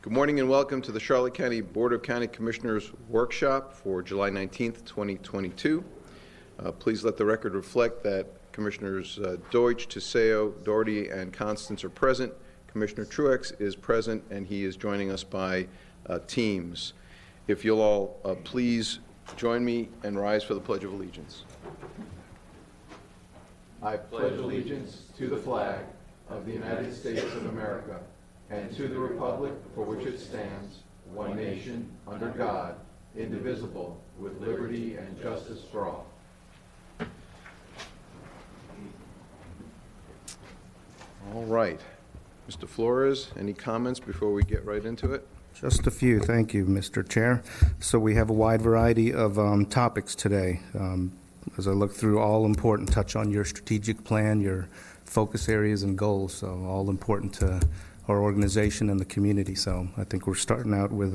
Good morning and welcome to the Charlotte County Board of County Commissioners Workshop for July 19th, 2022. Please let the record reflect that Commissioners Deutsch, Tiseo, Doherty, and Constance are present. Commissioner Truex is present, and he is joining us by Teams. If you'll all please join me and rise for the Pledge of Allegiance. I pledge allegiance to the flag of the United States of America and to the republic for which it stands, one nation, under God, indivisible, with liberty and justice for all. All right. Mr. Flores, any comments before we get right into it? Just a few. Thank you, Mr. Chair. So we have a wide variety of topics today. As I look through, all important, touch on your strategic plan, your focus areas and goals, so all important to our organization and the community. So I think we're starting out with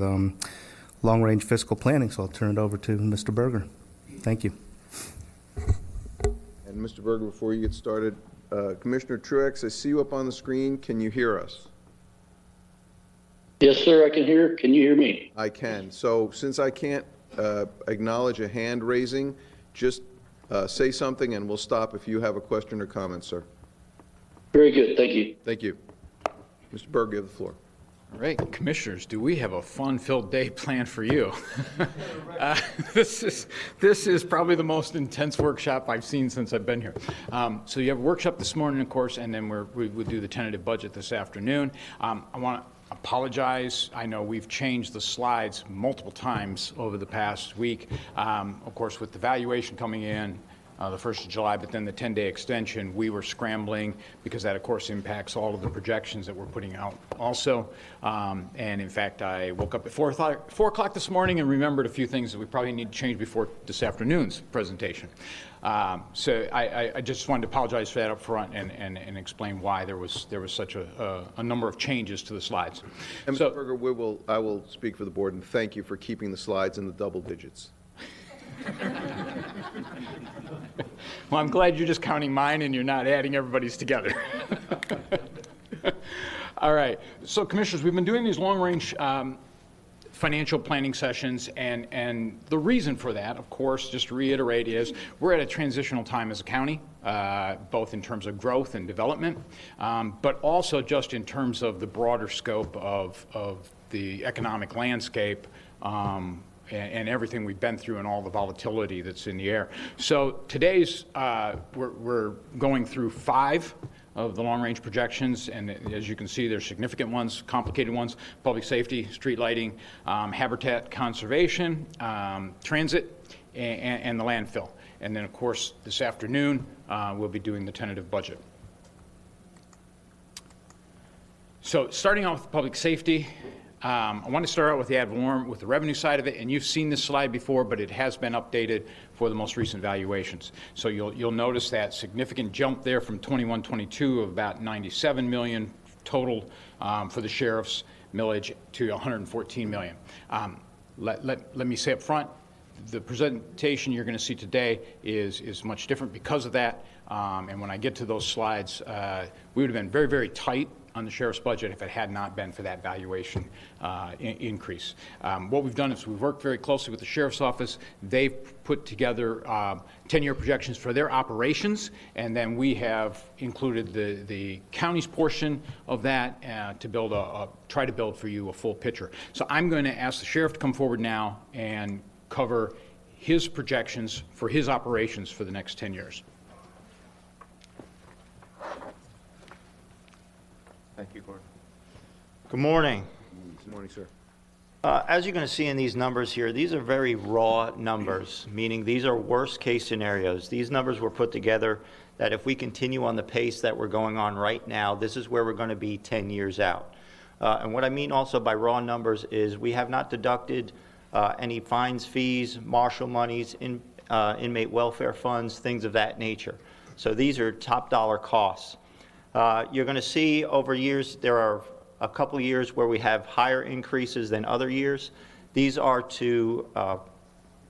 long-range fiscal planning, so I'll turn it over to Mr. Berger. Thank you. And Mr. Berger, before you get started, Commissioner Truex, I see you up on the screen. Can you hear us? Yes, sir, I can hear. Can you hear me? I can. So since I can't acknowledge a hand raising, just say something and we'll stop if you have a question or comment, sir. Very good. Thank you. Thank you. Mr. Berger, you have the floor. All right, Commissioners, do we have a fun-filled day planned for you? This is probably the most intense workshop I've seen since I've been here. So you have a workshop this morning, of course, and then we would do the tentative budget this afternoon. I want to apologize. I know we've changed the slides multiple times over the past week. Of course, with the valuation coming in, the 1st of July, but then the 10-day extension, we were scrambling because that, of course, impacts all of the projections that we're putting out also. And in fact, I woke up at 4 o'clock this morning and remembered a few things that we probably need to change before this afternoon's presentation. So I just wanted to apologize for that up front and explain why there was such a number of changes to the slides. And Mr. Berger, I will speak for the board and thank you for keeping the slides in the double digits. Well, I'm glad you're just counting mine and you're not adding everybody's together. All right. So, Commissioners, we've been doing these long-range financial planning sessions, and the reason for that, of course, just to reiterate, is we're at a transitional time as a county, both in terms of growth and development, but also just in terms of the broader scope of the economic landscape, and everything we've been through and all the volatility that's in the air. So today's, we're going through 5 of the long-range projections, and as you can see, there's significant ones, complicated ones: public safety, street lighting, habitat conservation, transit, and the landfill. And then, of course, this afternoon, we'll be doing the tentative budget. So starting off with public safety, I want to start out with the ad valorem, with the revenue side of it, and you've seen this slide before, but it has been updated for the most recent valuations. So you'll notice that significant jump there from 21-22 of about $97 million total for the sheriff's millage to $114 million. Let me say up front, the presentation you're going to see today is much different because of that. And when I get to those slides, we would have been very, very tight on the sheriff's budget if it had not been for that valuation increase. What we've done is we've worked very closely with the sheriff's office. They've put together 10-year projections for their operations, and then we have included the county's portion of that to build try to build for you a full picture. So I'm going to ask the sheriff to come forward now and cover his projections for his operations for the next 10 years. Thank you, Gordon. Good morning. Good morning, sir. As you're going to see in these numbers here, these are very raw numbers, meaning these are worst case scenarios. These numbers were put together that if we continue on the pace that we're going on right now, this is where we're going to be 10 years out. And what I mean also by raw numbers is we have not deducted any fines, fees, marshal monies, inmate welfare funds, things of that nature. So these are top dollar costs. You're going to see over years, there are a couple of years where we have higher increases than other years. These are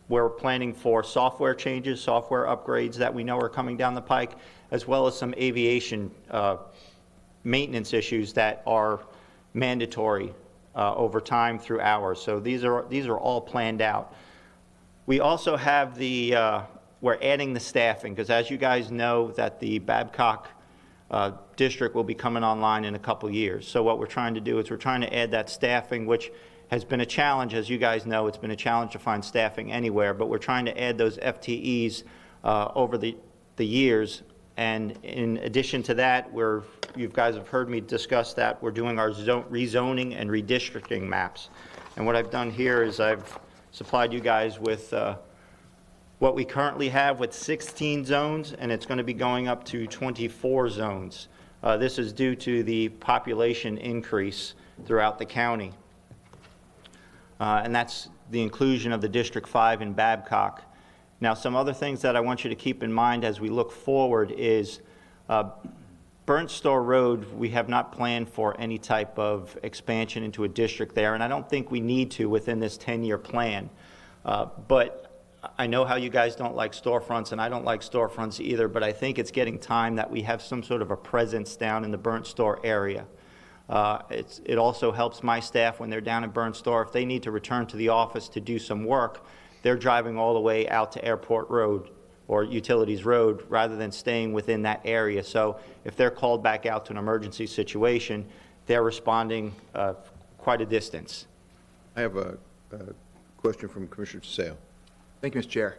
we're planning for software changes, software upgrades that we know are coming down the pike, as well as some aviation maintenance issues that are mandatory over time through hours. So these are all planned out. We also have we're adding the staffing, because as you guys know, that the Babcock district will be coming online in a couple years. So what we're trying to do is we're trying to add that staffing, which has been a challenge. As you guys know, it's been a challenge to find staffing anywhere, but we're trying to add those FTEs over the years. And in addition to that, you guys have heard me discuss that, we're doing our rezoning and redistricting maps. And what I've done here is I've supplied you guys with what we currently have with 16 zones, and it's going to be going up to 24 zones. This is due to the population increase throughout the county. And that's the inclusion of the District 5 in Babcock. Now, some other things that I want you to keep in mind as we look forward is Burnt Store Road, we have not planned for any type of expansion into a district there, and I don't think we need to within this 10-year plan. But I know how you guys don't like storefronts, and I don't like storefronts either, but I think it's getting time that we have some sort of a presence down in the Burnt Store area. It also helps my staff when they're down in Burnt Store. If they need to return to the office to do some work, they're driving all the way out to Airport Road or Utilities Road rather than staying within that area. So if they're called back out to an emergency situation, they're responding quite a distance. I have a question from Commissioner Taseo. Thank you, Mr. Chair.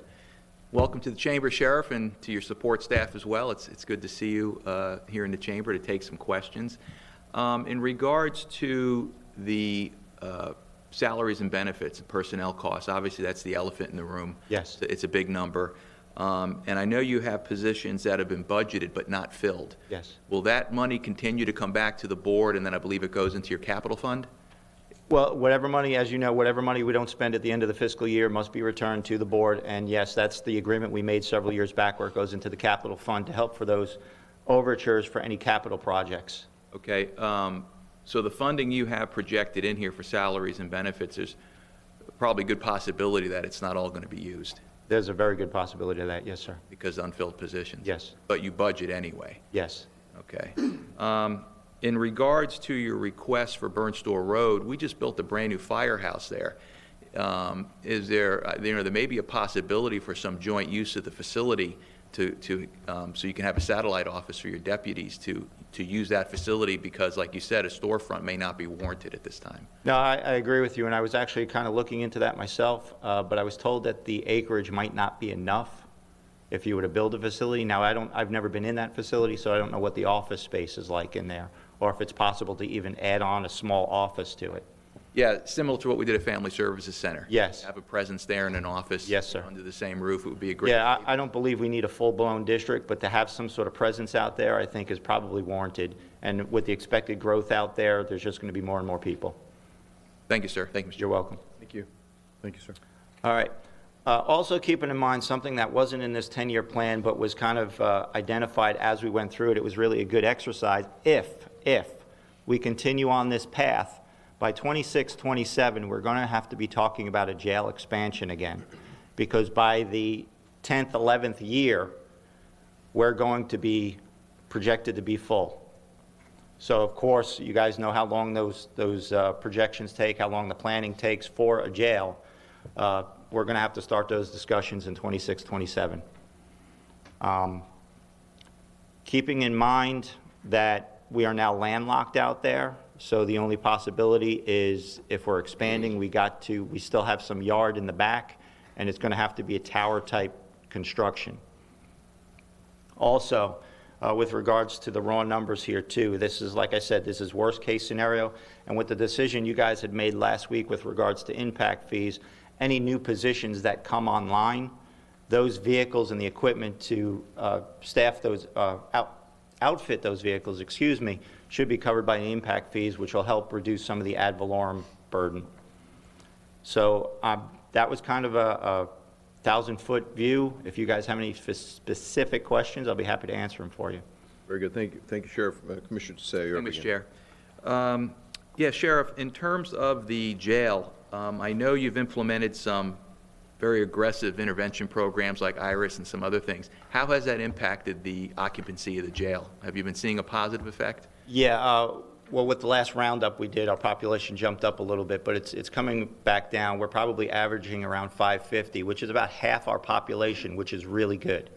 Welcome to the Chamber, Sheriff, and to your support staff as well. It's good to see you here in the Chamber to take some questions. In regards to the salaries and benefits, personnel costs, obviously that's the elephant in the room. Yes. It's a big number. And I know you have positions that have been budgeted but not filled. Yes. Will that money continue to come back to the board, and then I believe it goes into your capital fund? Well, whatever money, as you know, whatever money we don't spend at the end of the fiscal year must be returned to the board. And yes, that's the agreement we made several years back, where it goes into the capital fund to help for those overtures for any capital projects. Okay. So the funding you have projected in here for salaries and benefits, there's probably a good possibility that it's not all going to be used There's a very good possibility of that, yes, sir. because unfilled positions. Yes. But you budget anyway. Yes. Okay. In regards to your request for Burnt Store Road, we just built a brand-new firehouse there. Is there, there may be a possibility for some joint use of the facility so you can have a satellite office for your deputies to use that facility, because, like you said, a storefront may not be warranted at this time. No, I agree with you, and I was actually kind of looking into that myself, but I was told that the acreage might not be enough if you were to build a facility. Now, I've never been in that facility, so I don't know what the office space is like in there, or if it's possible to even add on a small office to it. Yeah, similar to what we did at Family Services Center. Yes. Have a presence there in an office. Yes, sir. Under the same roof, it would be a great. Yeah, I don't believe we need a full-blown district, but to have some sort of presence out there, I think is probably warranted. And with the expected growth out there, there's just going to be more and more people. Thank you, sir. Thank you, Mr. You're welcome. Thank you. Thank you, sir. All right. Also keeping in mind something that wasn't in this 10-year plan, but was kind of identified as we went through it. It was really a good exercise. If we continue on this path, by 26, 27, we're going to have to be talking about a jail expansion again, because by the 10th, 11th year, we're going to be projected to be full. So, of course, you guys know how long those projections take, how long the planning takes for a jail. We're going to have to start those discussions in 26, 27. Keeping in mind that we are now landlocked out there, so the only possibility is if we're expanding, we still have some yard in the back, and it's going to have to be a tower-type construction. Also, with regards to the raw numbers here too, this is, like I said, this is worst-case scenario, and with the decision you guys had made last week with regards to impact fees, any new positions that come online, those vehicles and the equipment to staff those, outfit those vehicles, should be covered by the impact fees, which will help reduce some of the ad valorem burden. So that was kind of a 1,000-foot view. If you guys have any specific questions, I'll be happy to answer them for you. Very good. Thank you. Thank you, Sheriff. Commissioner Taseo, you're up Thank you, again. Mr. Chair. Yeah, Sheriff, in terms of the jail, I know you've implemented some very aggressive intervention programs like IRIS and some other things. How has that impacted the occupancy of the jail? Have you been seeing a positive effect? Yeah, Well, with the last roundup we did, our population jumped up a little bit, but it's coming back down. We're probably averaging around 550, which is about half our population, which is really good.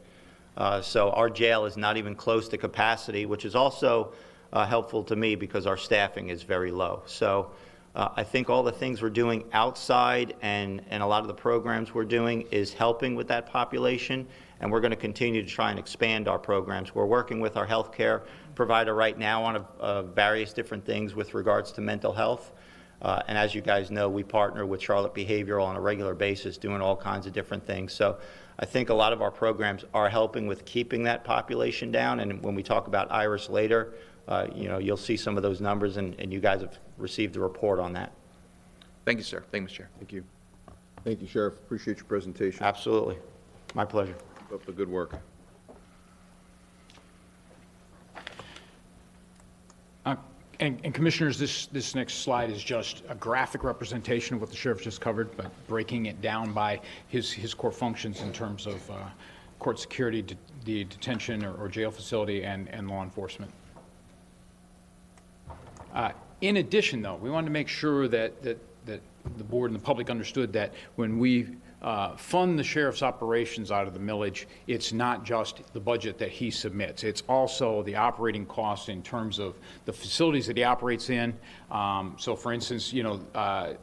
So our jail is not even close to capacity, which is also helpful to me because our staffing is very low. So I think all the things we're doing outside and a lot of the programs we're doing is helping with that population, and we're going to continue to try and expand our programs. We're working with our healthcare provider right now on various different things with regards to mental health. And as you guys know, we partner with Charlotte Behavioral on a regular basis doing all kinds of different things. So I think a lot of our programs are helping with keeping that population down. And when we talk about IRIS later, you'll see some of those numbers, and you guys have received a report on that. Thank you, sir. Thank you, Mr. Chair. Thank you. Thank you, Sheriff. Appreciate your presentation. Absolutely. My pleasure. Keep up the good work. And Commissioners, this next slide is just a graphic representation of what the Sheriff just covered, but breaking it down by his core functions in terms of court security, the detention or jail facility, and law enforcement. In addition, though, we wanted to make sure that the board and the public understood that when we fund the sheriff's operations out of the millage, it's not just the budget that he submits. It's also the operating costs in terms of the facilities that he operates in. So, for instance, the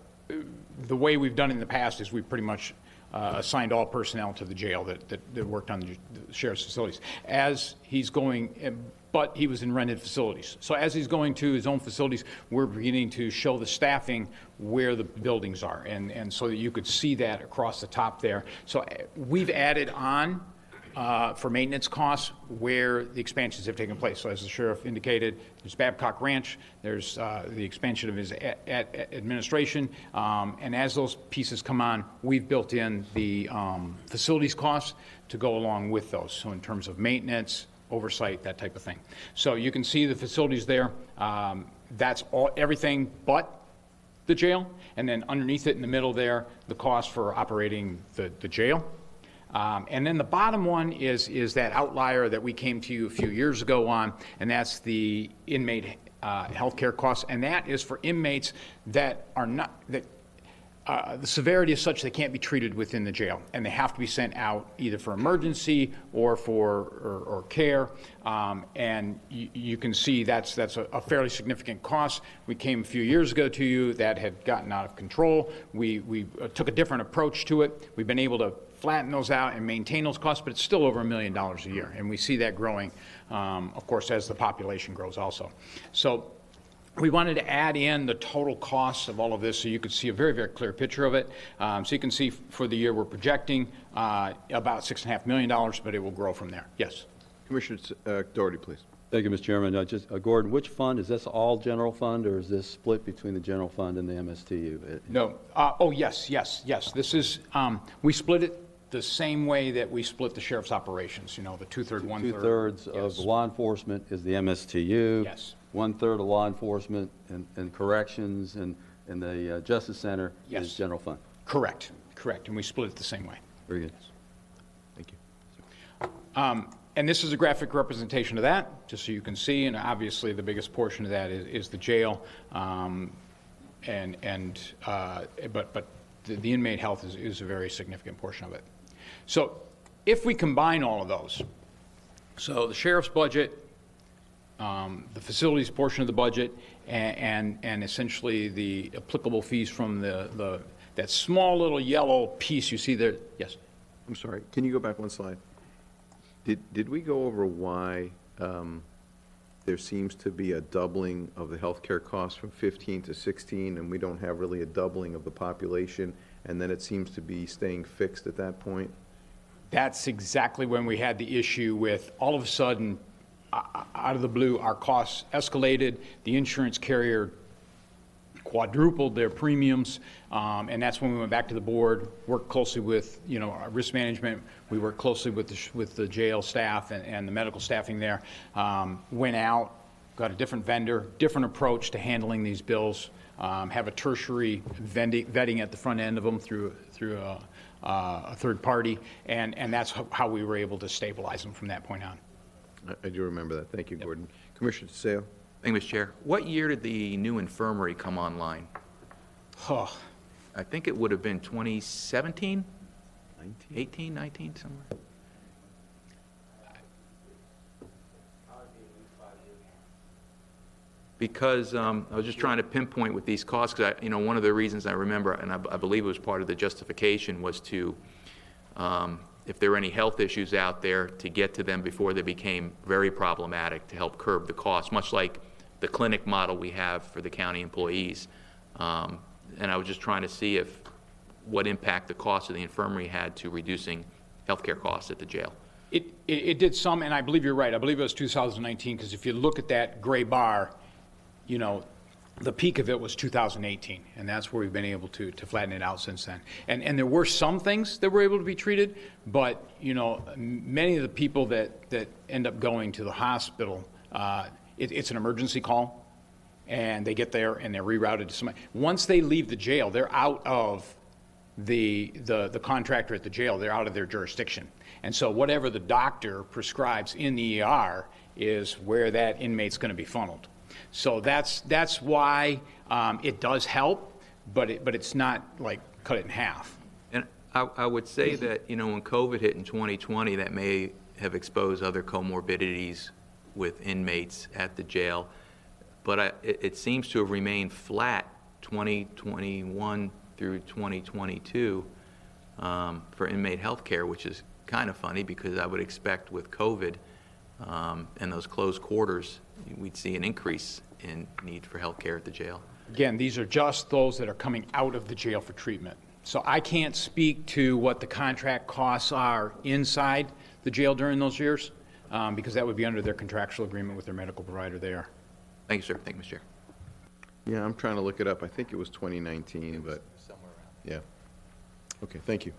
way we've done it in the past is we've pretty much assigned all personnel to the jail that worked on the sheriff's facilities. As he's going, but he was in rented facilities. So as he's going to his own facilities, we're beginning to show the staffing where the buildings are, and so that you could see that across the top there. So we've added on for maintenance costs where the expansions have taken place. So as the sheriff indicated, there's Babcock Ranch, there's the expansion of his administration, and as those pieces come on, we've built in the facilities costs to go along with those. So in terms of maintenance, oversight, that type of thing. So you can see the facilities there. That's everything but the jail, and then underneath it in the middle there, the cost for operating the jail. And then the bottom one is that outlier that we came to you a few years ago on, and that's the inmate health care costs, and that is for inmates that are not, the severity is such they can't be treated within the jail, and they have to be sent out either for emergency or for care. And you can see that's a fairly significant cost. We came a few years ago to you that had gotten out of control. We took a different approach to it. We've been able to flatten those out and maintain those costs, but it's still over $1 million a year, and we see that growing, of course, as the population grows also. So we wanted to add in the total costs of all of this so you could see a very, very clear picture of it. So you can see for the year we're projecting about $6.5 million, but it will grow from there. Yes. Commissioner Doherty, please. Thank you, Mr. Chairman. Gordon, which fund? Is this all general fund, or is this split between the general fund and the MSTU? No. Oh, yes. This is, we split it the same way that we split the sheriff's operations, the 2/3, 1/3. Two-thirds of law enforcement is the MSTU. Yes. 1/3 of law enforcement and corrections and the Justice Center Yes. is general fund. Correct. And we split it the same way. Very good. Thank you. And this is a graphic representation of that, just so you can see, and obviously the biggest portion of that is the jail, but the inmate health is a very significant portion of it. So if we combine all of those, so the sheriff's budget, the facilities portion of the budget, and essentially the applicable fees from that small little yellow piece you see there. Yes. I'm sorry. Can you go back one slide? Did we go over why there seems to be a doubling of the healthcare costs from 15 to 16, and we don't have really a doubling of the population, and then it seems to be staying fixed at that point? That's exactly when we had the issue with all of a sudden, out of the blue, our costs escalated. The insurance carrier quadrupled their premiums, and that's when we went back to the board, worked closely with our risk management. We worked closely with the jail staff and the medical staffing there. Went out, got a different vendor, different approach to handling these bills. Have a tertiary vetting at the front end of them through a third party, and that's how we were able to stabilize them from that point on. I do remember that. Thank you, Gordon. Commissioner DeSalle. Thank you, Mr. Chair. What year did the new infirmary come online? Oh, I think it would have been 2017? 18, 19, somewhere? Because I was just trying to pinpoint with these costs, because one of the reasons I remember, and I believe it was part of the justification, was to, if there were any health issues out there, to get to them before they became very problematic, to help curb the cost, much like the clinic model we have for the county employees. And I was just trying to see what impact the cost of the infirmary had to reducing healthcare costs at the jail. It did some, and I believe you're right. I believe it was 2019, because if you look at that gray bar, the peak of it was 2018, and that's where we've been able to flatten it out since then. And there were some things that were able to be treated, but, many of the people that end up going to the hospital, it's an emergency call, and they get there and they're rerouted to somebody. Once they leave the jail, they're out of the contractor at the jail, they're out of their jurisdiction. And so whatever the doctor prescribes in the ER is where that inmate's going to be funneled. So that's why it does help, but it's not like cut it in half. And I would say that, when COVID hit in 2020, that may have exposed other comorbidities with inmates at the jail. But it seems to have remained flat 2021 through 2022 for inmate health care, which is kind of funny, because I would expect with COVID and those closed quarters, we'd see an increase in need for health care at the jail. Again, these are just those that are coming out of the jail for treatment. So I can't speak to what the contract costs are inside the jail during those years, because that would be under their contractual agreement with their medical provider there. Thank you, sir. Thank you, Mr. Chair. Yeah, I'm trying to look it up. I think it was 2019, but, Somewhere around. yeah. Okay, thank you.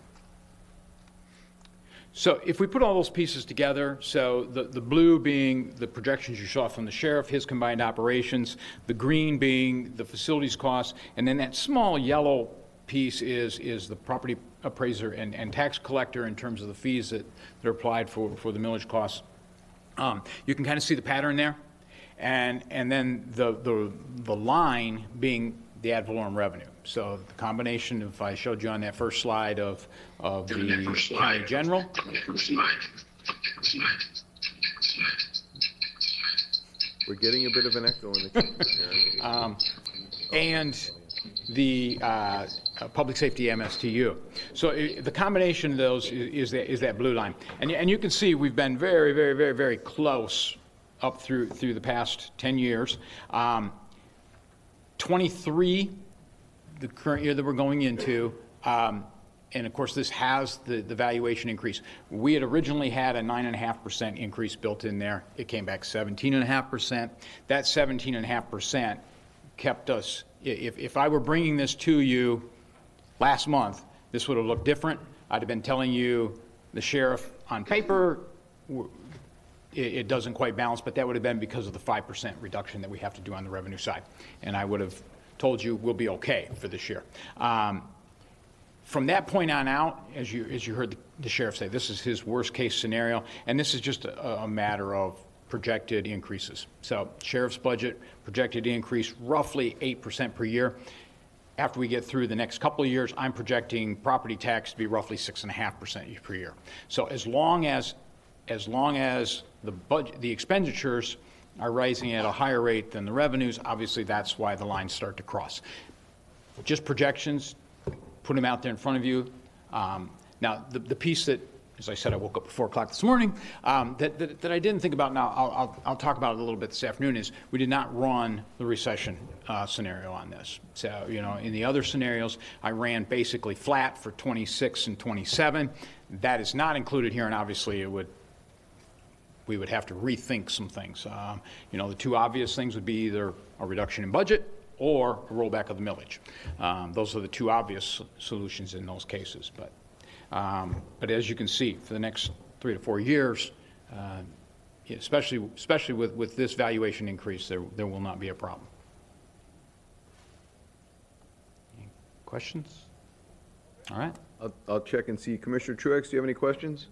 So if we put all those pieces together, so the blue being the projections you saw from the sheriff, his combined operations, the green being the facilities costs, and then that small yellow piece is the property appraiser and tax collector in terms of the fees that are applied for the millage costs. You can kind of see the pattern there. And then the line being the ad valorem revenue. So the combination, if I showed you on that first slide of the county general. We're getting a bit of an echo in the And the public safety MSTU. So the combination of those is that blue line. And you can see we've been very, very, very, very close up through the past 10 years. 23, the current year that we're going into, and of course this has the valuation increase. We had originally had a 9.5% increase built in there. It came back 17.5%. That 17.5% kept us, if I were bringing this to you last month, this would have looked different. I'd have been telling you the sheriff on paper, it doesn't quite balance, but that would have been because of the 5% reduction that we have to do on the revenue side. And I would have told you we'll be okay for this year. From that point on out, as you heard the sheriff say, this is his worst case scenario, and this is just a matter of projected increases. So sheriff's budget projected to increase roughly 8% per year. After we get through the next couple of years, I'm projecting property tax to be roughly 6.5% per year. So as long as the expenditures are rising at a higher rate than the revenues, obviously that's why the lines start to cross. Just projections, put them out there in front of you. Now, the piece that, as I said, I woke up at 4 o'clock this morning, that I didn't think about, now I'll talk about it a little bit this afternoon, is we did not run the recession scenario on this. So, in the other scenarios, I ran basically flat for 26 and 27. That is not included here, and obviously we would have to rethink some things. The two obvious things would be either a reduction in budget or a rollback of the millage. Those are the two obvious solutions in those cases. But as you can see, for the next 3 to 4 years, especially with this valuation increase, there will not be a problem. Any questions? All right. I'll check and see. Commissioner Truex, do you have any questions?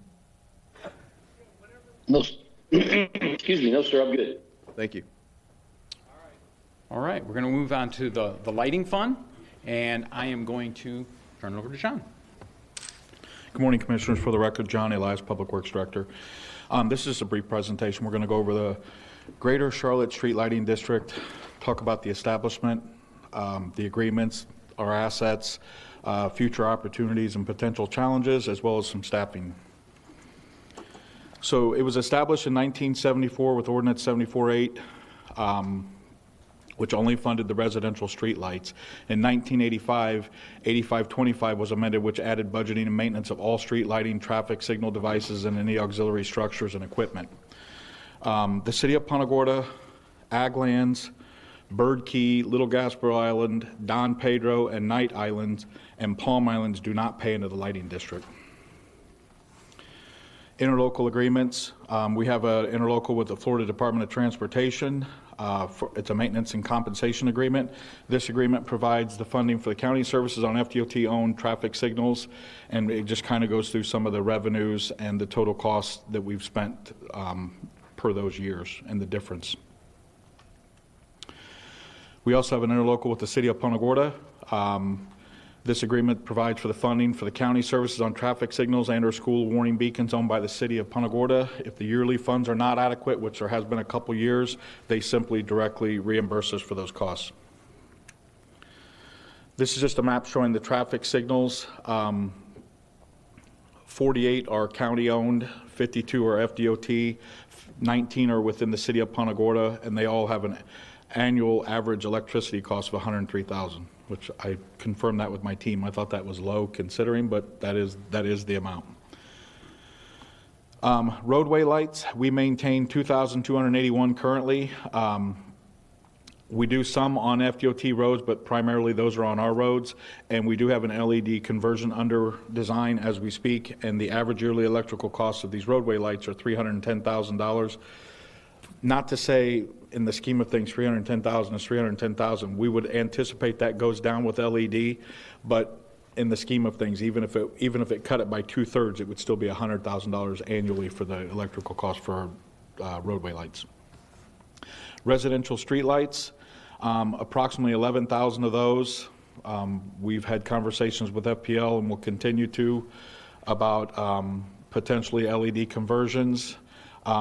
No, excuse me. No, sir, I'm good. Thank you. All right, we're going to move on to the lighting fund, and I am going to turn it over to John. Good morning, Commissioners. For the record, John Elias, Public Works Director. This is a brief presentation. We're going to go over the Greater Charlotte Street Lighting District, talk about the establishment, the agreements, our assets, future opportunities and potential challenges, as well as some staffing. So it was established in 1974 with Ordinance 74-8, which only funded the residential streetlights. In 1985, 8525 was amended, which added budgeting and maintenance of all street lighting, traffic signal devices, and any auxiliary structures and equipment. The City of Punta Gorda, Aglands, Bird Key, Little Gasper Island, Don Pedro, and Knight Islands, and Palm Islands do not pay into the lighting district. Interlocal agreements. We have an interlocal with the Florida Department of Transportation. It's a maintenance and compensation agreement. This agreement provides the funding for the county services on FDOT-owned traffic signals, and it just kind of goes through some of the revenues and the total costs that we've spent per those years and the difference. We also have an interlocal with the City of Punta Gorda. This agreement provides for the funding for the county services on traffic signals and/or school warning beacons owned by the City of Punta Gorda. If the yearly funds are not adequate, which there has been a couple years, they simply directly reimburse us for those costs. This is just a map showing the traffic signals. 48 are county-owned, 52 are FDOT, 19 are within the City of Punta Gorda, and they all have an annual average electricity cost of $103,000. Which I confirmed that with my team. I thought that was low considering, but that is the amount. Roadway lights, we maintain 2,281 currently. We do some on FDOT roads, but primarily those are on our roads. And we do have an LED conversion under design as we speak, and the average yearly electrical cost of these roadway lights are $310,000. Not to say, in the scheme of things, $310,000 is $310,000. We would anticipate that goes down with LED, but in the scheme of things, even if it cut it by 2/3, it would still be $100,000 annually for the electrical cost for roadway lights. Residential street lights, approximately 11,000 of those. We've had conversations with FPL and will continue to about potentially LED conversions.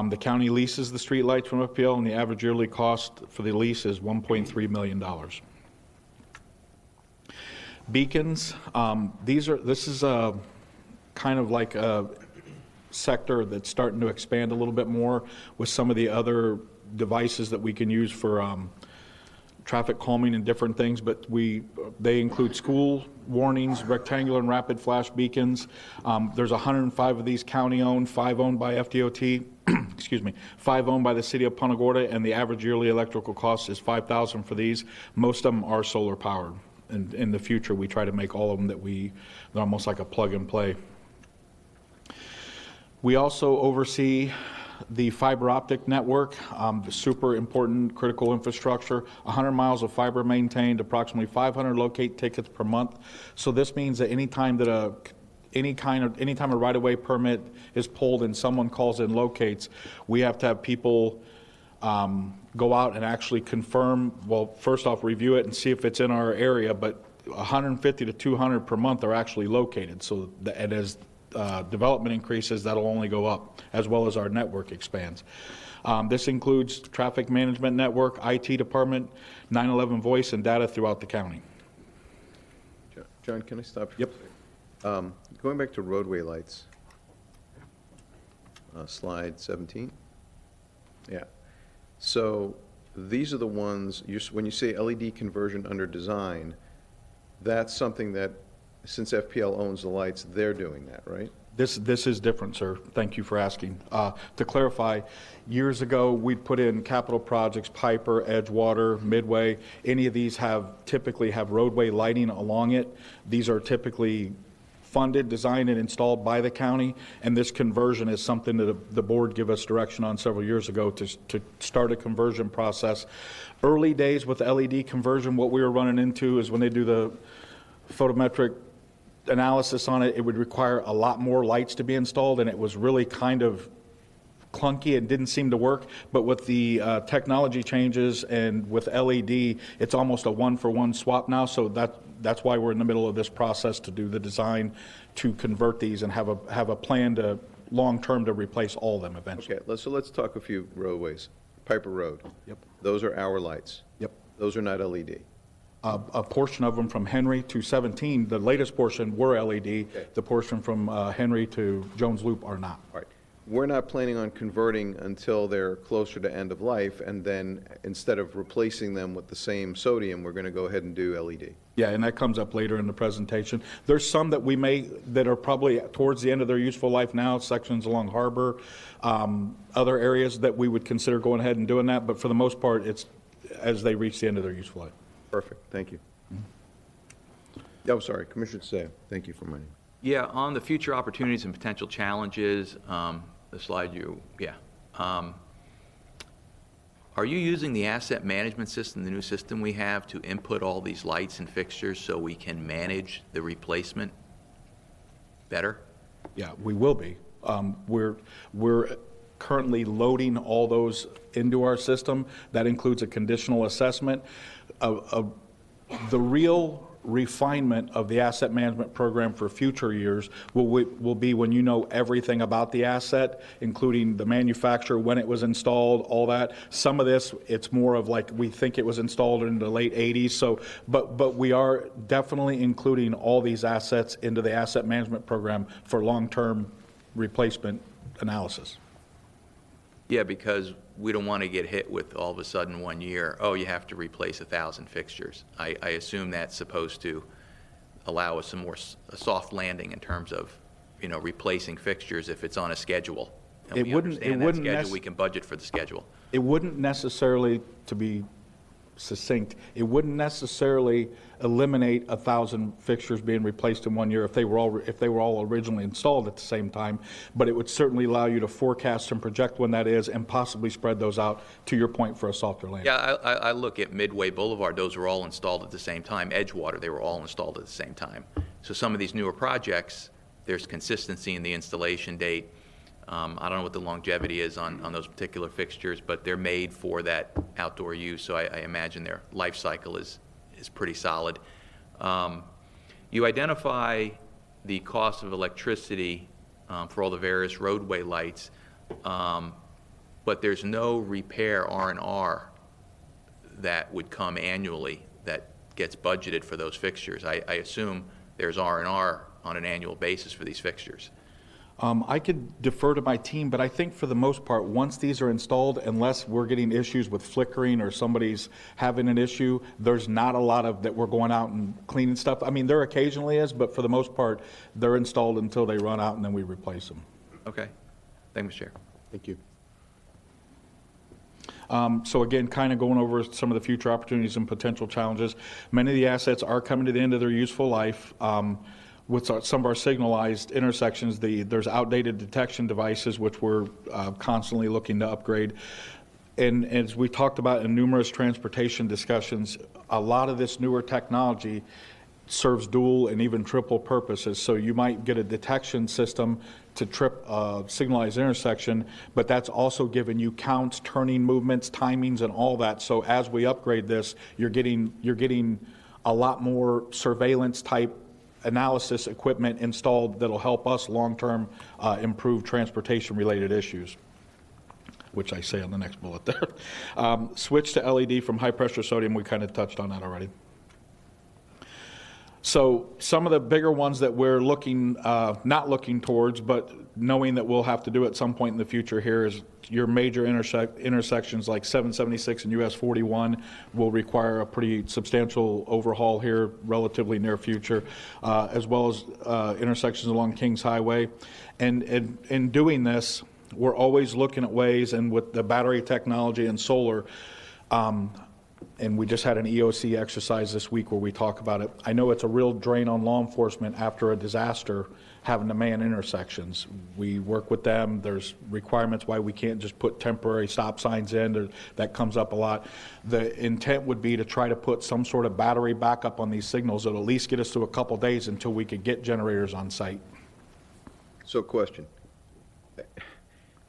The county leases the street lights from FPL, and the average yearly cost for the lease is $1.3 million. Beacons, this is a kind of like a sector that's starting to expand a little bit more with some of the other devices that we can use for traffic calming and different things, but they include school warnings, rectangular and rapid flash beacons. There's 105 of these county-owned, 5 owned by FDOT, excuse me, 5 owned by the City of Punta Gorda, and the average yearly electrical cost is $5,000 for these. Most of them are solar powered. And in the future, we try to make all of them they're almost like a plug and play. We also oversee the fiber optic network, the super important critical infrastructure, 100 miles of fiber maintained, approximately 500 locate tickets per month. So this means that anytime a right-of-way permit is pulled and someone calls in locates, we have to have people go out and actually confirm, well, first off, review it and see if it's in our area, but 150 to 200 per month are actually located. So and as development increases, that'll only go up, as well as our network expands. This includes traffic management network, IT department, 911 voice, and data throughout the county. John, can I stop you? Yep. For a second? Going back to roadway lights, slide 17. Yeah. So these are the ones, when you say LED conversion under design, that's something that, since FPL owns the lights, they're doing that, right? This is different, sir. Thank you for asking. To clarify, years ago, we put in capital projects, Piper, Edgewater, Midway. Any of these typically have roadway lighting along it. These are typically funded, designed, and installed by the county, and this conversion is something that the board gave us direction on several years ago to start a conversion process. Early days with LED conversion, what we were running into is when they do the photometric analysis on it, it would require a lot more lights to be installed, and it was really kind of clunky and didn't seem to work, but with the technology changes and with LED, it's almost a one-for-one swap now, so that's why we're in the middle of this process to do the design to convert these and have a plan to, long-term, to replace all of them eventually. Okay, so let's talk a few roadways. Piper Road. Yep. Those are our lights. Yep. Those are not LED. A portion of them from Henry to 17, the latest portion were LED. The portion from Henry to Jones Loop are not. All right. We're not planning on converting until they're closer to end of life, and then instead of replacing them with the same sodium, we're going to go ahead and do LED. Yeah, and that comes up later in the presentation. There's some that are probably towards the end of their useful life now, sections along Harbor, other areas that we would consider going ahead and doing that, but for the most part, it's as they reach the end of their useful life. Perfect, thank you. Yeah, I'm sorry, Commissioner Seo, thank you for reminding me. Yeah, on the future opportunities and potential challenges, the slide are you using the asset management system, the new system we have, to input all these lights and fixtures so we can manage the replacement better? Yeah, we will be. We're currently loading all those into our system. That includes a conditional assessment. The real refinement of the asset management program for future years will be when you know everything about the asset, including the manufacturer, when it was installed, all that. Some of this, it's more of like we think it was installed in the late 80s. So, but we are definitely including all these assets into the asset management program for long-term replacement analysis. Yeah, because we don't want to get hit with all of a sudden 1 year, oh, you have to replace 1,000 fixtures. I assume that's supposed to allow us a soft landing in terms of, replacing fixtures if it's on a schedule. And we understand that schedule, we can budget for the schedule. It wouldn't necessarily, to be succinct, it wouldn't necessarily eliminate 1,000 fixtures being replaced in 1 year if they were all originally installed at the same time, but it would certainly allow you to forecast and project when that is and possibly spread those out, to your point, for a softer landing. Yeah, I look at Midway Boulevard, those were all installed at the same time. Edgewater, they were all installed at the same time. So some of these newer projects, there's consistency in the installation date. I don't know what the longevity is on those particular fixtures, but they're made for that outdoor use, so I imagine their life cycle is pretty solid. You identify the cost of electricity for all the various roadway lights, but there's no repair R&R that would come annually that gets budgeted for those fixtures. I assume there's R&R on an annual basis for these fixtures. I could defer to my team, but I think for the most part, once these are installed, unless we're getting issues with flickering or somebody's having an issue, there's not a lot of that we're going out and cleaning stuff. I mean, there occasionally is, but for the most part, they're installed until they run out and then we replace them. Okay. Thank you, Mr. Chair. Thank you. So again, kind of going over some of the future opportunities and potential challenges. Many of the assets are coming to the end of their useful life. With some of our signalized intersections, there's outdated detection devices, which we're constantly looking to upgrade. And as we talked about in numerous transportation discussions, a lot of this newer technology serves dual and even triple purposes. So you might get a detection system to trip a signalized intersection, but that's also giving you counts, turning movements, timings, and all that. So as we upgrade this, you're getting a lot more surveillance type analysis equipment installed that'll help us long-term improve transportation-related issues, which I say on the next bullet there. Switch to LED from high-pressure sodium, we kind of touched on that already. So some of the bigger ones that we're not looking towards, but knowing that we'll have to do at some point in the future here is your major intersections like 776 and US 41 will require a pretty substantial overhaul here relatively near future, as well as intersections along Kings Highway. And in doing this, we're always looking at ways, and with the battery technology and solar, and we just had an EOC exercise this week where we talk about it. I know it's a real drain on law enforcement after a disaster having to man intersections. We work with them. There's requirements why we can't just put temporary stop signs in. That comes up a lot. The intent would be to try to put some sort of battery backup on these signals that'll at least get us through a couple days until we could get generators on site. So question.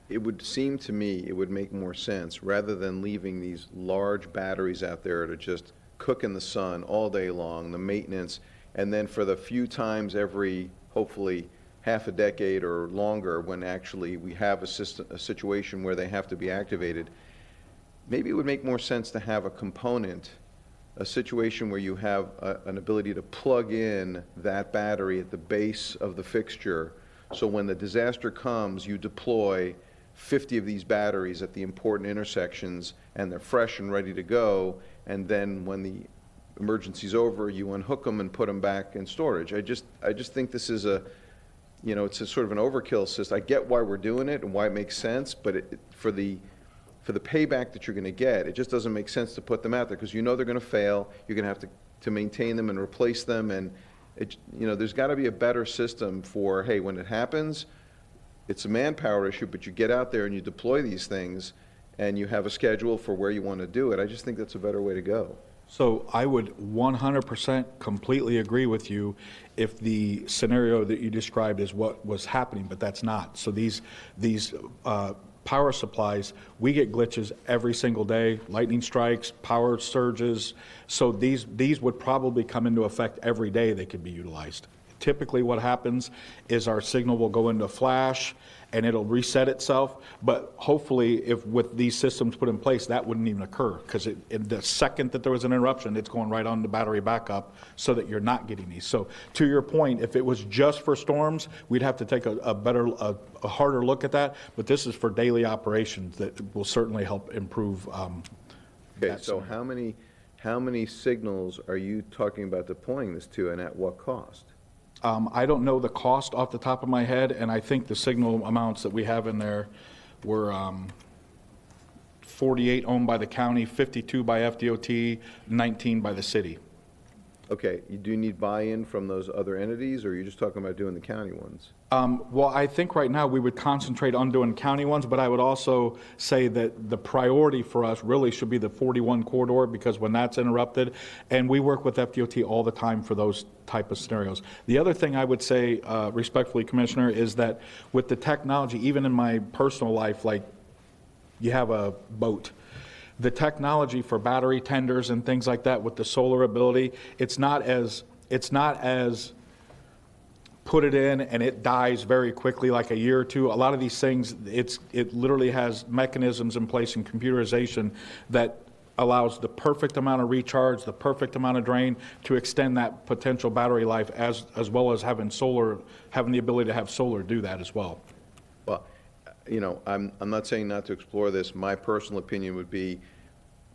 it would seem to me it would make more sense, rather than leaving these large batteries out there to just cook in the sun all day long, the maintenance, and then for the few times every, hopefully, half a decade or longer, when actually we have a situation where they have to be activated, maybe it would make more sense to have a component, a situation where you have an ability to plug in that battery at the base of the fixture, so when the disaster comes, you deploy 50 of these batteries at the important intersections, and they're fresh and ready to go, and then when the emergency's over, you unhook them and put them back in storage. I just think this is it's a sort of an overkill system. I get why we're doing it and why it makes sense, but for the payback that you're going to get, it just doesn't make sense to put them out there, because they're going to fail. You're going to have to maintain them and replace them, and there's got to be a better system for, hey, when it happens, it's a manpower issue, but you get out there and you deploy these things, and you have a schedule for where you want to do it. I just think that's a better way to go. So I would 100% completely agree with you if the scenario that you described is what was happening, but that's not. So these power supplies, we get glitches every single day, lightning strikes, power surges. So these would probably come into effect every day they could be utilized. Typically what happens is our signal will go into flash and it'll reset itself, but hopefully if with these systems put in place, that wouldn't even occur, because the second that there was an interruption, it's going right on the battery backup so that you're not getting these. So to your point, if it was just for storms, we'd have to take a harder look at that, but this is for daily operations that will certainly help improve. Okay, so how many signals are you talking about deploying this to, and at what cost? I don't know the cost off the top of my head, and I think the signal amounts that we have in there were 48 owned by the county, 52 by FDOT, 19 by the city. Okay, you do need buy-in from those other entities, or are you just talking about doing the county ones? Well, I think right now we would concentrate on doing county ones, but I would also say that the priority for us really should be the 41 corridor, because when that's interrupted, and we work with FDOT all the time for those type of scenarios. The other thing I would say, respectfully, Commissioner, is that with the technology, even in my personal life, like you have a boat, the technology for battery tenders and things like that with the solar ability, it's not as put it in and it dies very quickly, like a year or two. A lot of these things, it literally has mechanisms in place and computerization that allows the perfect amount of recharge, the perfect amount of drain to extend that potential battery life, as well as having the ability to have solar do that as well. Well, I'm not saying not to explore this. My personal opinion would be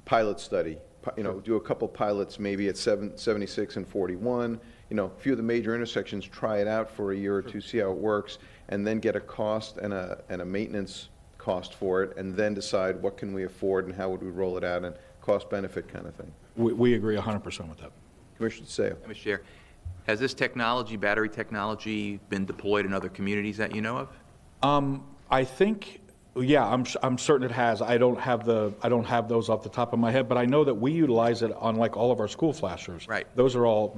pilot study. Do a couple pilots, maybe at 76 and 41. A few of the major intersections, try it out for a year or two, see how it works, and then get a cost and a maintenance cost for it, and then decide what can we afford and how would we roll it out, and cost benefit kind of thing. We agree 100% with that. Commissioner DeSaio. Mr. Chair, has this technology, battery technology, been deployed in other communities that you know of? I think, yeah, I'm certain it has. I don't have those off the top of my head, but I know that we utilize it on like all of our school flashers. Right. Those are all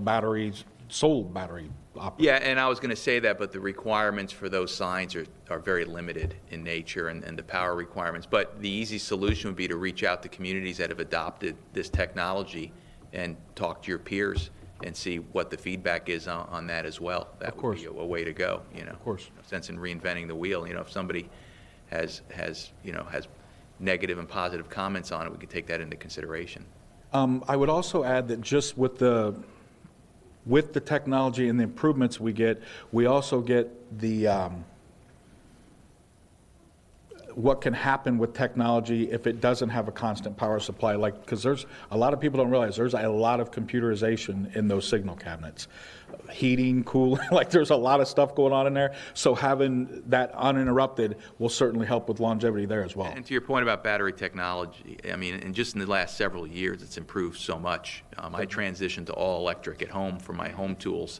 solar battery operated. Yeah, and I was going to say that, but the requirements for those signs are very limited in nature, and the power requirements. But the easy solution would be to reach out to communities that have adopted this technology and talk to your peers and see what the feedback is on that as well. That would be a way to go. Of course. No sense in reinventing the wheel. If somebody has negative and positive comments on it, we could take that into consideration. I would also add that just with the technology and the improvements we also get the what can happen with technology if it doesn't have a constant power supply, because there's a lot of people don't realize there's a lot of computerization in those signal cabinets, heating, cooling, there's a lot of stuff going on in there. So having that uninterrupted will certainly help with longevity there as well. And to your point about battery technology, and just in the last several years, it's improved so much. I transitioned to all electric at home for my home tools,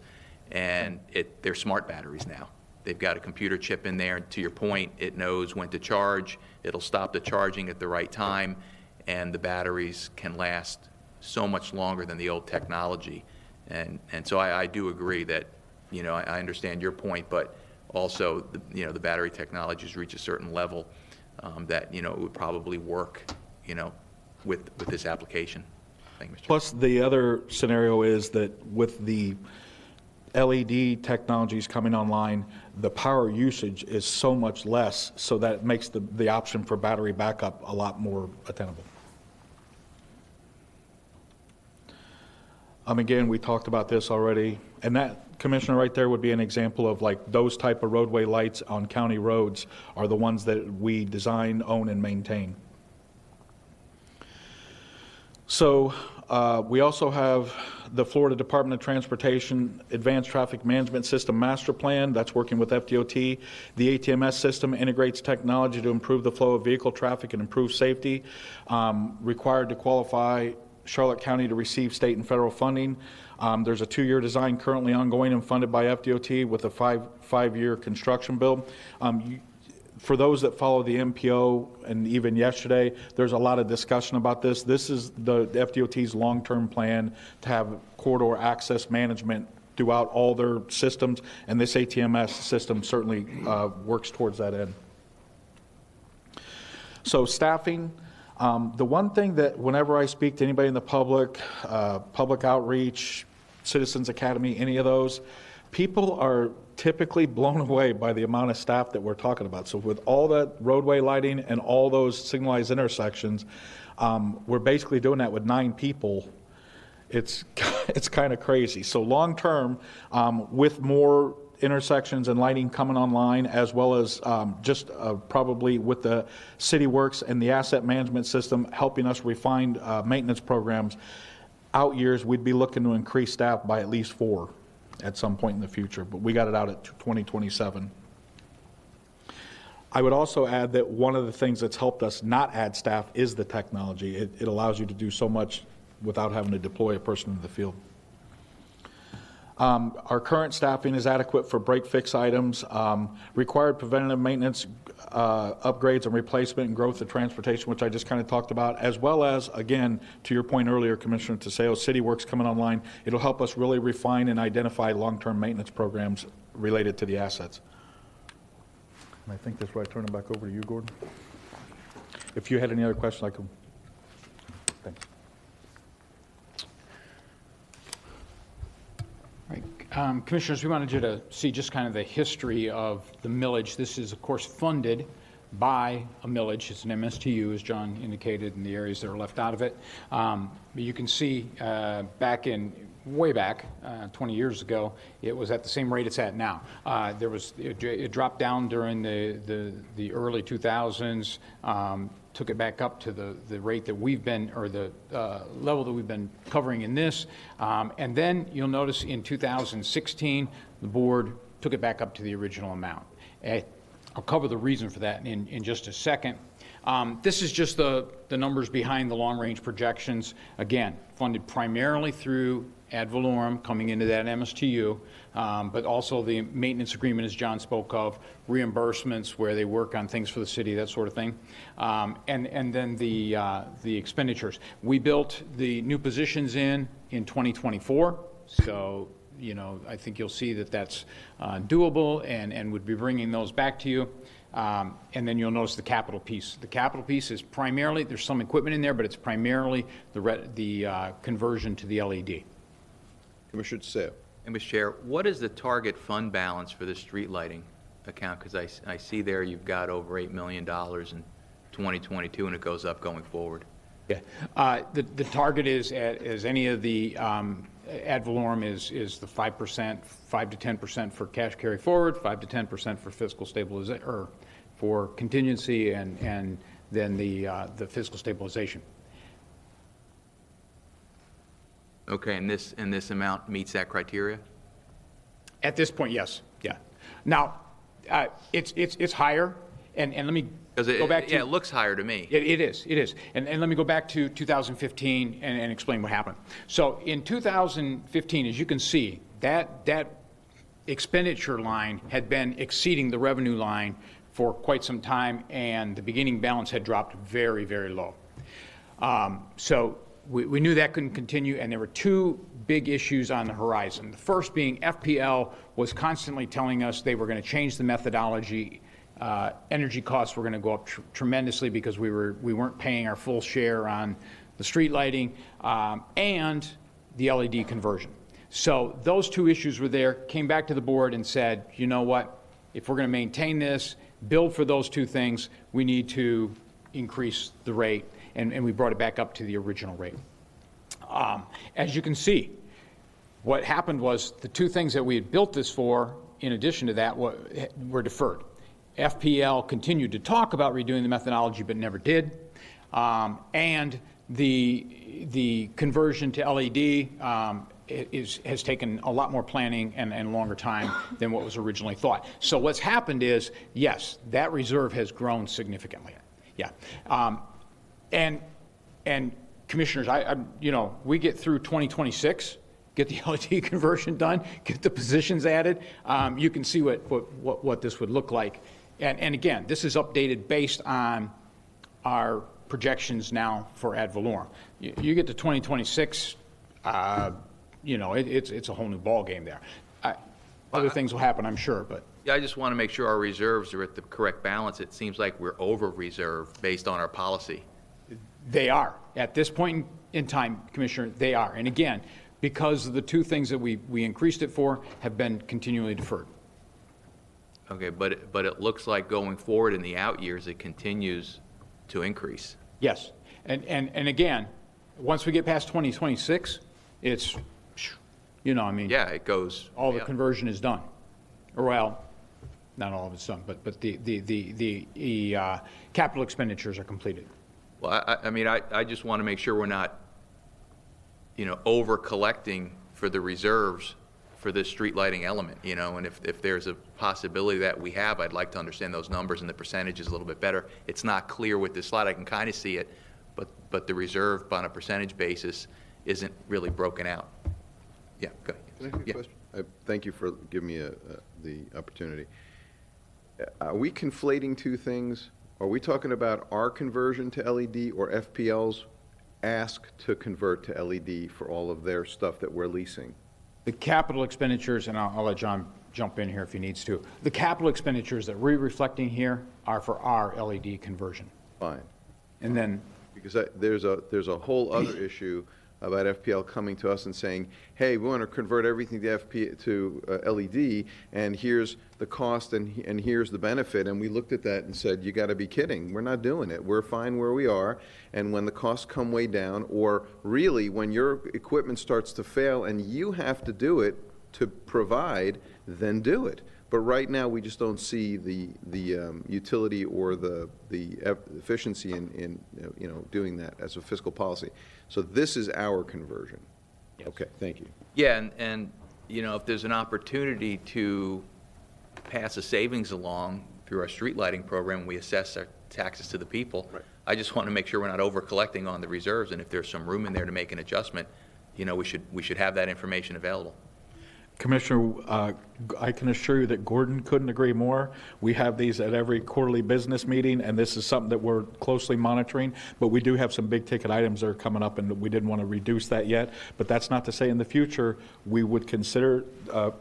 and they're smart batteries now. They've got a computer chip in there. To your point, it knows when to charge. It'll stop the charging at the right time, and the batteries can last so much longer than the old technology. And so I do agree that, I understand your point, but also the battery technologies reach a certain level. that, it would probably work, with this application. Thank you, Mr. Plus, the other scenario is that with the LED technologies coming online, the power usage is so much less, so that it makes the option for battery backup a lot more attainable. Again, we talked about this already, and that, Commissioner, right there would be an example of like those type of roadway lights on county roads are the ones that we design, own, and maintain. So we also have the Florida Department of Transportation Advanced Traffic Management System Master Plan. That's working with FDOT. The ATMS system integrates technology to improve the flow of vehicle traffic and improve safety. Required to qualify Charlotte County to receive state and federal funding. There's a 2-year design currently ongoing and funded by FDOT with a five-year construction build. For those that follow the MPO, and even yesterday, there's a lot of discussion about this. This is the FDOT's long-term plan to have corridor access management throughout all their systems, and this ATMS system certainly works towards that end. So staffing. The one thing that whenever I speak to anybody in the public, public outreach, Citizens Academy, any of those, people are typically blown away by the amount of staff that we're talking about. So with all that roadway lighting and all those signalized intersections, we're basically doing that with 9 people. It's kind of crazy. So long term, with more intersections and lighting coming online, as well as just probably with the City Works and the asset management system helping us refine maintenance programs, out years we'd be looking to increase staff by at least 4 at some point in the future, but we got it out at 2027. I would also add that one of the things that's helped us not add staff is the technology. It allows you to do so much without having to deploy a person in the field. Our current staffing is adequate for break-fix items, required preventative maintenance, upgrades and replacement and growth of transportation, which I just kind of talked about, as well as, again, to your point earlier, Commissioner Teseo, City Works coming online. It'll help us really refine and identify long-term maintenance programs related to the assets. And I think that's where I turn it back over to you, Gordon. If you had any other questions, I could. Thanks. Commissioners, we wanted you to see just kind of the history of the millage. This is, of course, funded by a millage. It's an MSTU, as John indicated, in the areas that are left out of it. But you can see way back, 20 years ago, it was at the same rate it's at now. It dropped down during the early 2000s, took it back up to the rate that we've been, or the level that we've been covering in this. And then you'll notice in 2016, the board took it back up to the original amount. I'll cover the reason for that in just a second. This is just the numbers behind the long-range projections. Again, funded primarily through ad valorem coming into that MSTU, but also the maintenance agreement, as John spoke of, reimbursements where they work on things for the city, that sort of thing, and then the expenditures. We built the new positions in 2024, so I think you'll see that that's doable, and would be bringing those back to you. And then you'll notice the capital piece. The capital piece is primarily, there's some equipment in there, but it's primarily the conversion to the LED. Commissioner DeSalle. And Mr. Chair, what is the target fund balance for the street lighting account? Because I see there you've got over $8 million in 2022, and it goes up going forward. Yeah, the target is, as any of the ad valorem is the 5%, 5 to 10% for cash carry forward, 5 to 10% for fiscal stabilization, or for contingency, and then the fiscal stabilization. Okay, and this amount meets that criteria? At this point, yes. Yeah. Now, it's higher, and let me go back to... Yeah, it looks higher to me. It is. And let me go back to 2015 and explain what happened. So in 2015, as you can see, that expenditure line had been exceeding the revenue line for quite some time, and the beginning balance had dropped very, very low. So we knew that couldn't continue, and there were 2 big issues on the horizon. The first being FPL was constantly telling us they were going to change the methodology Energy costs were going to go up tremendously because we weren't paying our full share on the street lighting and the LED conversion. So those two issues were there, came back to the board and said, you know what, if we're going to maintain this, build for those two things, we need to increase the rate, and we brought it back up to the original rate. As you can see, what happened was the two things that we had built this for, in addition to that, were deferred. FPL continued to talk about redoing the methodology, but never did. And the conversion to LED has taken a lot more planning and longer time than what was originally thought. So what's happened is, yes, that reserve has grown significantly. Yeah. And commissioners, we get through 2026, get the LED conversion done, get the positions added, you can see what this would look like. And again, this is updated based on our projections now for ad valorem. You get to 2026, it's a whole new ballgame there. Other things will happen, I'm sure, but. Yeah, I just want to make sure our reserves are at the correct balance. It seems like we're over-reserved based on our policy. They are. At this point in time, Commissioner, they are. And again, because of the two things that we increased it for have been continually deferred. Okay, but it looks like going forward in the out years, it continues to increase. Yes. And again, once we get past 2026, it's, Yeah, it goes. all the conversion is done. Or, well, not all of it's done, but the capital expenditures are completed. Well, I just want to make sure we're not, over-collecting for the reserves for this street lighting element, and if there's a possibility that we have, I'd like to understand those numbers and the percentages a little bit better. It's not clear with this slide. I can kind of see it, but the reserve on a percentage basis isn't really broken out. Yeah, go ahead. Can I ask you a question? Thank you for giving me the opportunity. Are we conflating two things? Are we talking about our conversion to LED or FPL's ask to convert to LED for all of their stuff that we're leasing? The capital expenditures, and I'll let John jump in here if he needs to. The capital expenditures that we're reflecting here are for our LED conversion. Fine. And then, Because there's a whole other issue about FPL coming to us and saying, hey, we want to convert everything to LED, and here's the cost and here's the benefit. And we looked at that and said, you got to be kidding. We're not doing it. We're fine where we are. And when the costs come way down, or really when your equipment starts to fail and you have to do it to provide, then do it. But right now, we just don't see the utility or the efficiency in doing that as a fiscal policy. So this is our conversion. Yes. Okay, thank you. Yeah, and if there's an opportunity to pass a savings along through our street lighting program, we assess our taxes to the people. Right. I just want to make sure we're not over collecting on the reserves, and if there's some room in there to make an adjustment, we should have that information available. Commissioner, I can assure you that Gordon couldn't agree more. We have these at every quarterly business meeting, and this is something that we're closely monitoring. But we do have some big-ticket items that are coming up, and we didn't want to reduce that yet. But that's not to say in the future we would consider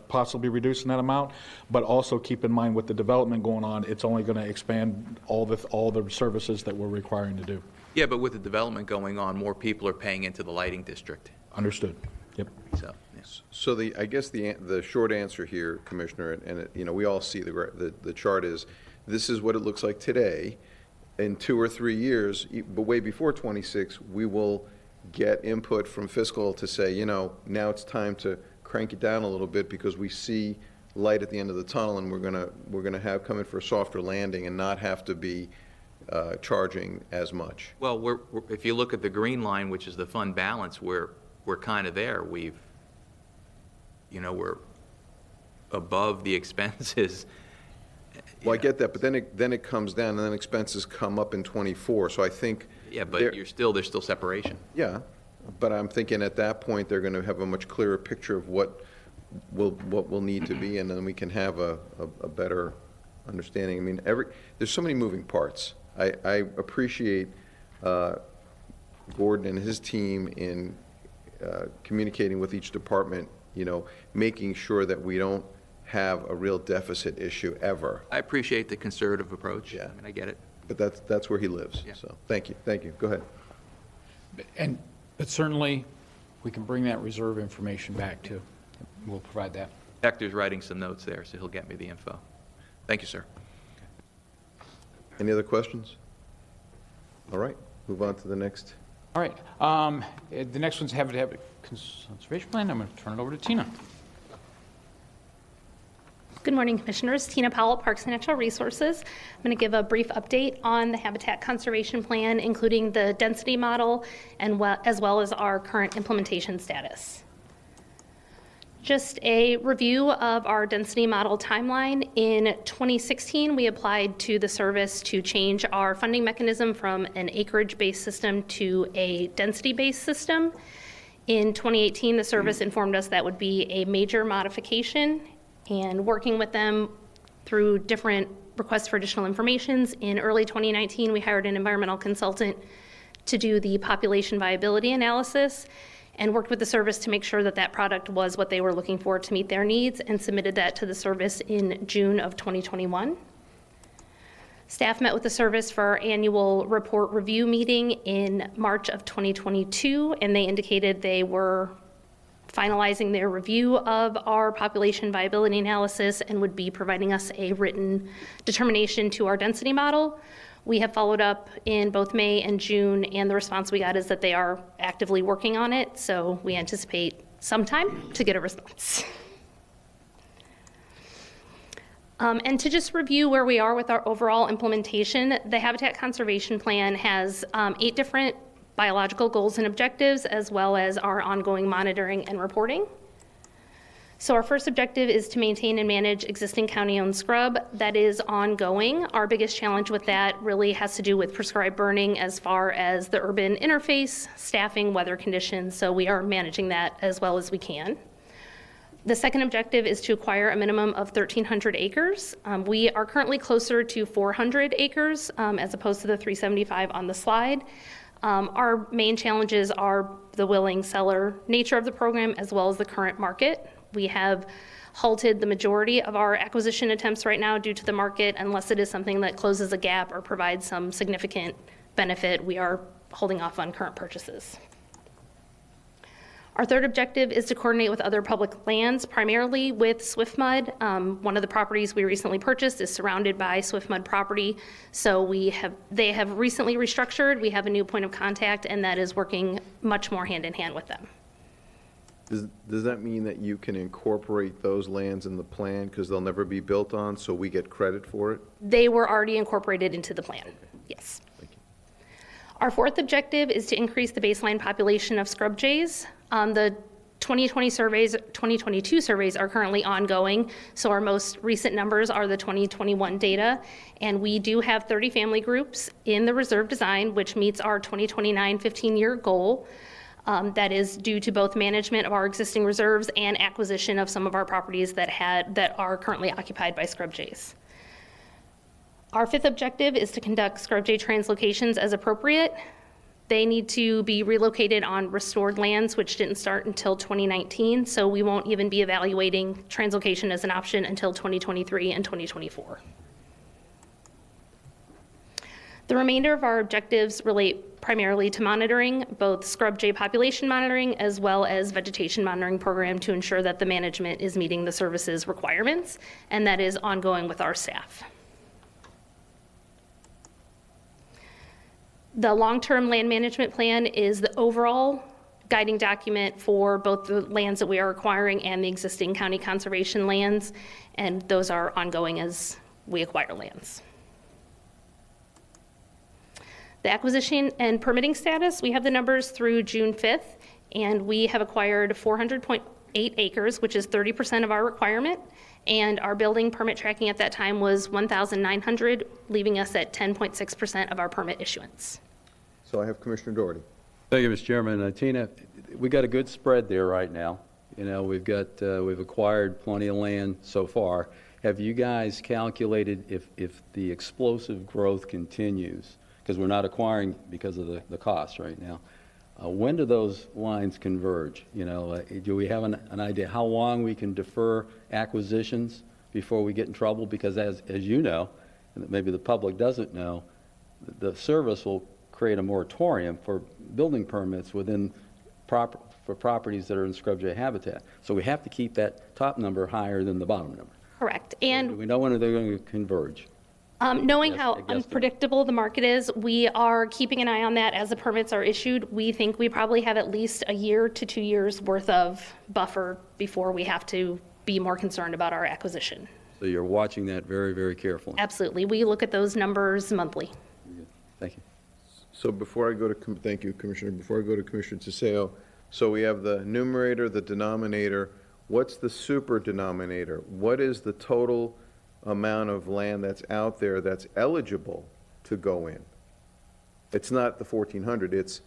possibly reducing that amount. But also keep in mind with the development going on, it's only going to expand all the services that we're requiring to do. Yeah, but with the development going on, more people are paying into the lighting district. Understood. Yep. So, yes. So I guess the short answer here, Commissioner, and we all see the chart is, this is what it looks like today. In 2 or 3 years, but way before 26, we will get input from fiscal to say, now it's time to crank it down a little bit because we see light at the end of the tunnel, and we're gonna have come in for a softer landing and not have to be charging as much. Well, if you look at the green line, which is the fund balance, we're kind of there. We're above the expenses. Well, I get that, but then it comes down, and then expenses come up in 24. So I think. Yeah, but there's still separation. Yeah, but I'm thinking at that point they're going to have a much clearer picture of what will need to be, and then we can have a better understanding. I mean, there's so many moving parts. I appreciate Gordon and his team in communicating with each department, making sure that we don't have a real deficit issue ever. I appreciate the conservative approach. Yeah. I mean, I get it. But that's where he lives. Yeah. So, thank you. Thank you. Go ahead. But certainly, we can bring that reserve information back too. We'll provide that. Hector's writing some notes there, so he'll get me the info. Thank you, sir. Any other questions? All right, move on to the next. All right, the next one's have a conservation plan. I'm going to turn it over to Tina. Good morning, Commissioners. Tina Powell, Parks and Natural Resources. I'm going to give a brief update on the Habitat Conservation Plan, including the density model, and as well as our current implementation status. Just a review of our density model timeline. In 2016, we applied to the service to change our funding mechanism from an acreage-based system to a density-based system. In 2018, the service informed us that would be a major modification, and working with them through different requests for additional informations. In early 2019, we hired an environmental consultant to do the population viability analysis and worked with the service to make sure that that product was what they were looking for to meet their needs, and submitted that to the service in June of 2021. Staff met with the service for our annual report review meeting in March of 2022, and they indicated they were finalizing their review of our population viability analysis and would be providing us a written determination to our density model. We have followed up in both May and June, and the response we got is that they are actively working on it, so we anticipate some time to get a response. And to just review where we are with our overall implementation, the Habitat Conservation Plan has 8 different biological goals and objectives, as well as our ongoing monitoring and reporting. So our first objective is to maintain and manage existing county-owned scrub. That is ongoing. Our biggest challenge with that really has to do with prescribed burning as far as the urban interface, staffing, weather conditions, so we are managing that as well as we can. The second objective is to acquire a minimum of 1,300 acres. We are currently closer to 400 acres as opposed to the 375 on the slide. Our main challenges are the willing seller nature of the program as well as the current market. We have halted the majority of our acquisition attempts right now due to the market. Unless it is something that closes a gap or provides some significant benefit, we are holding off on current purchases. Our third objective is to coordinate with other public lands, primarily with Swiftmud. One of the properties we recently purchased is surrounded by Swiftmud property, so they have recently restructured. We have a new point of contact, and that is working much more hand in hand with them. Does that mean that you can incorporate those lands in the plan because they'll never be built on, so we get credit for it? They were already incorporated into the plan, yes. Thank you. Our fourth objective is to increase the baseline population of scrub jays. The 2022 surveys are currently ongoing, so our most recent numbers are the 2021 data, and we do have 30 family groups in the reserve design, which meets our 2029 15-year goal. That is due to both management of our existing reserves and acquisition of some of our properties that are currently occupied by scrub jays. Our fifth objective is to conduct scrub jay translocations as appropriate. They need to be relocated on restored lands, which didn't start until 2019, so we won't even be evaluating translocation as an option until 2023 and 2024. The remainder of our objectives relate primarily to monitoring, both scrub jay population monitoring as well as vegetation monitoring program to ensure that the management is meeting the service's requirements, and that is ongoing with our staff. The long-term land management plan is the overall guiding document for both the lands that we are acquiring and the existing county conservation lands, and those are ongoing as we acquire lands. The acquisition and permitting status, we have the numbers through June 5th, and we have acquired 400.8 acres, which is 30% of our requirement, and our building permit tracking at that time was 1,900, leaving us at 10.6% of our permit issuance. So I have Commissioner Doherty. Thank you, Mr. Chairman. Tina, we got a good spread there right now. You know, we've acquired plenty of land so far. Have you guys calculated if the explosive growth continues, because we're not acquiring because of the cost right now, When do those lines converge? You know, do we have an idea how long we can defer acquisitions before we get in trouble? Because as you know, and maybe the public doesn't know, the service will create a moratorium for building permits within for properties that are in scrub jay habitat. So we have to keep that top number higher than the bottom number. Correct. Do And we know when they're going to converge? knowing Yes, how I guess so. unpredictable the market is, we are keeping an eye on that as the permits are issued. We think we probably have at least a year to 2 years worth of buffer before we have to be more concerned about our acquisition. So you're watching that very, very carefully. Absolutely. We look at those numbers monthly. Thank you. So before I go to, thank you, Commissioner. Before I go to Commissioner Tiseo, so we have the numerator, the denominator. What's the super denominator? What is the total amount of land that's out there that's eligible to go in? It's not the 1,400, it's,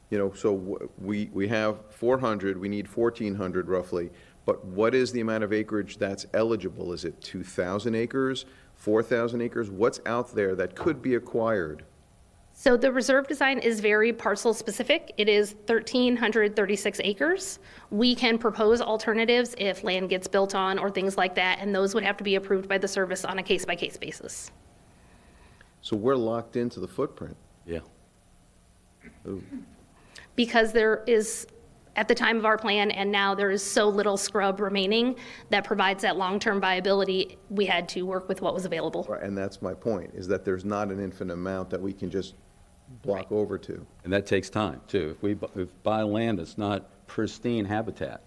you know, so we have 400, we need 1,400 roughly, but what is the amount of acreage that's eligible? Is it 2,000 acres, 4,000 acres? What's out there that could be acquired? So the reserve design is very parcel specific. It is 1,336 acres. We can propose alternatives if land gets built on or things like that, and those would have to be approved by the service on a case-by-case basis. So we're locked into the footprint. Yeah. Ooh. Because there is, at the time of our plan, and now there is so little scrub remaining that provides that long-term viability, we had to work with what was available. Right, and that's my point, is that there's not an infinite amount that we can just block over to. And that takes time, too. If we buy land that's not pristine habitat,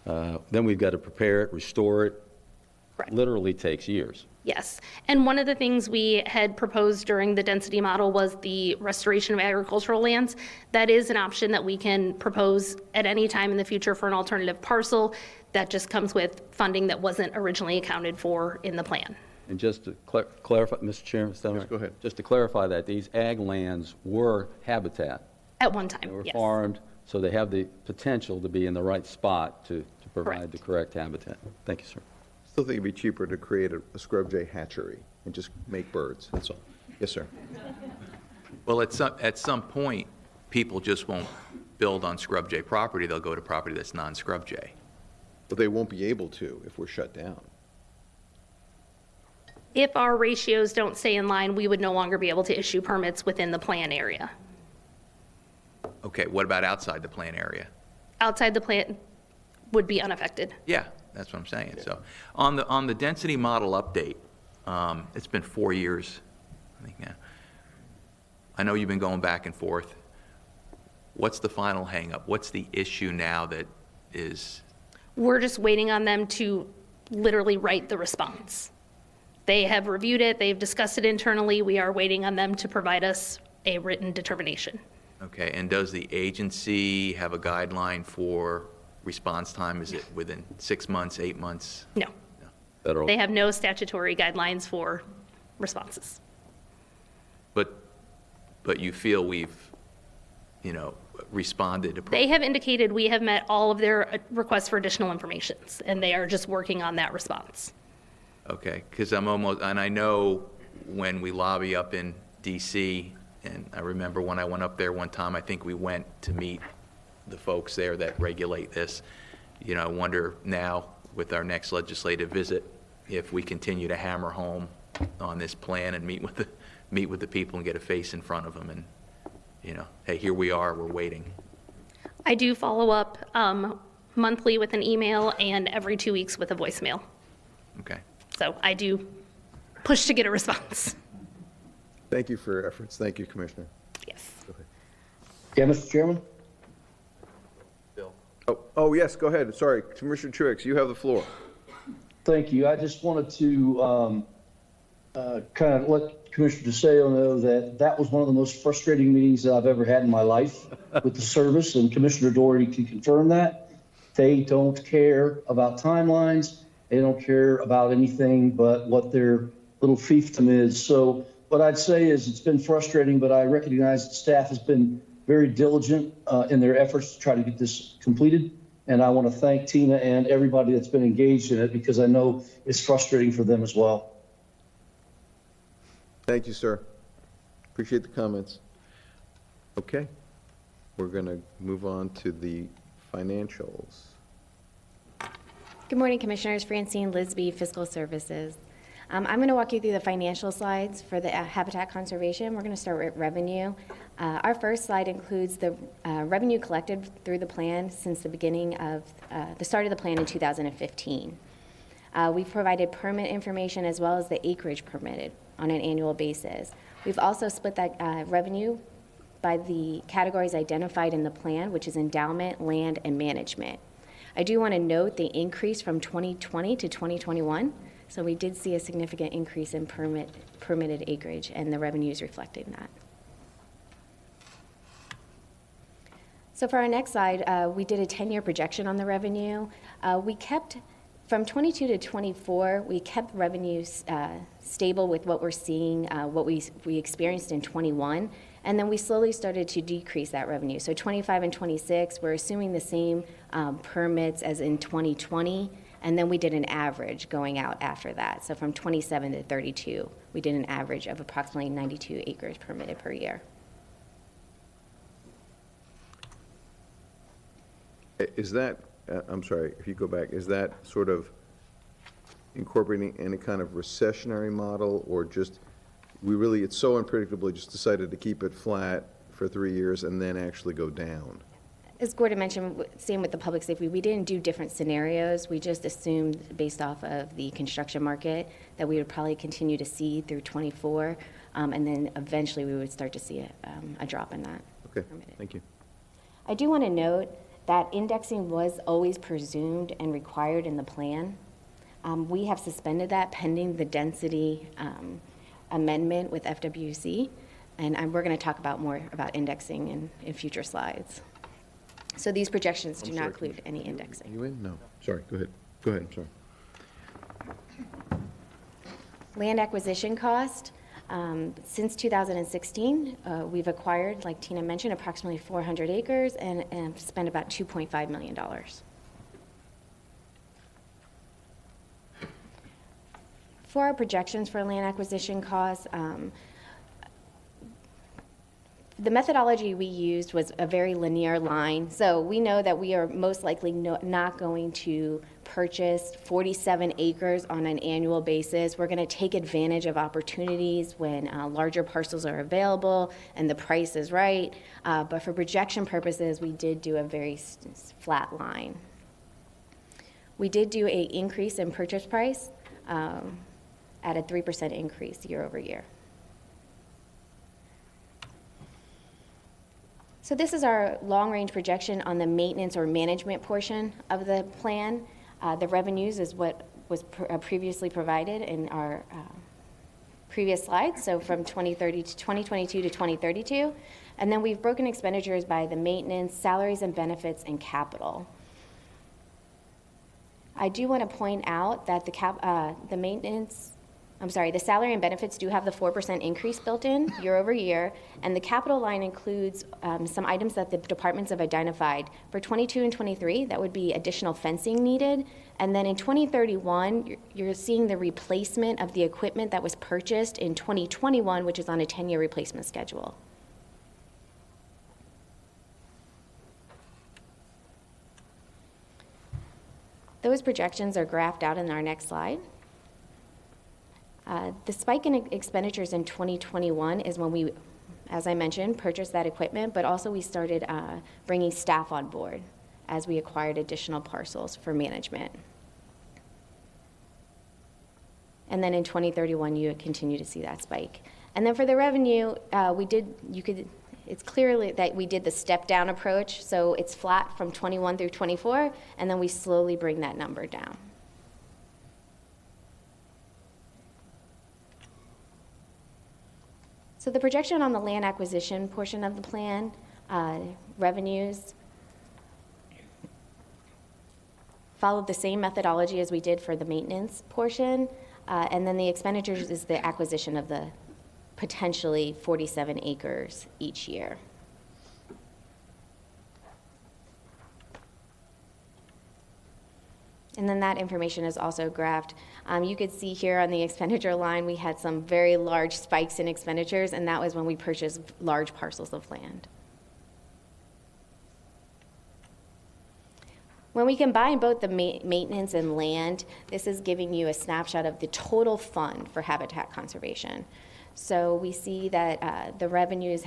then we've got to prepare it, restore it. Correct. Literally takes years. Yes. And one of the things we had proposed during the density model was the restoration of agricultural lands. That is an option that we can propose at any time in the future for an alternative parcel. That just comes with funding that wasn't originally accounted for in the plan. And just to clarify, Mr. Chairman, Yes, go ahead. Just to clarify that, these ag lands were habitat. At one They time, were yes. farmed, so they have the potential to be in the right spot to provide Correct. the correct habitat. Thank you, sir. Still think it'd be cheaper to create a scrub jay hatchery and just make birds, that's all. Yes, sir. Well, at some point, people just won't build on scrub jay property. They'll go to property that's non-scrub jay. But they won't be able to if we're shut down. If our ratios don't stay in line, we would no longer be able to issue permits within the plan area. Okay, what about outside the plan area? Outside the plan would be unaffected. Yeah, that's what I'm saying. So on the density model update, it's been 4 years, I think now. I know you've been going back and forth. What's the final hang-up? What's the issue now that is? We're just waiting on them to literally write the response. They have reviewed it, they've discussed it internally, we are waiting on them to provide us a written determination. Okay, and does the agency have a guideline for response time? Is it within 6 months, 8 months? No, Federal. they have no statutory guidelines for responses. But you feel we've, responded appropriately? They have indicated we have met all of their requests for additional information, and they are just working on that response. Okay, because and I know when we lobby up in DC, and I remember when I went up there one time, I think we went to meet the folks there that regulate this. I wonder now with our next legislative visit, if we continue to hammer home on this plan and meet with the people and get a face in front of them and, hey, here we are, we're waiting. I do follow up monthly with an email and every 2 weeks with a voicemail. Okay. So I do push to get a response. Thank you for your efforts. Thank you, Commissioner. Yes. Yeah, Mr. Chairman? Oh, yes, go ahead. Sorry, Commissioner Truix, you have the floor. Thank you. I just wanted to kind of let Commissioner DeSayo know that was one of the most frustrating meetings that I've ever had in my life with the service, and Commissioner Doherty can confirm that. They don't care about timelines. They don't care about anything but what their little fiefdom is. So what I'd say is it's been frustrating, but I recognize that staff has been very diligent in their efforts to try to get this completed. And I want to thank Tina and everybody that's been engaged in it because I know it's frustrating for them as well. Thank you, sir. Appreciate the comments. Okay. We're going to move on to the financials. Good morning, Commissioners. Francine Lisby, Fiscal Services. I'm going to walk you through the financial slides for the habitat conservation. We're going to start with revenue. Our first slide includes the revenue collected through the plan since the beginning of the start of the plan in 2015. We've provided permit information as well as the acreage permitted on an annual basis. We've also split that revenue by the categories identified in the plan, which is endowment, land, and management. I do want to note the increase from 2020 to 2021. So we did see a significant increase in permitted acreage, and the revenue is reflecting that. So for our next slide, we did a 10-year projection on the revenue. We kept, from 22 to 24, we kept revenues stable with what we're seeing, what we experienced in 21, and then we slowly started to decrease that revenue. So 25 and 26, we're assuming the same permits as in 2020, and then we did an average going out after that. So from 27 to 32, we did an average of approximately 92 acres permitted per year. Is that, I'm sorry, if you go back, is that sort of incorporating any kind of recessionary model, or just, it's so unpredictable, just decided to keep it flat for 3 years and then actually go down? As Gordon mentioned, same with the public safety, we didn't do different scenarios. We just assumed, based off of the construction market, that we would probably continue to see through 24, and then eventually we would start to see a drop in that. Okay, thank you. I do want to note that indexing was always presumed and required in the plan. We have suspended that pending the density amendment with FWC, and we're going to talk about more about indexing in future slides. So these projections do not include any indexing. You in? No. Sorry, go ahead. Go ahead, I'm sorry. Land acquisition cost. Since 2016, we've acquired, like Tina mentioned, approximately 400 acres and spent about $2.5 million. For our projections for land acquisition costs, the methodology we used was a very linear line. So we know that we are most likely not going to purchase 47 acres on an annual basis. We're going to take advantage of opportunities when larger parcels are available and the price is right. But for projection purposes, we did do a very flat line. We did do an increase in purchase price at a 3% increase year over year. So this is our long-range projection on the maintenance or management portion of the plan. The revenues is what was previously provided in our previous slides, so from 2022 to 2032. And then we've broken expenditures by the maintenance, salaries and benefits, and capital. I do want to point out that the salary and benefits do have the 4% increase built in year over year, and the capital line includes some items that the departments have identified. For 22 and 23, that would be additional fencing needed, and then in 2031, you're seeing the replacement of the equipment that was purchased in 2021, which is on a 10-year replacement schedule. Those projections are graphed out in our next slide. The spike in expenditures in 2021 is when we, as I mentioned, purchased that equipment, but also we started bringing staff on board as we acquired additional parcels for management. And then in 2031, you continue to see that spike. And then for the revenue, it's clearly that we did the step-down approach, so it's flat from 21 through 24, and then we slowly bring that number down. So the projection on the land acquisition portion of the plan, revenues, followed the same methodology as we did for the maintenance portion, and then the expenditures is the acquisition of the potentially 47 acres each year. And then that information is also graphed. You could see here on the expenditure line, we had some very large spikes in expenditures, and that was when we purchased large parcels of land. When we combine both the maintenance and land, this is giving you a snapshot of the total fund for habitat conservation. So we see that the revenues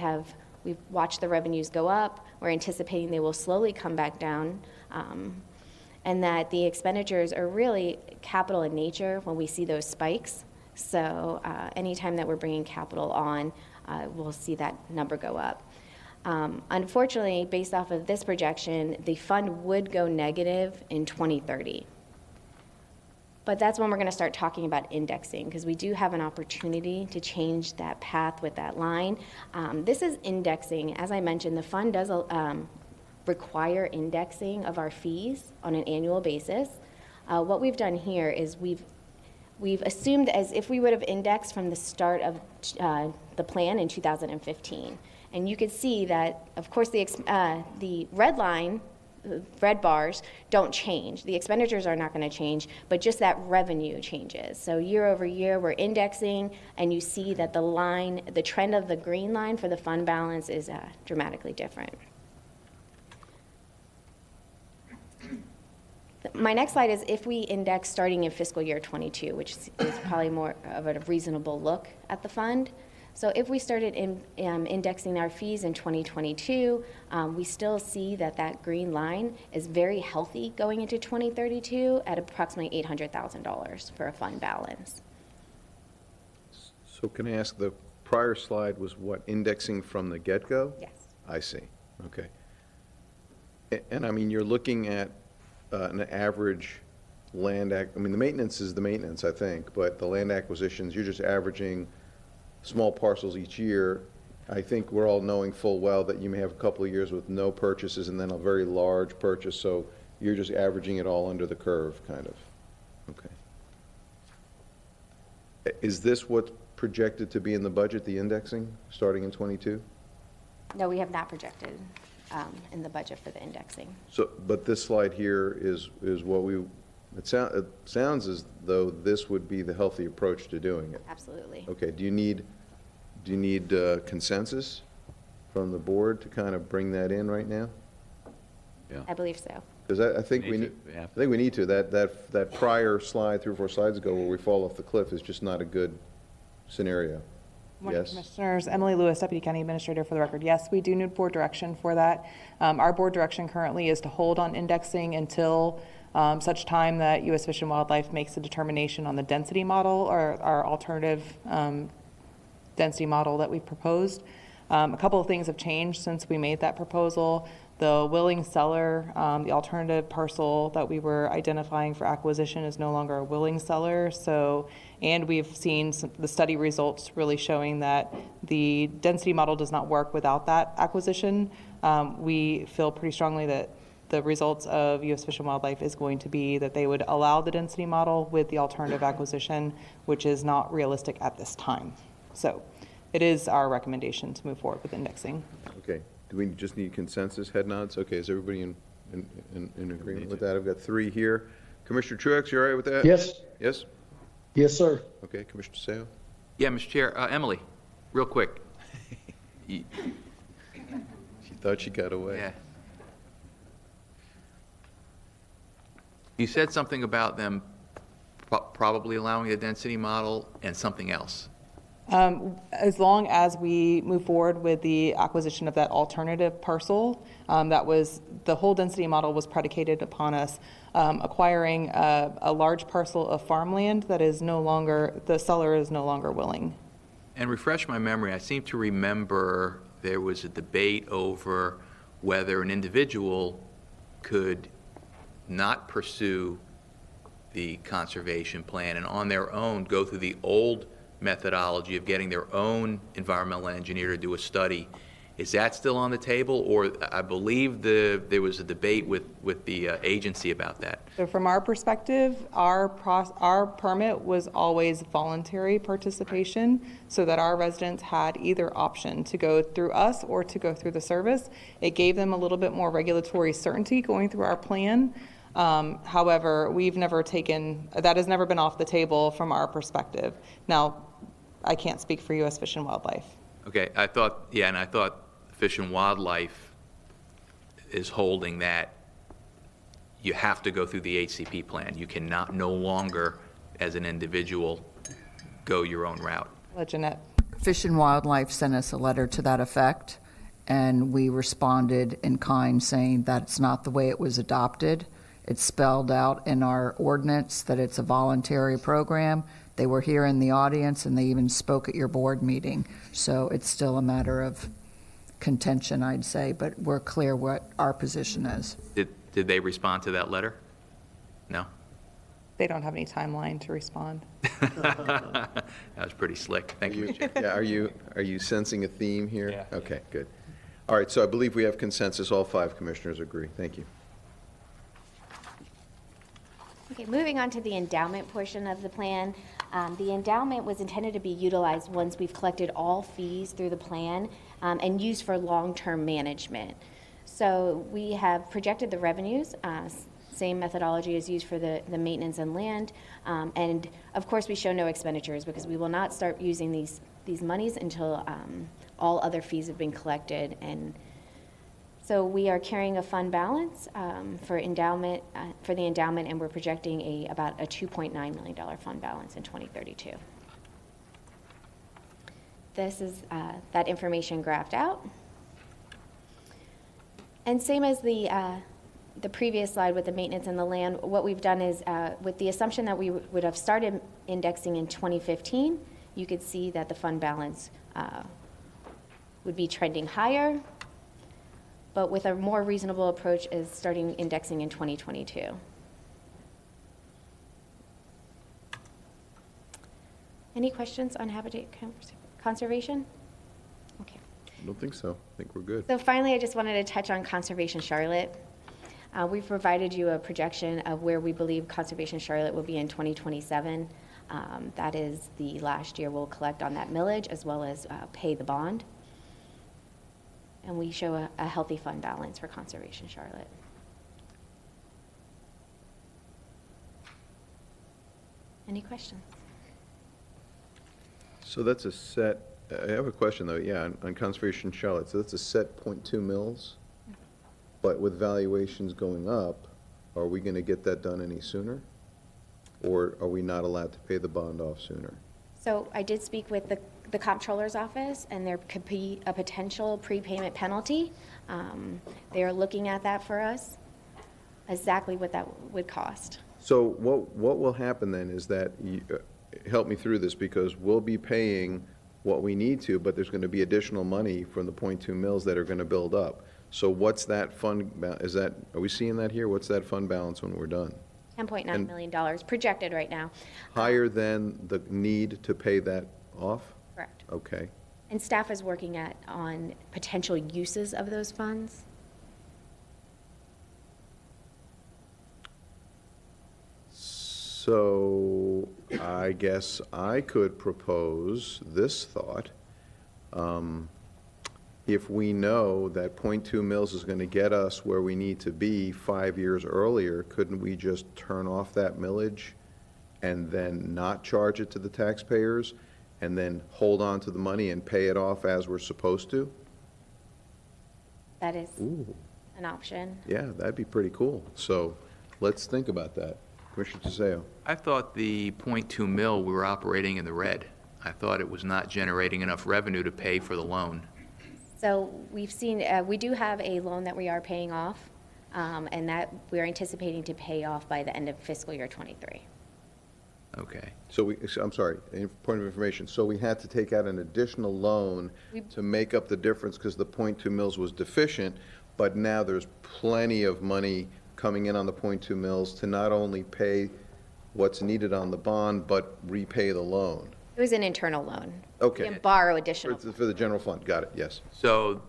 we've watched the revenues go up. We're anticipating they will slowly come back down, and that the expenditures are really capital in nature when we see those spikes. So anytime that we're bringing capital on, we'll see that number go up. Unfortunately, based off of this projection, the fund would go negative in 2030. But that's when we're going to start talking about indexing, because we do have an opportunity to change that path with that line. This is indexing. As I mentioned, the fund does require indexing of our fees on an annual basis. What we've done here is we've assumed as if we would have indexed from the start of the plan in 2015. And you could see that, of course, the red line, red bars, don't change. The expenditures are not going to change, but just that revenue changes. So year over year, we're indexing, and you see that the trend of the green line for the fund balance is dramatically different. My next slide is if we index starting in fiscal year 22, which is probably more of a reasonable look at the fund. So if we started indexing our fees in 2022, we still see that green line is very healthy going into 2032 at approximately $800,000 for a fund balance. So can I ask, the prior slide was what, indexing from the get-go? Yes. I see, okay. And I mean, you're looking at an average I mean, the maintenance is the maintenance, I think, but the land acquisitions, you're just averaging small parcels each year. I think we're all knowing full well that you may have a couple of years with no purchases and then a very large purchase, so you're just averaging it all under the curve, kind of. Okay. Is this what's projected to be in the budget, the indexing, starting in 22? No, we have not projected in the budget for the indexing. So, but this slide here is what it sounds as though this would be the healthy approach to doing it. Absolutely. Okay, do you need consensus from the board to kind of bring that in right now? Yeah. I believe so. Because I think we need to. That prior slide 3 or 4 slides ago where we fall off the cliff is just not a good scenario. Morning, Yes. Commissioners. Emily Lewis, Deputy County Administrator for the record. Yes, we do need board direction for that. Our board direction currently is to hold on indexing until such time that U.S. Fish and Wildlife makes a determination on the density model or our alternative density model that we've proposed. A couple of things have changed since we made that proposal. The willing seller, the alternative parcel that we were identifying for acquisition is no longer a willing seller. And we've seen the study results really showing that the density model does not work without that acquisition. We feel pretty strongly that the results of U.S. Fish and Wildlife is going to be that they would allow the density model with the alternative acquisition, which is not realistic at this time. So it is our recommendation to move forward with indexing. Okay. Do we just need consensus, head nods? Okay, is everybody in agreement with that? I've got 3 here. Commissioner Truex, you all right with that? Yes. Yes? Yes, sir. Okay, Commissioner DeSalle? Yeah, Mr. Chair. Emily, real quick. She thought she got away. Yeah. You said something about them probably allowing a density model and something else. As long as we move forward with the acquisition of that alternative parcel, the whole density model was predicated upon us acquiring a large parcel of farmland that is no longer, the seller is no longer willing. And refresh my memory, I seem to remember there was a debate over whether an individual could not pursue the conservation plan and on their own go through the old methodology of getting their own environmental engineer to do a study. Is that still on the table? Or I believe there was a debate with the agency about that. So from our perspective, our permit was always voluntary participation so that our residents had either option to go through us or to go through the service. It gave them a little bit more regulatory certainty going through our plan. However, that has never been off the table from our perspective. Now, I can't speak for U.S. Fish and Wildlife. Okay, I thought Fish and Wildlife is holding that you have to go through the HCP plan. You cannot no longer, as an individual, go your own route. Jeanette. Fish and Wildlife sent us a letter to that effect, and we responded in kind saying that's not the way it was adopted. It's spelled out in our ordinance that it's a voluntary program. They were here in the audience, and they even spoke at your board meeting. So it's still a matter of contention, I'd say, but we're clear what our position is. Did they respond to that letter? No? They don't have any timeline to respond. That was pretty slick. Thank you, Mr. Chair. Yeah, are you sensing a theme here? Yeah. Okay, good. All right, so I believe we have consensus. All 5 commissioners agree. Thank you. Okay, moving on to the endowment portion of the plan. The endowment was intended to be utilized once we've collected all fees through the plan and used for long-term management. So we have projected the revenues, same methodology is used for the maintenance and land. And of course, we show no expenditures because we will not start using these monies until all other fees have been collected. And so we are carrying a fund balance for the endowment, and we're projecting about a $2.9 million fund balance in 2032. This is that information graphed out. And same as the previous slide with the maintenance and the land, what we've done is with the assumption that we would have started indexing in 2015, you could see that the fund balance would be trending higher, but with a more reasonable approach is starting indexing in 2022. Any questions on habitat conservation? Okay. I don't think so. I think we're good. So finally, I just wanted to touch on Conservation Charlotte. We've provided you a projection of where we believe Conservation Charlotte will be in 2027. That is the last year we'll collect on that millage as well as pay the bond. And we show a healthy fund balance for Conservation Charlotte. Any questions? So that's a set, I have a question though, yeah, on Conservation Charlotte. So that's a set .2 mils, but with valuations going up, are we going to get that done any sooner? Or are we not allowed to pay the bond off sooner? So I did speak with the comptroller's office, and there could be a potential prepayment penalty. They are looking at that for us, exactly what that would cost. So what will happen then is that, help me through this, because we'll be paying what we need to, but there's going to be additional money from the .2 mils that are going to build up. So what's that fund, are we seeing that here? What's that fund balance when we're done? $10.9 million projected right now. Higher than the need to pay that off? Correct. Okay. And staff is working on potential uses of those funds. So I guess I could propose this thought. If we know that .2 mils is going to get us where we need to be 5 years earlier, couldn't we just turn off that millage and then not charge it to the taxpayers and then hold on to the money and pay it off as we're supposed to? That is Ooh. an option. Yeah, that'd be pretty cool. So let's think about that. Commissioner Tiseo. I thought the .2 mil, we were operating in the red. I thought it was not generating enough revenue to pay for the loan. So we've seen, we do have a loan that we are paying off, and that we're anticipating to pay off by the end of fiscal year '23. Okay. So I'm sorry, point of information. So we had to take out an additional loan to make up the difference because the .2 mils was deficient, but now there's plenty of money coming in on the .2 mils to not only pay what's needed on the bond, but repay the loan. It was an internal loan. Okay. We can borrow additional. For the general fund, got it, yes. So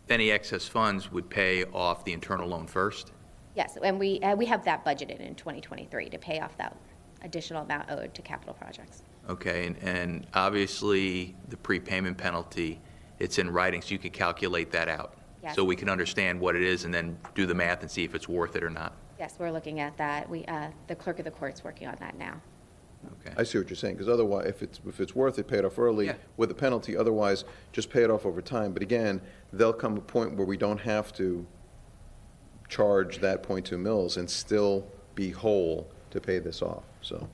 any excess funds would pay off the internal loan first? Yes, and we have that budgeted in 2023 to pay off that additional amount owed to capital projects. Okay, and obviously the prepayment penalty, it's in writing, so you could calculate that out. Yes. So we can understand what it is and then do the math and see if it's worth it or not. Yes, we're looking at that. The clerk of the court's working on that now. Okay. I see what you're saying, because otherwise, if it's worth it, pay it off early Yeah. with a penalty. Otherwise, just pay it off over time. But again, there'll come a point where we don't have to charge that .2 mils and still be whole to pay this off, so.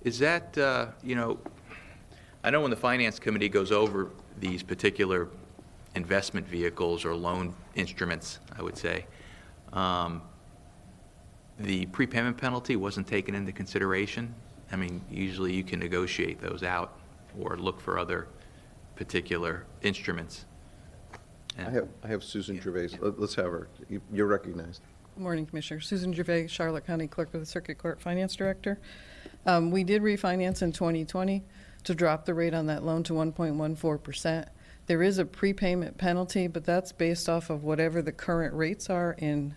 Is that, I know when the Finance Committee goes over these particular investment vehicles or loan instruments, I would say, the prepayment penalty wasn't taken into consideration. I mean, usually you can negotiate those out or look for other particular instruments. I have Susan Gervais. Let's have her. You're recognized. Good morning, Commissioner. Susan Gervais, Charlotte County Clerk of the Circuit Court Finance Director. We did refinance in 2020 to drop the rate on that loan to 1.14%. There is a prepayment penalty, but that's based off of whatever the current rates are in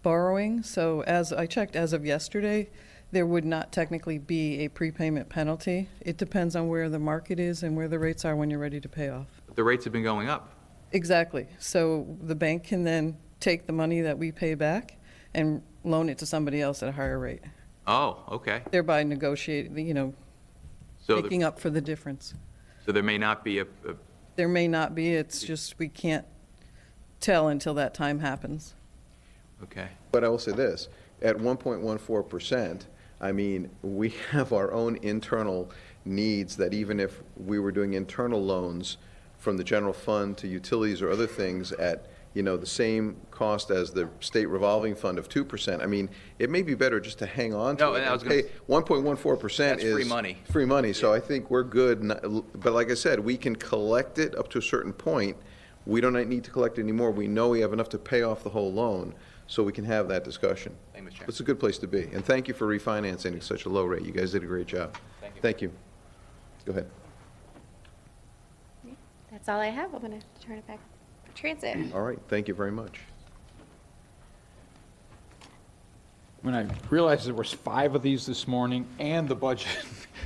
borrowing. So as I checked as of yesterday, there would not technically be a prepayment penalty. It depends on where the market is and where the rates are when you're ready to pay off. The rates have been going up. Exactly. So the bank can then take the money that we pay back and loan it to somebody else at a higher rate, Oh, okay. thereby negotiating, So, making up for the difference. so there may not be There may not be, it's just we can't tell until that time happens. okay. But I will say this, at 1.14%, I mean, we have our own internal needs that even if we were doing internal loans from the general fund to utilities or other things at, the same cost as the state revolving fund of 2%, I mean, it may be better just to hang on to No, it and I and was gonna- pay 1.14% That's is free money. free money, so I think we're good. But like I said, we can collect it up to a certain point. We don't need to collect anymore. We know we have enough to pay off the whole loan, so we can have that discussion. Thank you, Mr. Chair. It's a good place to be. And thank you for refinancing at such a low rate. You guys did a great job. Thank you. Thank you. Go ahead. That's all I have. I'm going to turn it back for transit. All right, thank you very much. When I realized there was 5 of these this morning and the budget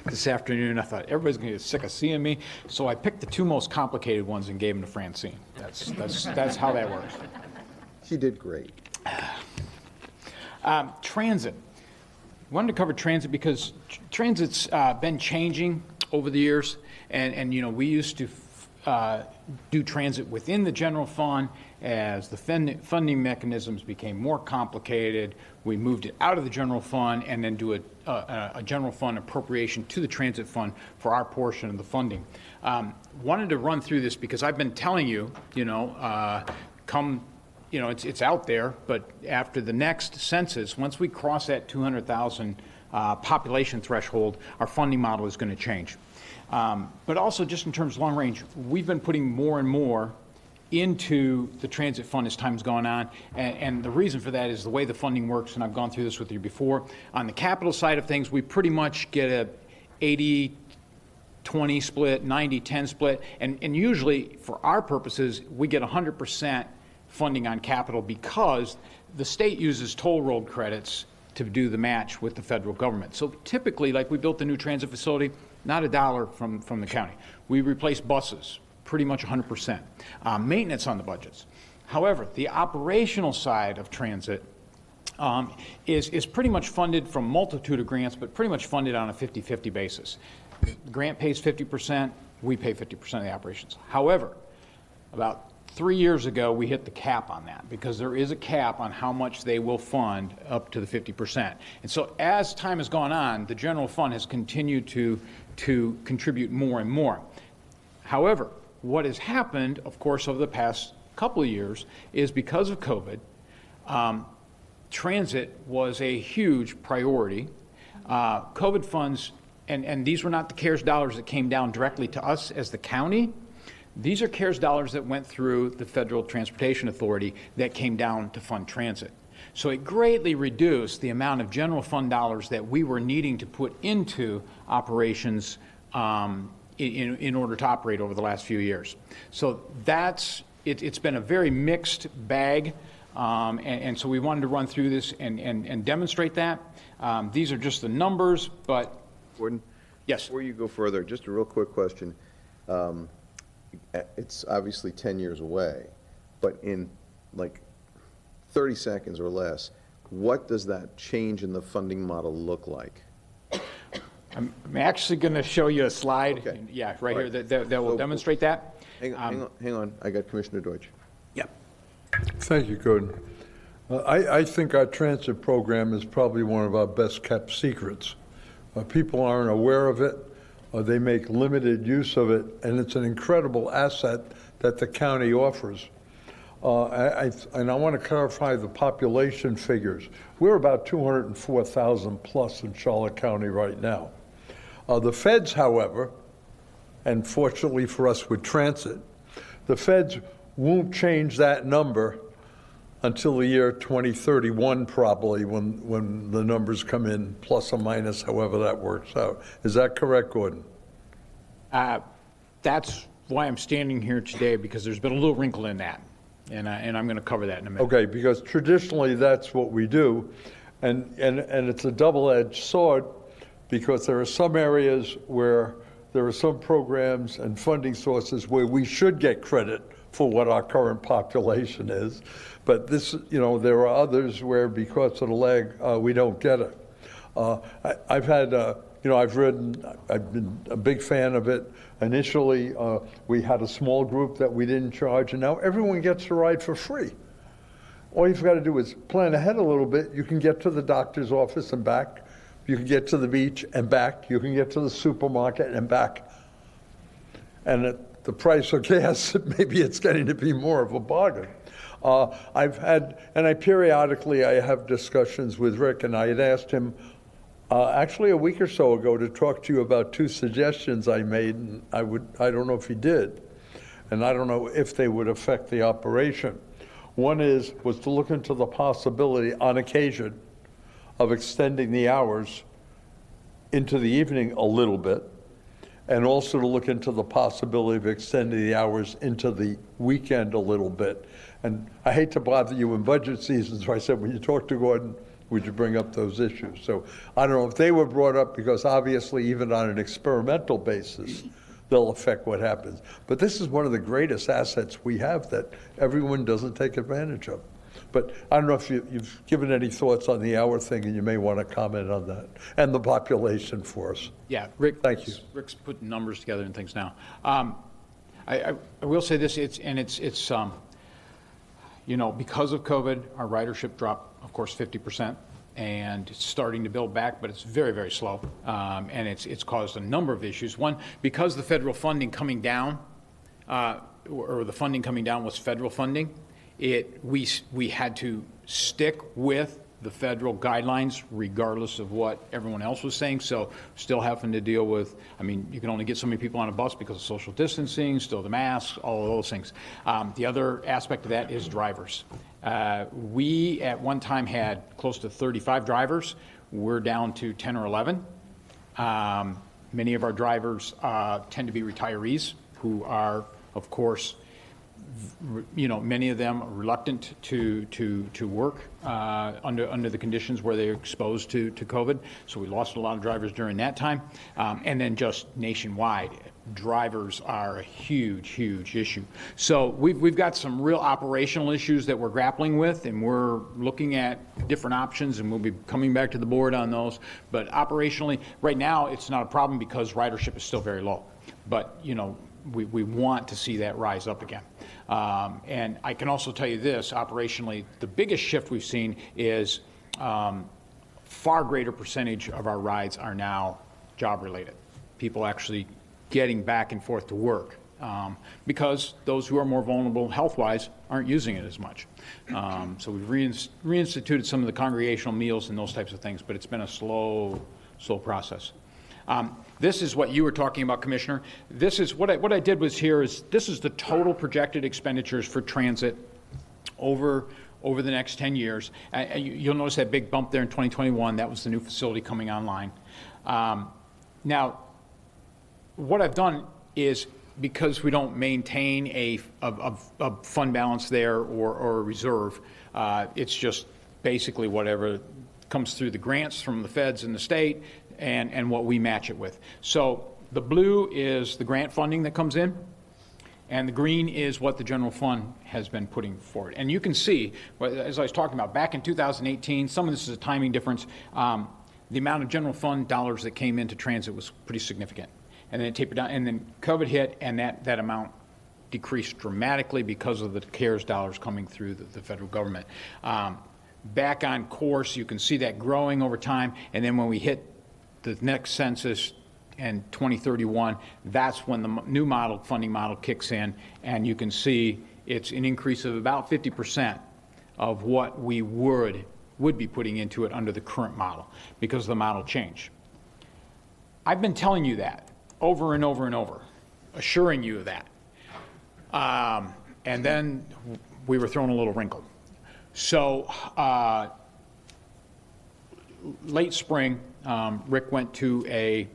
this afternoon, I thought everybody's going to get sick of seeing me. So I picked the 2 most complicated ones and gave them to Francine. That's how that works. She did great. Transit. Wanted to cover transit because transit's been changing over the years, and we used to do transit within the general fund. As the funding mechanisms became more complicated, we moved it out of the general fund and then do a general fund appropriation to the transit fund for our portion of the funding. Wanted to run through this because I've been telling you, it's out there, but after the next census, once we cross that 200,000 population threshold, our funding model is going to change. But also just in terms of long range, we've been putting more and more into the transit fund as time's gone on, and the reason for that is the way the funding works, and I've gone through this with you before. On the capital side of things, we pretty much get a 80-20 split, 90-10 split, and usually for our purposes, we get 100% funding on capital because the state uses toll road credits to do the match with the federal government. So typically, like we built the new transit facility, not a dollar from the county. We replaced buses, pretty much 100%. Maintenance on the budgets. However, the operational side of transit is pretty much funded from a multitude of grants, but pretty much funded on a 50-50 basis. The grant pays 50%, we pay 50% of the operations. However, about 3 years ago, we hit the cap on that because there is a cap on how much they will fund up to the 50%. And so as time has gone on, the general fund has continued to contribute more and more. However, what has happened, of course, over the past couple of years is because of COVID, transit was a huge priority. COVID funds, and these were not the CARES dollars that came down directly to us as the county. These are CARES dollars that went through the Federal Transportation Authority that came down to fund transit. So it greatly reduced the amount of general fund dollars that we were needing to put into operations in order to operate over the last few years. So it's been a very mixed bag, and so we wanted to run through this and demonstrate that. These are just the numbers, but... Gordon? Yes. Before you go further, just a real quick question. It's obviously 10 years away, but in like 30 seconds or less, what does that change in the funding model look like? I'm actually going to show you a slide, Okay. yeah, right All here, right. that will demonstrate that. Hang on. I got Commissioner Deutsch. Yep. Thank you, Gordon. I think our transit program is probably one of our best-kept secrets. People aren't aware of it, they make limited use of it, and it's an incredible asset that the county offers. And I want to clarify the population figures. We're about 204,000 plus in Charlotte County right now. The feds, however, and fortunately for us with transit, the feds won't change that number until the year 2031 probably, when the numbers come in, plus or minus, however that works out. Is that correct, Gordon? That's why I'm standing here today, because there's been a little wrinkle in that. And I'm going to cover that in a minute. Okay, because traditionally that's what we do, and it's a double-edged sword, because there are some areas where there are some programs and funding sources where we should get credit for what our current population is, but this, there are others where because of the lag, we don't get it. I've had, I've been a big fan of it. Initially, we had a small group that we didn't charge, and now everyone gets to ride for free. All you've got to do is plan ahead a little bit. You can get to the doctor's office and back. You can get to the beach and back. You can get to the supermarket and back. And at the price of gas, maybe it's getting to be more of a bargain. Periodically I have discussions with Rick, and I had asked him actually a week or so ago to talk to you about two suggestions I made, and I don't know if he did, and I don't know if they would affect the operation. One was to look into the possibility on occasion of extending the hours into the evening a little bit, and also to look into the possibility of extending the hours into the weekend a little bit. And I hate to bother you in budget season, so I said, when you talk to Gordon, would you bring up those issues? So I don't know if they were brought up, because obviously even on an experimental basis, they'll affect what happens. But this is one of the greatest assets we have that everyone doesn't take advantage of. But I don't know if you've given any thoughts on the hour thing, and you may want to comment on that, and the population for us. Yeah, Rick. Thank you. Rick's putting numbers together and things now. I will say this, it's because of COVID, our ridership dropped, of course, 50%, and it's starting to build back, but it's very, very slow, and it's caused a number of issues. One, because the federal funding coming down, or the funding coming down was federal funding, we had to stick with the federal guidelines regardless of what everyone else was saying. So still having to deal with, you can only get so many people on a bus because of social distancing, still the masks, all of those things. The other aspect of that is drivers. We at one time had close to 35 drivers. We're down to 10 or 11. Many of our drivers tend to be retirees who are, of course, many of them are reluctant to work under the conditions where they're exposed to COVID. So we lost a lot of drivers during that time. And then just nationwide, drivers are a huge issue. So we've got some real operational issues that we're grappling with, and we're looking at different options, and we'll be coming back to the board on those. But operationally, right now, it's not a problem because ridership is still very low. But, we want to see that rise up again. And I can also tell you this, operationally, the biggest shift we've seen is far greater percentage of our rides are now job-related. People actually getting back and forth to work because those who are more vulnerable health-wise aren't using it as much. So we've reinstituted some of the congregational meals and those types of things, but it's been a slow process. This is what you were talking about, Commissioner. This is what I did was here is this is the total projected expenditures for transit over the next 10 years. You'll notice that big bump there in 2021. That was the new facility coming online. Now, what I've done is because we don't maintain a fund balance there or a reserve, it's just basically whatever comes through the grants from the feds and the state and what we match it with. So the blue is the grant funding that comes in, and the green is what the general fund has been putting forward. And you can see, as I was talking about, back in 2018, some of this is a timing difference, the amount of general fund dollars that came into transit was pretty significant. And then it tapered down, and then COVID hit, and that amount decreased dramatically because of the CARES dollars coming through the federal government. back on course. You can see that growing over time. And then when we hit the next census in 2031, that's when the new model, funding model kicks in. And you can see it's an increase of about 50% of what we would be putting into it under the current model because the model changed. I've been telling you that over and over and over, assuring you of that. And then we were thrown a little wrinkle. So late spring, Rick went to the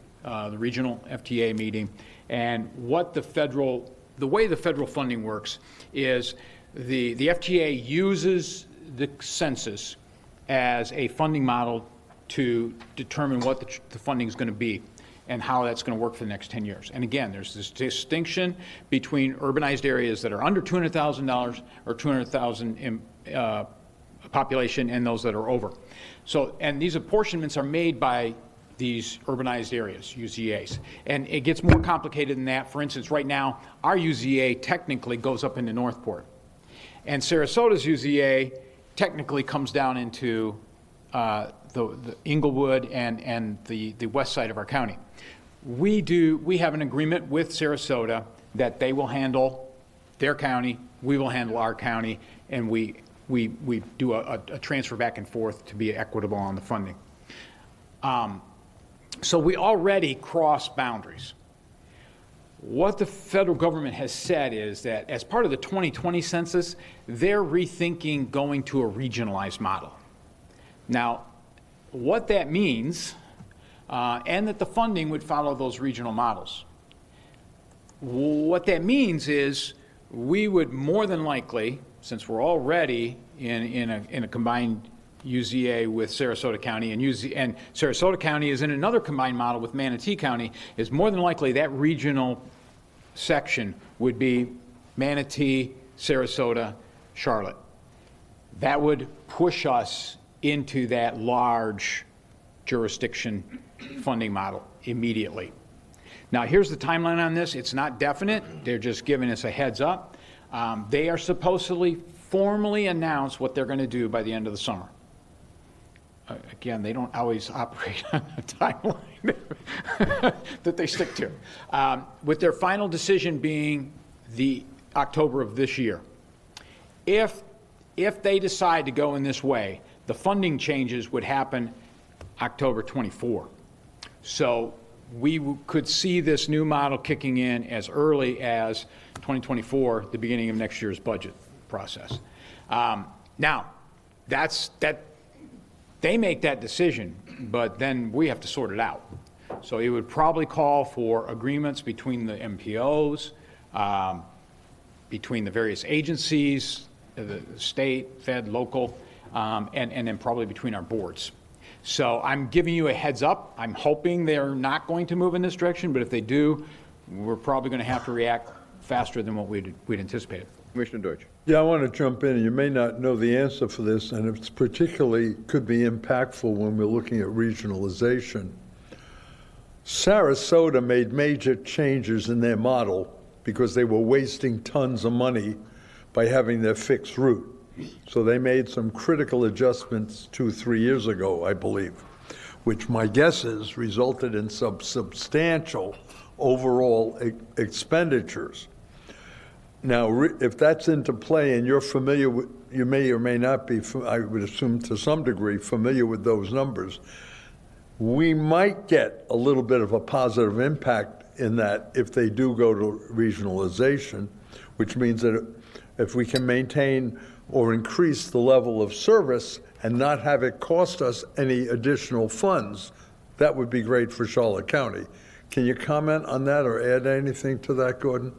regional FTA meeting, and the way the federal funding works is the FTA uses the census as a funding model to determine what the funding is going to be and how that's going to work for the next 10 years. And again, there's this distinction between urbanized areas that are under $200,000 or 200,000 in population and those that are over. So, and these apportionments are made by these urbanized areas, UZAs. And it gets more complicated than that. For instance, right now, our UZA technically goes up into Northport. And Sarasota's UZA technically comes down into the Inglewood and the west side of our county. We have an agreement with Sarasota that they will handle their county, we will handle our county, and we do a transfer back and forth to be equitable on the funding. So we already cross boundaries. What the federal government has said is that as part of the 2020 census, they're rethinking going to a regionalized model. Now, what that means, and that the funding would follow those regional models. What that means is we would more than likely, since we're already in a combined UZA with Sarasota County, and Sarasota County is in another combined model with Manatee County, is more than likely that regional section would be Manatee, Sarasota, Charlotte. That would push us into that large jurisdiction funding model immediately. Now, here's the timeline on this. It's not definite. They're just giving us a heads up. They are supposedly formally announce what they're going to do by the end of the summer. Again, they don't always operate on a timeline that they stick to, with their final decision being the October of this year. If they decide to go in this way, the funding changes would happen October 24. So we could see this new model kicking in as early as 2024, the beginning of next year's budget process. Now, they make that decision, but then we have to sort it out. So it would probably call for agreements between the MPOs, between the various agencies, the state, fed, local, and then probably between our boards. So I'm giving you a heads up. I'm hoping they're not going to move in this direction, but if they do, we're probably going to have to react faster than what we'd anticipated. Commissioner Deutsch. Yeah, I want to jump in. You may not know the answer for this, and it's particularly could be impactful when we're looking at regionalization. Sarasota made major changes in their model because they were wasting tons of money by having their fixed route. So they made some critical adjustments 2-3 years ago, I believe, which my guess is resulted in some substantial overall expenditures. Now, if that's into play and you're familiar with, you may or may not be, I would assume to some degree, familiar with those numbers, we might get a little bit of a positive impact in that if they do go to regionalization, which means that if we can maintain or increase the level of service and not have it cost us any additional funds, that would be great for Charlotte County. Can you comment on that or add anything to that, Gordon?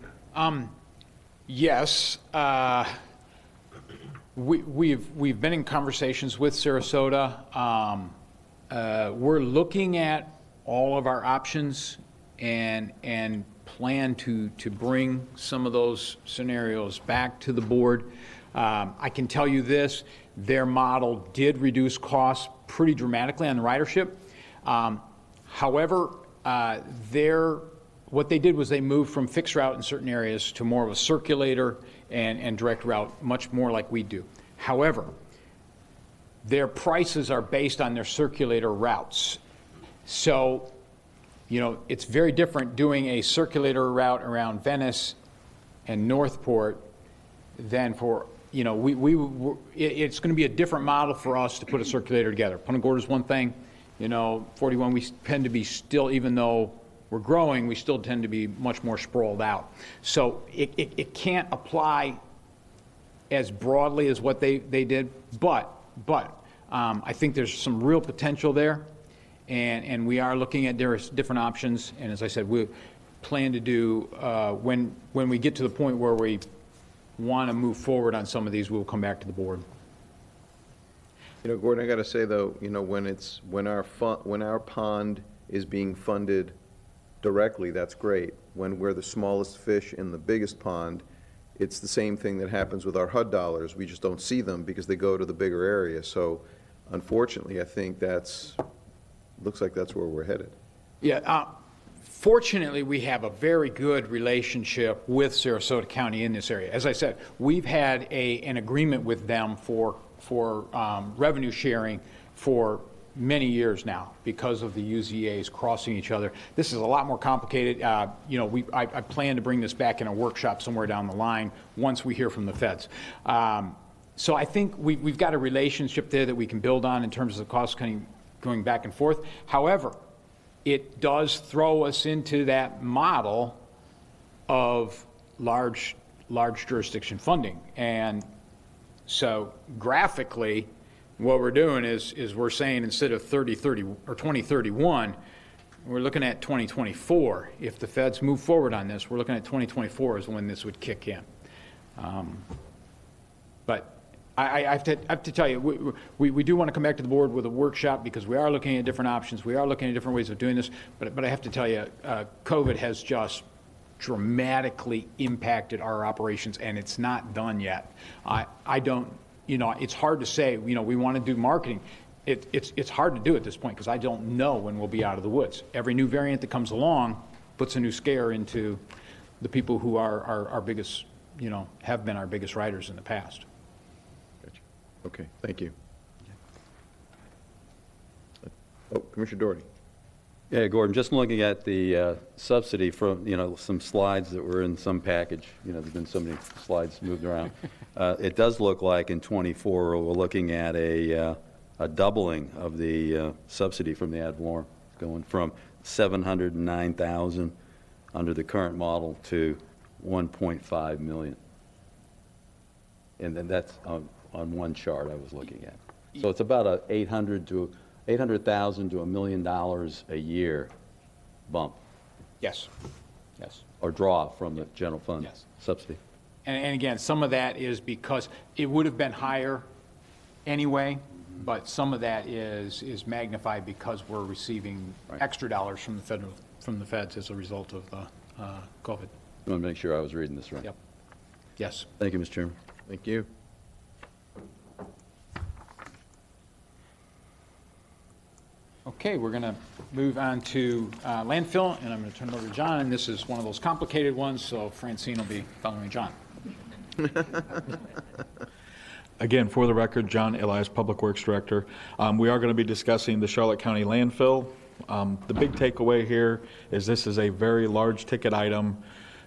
Yes. We've been in conversations with Sarasota. We're looking at all of our options and plan to bring some of those scenarios back to the board. I can tell you this, their model did reduce costs pretty dramatically on the ridership. However, what they did was they moved from fixed route in certain areas to more of a circulator and direct route, much more like we do. However, their prices are based on their circulator routes. So, it's very different doing a circulator route around Venice and Northport than for, it's going to be a different model for us to put a circulator together. Punta Gorda is one thing, 41, we tend to be still, even though we're growing, we still tend to be much more sprawled out. So it can't apply as broadly as what they did, but I think there's some real potential there, and we are looking at different options. And as I said, we plan to do when we get to the point where we want to move forward on some of these, we'll come back to the board. Gordon, I got to say though, when our pond is being funded directly, that's great. When we're the smallest fish in the biggest pond, it's the same thing that happens with our HUD dollars. We just don't see them because they go to the bigger area. So unfortunately, I think looks like that's where we're headed. Yeah, fortunately, we have a very good relationship with Sarasota County in this area. As I said, we've had an agreement with them for revenue sharing for many years now because of the UZAs crossing each other. This is a lot more complicated. I plan to bring this back in a workshop somewhere down the line once we hear from the feds. So I think we've got a relationship there that we can build on in terms of the cost cutting going back and forth. However, it does throw us into that model of large jurisdiction funding. And so graphically, what we're doing is we're saying instead of 2030 or 2031, we're looking at 2024. If the feds move forward on this, we're looking at 2024 is when this would kick in. But I have to tell you, we do want to come back to the board with a workshop because we are looking at different options. We are looking at different ways of doing this. But I have to tell you, COVID has just dramatically impacted our operations, and it's not done yet. I don't. It's hard to say, we want to do marketing. It's hard to do at this point because I don't know when we'll be out of the woods. Every new variant that comes along puts a new scare into the people who are our biggest, have been our biggest riders in the past. Gotcha. Okay, thank you. Oh, Commissioner Doherty. Yeah, Gordon, just looking at the subsidy from, some slides that were in some package, there's been so many slides moved around. It does look like in 24 we're looking at a doubling of the subsidy from the ad valorem, going from $709,000 under the current model to $1.5 million. And then that's on one chart I was looking at. So it's about a $800,000 to $1 million a year bump. Yes. Or draw from the general fund subsidy. And again, some of that is because it would have been higher anyway, but some of that is magnified because we're receiving extra dollars from the feds as a result of COVID. I want to make sure I was reading this right. Yep. Yes. Thank you, Mr. Chairman. Thank you. Okay, we're going to move on to landfill, and I'm going to turn it over to John. And this is one of those complicated ones, so Francine will be following John. Again, for the record, John Elias, Public Works Director. We are going to be discussing the Charlotte County landfill. The big takeaway here is this is a very large ticket item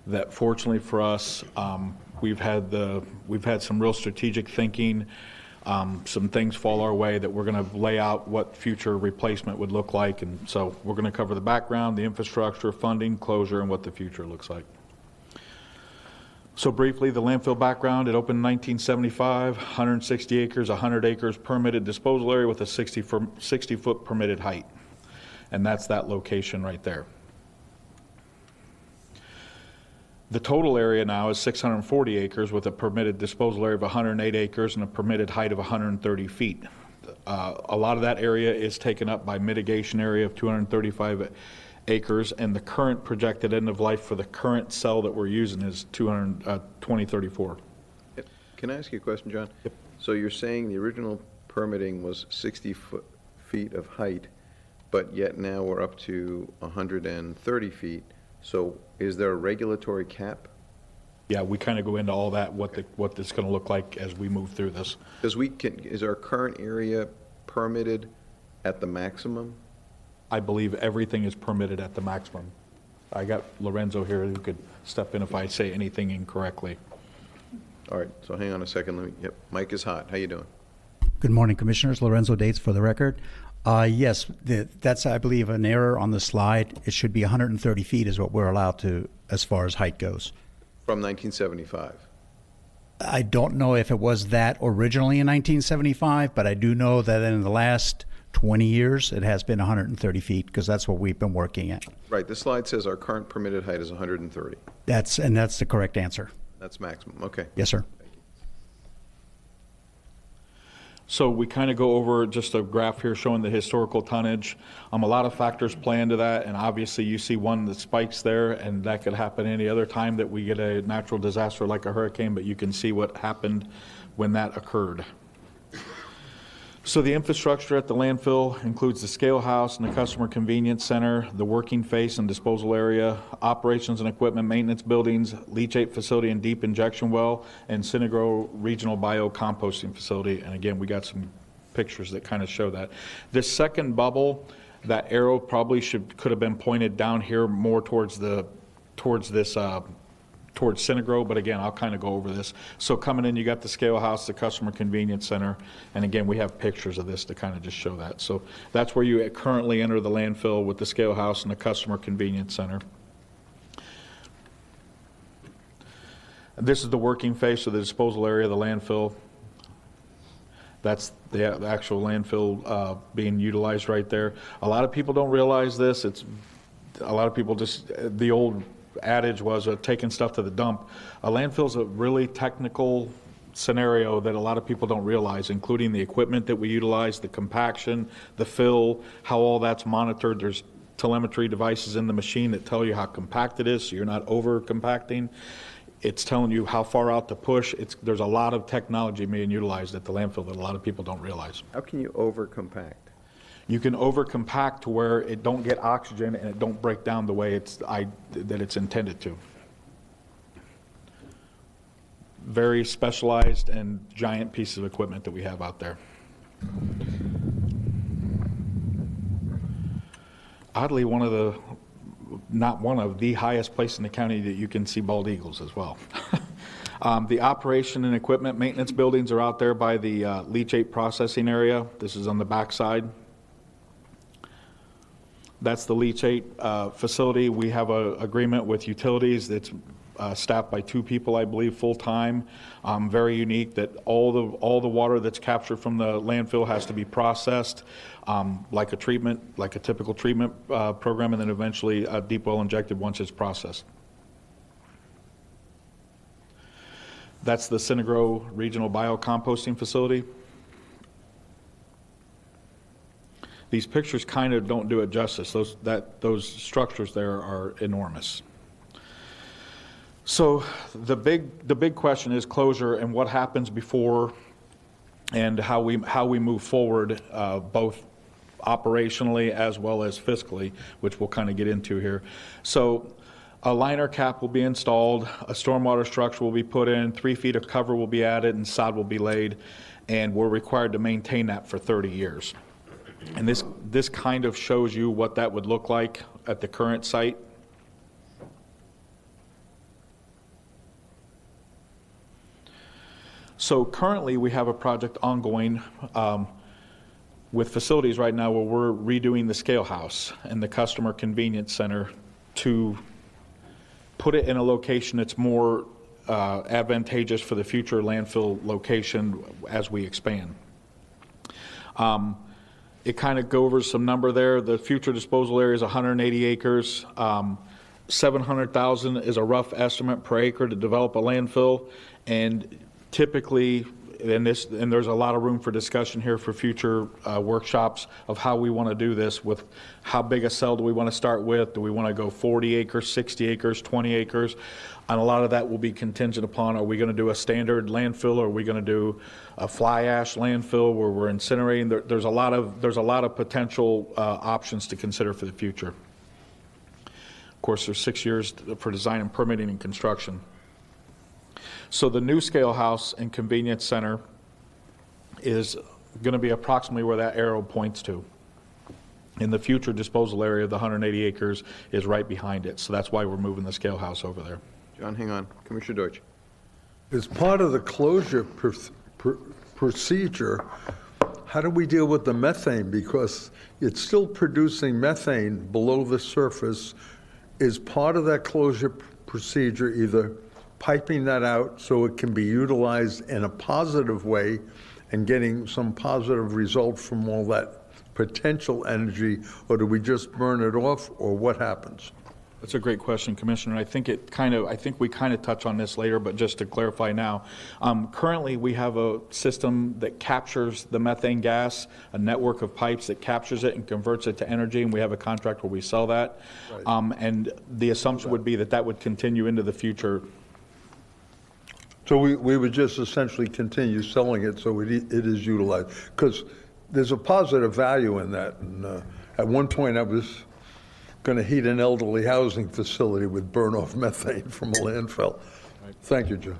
that fortunately for us, we've had some real strategic thinking. Some things fall our way that we're going to lay out what future replacement would look like. And so we're going to cover the background, the infrastructure, funding, closure, and what the future looks like. So briefly, the landfill background, it opened in 1975, 160 acres, 100 acres permitted disposal area with a 60-foot permitted height. And that's that location right there. The total area now is 640 acres with a permitted disposal area of 108 acres and a permitted height of 130 feet. A lot of that area is taken up by mitigation area of 235 acres, and the current projected end of life for the current cell that we're using is 2034. Can I ask you a question, John? Yep. So you're saying the original permitting was 60 feet of height, but yet now we're up to 130 feet. So is there a regulatory cap yeah, we kind of go into all that, what it's going to look like as we move through this. Is our current area permitted at the maximum? I believe everything is permitted at the maximum. I got Lorenzo here who could step in if I say anything incorrectly. All right, so hang on a second. Yep, Mike is hot. How you doing? Good morning, Commissioners. Lorenzo Dates for the record. Yes, that's, I believe, an error on the slide. It should be 130 feet is what we're allowed to as far as height goes. From 1975. I don't know if it was that originally in 1975, but I do know that in the last 20 years it has been 130 feet because that's what we've been working at. Right, the slide says our current permitted height is 130. That's the correct answer. That's maximum, okay. Yes, sir. So we kind of go over just a graph here showing the historical tonnage. A lot of factors play into that, and obviously you see one that spikes there, and that could happen any other time that we get a natural disaster like a hurricane, but you can see what happened when that occurred. So the infrastructure at the landfill includes the scale house and the customer convenience center, the working face and disposal area, operations and equipment maintenance buildings, leachate facility and deep injection well, and Synagro Regional Biocomposting Facility. And again, we got some pictures that kind of show that. This second bubble, that arrow probably could have been pointed down here more towards Synagro, but again, I'll kind of go over this. So coming in, you got the scale house, the customer convenience center, and again, we have pictures of this to kind of just show that. So that's where you currently enter the landfill with the scale house and the customer convenience center. This is the working face of the disposal area of the landfill. That's the actual landfill being utilized right there. A lot of people don't realize this. A lot of people just, the old adage was taking stuff to the dump. A landfill is a really technical scenario that a lot of people don't realize, including the equipment that we utilize, the compaction, the fill, how all that's monitored. There's telemetry devices in the machine that tell you how compact it is, so you're not over compacting. It's telling you how far out to push. There's a lot of technology being utilized at the landfill that a lot of people don't realize. How can you over compact? You can over compact to where it don't get oxygen and it don't break down the way that it's intended to. Very specialized and giant piece of equipment that we have out there. Oddly, not one of the highest place in the county that you can see bald eagles as well. The operation and equipment maintenance buildings are out there by the leachate processing area. This is on the back side. That's the leachate facility. We have an agreement with utilities that's staffed by 2 people, I believe, full-time. Very unique that all the water that's captured from the landfill has to be processed like a typical treatment program, and then eventually deep well injected once it's processed. That's the Synagro Regional Biocomposting Facility. These pictures kind of don't do it justice. Those structures there are enormous. So the big question is closure and what happens before, and how we move forward, both operationally as well as fiscally, which we'll kind of get into here. So a liner cap will be installed, a stormwater structure will be put in, 3 feet of cover will be added, and sod will be laid, and we're required to maintain that for 30 years. And this kind of shows you what that would look like at the current site. So currently we have a project ongoing with facilities right now where we're redoing the scale house and the customer convenience center to put it in a location that's more advantageous for the future landfill location as we expand. It kind of goes over some number there. The future disposal area is 180 acres. 700,000 is a rough estimate per acre to develop a landfill, and typically, and there's a lot of room for discussion here for future workshops of how we want to do this. With how big a cell do we want to start with? Do we want to go 40 acres, 60 acres, 20 acres? And a lot of that will be contingent upon, are we going to do a standard landfill, or are we going to do a fly ash landfill where we're incinerating? There's a lot of potential options to consider for the future. Of course, there's 6 years for design and permitting and construction. So the new scale house and convenience center is going to be approximately where that arrow points to. In the future disposal area, the 180 acres is right behind it. So that's why we're moving the scale house over there. John, hang on. Commissioner Deutsch. As part of the closure procedure, how do we deal with the methane? Because it's still producing methane below the surface. Is part of that closure procedure either piping that out so it can be utilized in a positive way and getting some positive result from all that potential energy, or do we just burn it off, or what happens? That's a great question, Commissioner. I think we kind of touch on this later, but just to clarify now, currently we have a system that captures the methane gas, a network of pipes that captures it and converts it to energy, and we have a contract where we sell that. Right. And the assumption would be that that would continue into the future. So we would just essentially continue selling it so it is utilized, because there's a positive value in that. And at one point I was going to heat an elderly housing facility with burn-off methane from a landfill. Right. Thank you, Joe.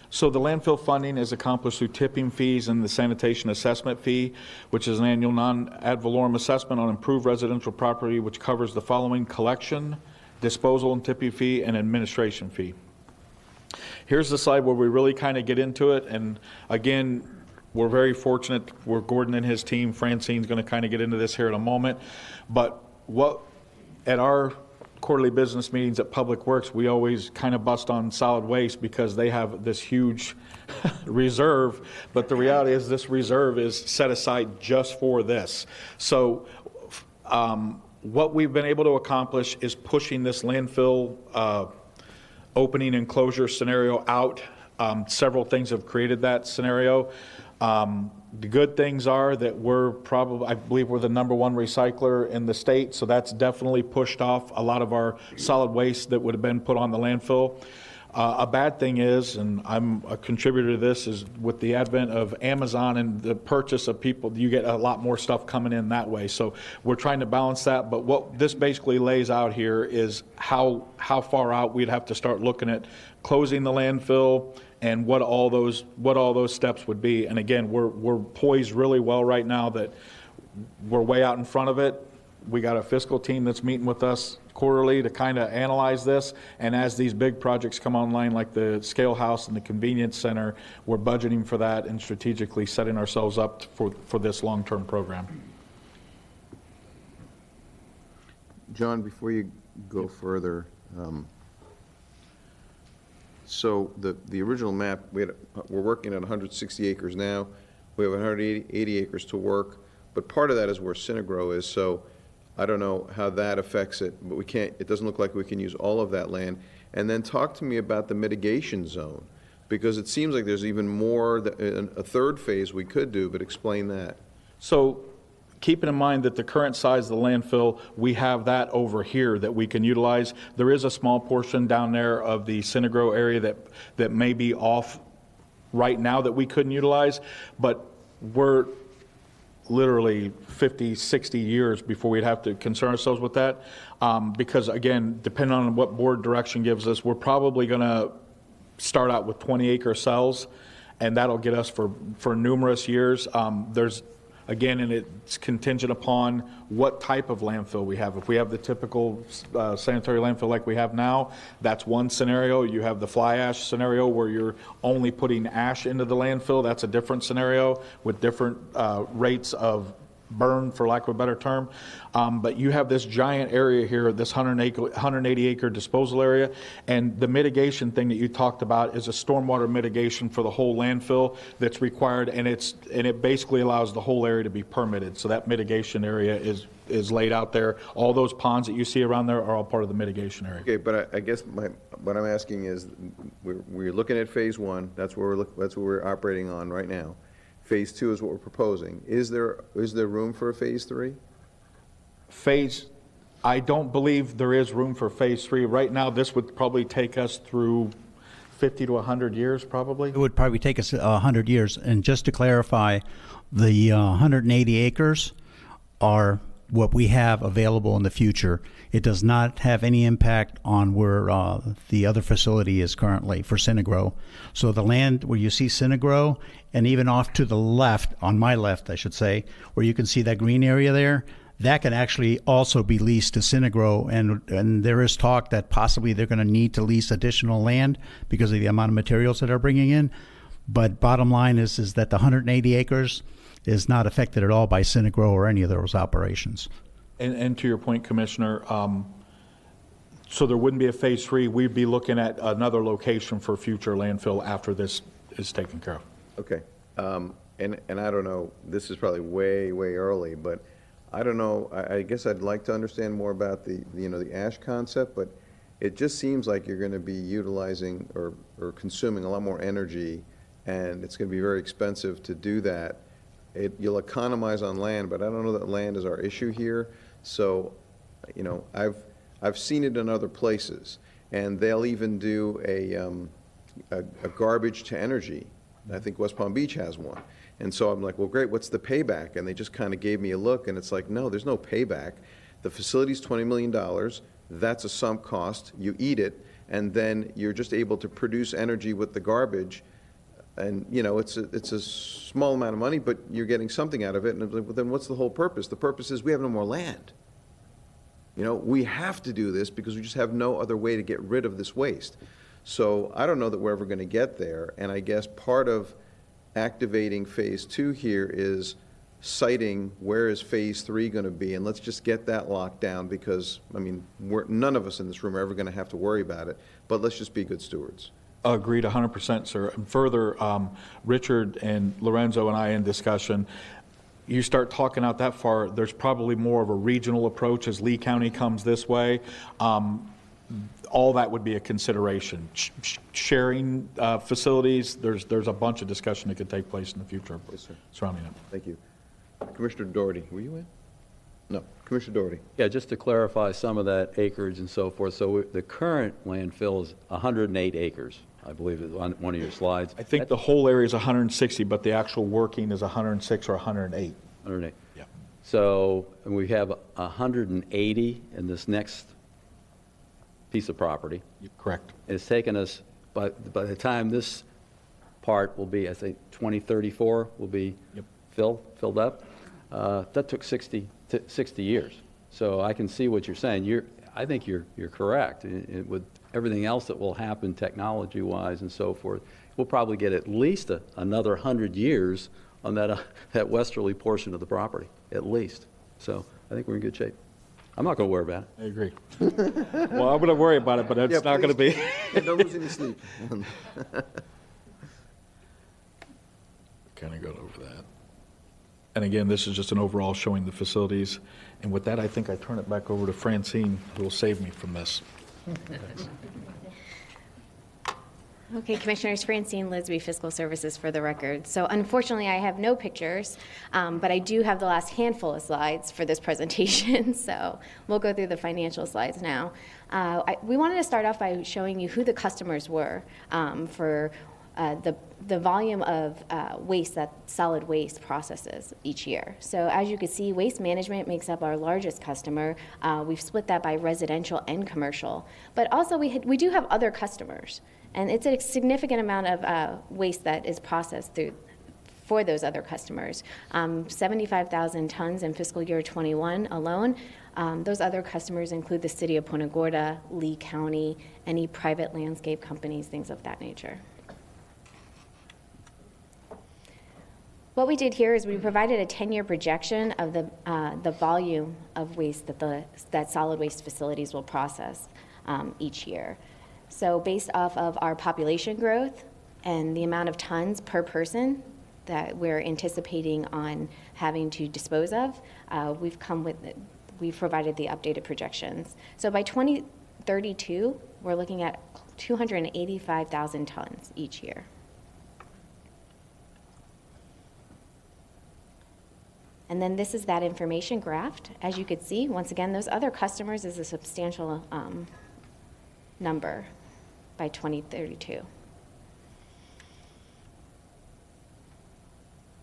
So the landfill funding is accomplished through tipping fees and the sanitation assessment fee, which is an annual non-ad valorem assessment on improved residential property, which covers the following: collection, disposal and tipping fee, and administration fee. Here's the slide where we really kind of get into it. And again, we're very fortunate where Gordon and his team, Francine's going to kind of get into this here in a moment. But at our quarterly business meetings at Public Works, we always kind of bust on solid waste because they have this huge reserve. But the reality is this reserve is set aside just for this. So what we've been able to accomplish is pushing this landfill opening and closure scenario out. Several things have created that scenario. The good things are that I believe we're the #1 recycler in the state, so that's definitely pushed off a lot of our solid waste that would have been put on the landfill. A bad thing is, and I'm a contributor to this, is with the advent of Amazon and the purchase of people, you get a lot more stuff coming in that way. So we're trying to balance that, but what this basically lays out here is how far out we'd have to start looking at closing the landfill and what all those steps would be. And again, we're poised really well right now that we're way out in front of it. We got a fiscal team that's meeting with us quarterly to kind of analyze this, and as these big projects come online like the scale house and the convenience center, we're budgeting for that and strategically setting ourselves up for this long-term program. John, before you go further, so the original map, we're working at 160 acres now. We have 180 acres to work, but part of that is where Synagro is, so I don't know how that affects it, but it doesn't look like we can use all of that land. And then talk to me about the mitigation zone, because it seems like there's even more, a third phase we could do, but explain that. So keeping in mind that the current size of the landfill, we have that over here that we can utilize. There is a small portion down there of the Synagro area that may be off right now that we couldn't utilize, but we're literally 50, 60 years before we'd have to concern ourselves with that. Because again, depending on what board direction gives us, we're probably going to start out with 20-acre cells, and that'll get us for numerous years. Again, and it's contingent upon what type of landfill we have. If we have the typical sanitary landfill like we have now, that's one scenario. You have the fly ash scenario where you're only putting ash into the landfill. That's a different scenario with different rates of burn, for lack of a better term. But you have this giant area here, this 180-acre disposal area, and the mitigation thing that you talked about is a stormwater mitigation for the whole landfill that's required, and it basically allows the whole area to be permitted. So that mitigation area is laid out there. All those ponds that you see around there are all part of the mitigation area. Okay, but I guess what I'm asking is, we're looking at phase 1. That's what we're operating on right now. Phase 2 is what we're proposing. Is there room for a phase 3? I don't believe there is room for phase 3. Right now, this would probably take us through 50 to 100 years, probably. It would probably take us 100 years. And just to clarify, the 180 acres are what we have available in the future. It does not have any impact on where the other facility is currently for Synagro. So the land where you see Synagro, and even off to the left, on my left, I should say, where you can see that green area there, that can actually also be leased to Synagro, and there is talk that possibly they're going to need to lease additional land because of the amount of materials that are bringing in. But bottom line is that the 180 acres is not affected at all by Synagro or any of those operations. And to your point, Commissioner, so there wouldn't be a phase 3. We'd be looking at another location for future landfill after this is taken care of. Okay. And I don't know, this is probably way, way early, but I don't know, I guess I'd like to understand more about the ash concept, but it just seems like you're going to be utilizing or consuming a lot more energy, and it's going to be very expensive to do that. You'll economize on land, but I don't know that land is our issue here. So, I've seen it in other places, and they'll even do a garbage to energy. I think West Palm Beach has one. And so I'm like, well, great, what's the payback? And they just kind of gave me a look, and it's like, no, there's no payback. The facility's $20 million. That's a sunk cost. You eat it, and then you're just able to produce energy with the garbage. And, it's a small amount of money, but you're getting something out of it. And I'm like, well, then what's the whole purpose? The purpose is we have no more land. We have to do this because we just have no other way to get rid of this waste. So I don't know that we're ever going to get there. And I guess part of activating phase 2 here is citing where is phase 3 going to be, and let's just get that locked down because, none of us in this room are ever going to have to worry about it, but let's just be good stewards. Agreed 100%, sir. And further, Richard and Lorenzo and I in discussion, you start talking out that far, there's probably more of a regional approach as Lee County comes this way. All that would be a consideration. Sharing facilities, there's a bunch of discussion that could take place in the future surrounding it. Thank you. Commissioner Doherty, were you in? No. Commissioner Doherty. Yeah, just to clarify some of that acreage and so forth. So the current landfill is 108 acres, I believe, is on one of your slides. I think the whole area is 160, but the actual working is 106 or 108. 108. Yeah. So and we have 180 in this next piece of property. Correct. It's taken us, by the time this part will be, I think, 2034 will be filled up. That took 60 years. So I can see what you're saying. I think you're correct. With everything else that will happen technology-wise and so forth, we'll probably get at least another 100 years on that westerly portion of the property, at least. So I think we're in good shape. I'm not going to worry about it. I agree. Well, I'm going to worry about it, but it's not going to be. Don't lose any sleep. Kind of got over that. And again, this is just an overall showing the facilities. And with that, I think I turn it back over to Francine, who will save me from this. Okay, Commissioners, Francine Lisby, Fiscal Services for the record. So unfortunately, I have no pictures, but I do have the last handful of slides for this presentation, so we'll go through the financial slides now. We wanted to start off by showing you who the customers were for the volume of waste that solid waste processes each year. So as you can see, Waste Management makes up our largest customer. We've split that by residential and commercial, but also we do have other customers. And it's a significant amount of waste that is processed for those other customers. 75,000 tons in fiscal year 21 alone. Those other customers include the City of Punta Gorda, Lee County, any private landscape companies, things of that nature. What we did here is we provided a 10-year projection of the volume of waste that solid waste facilities will process each year. So based off of our population growth and the amount of tons per person that we're anticipating on having to dispose of, we've provided the updated projections. So by 2032, we're looking at 285,000 tons each year. And then this is that information graph. As you could see, once again, those other customers is a substantial number by 2032.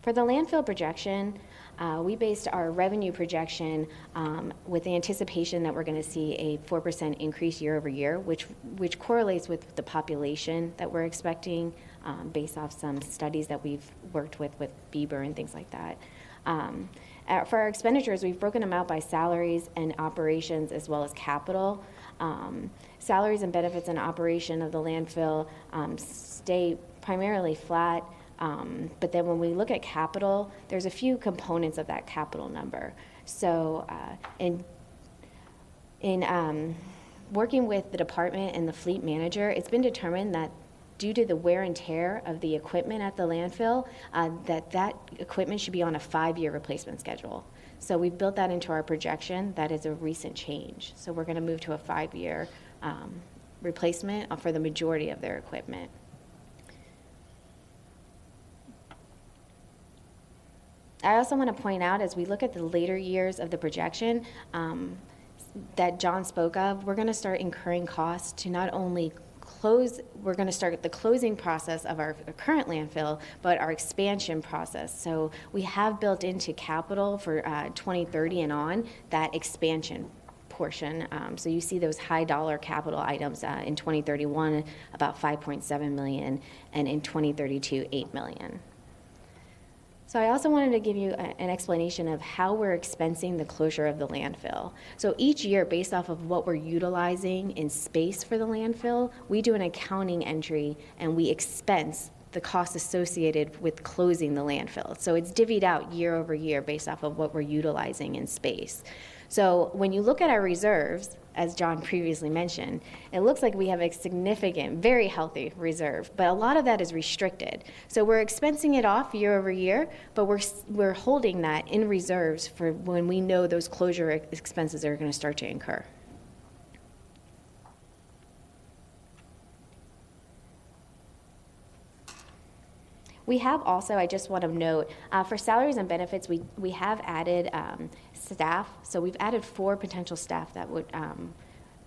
For the landfill projection, We based our revenue projection with the anticipation that we're going to see a 4% increase year over year, which correlates with the population that we're expecting based off some studies that we've worked with Bieber and things like that. For our expenditures, we've broken them out by salaries and operations as well as capital. Salaries and benefits and operation of the landfill stay primarily flat. But then when we look at capital, there's a few components of that capital number. So in working with the department and the fleet manager, it's been determined that due to the wear and tear of the equipment at the landfill, that equipment should be on a 5-year replacement schedule. So we've built that into our projection. That is a recent change. So we're going to move to a 5-year replacement for the majority of their equipment. I also want to point out, as we look at the later years of the projection that John spoke of, we're going to start incurring costs to not only we're going to start the closing process of our current landfill, but our expansion process. So we have built into capital for 2030 and on that expansion portion. So you see those high dollar capital items in 2031, about $5.7 million, and in 2032, $8 million. So I also wanted to give you an explanation of how we're expensing the closure of the landfill. So each year, based off of what we're utilizing in space for the landfill, we do an accounting entry and we expense the costs associated with closing the landfill. So it's divvied out year over year based off of what we're utilizing in space. So when you look at our reserves, as John previously mentioned, it looks like we have a significant, very healthy reserve, but a lot of that is restricted. So we're expensing it off year over year, but we're holding that in reserves for when we know those closure expenses are going to start to incur. We have also, I just want to note, for salaries and benefits, we have added staff. So we've added 4 potential staff that would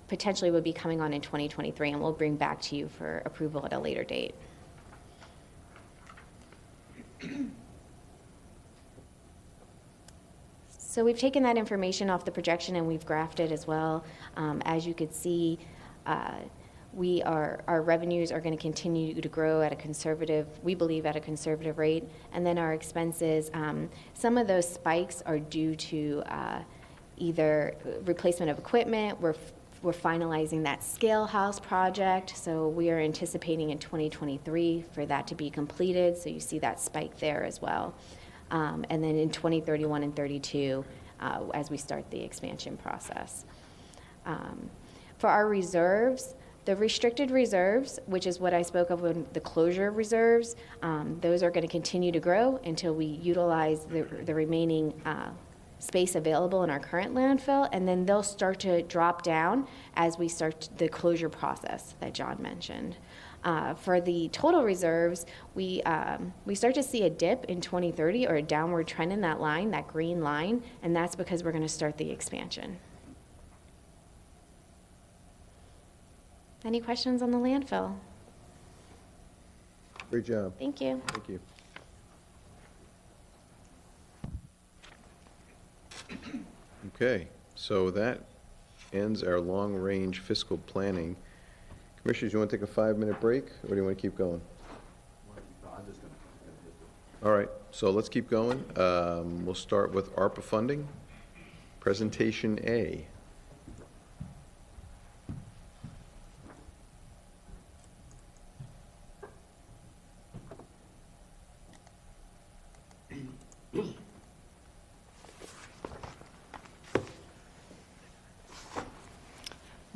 potentially would be coming on in 2023, and we'll bring back to you for approval at a later date. So we've taken that information off the projection and we've graphed it as well. As you could see, our revenues are going to continue to grow at a conservative, we believe at a conservative rate, and then our expenses, some of those spikes are due to either replacement of equipment. We're finalizing that scale house project, so we are anticipating in 2023 for that to be completed, so you see that spike there as well. And then in 2031 and 32 as we start the expansion process. For our reserves, the restricted reserves, which is what I spoke of in the closure reserves, those are going to continue to grow until we utilize the remaining space available in our current landfill, and then they'll start to drop down as we start the closure process that John mentioned. For the total reserves, we start to see a dip in 2030 or a downward trend in that line, that green line, and that's because we're going to start the expansion. Any questions on the landfill? Great job. Thank you. Thank you. Okay, so that ends our long-range fiscal planning. Commissioners, you want to take a 5-minute break, or do you want to keep going? All right, so let's keep going. We'll start with ARPA funding. Presentation A.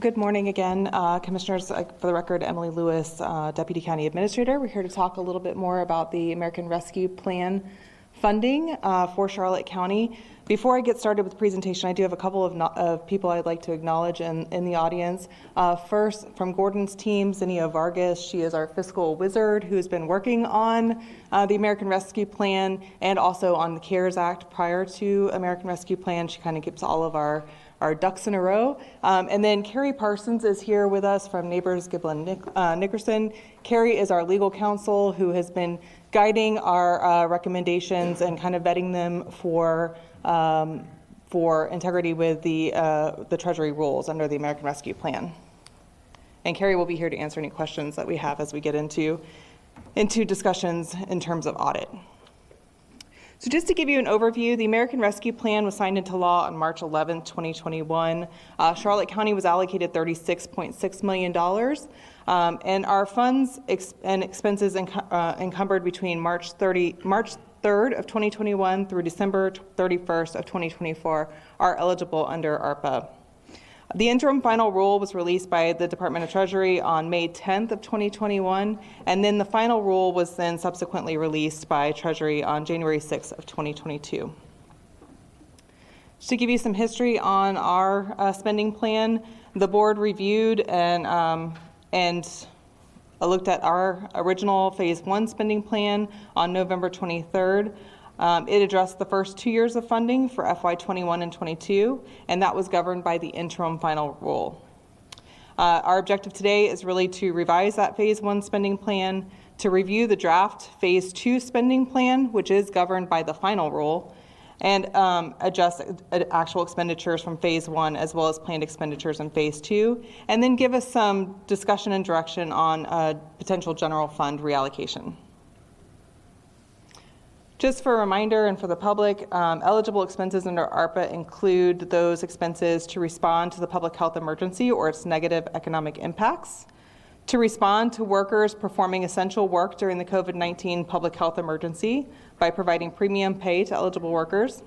Good morning again, Commissioners. For the record, Emily Lewis, Deputy County Administrator. We're here to talk a little bit more about the American Rescue Plan funding for Charlotte County. Before I get started with the presentation, I do have a couple of people I'd like to acknowledge in the audience. First, from Gordon's team, Zinnia Vargas. She is our fiscal wizard who's been working on the American Rescue Plan and also on the CARES Act prior to American Rescue Plan. She kind of keeps all of our ducks in a row. And then Carrie Parsons is here with us from Neighbors Giblin Nickerson. Carrie is our legal counsel who has been guiding our recommendations and kind of vetting them for integrity with the Treasury rules under the American Rescue Plan. And Carrie will be here to answer any questions that we have as we get into discussions in terms of audit. So just to give you an overview, the American Rescue Plan was signed into law on March 11, 2021. Charlotte County was allocated $36.6 million, and our funds and expenses encumbered between March 3rd of 2021 through December 31st of 2024 are eligible under ARPA. The interim final rule was released by the Department of Treasury on May 10th of 2021, and then the final rule was then subsequently released by Treasury on January 6th of 2022. Just to give you some history on our spending plan, the board reviewed and looked at our original Phase 1 spending plan on November 23rd. It addressed the first 2 years of funding for FY21 and 22, and that was governed by the interim final rule. Our objective today is really to revise that Phase 1 spending plan, to review the draft Phase 2 spending plan, which is governed by the final rule, and adjust actual expenditures from Phase 1 as well as planned expenditures in Phase 2, and then give us some discussion and direction on potential general fund reallocation. Just for a reminder and for the public, eligible expenses under ARPA include those expenses to respond to the public health emergency or its negative economic impacts, to respond to workers performing essential work during the COVID-19 public health emergency by providing premium pay to eligible workers,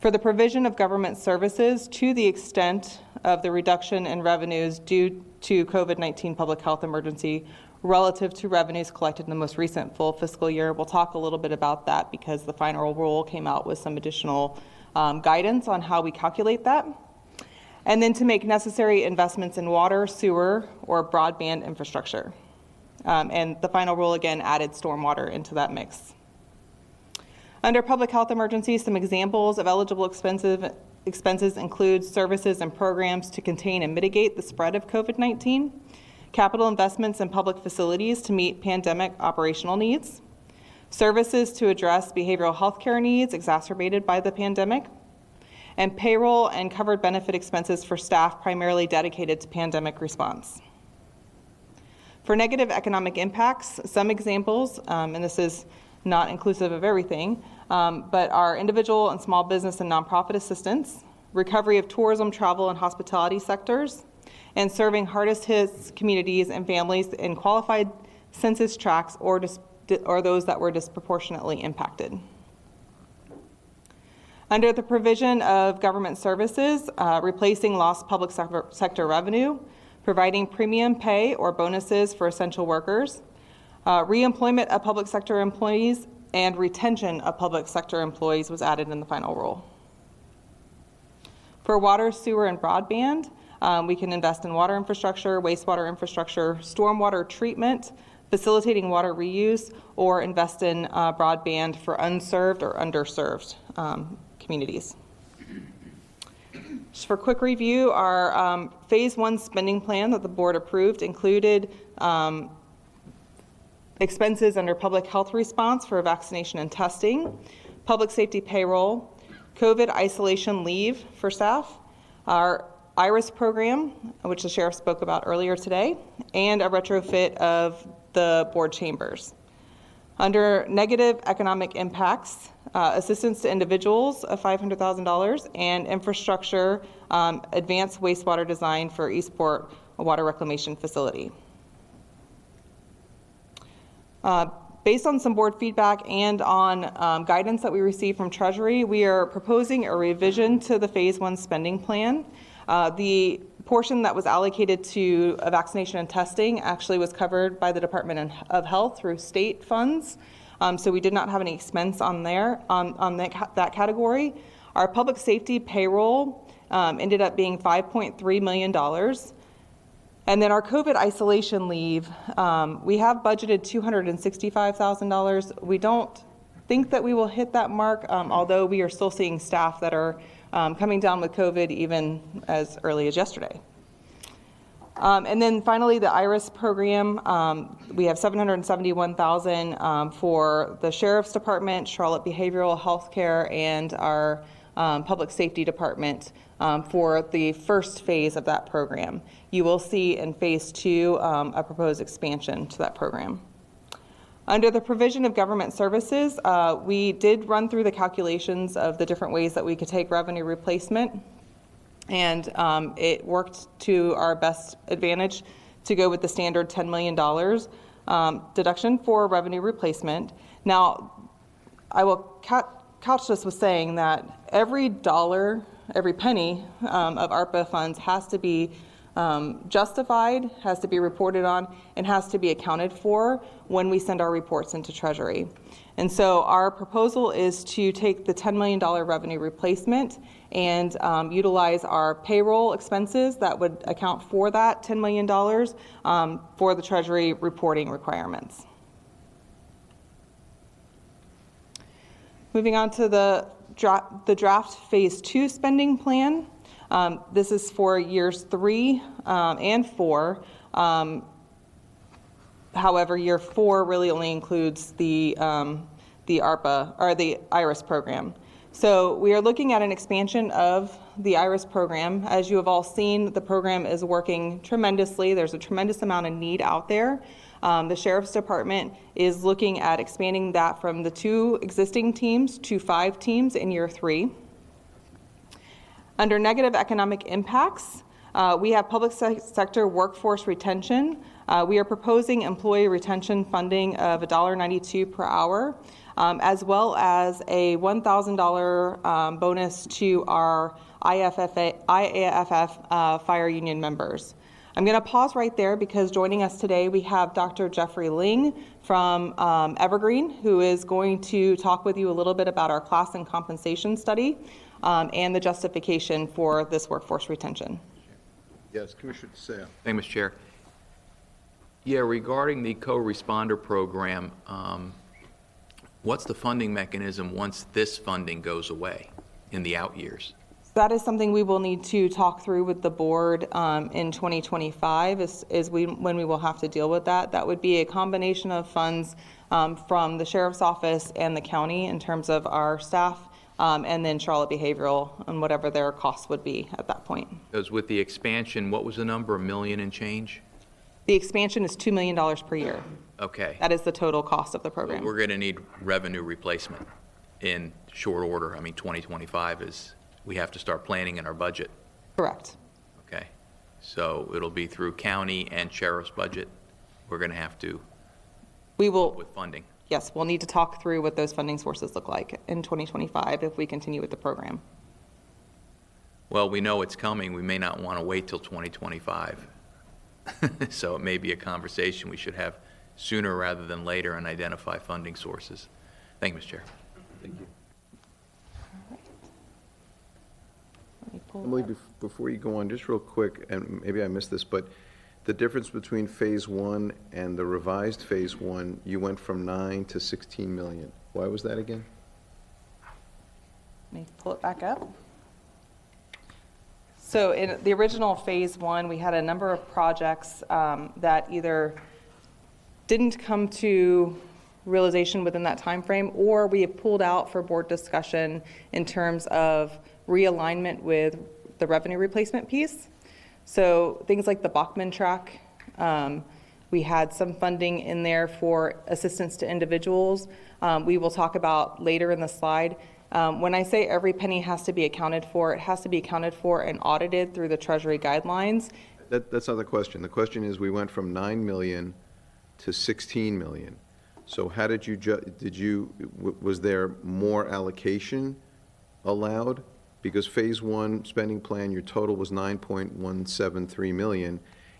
for the provision of government services to the extent of the reduction in revenues due to COVID-19 public health emergency relative to revenues collected in the most recent full fiscal year. We'll talk a little bit about that because the final rule came out with some additional guidance on how we calculate that. And then to make necessary investments in water, sewer, or broadband infrastructure. And the final rule again added stormwater into that mix. Under public health emergencies, some examples of eligible expenses include services and programs to contain and mitigate the spread of COVID-19, capital investments in public facilities to meet pandemic operational needs, services to address behavioral health care needs exacerbated by the pandemic, and payroll and covered benefit expenses for staff primarily dedicated to pandemic response. For negative economic impacts, some examples, and this is not inclusive of everything, but are individual and small business and nonprofit assistance, recovery of tourism, travel, and hospitality sectors, and serving hardest hit communities and families in qualified census tracts or those that were disproportionately impacted. Under the provision of government services, replacing lost public sector revenue, providing premium pay or bonuses for essential workers, reemployment of public sector employees, and retention of public sector employees was added in the final rule. For water, sewer, and broadband, we can invest in water infrastructure, wastewater infrastructure, stormwater treatment, facilitating water reuse, or invest in broadband for unserved or underserved communities. Just for a quick review, our Phase 1 spending plan that the board approved included expenses under public health response for vaccination and testing, public safety payroll, COVID isolation leave for staff, our IRIS program, which the sheriff spoke about earlier today, and a retrofit of the board chambers. Under negative economic impacts, assistance to individuals of $500,000 and infrastructure advanced wastewater design for Eastport Water Reclamation Facility. Based on some board feedback and on guidance that we received from Treasury, we are proposing a revision to the Phase 1 spending plan. The portion that was allocated to vaccination and testing actually was covered by the Department of Health through state funds, so we did not have any expense on there on that category. Our public safety payroll ended up being $5.3 million. And then our COVID isolation leave, we have budgeted $265,000. We don't think that we will hit that mark, although we are still seeing staff that are coming down with COVID even as early as yesterday. And then finally, the IRIS program, we have $771,000 for the Sheriff's Department, Charlotte Behavioral Health Care, and our Public Safety Department for the first phase of that program. You will see in phase 2 a proposed expansion to that program. Under the provision of government services, we did run through the calculations of the different ways that we could take revenue replacement, and it worked to our best advantage to go with the standard $10 million deduction for revenue replacement. Now, I will couch this with saying that every dollar, every penny of ARPA funds has to be justified, has to be reported on, and has to be accounted for when we send our reports into Treasury. And so our proposal is to take the $10 million revenue replacement and utilize our payroll expenses that would account for that $10 million for the Treasury reporting requirements. Moving on to the draft phase 2 spending plan. This is for years 3 and 4. However, year 4 really only includes the ARPA or the IRIS program. So we are looking at an expansion of the IRIS program. As you have all seen, the program is working tremendously. There's a tremendous amount of need out there. The Sheriff's Department is looking at expanding that from the 2 existing teams to 5 teams in year 3. Under negative economic impacts, we have public sector workforce retention. We are proposing employee retention funding of $1.92 per hour, as well as a $1,000 bonus to our IAFF fire union members. I'm going to pause right there because joining us today we have Dr. Jeffrey Ling from Evergreen, who is going to talk with you a little bit about our class and compensation study and the justification for this workforce retention. Yes, Commissioner DeSalle. Thank you, Mr. Chair. Yeah, regarding the co-responder program, what's the funding mechanism once this funding goes away in the out years? That is something we will need to talk through with the board in 2025 when we will have to deal with that. That would be a combination of funds from the Sheriff's Office and the county in terms of our staff, and then Charlotte Behavioral and whatever their costs would be at that point. Because with the expansion, what was the number, $1 million and change? The expansion is $2 million per year. Okay. That is the total cost of the program. We're going to need revenue replacement in short order. I mean, 2025 is, we have to start planning in our budget. Correct. Okay. So it'll be through county and sheriff's budget. We're going to have to with funding. Yes, we'll need to talk through what those funding sources look like in 2025 if we continue with the program. Well, we know it's coming. We may not want to wait till 2025. So it may be a conversation we should have sooner rather than later and identify funding sources. Thank you, Mr. Chair. Thank you. Emily, before you go on, just real quick, and maybe I missed this, but the difference between phase 1 and the revised phase 1, you went from 9 to 16 million. Why was that again? Let me pull it back up. So in the original phase 1, we had a number of projects that either didn't come to realization within that time frame, or we have pulled out for board discussion in terms of realignment with the revenue replacement piece. So things like the Bachman track, we had some funding in there for assistance to individuals. We will talk about later in the slide. When I say every penny has to be accounted for, it has to be accounted for and audited through the Treasury guidelines. That's not the question. The question is, we went from 9 million to 16 million. So how did you, was there more allocation allowed? Because phase 1 spending plan, your total was 9.173 million,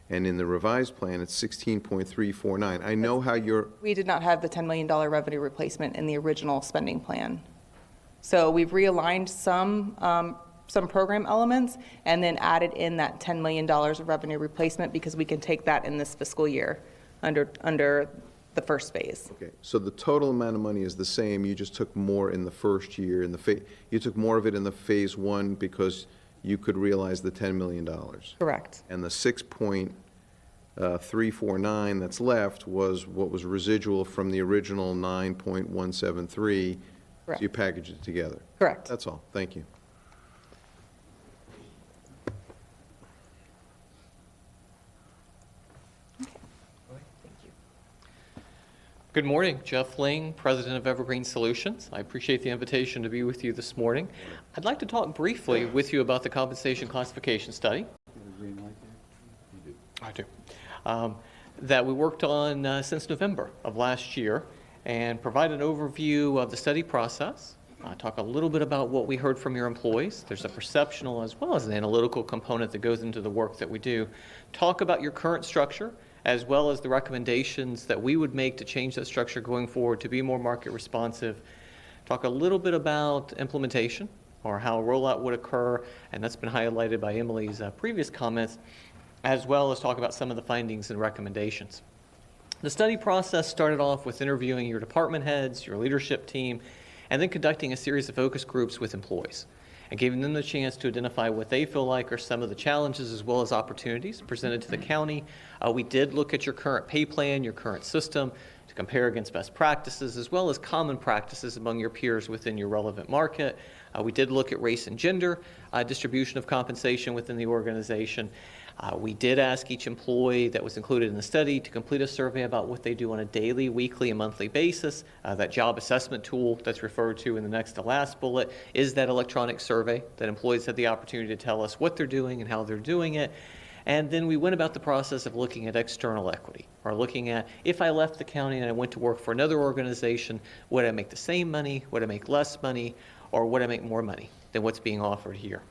and in the revised plan, it's 16.349. I know how you're... We did not have the $10 million revenue replacement in the original spending plan. So we've realigned some program elements and then added in that $10 million of revenue replacement because we can take that in this fiscal year under the first phase. Okay, so the total amount of money is the same, you just took more in the first year, you took more of it in the phase one because you could realize the $10 million. Correct. And the 6.349 that's left was what was residual from the original 9.173. Correct. So you packaged it together. Correct. That's all, thank you. Good morning, Jeff Ling, President of Evergreen Solutions. I appreciate the invitation to be with you this morning. I'd like to talk briefly with you about the compensation classification study. I do. That we worked on since November of last year, and provide an overview of the study process. Talk a little bit about what we heard from your employees. There's a perceptual as well as an analytical component that goes into the work that we do. Talk about your current structure, as well as the recommendations that we would make to change that structure going forward to be more market responsive. Talk a little bit about implementation, or how a rollout would occur, and that's been highlighted by Emily's previous comments, as well as talk about some of the findings and recommendations. The study process started off with interviewing your department heads, your leadership team, and then conducting a series of focus groups with employees, and giving them the chance to identify what they feel like are some of the challenges as well as opportunities presented to the county. We did look at your current pay plan, your current system, to compare against best practices as well as common practices among your peers within your relevant market. We did look at race and gender distribution of compensation within the organization. We did ask each employee that was included in the study to complete a survey about what they do on a daily, weekly, and monthly basis. That job assessment tool that's referred to in the next to last bullet is that electronic survey that employees had the opportunity to tell us what they're doing and how they're doing it. And then we went about the process of looking at external equity, or looking at, if I left the county and I went to work for another organization, would I make the same money, would I make less money, or would I make more money than what's being offered here?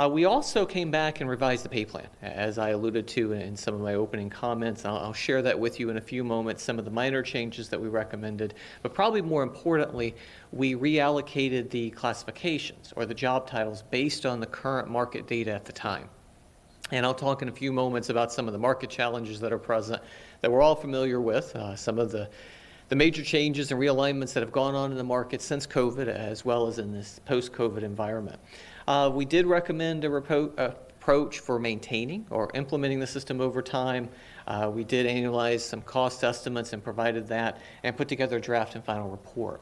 We also came back and revised the pay plan, as I alluded to in some of my opening comments. I'll share that with you in a few moments, some of the minor changes that we recommended. But probably more importantly, we reallocated the classifications, or the job titles, based on the current market data at the time. And I'll talk in a few moments about some of the market challenges that are present that we're all familiar with, some of the major changes and realignments that have gone on in the market since COVID, as well as in this post-COVID environment. We did recommend a approach for maintaining or implementing the system over time. We did annualize some cost estimates and provided that, and put together a draft and final report.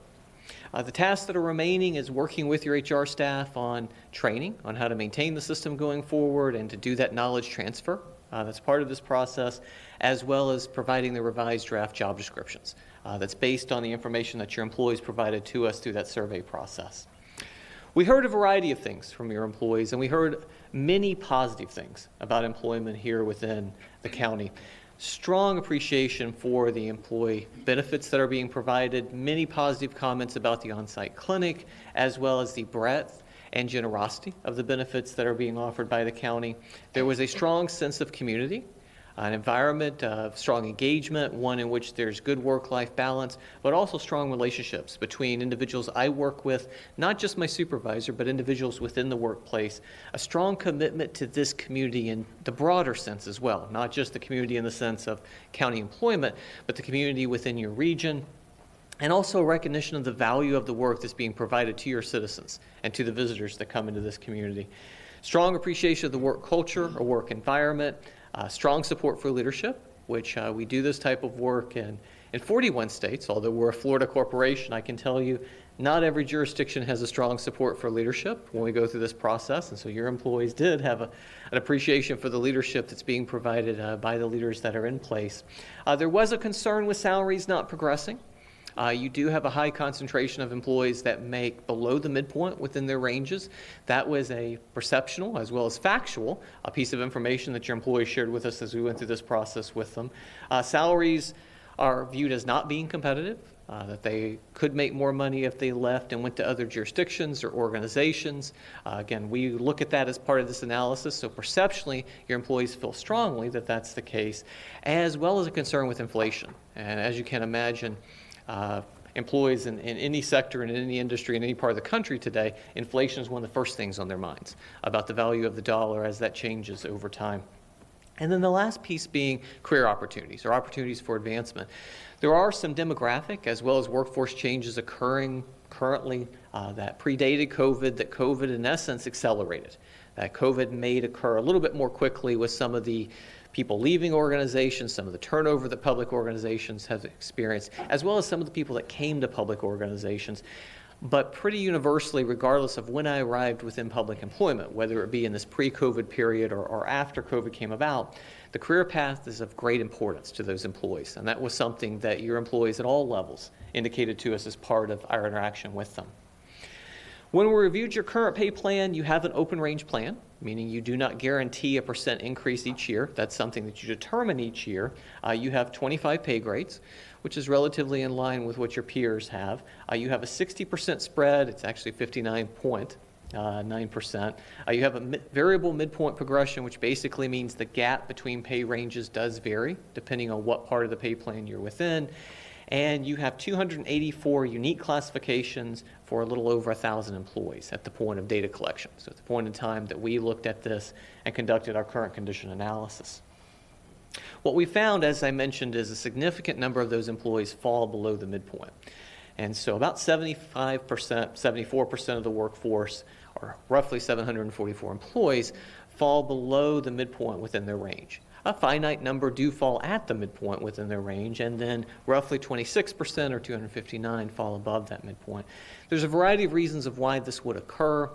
The tasks that are remaining is working with your HR staff on training on how to maintain the system going forward and to do that knowledge transfer. That's part of this process, as well as providing the revised draft job descriptions. That's based on the information that your employees provided to us through that survey process. We heard a variety of things from your employees, and we heard many positive things about employment here within the county. Strong appreciation for the employee benefits that are being provided, many positive comments about the on-site clinic, as well as the breadth and generosity of the benefits that are being offered by the county. There was a strong sense of community, an environment of strong engagement, one in which there's good work-life balance, but also strong relationships between individuals I work with, not just my supervisor, but individuals within the workplace. A strong commitment to this community in the broader sense as well, not just the community in the sense of county employment, but the community within your region, and also a recognition of the value of the work that's being provided to your citizens and to the visitors that come into this community. Strong appreciation of the work culture or work environment, strong support for leadership, which we do this type of work in 41 states. Although we're a Florida corporation, I can tell you not every jurisdiction has a strong support for leadership when we go through this process, and so your employees did have an appreciation for the leadership that's being provided by the leaders that are in place. There was a concern with salaries not progressing. You do have a high concentration of employees that make below the midpoint within their ranges. That was a perceptual as well as factual a piece of information that your employees shared with us as we went through this process with them. Salaries are viewed as not being competitive, that they could make more money if they left and went to other jurisdictions or organizations. Again, we look at that as part of this analysis, so perceptually your employees feel strongly that that's the case, as well as a concern with inflation. And as you can imagine, employees in any sector and in any industry in any part of the country today, inflation is one of the first things on their minds about the value of the dollar as that changes over time. And then the last piece being career opportunities or opportunities for advancement. There are some demographic as well as workforce changes occurring currently that predated COVID, that COVID in essence accelerated. That COVID made occur a little bit more quickly with some of the people leaving organizations, some of the turnover that public organizations have experienced, as well as some of the people that came to public organizations. But pretty universally, regardless of when I arrived within public employment, whether it be in this pre-COVID period or after COVID came about, the career path is of great importance to those employees. And that was something that your employees at all levels indicated to us as part of our interaction with them. When we reviewed your current pay plan, you have an open range plan, meaning you do not guarantee a % increase each year. That's something that you determine each year. You have 25 pay grades, which is relatively in line with what your peers have. You have a 60% spread. It's actually 59.9%. You have a variable midpoint progression, which basically means the gap between pay ranges does vary depending on what part of the pay plan you're within. And you have 284 unique classifications for a little over 1,000 employees at the point of data collection. So at the point in time that we looked at this and conducted our current condition analysis. What we found, as I mentioned, is a significant number of those employees fall below the midpoint. And so about 75%, 74% of the workforce, or roughly 744 employees, fall below the midpoint within their range. A finite number do fall at the midpoint within their range, and then roughly 26% or 259 fall above that midpoint. There's a variety of reasons of why this would occur.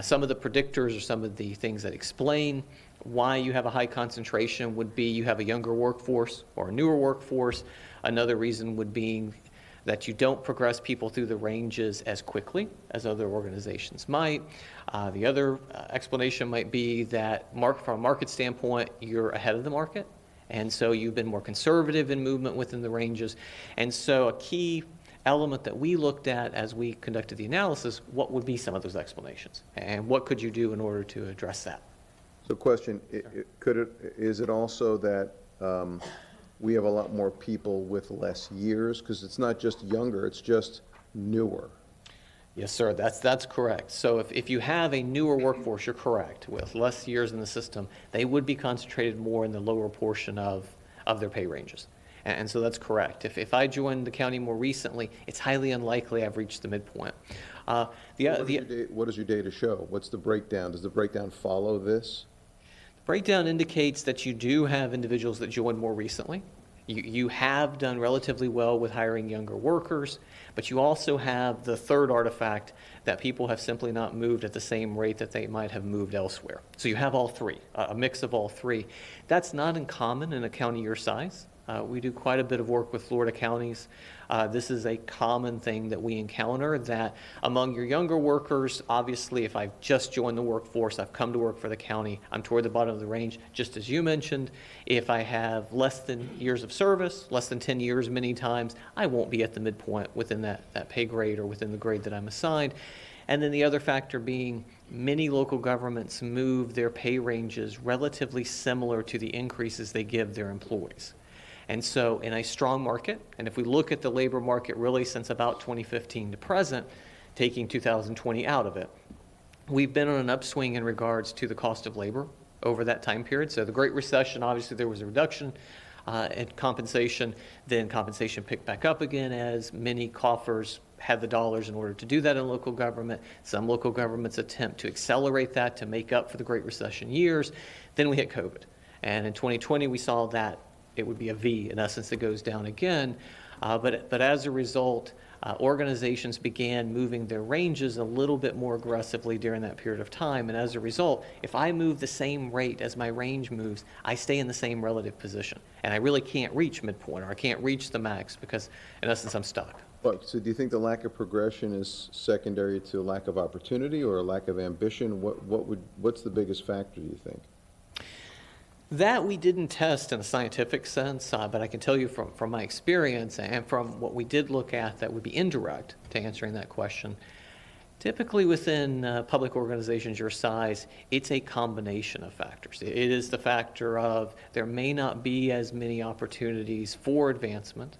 Some of the predictors or some of the things that explain why you have a high concentration would be you have a younger workforce or a newer workforce. Another reason would be that you don't progress people through the ranges as quickly as other organizations might. The other explanation might be that from a market standpoint, you're ahead of the market, and so you've been more conservative in movement within the ranges. And so a key element that we looked at as we conducted the analysis, what would be some of those explanations, and what could you do in order to address that? So question, is it also that we have a lot more people with less years? Because it's not just younger, it's just newer. Yes, sir, that's correct. So if you have a newer workforce, you're correct. With less years in the system, they would be concentrated more in the lower portion of their pay ranges. And so that's correct. If I joined the county more recently, it's highly unlikely I've reached the midpoint. What does your data show? What's the breakdown? Does the breakdown follow this? Breakdown indicates that you do have individuals that joined more recently. You have done relatively well with hiring younger workers, but you also have the third artifact that people have simply not moved at the same rate that they might have moved elsewhere. So you have all three, a mix of all three. That's not uncommon in a county your size. We do quite a bit of work with Florida counties. This is a common thing that we encounter, that among your younger workers, obviously if I've just joined the workforce, I've come to work for the county, I'm toward the bottom of the range, just as you mentioned. If I have less than years of service, less than 10 years many times, I won't be at the midpoint within that pay grade or within the grade that I'm assigned. And then the other factor being many local governments move their pay ranges relatively similar to the increases they give their employees. And so in a strong market, and if we look at the labor market really since about 2015 to present, taking 2020 out of it, we've been on an upswing in regards to the cost of labor over that time period. So the Great Recession, obviously there was a reduction in compensation, then compensation picked back up again as many coffers had the dollars in order to do that in local government. Some local governments attempt to accelerate that to make up for the Great Recession years. Then we hit COVID. And in 2020 we saw that it would be a V, in essence, that goes down again. But as a result, organizations began moving their ranges a little bit more aggressively during that period of time. And as a result, if I move the same rate as my range moves, I stay in the same relative position. And I really can't reach midpoint, or I can't reach the max because, in essence, I'm stuck. So do you think the lack of progression is secondary to a lack of opportunity or a lack of ambition? What's the biggest factor, do you think? That we didn't test in a scientific sense, but I can tell you from my experience and from what we did look at that would be indirect to answering that question. Typically within public organizations your size, it's a combination of factors. It is the factor of there may not be as many opportunities for advancement.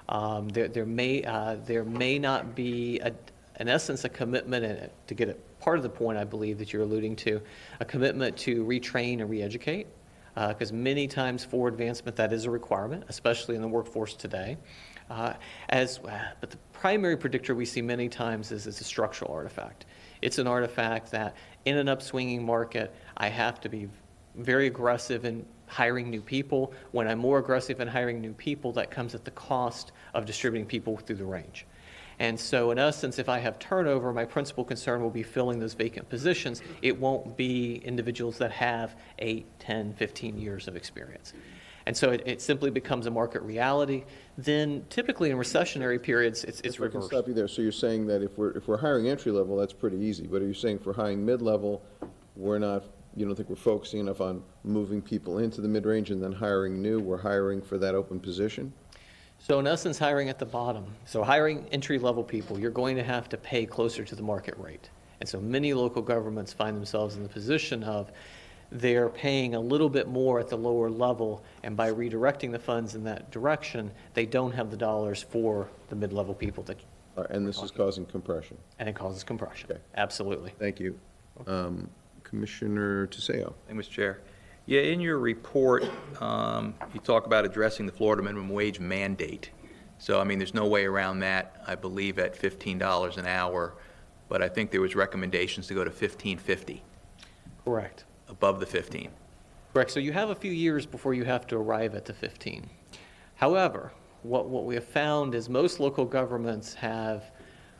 There may not be, in essence, a commitment, to get a part of the point I believe that you're alluding to, a commitment to retrain and re-educate. because many times for advancement that is a requirement, especially in the workforce today. But the primary predictor we see many times is a structural artifact. It's an artifact that in an upswinging market, I have to be very aggressive in hiring new people. When I'm more aggressive in hiring new people, that comes at the cost of distributing people through the range. And so in essence, if I have turnover, my principal concern will be filling those vacant positions. It won't be individuals that have 8, 10, 15 years of experience. And so it simply becomes a market reality. Then typically in recessionary periods, it's If I can reversed. stop you there. So you're saying that if we're hiring entry level, that's pretty easy. But are you saying for hiring mid-level, you don't think we're focusing enough on moving people into the mid-range and then hiring new? We're hiring for that open position? So in essence, hiring at the bottom. So hiring entry-level people, you're going to have to pay closer to the market rate. And so many local governments find themselves in the position of they're paying a little bit more at the lower level, and by redirecting the funds in that direction, they don't have the dollars for the mid-level people. And this is causing compression? And it causes compression. Okay. Absolutely. Thank you. Commissioner Tiseo. Thank you, Mr. Chair. Yeah, in your report, you talk about addressing the Florida minimum wage mandate. So, I mean, there's no way around that, I believe, at $15 an hour, but I think there was recommendations to go to $15.50. Correct. Above the 15. Correct. So you have a few years before you have to arrive at the 15. However, what we have found is most local governments have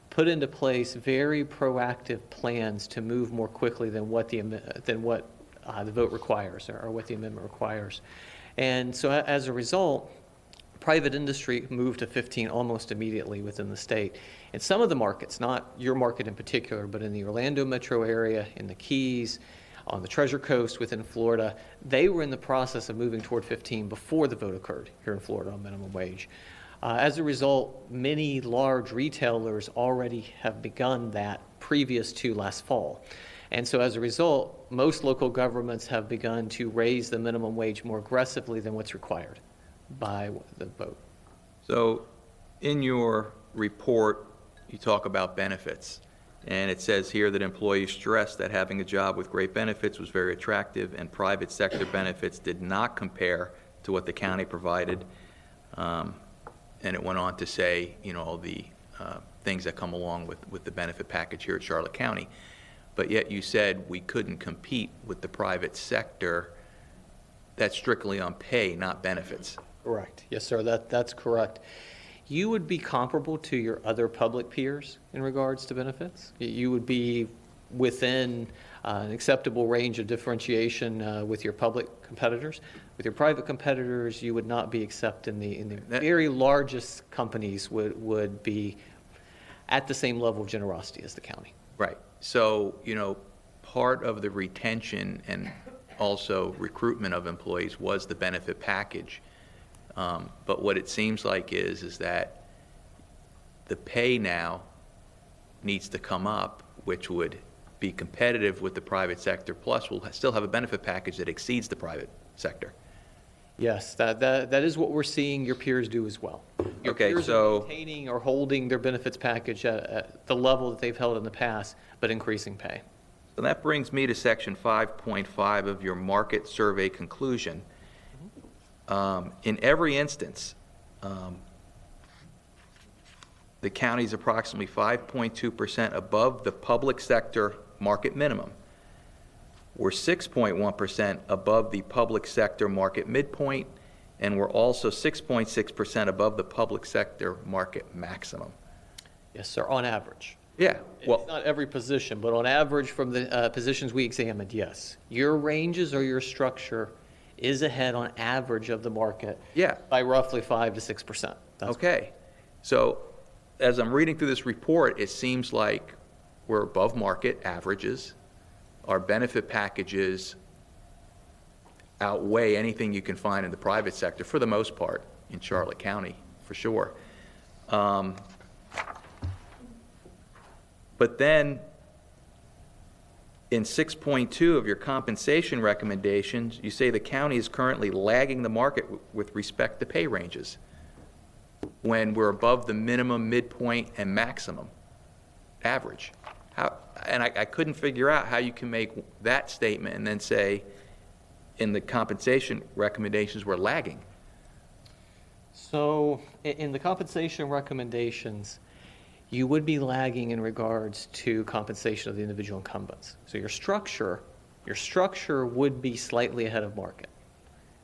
put into place very proactive plans to move more quickly than what the vote requires or what the amendment requires. And so as a result, private industry moved to 15 almost immediately within the state. In some of the markets, not your market in particular, but in the Orlando metro area, in the Keys, on the Treasure Coast within Florida, they were in the process of moving toward 15 before the vote occurred here in Florida on minimum wage. As a result, many large retailers already have begun that previous to last fall. And so as a result, most local governments have begun to raise the minimum wage more aggressively than what's required by the vote. So in your report, you talk about benefits. And it says here that employees stressed that having a job with great benefits was very attractive, and private sector benefits did not compare to what the county provided. And it went on to say, all the things that come along with the benefit package here at Charlotte County. But yet you said we couldn't compete with the private sector. That's strictly on pay, not benefits. Correct. Yes, sir. That's correct. You would be comparable to your other public peers in regards to benefits. You would be within an acceptable range of differentiation with your public competitors. With your private competitors, you would not be accepted in the very largest companies would be at the same level of generosity as the county. Right. So, part of the retention and also recruitment of employees was the benefit package. But what it seems like is that the pay now needs to come up, which would be competitive with the private sector, plus we'll still have a benefit package that exceeds the private sector. Yes, that is what we're seeing your peers do as well. Your peers are maintaining or holding their benefits package at the level that they've held in the past, but increasing pay. So that brings me to section 5.5 of your market survey conclusion. In every instance, the county is approximately 5.2% above the public sector market minimum. We're 6.1% above the public sector market midpoint, and we're also 6.6% above the public sector market maximum. Yes, sir, on average. Yeah. Well, it's not every position, but on average from the positions we examined, yes. Your ranges or your structure is ahead on average of the market by roughly 5 to 6%. Okay. So as I'm reading through this report, it seems like we're above market averages. Our benefit packages outweigh anything you can find in the private sector, for the most part, in Charlotte County, for sure. But then in 6.2 of your compensation recommendations, you say the county is currently lagging the market with respect to pay ranges when we're above the minimum, midpoint, and maximum average. And I couldn't figure out how you can make that statement and then say in the compensation recommendations, we're lagging. So in the compensation recommendations, you would be lagging in regards to compensation of the individual incumbents. So your structure would be slightly ahead of market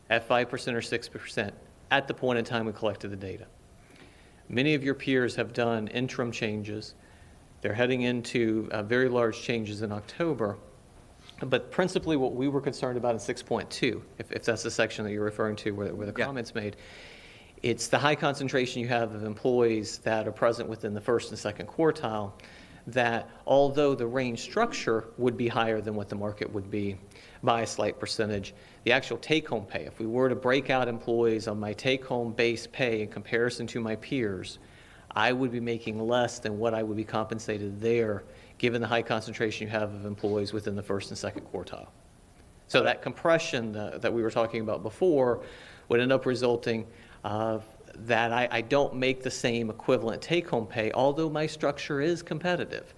at 5% or 6% at the point in time we collected the data. Many of your peers have done interim changes. They're heading into very large changes in October. But principally what we were concerned about in 6.2, if that's the section that you're referring to where the comments made, it's the high concentration you have of employees that are present within the first and second quartile, that although the range structure would be higher than what the market would be by a slight percentage, the actual take-home pay, if we were to break out employees on my take-home base pay in comparison to my peers, I would be making less than what I would be compensated there, given the high concentration you have of employees within the first and second quartile. So that compression that we were talking about before would end up resulting that I don't make the same equivalent take-home pay, although my structure is competitive.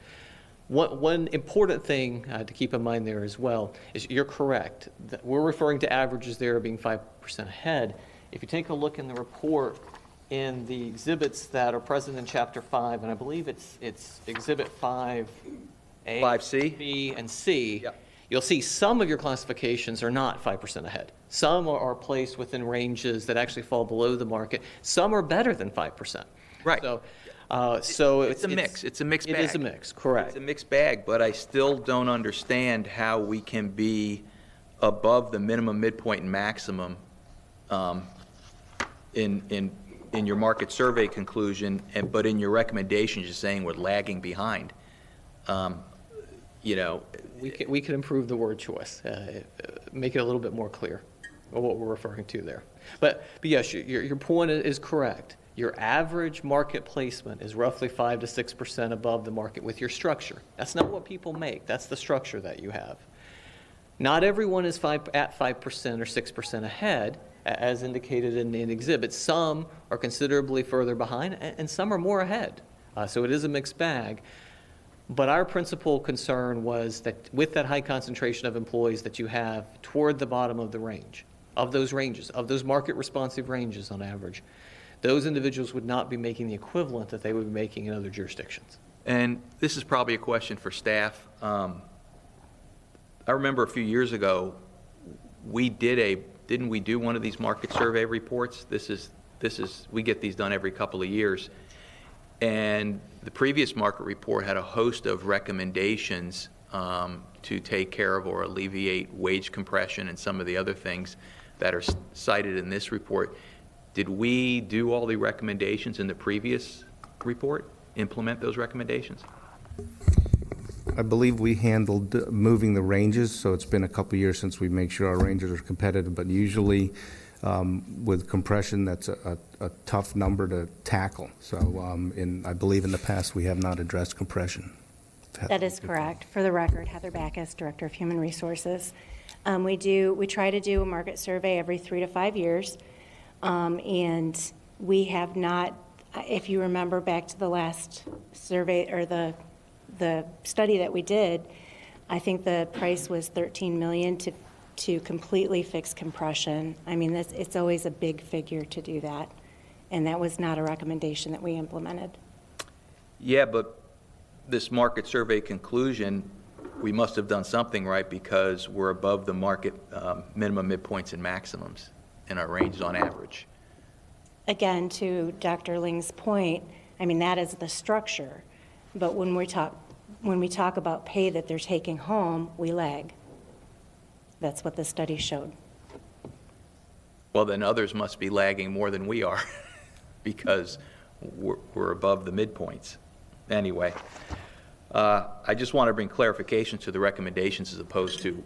One important thing to keep in mind there as well is you're correct. We're referring to averages there being 5% ahead. If you take a look in the report in the exhibits that are present in Chapter 5, and I believe it's Exhibit 5A, 5C? B, and C, Yep. You'll see some of your classifications are not 5% ahead. Some are placed within ranges that actually fall below the market. Some are better than 5%. Right. So it's a mix. It's a mixed bag. It is a mix, correct. It's a mixed bag, but I still don't understand how we can be above the minimum, midpoint, and maximum in your market survey conclusion, but in your recommendations, you're saying we're lagging behind. We can improve the word choice, make it a little bit more clear of what we're referring to there. But yes, your point is correct. Your average market placement is roughly 5 to 6% above the market with your structure. That's not what people make. That's the structure that you have. Not everyone is at 5% or 6% ahead, as indicated in the exhibit. Some are considerably further behind, and some are more ahead. So it is a mixed bag. But our principal concern was that with that high concentration of employees that you have toward the bottom of the range, of those ranges, of those market responsive ranges on average, those individuals would not be making the equivalent that they would be making in other jurisdictions. And this is probably a question for staff. I remember a few years ago, didn't we do one of these market survey reports? We get these done every couple of years. And the previous market report had a host of recommendations to take care of or alleviate wage compression and some of the other things that are cited in this report. Did we do all the recommendations in the previous report, implement those recommendations? I believe we handled moving the ranges, so it's been a couple years since we make sure our ranges are competitive, but usually with compression, that's a tough number to tackle. So I believe in the past we have not addressed compression. That is correct. For the record, Heather Backus, Director of Human Resources. We try to do a market survey every 3 to 5 years, and we have not, if you remember back to the last survey or the study that we did, I think the price was $13 million to completely fix compression. I mean, it's always a big figure to do that, and that was not a recommendation that we implemented. Yeah, but this market survey conclusion, we must have done something right because we're above the market minimum, midpoints, and maximums in our ranges on average. Again, to Dr. Ling's point, I mean, that is the structure, but when we talk about pay that they're taking home, we lag. That's what the study showed. Well, then others must be lagging more than we are because we're above the midpoints. Anyway, I just want to bring clarification to the recommendations as opposed to,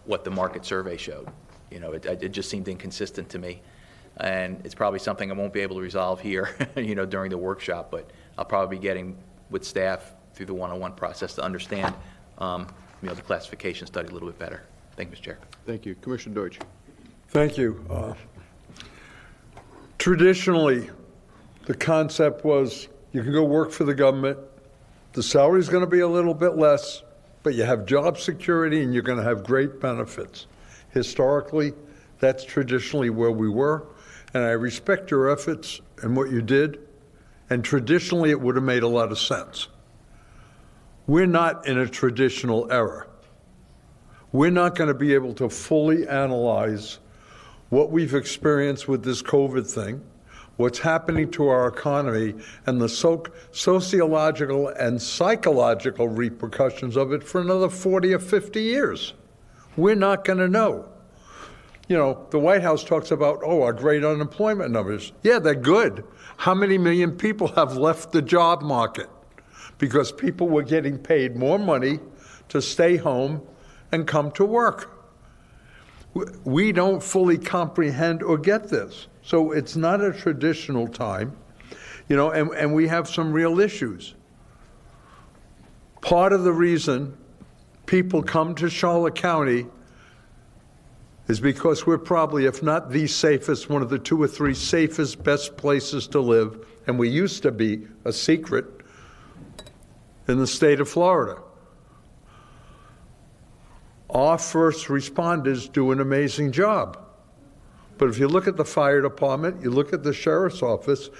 what the market survey showed. It just seemed inconsistent to me. And it's probably something I won't be able to resolve here, during the workshop, but I'll probably be getting with staff through the one-on-one process to understand, the classification study a little bit better. Thank you, Mr. Chair. Thank you. Commissioner Deutsch. Thank you. Traditionally, the concept was you can go work for the government, the salary is going to be a little bit less, but you have job security and you're going to have great benefits. Historically, that's traditionally where we were, and I respect your efforts and what you did, and traditionally it would have made a lot of sense. We're not in a traditional era. We're not going to be able to fully analyze what we've experienced with this COVID thing, what's happening to our economy, and the sociological and psychological repercussions of it for another 40 or 50 years. We're not going to know. You know, the White House talks about, oh, our great unemployment numbers. Yeah, they're good. How many million people have left the job market? Because people were getting paid more money to stay home and come to work. We don't fully comprehend or get this. So it's not a traditional time, you know, and we have some real issues. Part of the reason people come to Charlotte County is because we're probably, if not the safest, one of the 2 or 3 safest, best places to live, and we used to be a secret in the state of Florida. Our first responders do an amazing job. But if you look at the fire department, you look at the sheriff's office,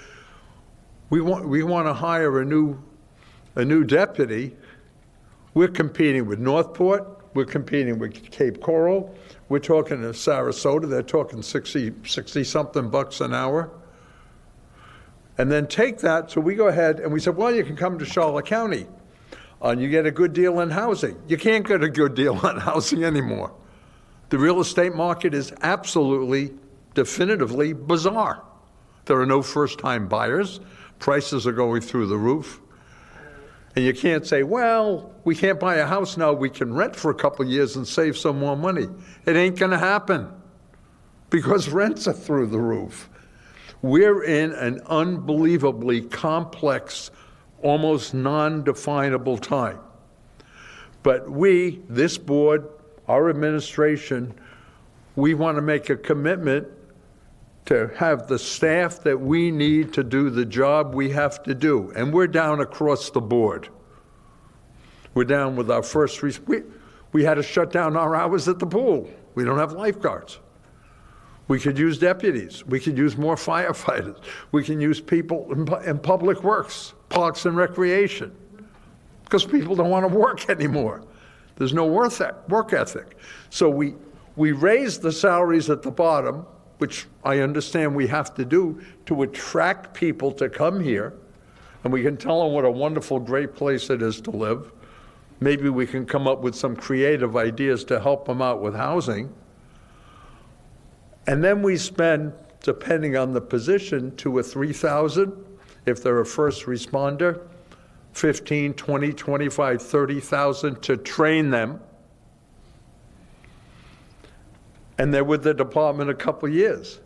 we want to hire a new deputy. We're competing with Northport, we're competing with Cape Coral, we're talking to Sarasota, they're talking 60-something bucks an hour. And then take that, so we go ahead and we said, well, you can come to Charlotte County and you get a good deal in housing. You can't get a good deal on housing anymore. The real estate market is absolutely, definitively bizarre. There are no first-time buyers. Prices are going through the roof. And you can't say, well, we can't buy a house now, we can rent for a couple of years and save some more money. It ain't gonna happen because rents are through the roof. We're in an unbelievably complex, almost non-definable time. But we, this board, our administration, we want to make a commitment to have the staff that we need to do the job we have to do. And we're down across the board. We're down with our first, we had to shut down our hours at the pool. We don't have lifeguards. We could use deputies. We could use more firefighters. We can use people in public works, parks and recreation, because people don't want to work anymore. There's no work ethic. So we raise the salaries at the bottom, which I understand we have to do to attract people to come here, and we can tell them what a wonderful, great place it is to live. Maybe we can come up with some creative ideas to help them out with housing. And then we spend, depending on the position, $2,000 or $3,000. If they're a first responder, $15,000, $20,000, $25,000, $30,000 to train them. And they're with the department a couple of years.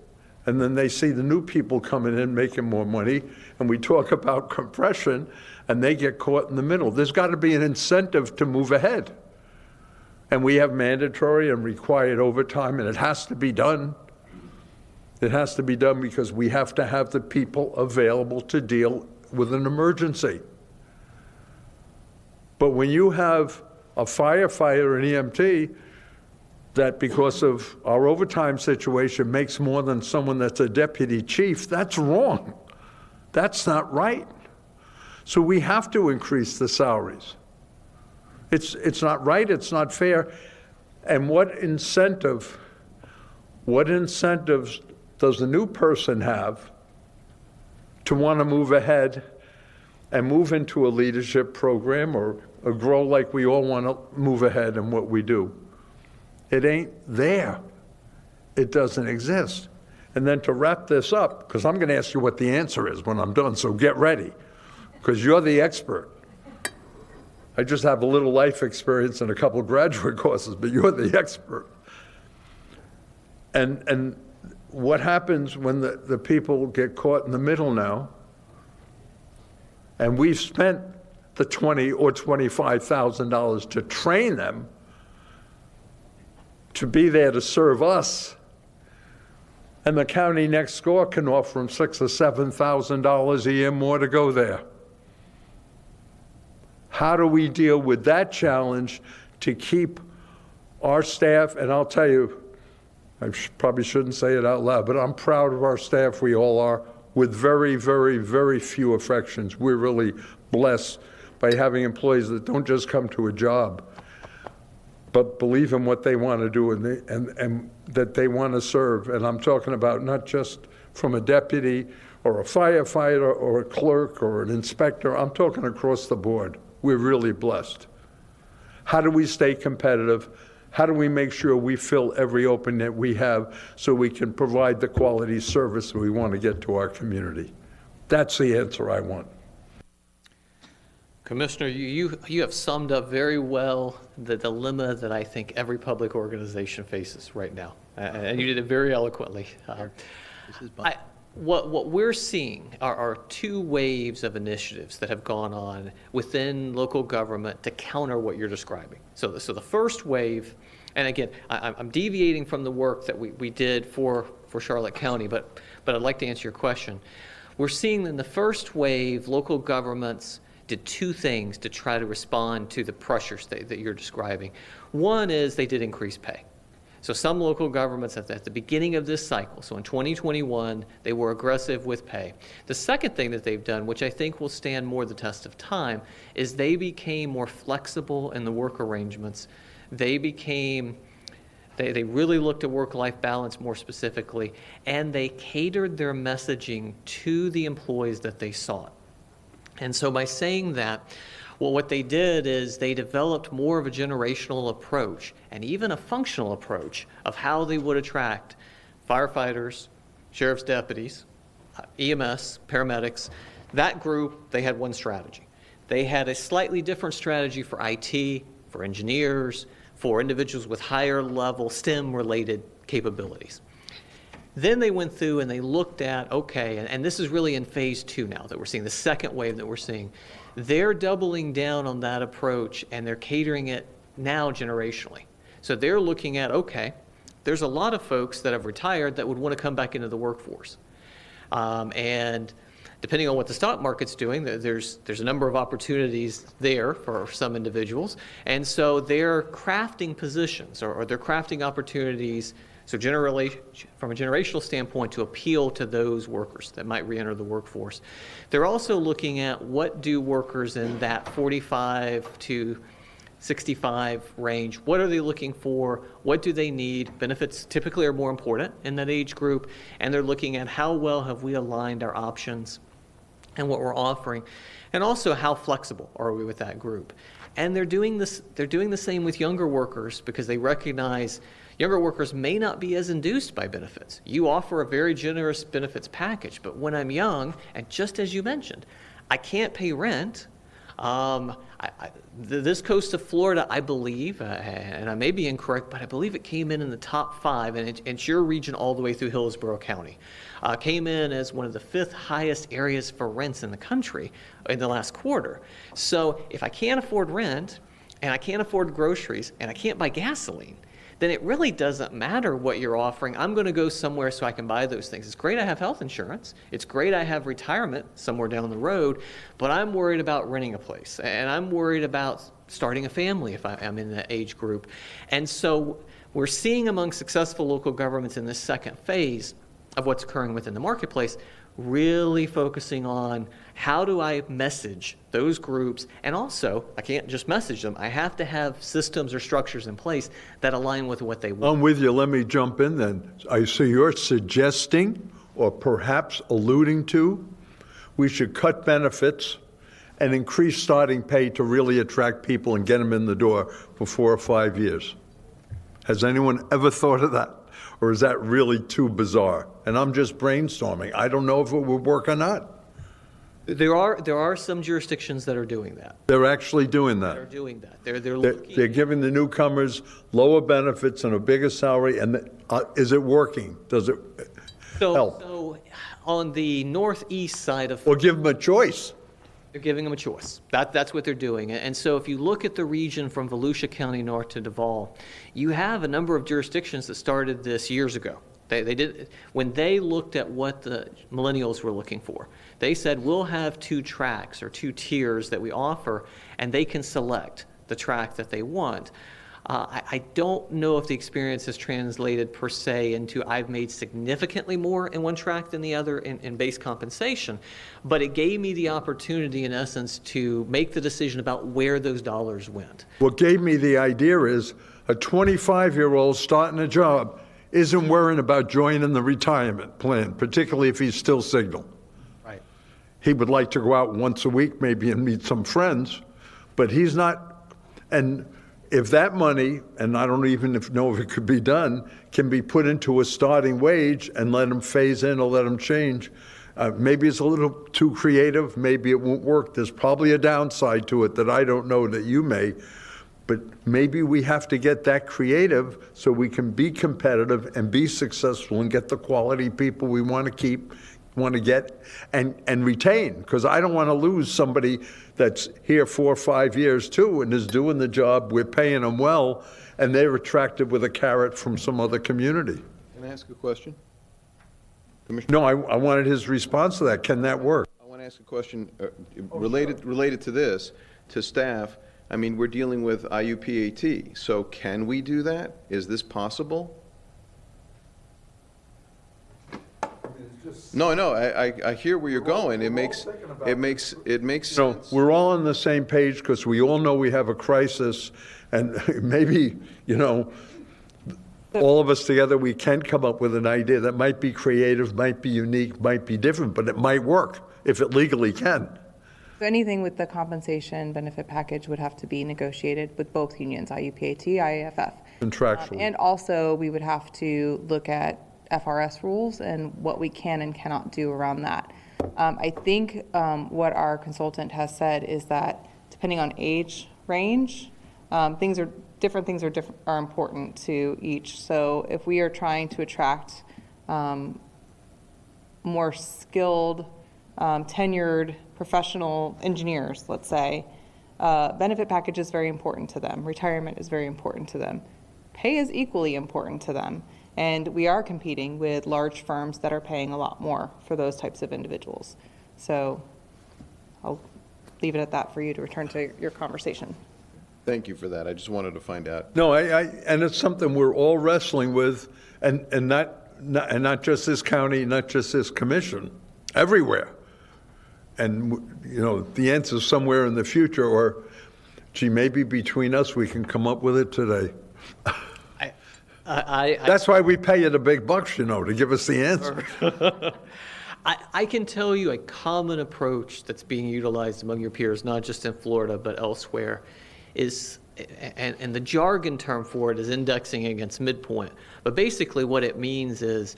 And then they see the new people coming in making more money, and we talk about compression, and they get caught in the middle. There's got to be an incentive to move ahead. And we have mandatory and required overtime, and it has to be done. It has to be done because we have to have the people available to deal with an emergency. But when you have a firefighter, an EMT, that because of our overtime situation makes more than someone that's a deputy chief, that's wrong. That's not right. So we have to increase the salaries. It's not right, it's not fair. And what incentives does the new person have to want to move ahead and move into a leadership program or grow like we all want to move ahead in what we do? It ain't there. It doesn't exist. And then to wrap this up, because I'm going to ask you what the answer is when I'm done, so get ready, because you're the expert. I just have a little life experience and a couple of graduate courses, but you're the expert. And what happens when the people get caught in the middle now, and we've spent the $20,000 or $25,000 to train them to be there to serve us, and the county next door can offer them $6,000 or $7,000 a year more to go there. How do we deal with that challenge to keep our staff? And I'll tell you, probably shouldn't say it out loud, but I'm proud of our staff. We all are, with very, very, very few affections. We're really blessed by having employees that don't just come to a job, but believe in what they want to do and that they want to serve. And I'm talking about not just from a deputy or a firefighter or a clerk or an inspector. I'm talking across the board. We're really blessed. How do we stay competitive? How do we make sure we fill every opening that we have so we can provide the quality service that we want to get to our community? That's the answer I want. Commissioner, you have summed up very well the dilemma that I think every public organization faces right now, and you did it very eloquently. What we're seeing are two waves of initiatives that have gone on within local government to counter what you're describing. So the first wave, and again, I'm deviating from the work that we did for Charlotte County, but I'd like to answer your question. We're seeing in the first wave, local governments did two things to try to respond to the pressures that you're describing. One is they did increase pay. So some local governments at the beginning of this cycle, so in 2021, they were aggressive with pay. The second thing that they've done, which I think will stand more the test of time, is they became more flexible in the work arrangements. They really looked at work-life balance more specifically, and they catered their messaging to the employees that they sought. And so by saying that, well, what they did is they developed more of a generational approach and even a functional approach of how they would attract firefighters, sheriff's deputies, EMS, paramedics. That group, they had one strategy. They had a slightly different strategy for IT, for engineers, for individuals with higher level STEM-related capabilities. Then they went through and they looked at, okay, and this is really in phase 2 now that we're seeing, the second wave that we're seeing. They're doubling down on that approach and they're catering it now generationally. So they're looking at, okay, there's a lot of folks that have retired that would want to come back into the workforce. And depending on what the stock market's doing, there's a number of opportunities there for some individuals. And so they're crafting positions or they're crafting opportunities. So generally, from a generational standpoint, to appeal to those workers that might reenter the workforce. They're also looking at what do workers in that 45 to 65 range, what are they looking for, what do they need? Benefits typically are more important in that age group, and they're looking at how well have we aligned our options and what we're offering, and also how flexible are we with that group. And they're doing the same with younger workers because they recognize younger workers may not be as induced by benefits. You offer a very generous benefits package, but when I'm young, and just as you mentioned, I can't pay rent. This coast of Florida, I believe, and I may be incorrect, but I believe it came in the top 5, and it's your region all the way through Hillsborough County. Came in as one of the 5th highest areas for rents in the country in the last quarter. So if I can't afford rent, and I can't afford groceries, and I can't buy gasoline, then it really doesn't matter what you're offering. I'm going to go somewhere so I can buy those things. It's great I have health insurance. It's great I have retirement somewhere down the road, but I'm worried about renting a place, and I'm worried about starting a family if I'm in that age group. And so we're seeing among successful local governments in this second phase of what's occurring within the marketplace, really focusing on how do I message those groups, and also I can't just message them. I have to have systems or structures in place that align with what they want. I'm with you. Let me jump in then. I see you're suggesting or perhaps alluding to we should cut benefits and increase starting pay to really attract people and get them in the door for 4 or 5 years. Has anyone ever thought of that? Or is that really too bizarre? And I'm just brainstorming. I don't know if it would work or not. There are some jurisdictions that are doing that. They're actually doing that. They're doing that. They're giving the newcomers lower benefits and a bigger salary. And is it working? Does it help? So on the northeast side of... Or give them a choice. They're giving them a choice. That's what they're doing. And so if you look at the region from Volusia County north to Duval, you have a number of jurisdictions that started this years ago. They did when they looked at what the millennials were looking for. They said, we'll have 2 tracks or 2 tiers that we offer, and they can select the track that they want. I don't know if the experience has translated per se into I've made significantly more in one track than the other in base compensation, but it gave me the opportunity, in essence, to make the decision about where those dollars went. What gave me the idea is a 25-year-old starting a job isn't worrying about joining the retirement plan, particularly if he's still Signal. Right. He would like to go out once a week maybe and meet some friends, but he's not. And if that money, and I don't even know if it could be done, can be put into a starting wage and let him phase in or let him change, maybe it's a little too creative, maybe it won't work. There's probably a downside to it that I don't know that you may, but maybe we have to get that creative so we can be competitive and be successful and get the quality people we want to keep, want to get, and retain. Because I don't want to lose somebody that's here 4 or 5 years too and is doing the job, we're paying them well, and they're attracted with a carrot from some other community. Can I ask a question? No, I wanted his response to that. Can that work? I want to ask a question related to this, to staff. I mean, we're dealing with IUPAT, so can we do that? Is this possible? No, I hear where you're going. It makes sense. We're all on the same page because we all know we have a crisis, and maybe, all of us together, we can come up with an idea that might be creative, might be unique, might be different, but it might work if it legally can. So anything with the compensation benefit package would have to be negotiated with both unions, IUPAT, IAFF. Contractually. And also, we would have to look at FRS rules and what we can and cannot do around that. I think what our consultant has said is that depending on age range, different things are important to each. So if we are trying to attract more skilled, tenured professional engineers, let's say, benefit package is very important to them. Retirement is very important to them. Pay is equally important to them. And we are competing with large firms that are paying a lot more for those types of individuals. So I'll leave it at that for you to return to your conversation. Thank you for that. I just wanted to find out. No, and it's something we're all wrestling with, and not just this county, not just this commission, everywhere. And the answer is somewhere in the future, or gee, maybe between us we can come up with it today. That's why we pay you the big bucks, to give us the answer. I can tell you a common approach that's being utilized among your peers, not just in Florida but elsewhere, is, and the jargon term for it is indexing against midpoint. But basically what it means is,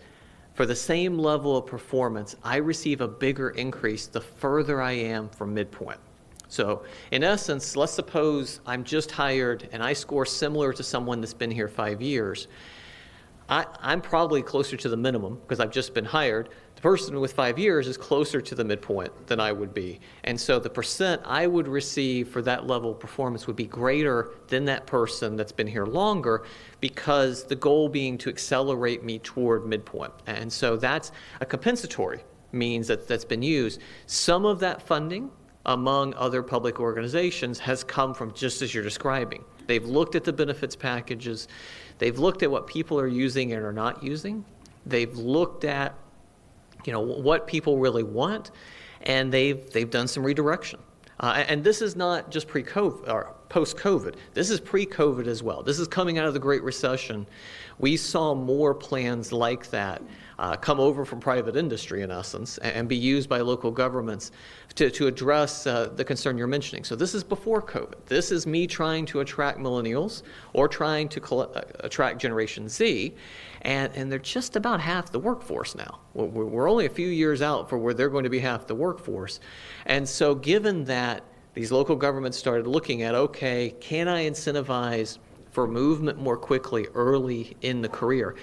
for the same level of performance, I receive a bigger increase the further I am from midpoint. So in essence, let's suppose I'm just hired and I score similar to someone that's been here 5 years. I'm probably closer to the minimum because I've just been hired. The person with 5 years is closer to the midpoint than I would be. And so the percent I would receive for that level of performance would be greater than that person that's been here longer, because the goal being to accelerate me toward midpoint. And so that's a compensatory means that's been used. Some of that funding, among other public organizations, has come from just as you're describing. They've looked at the benefits packages. They've looked at what people are using and are not using. They've looked at, what people really want, and they've done some redirection. And this is not just pre-COVID or post-COVID. This is pre-COVID as well. This is coming out of the Great Recession. We saw more plans like that come over from private industry, in essence, and be used by local governments to address the concern you're mentioning. So this is before COVID. This is me trying to attract millennials or trying to attract Generation Z, and they're just about half the workforce now. We're only a few years out for where they're going to be half the workforce. And so given that these local governments started looking at, okay, can I incentivize for movement more quickly early in the career?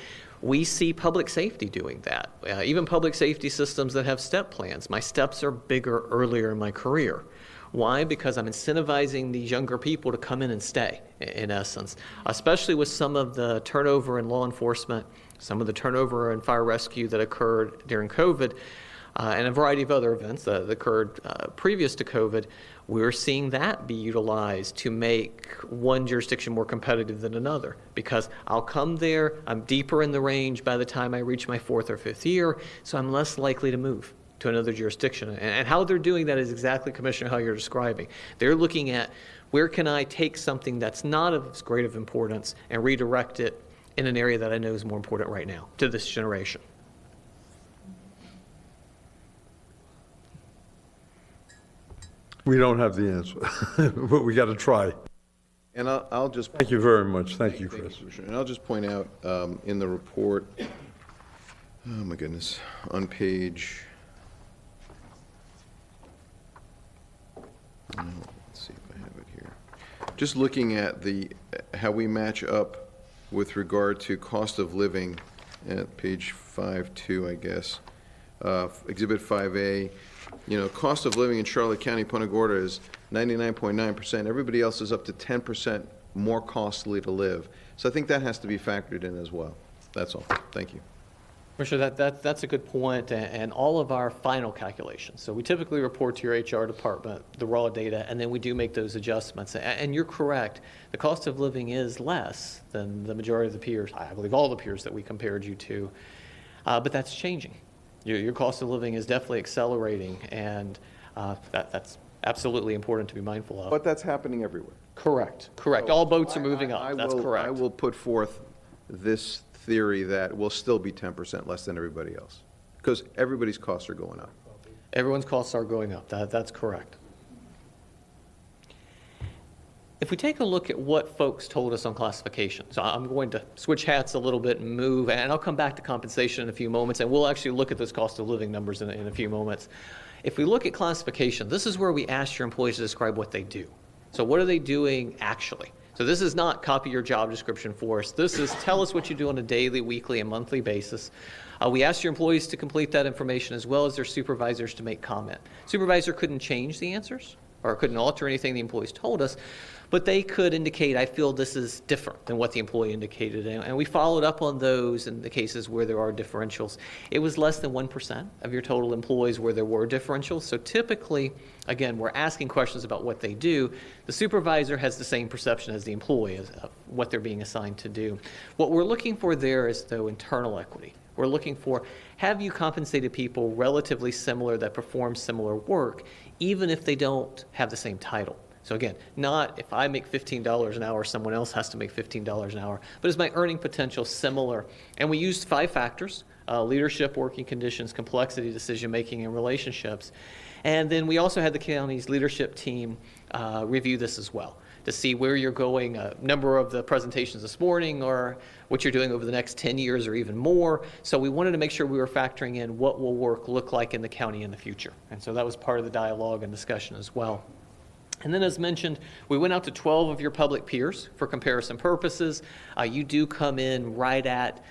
We see public safety doing that. Even public safety systems that have step plans. My steps are bigger earlier in my career. Why? Because I'm incentivizing these younger people to come in and stay, in essence, especially with some of the turnover in law enforcement, some of the turnover in fire rescue that occurred during COVID. and a variety of other events that occurred previous to COVID, we're seeing that be utilized to make one jurisdiction more competitive than another, because I'll come there, I'm deeper in the range by the time I reach my 4th or 5th year, so I'm less likely to move to another jurisdiction. And how they're doing that is exactly, Commissioner, how you're describing. They're looking at where can I take something that's not of as great of importance and redirect it in an area that I know is more important right now to this generation. We don't have the answer, but we got to try. And I'll just... Thank you very much. Thank you, Chris. And I'll just point out in the report, oh my goodness, on page... let's see if I have it here. Just looking at how we match up with regard to cost of living at page 5.2, I guess. Exhibit 5A, cost of living in Charlotte County, Punta Gorda is 99.9%. Everybody else is up to 10% more costly to live. So I think that has to be factored in as well. That's all. Thank you. Commissioner, that's a good point, and all of our final calculations. So we typically report to your HR department the raw data, and then we do make those adjustments. And you're correct, the cost of living is less than the majority of the peers, I believe all the peers that we compared you to, but that's changing. Your cost of living is definitely accelerating, and that's absolutely important to be mindful of. But that's happening everywhere. Correct. All boats are moving up. That's correct. I will put forth this theory that we'll still be 10% less than everybody else, because everybody's costs are going up. Everyone's costs are going up. That's correct. If we take a look at what folks told us on classification, so I'm going to switch hats a little bit and move, and I'll come back to compensation in a few moments, and we'll actually look at those cost of living numbers in a few moments. If we look at classification, this is where we ask your employees to describe what they do. So what are they doing actually? So this is not copy your job description for us. This is tell us what you do on a daily, weekly, and monthly basis. We asked your employees to complete that information as well as their supervisors to make comment. Supervisor couldn't change the answers or couldn't alter anything the employees told us, but they could indicate, I feel this is different than what the employee indicated. And we followed up on those in the cases where there are differentials. It was less than 1% of your total employees where there were differentials. So typically, again, we're asking questions about what they do. The supervisor has the same perception as the employee of what they're being assigned to do. What we're looking for there is, though, internal equity. We're looking for, have you compensated people relatively similar that perform similar work, even if they don't have the same title? So again, not if I make $15 an hour, someone else has to make $15 an hour, but is my earning potential similar? And we used 5 factors, leadership, working conditions, complexity, decision-making, and relationships. And then we also had the county's leadership team review this as well to see where you're going, a number of the presentations this morning or what you're doing over the next 10 years or even more. So we wanted to make sure we were factoring in what will work look like in the county in the future. And so that was part of the dialogue and discussion as well. And then as mentioned, we went out to 12 of your public peers for comparison purposes. You do come in right at,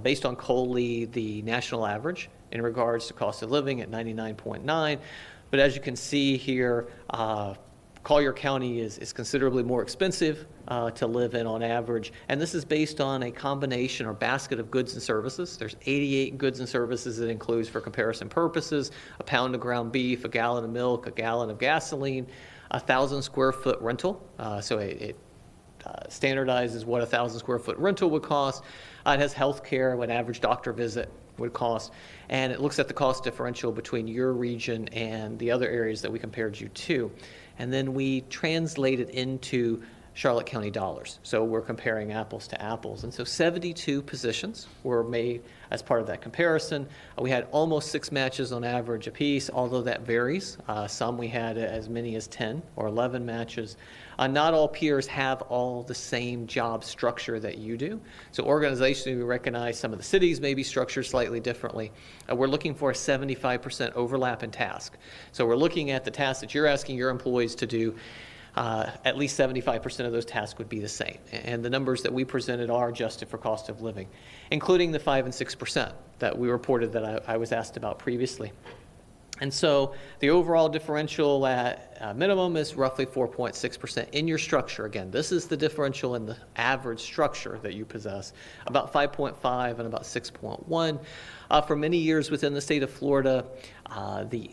based on COLI, the national average in regards to cost of living at 99.9. But as you can see here, Collier County is considerably more expensive to live in on average. And this is based on a combination or basket of goods and services. There's 88 goods and services it includes for comparison purposes, a pound of ground beef, a gallon of milk, a gallon of gasoline, 1,000 square foot rental. So it standardizes what a 1,000 square foot rental would cost. It has health care, what an average doctor visit would cost. And it looks at the cost differential between your region and the other areas that we compared you to. And then we translate it into Charlotte County dollars. So we're comparing apples to apples. And so 72 positions were made as part of that comparison. We had almost 6 matches on average apiece, although that varies. Some we had as many as 10 or 11 matches. Not all peers have all the same job structure that you do. So organizationally, we recognize some of the cities may be structured slightly differently. We're looking for a 75% overlap in task. So we're looking at the tasks that you're asking your employees to do. At least 75% of those tasks would be the same. And the numbers that we presented are adjusted for cost of living, including the 5% and 6% that we reported that I was asked about previously. And so the overall differential at minimum is roughly 4.6% in your structure. Again, this is the differential in the average structure that you possess, about 5.5 and about 6.1. For many years within the state of Florida, the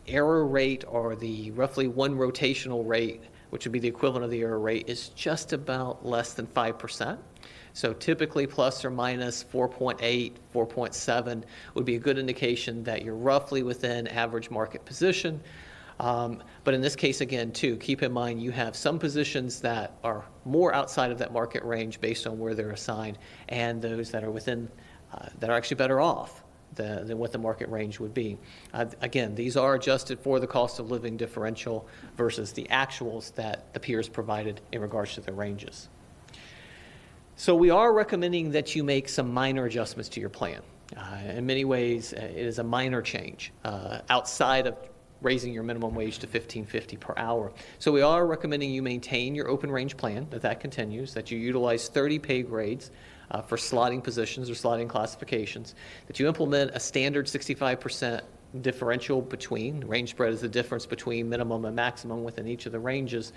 error rate, or the roughly one rotational rate, which would be the equivalent of the error rate, is just about less than 5%. So typically plus or minus 4.8, 4.7 would be a good indication that you're roughly within average market position. But in this case, again, too, keep in mind you have some positions that are more outside of that market range based on where they're assigned, and those that are within, that are actually better off than what the market range would be. Again, these are adjusted for the cost of living differential versus the actuals that the peers provided in regards to their ranges. So we are recommending that you make some minor adjustments to your plan. In many ways, it is a minor change outside of raising your minimum wage to $15.50 per hour. So we are recommending you maintain your open range plan, that continues, that you utilize 30 pay grades for slotting positions or slotting classifications, that you implement a standard 65% differential between, range spread is the difference between minimum and maximum within each of the ranges,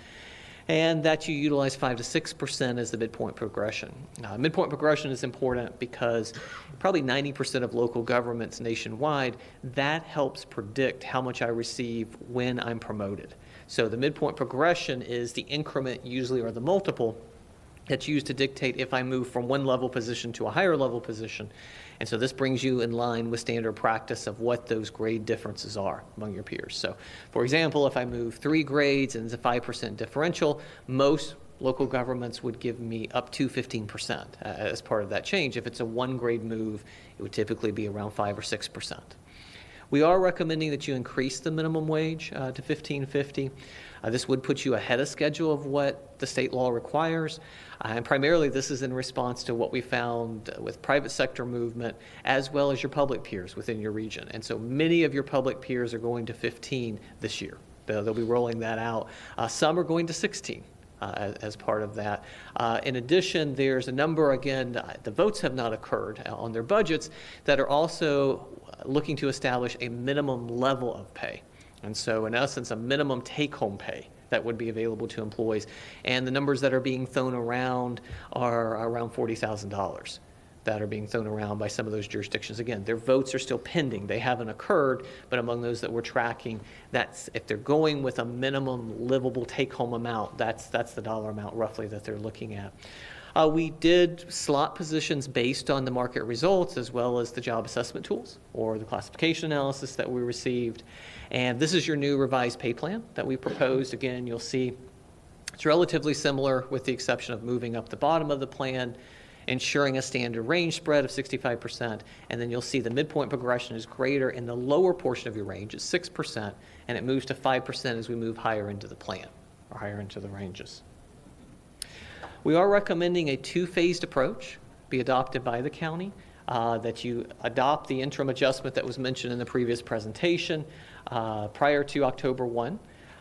and that you utilize 5 to 6% as the midpoint progression. Midpoint progression is important because probably 90% of local governments nationwide, that helps predict how much I receive when I'm promoted. So the midpoint progression is the increment usually, or the multiple, that's used to dictate if I move from one level position to a higher level position. And so this brings you in line with standard practice of what those grade differences are among your peers. So, for example, if I move 3 grades and it's a 5% differential, most local governments would give me up to 15% as part of that change. If it's a 1-grade move, it would typically be around 5 or 6%. We are recommending that you increase the minimum wage to $15.50. This would put you ahead of schedule of what the state law requires. And primarily this is in response to what we found with private sector movement as well as your public peers within your region. And so many of your public peers are going to 15 this year. They'll be rolling that out. Some are going to 16. As part of that. In addition, there's a number, again, the votes have not occurred on their budgets, that are also looking to establish a minimum level of pay. And so in essence, a minimum take-home pay that would be available to employees. And the numbers that are being thrown around are around $40,000 that are being thrown around by some of those jurisdictions. Again, their votes are still pending. They haven't occurred, but among those that we're tracking, that's, if they're going with a minimum livable take-home amount, that's the dollar amount roughly that they're looking at. We did slot positions based on the market results as well as the job assessment tools or the classification analysis that we received. And this is your new revised pay plan that we proposed. Again, you'll see it's relatively similar with the exception of moving up the bottom of the plan, ensuring a standard range spread of 65%, and then you'll see the midpoint progression is greater in the lower portion of your range, it's 6%, and it moves to 5% as we move higher into the plan, or higher into the ranges. We are recommending a 2-phased approach be adopted by the county, that you adopt the interim adjustment that was mentioned in the previous presentation prior to October 1.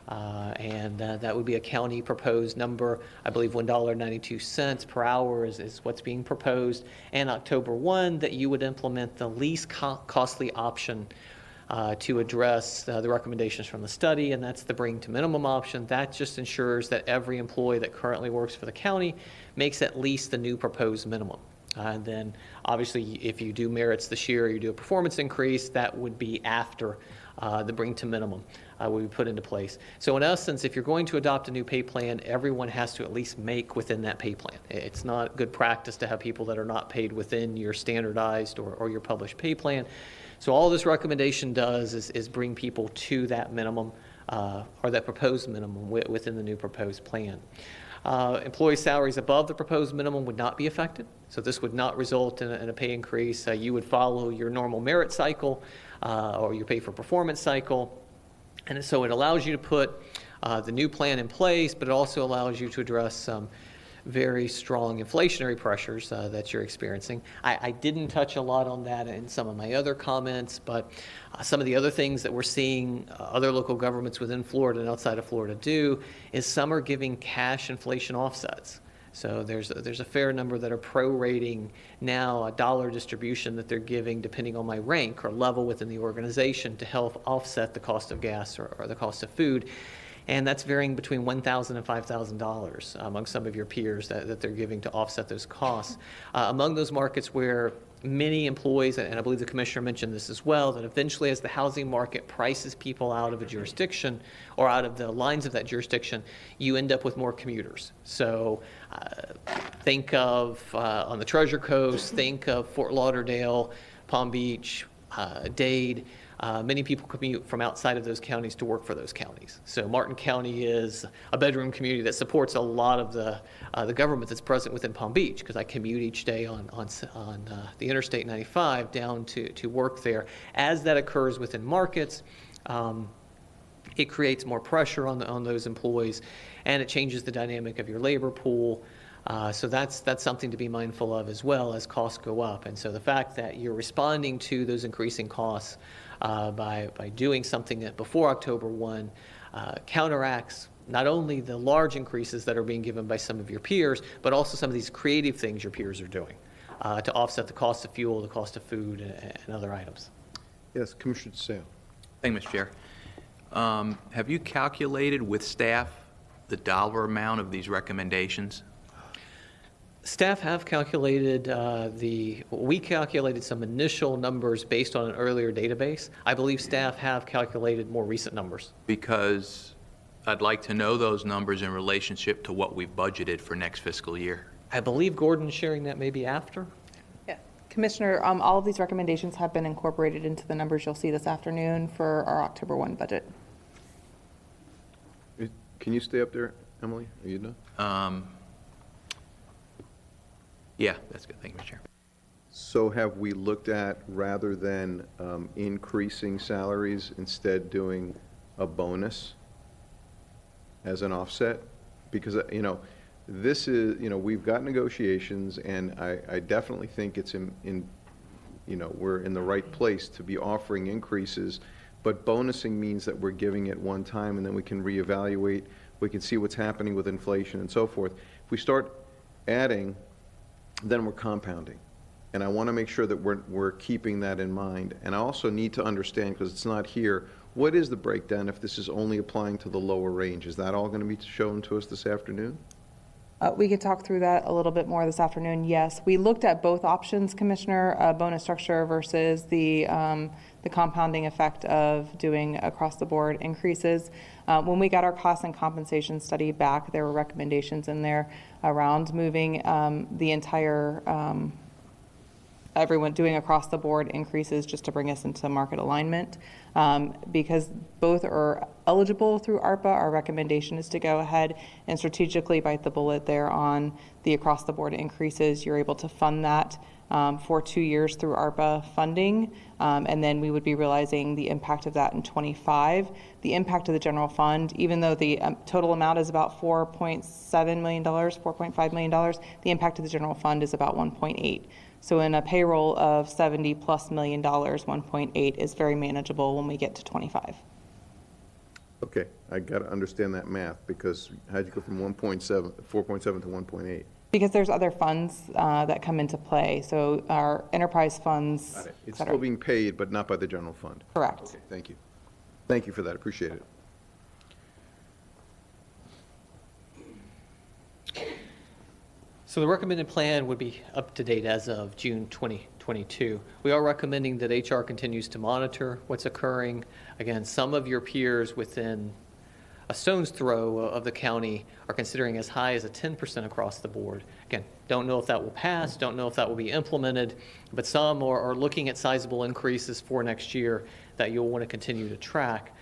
And that would be a county proposed number, I believe $1.92 per hour is what's being proposed. And October 1, that you would implement the least costly option to address the recommendations from the study, and that's the bring to minimum option. That just ensures that every employee that currently works for the county makes at least the new proposed minimum. And then obviously if you do merits this year, or you do a performance increase, that would be after the bring to minimum will be put into place. So in essence, if you're going to adopt a new pay plan, everyone has to at least make within that pay plan. It's not good practice to have people that are not paid within your standardized or your published pay plan. So all this recommendation does is bring people to that minimum or that proposed minimum within the new proposed plan. Employee salaries above the proposed minimum would not be affected. So this would not result in a pay increase. You would follow your normal merit cycle or your pay for performance cycle. And so it allows you to put the new plan in place, but it also allows you to address some very strong inflationary pressures that you're experiencing. I didn't touch a lot on that in some of my other comments, but some of the other things that we're seeing other local governments within Florida and outside of Florida do is some are giving cash inflation offsets. So there's a fair number that are prorating now a dollar distribution that they're giving depending on my rank or level within the organization to help offset the cost of gas or the cost of food. And that's varying between $1,000 and $5,000 among some of your peers that they're giving to offset those costs. Among those markets where many employees, and I believe the commissioner mentioned this as well, that eventually as the housing market prices people out of a jurisdiction or out of the lines of that jurisdiction, you end up with more commuters. So think of on the Treasure Coast, think of Fort Lauderdale, Palm Beach, Dade. Many people commute from outside of those counties to work for those counties. So Martin County is a bedroom community that supports a lot of the government that's present within Palm Beach, because I commute each day on the Interstate 95 down to work there. As that occurs within markets, it creates more pressure on those employees, and it changes the dynamic of your labor pool. So that's something to be mindful of as well as costs go up. And so the fact that you're responding to those increasing costs by doing something that before October 1 counteracts not only the large increases that are being given by some of your peers, but also some of these creative things your peers are doing to offset the cost of fuel, the cost of food, and other items. Yes, Commissioner DeSalle. Thank you, Mr. Chair. Have you calculated with staff the dollar amount of these recommendations? Staff have calculated we calculated some initial numbers based on an earlier database. I believe staff have calculated more recent numbers. Because I'd like to know those numbers in relationship to what we've budgeted for next fiscal year. I believe Gordon's sharing that maybe after. Yeah. Commissioner, all of these recommendations have been incorporated into the numbers you'll see this afternoon for our October 1 budget. Can you stay up there, Emily? Are you done? Yeah, that's good. Thank you, Mr. Chair. So have we looked at, rather than increasing salaries, instead doing a bonus as an offset? Because, this is, we've got negotiations, and I definitely think it's we're in the right place to be offering increases, but bonusing means that we're giving it one time, and then we can reevaluate, we can see what's happening with inflation and so forth. If we start adding, then we're compounding. And I want to make sure that we're keeping that in mind. And I also need to understand, because it's not here, what is the breakdown if this is only applying to the lower range? Is that all going to be shown to us this afternoon? We could talk through that a little bit more this afternoon, yes. We looked at both options, Commissioner, bonus structure versus the compounding effect of doing across-the-board increases. When we got our cost and compensation study back, there were recommendations in there around moving the entire, everyone doing across-the-board increases just to bring us into market alignment. Because both are eligible through ARPA, our recommendation is to go ahead and strategically bite the bullet there on the across-the-board increases. You're able to fund that for 2 years through ARPA funding, and then we would be realizing the impact of that in 25. The impact of the general fund, even though the total amount is about $4.7 million, $4.5 million, the impact of the general fund is about 1.8. So in a payroll of $70+ million, 1.8 is very manageable when we get to 25. Okay, I got to understand that math, because how'd you go from 4.7 to 1.8? Because there's other funds that come into play. So our enterprise funds, Got it. It's et cetera. still being paid, but not by the general fund. Correct. Okay, thank you. Thank you for that, appreciate it. So the recommended plan would be up to date as of June 2022. We are recommending that HR continues to monitor what's occurring. Again, some of your peers within a stone's throw of the county are considering as high as a 10% across the board. Again, don't know if that will pass, don't know if that will be implemented, but some are looking at sizable increases for next year that you'll want to continue to track.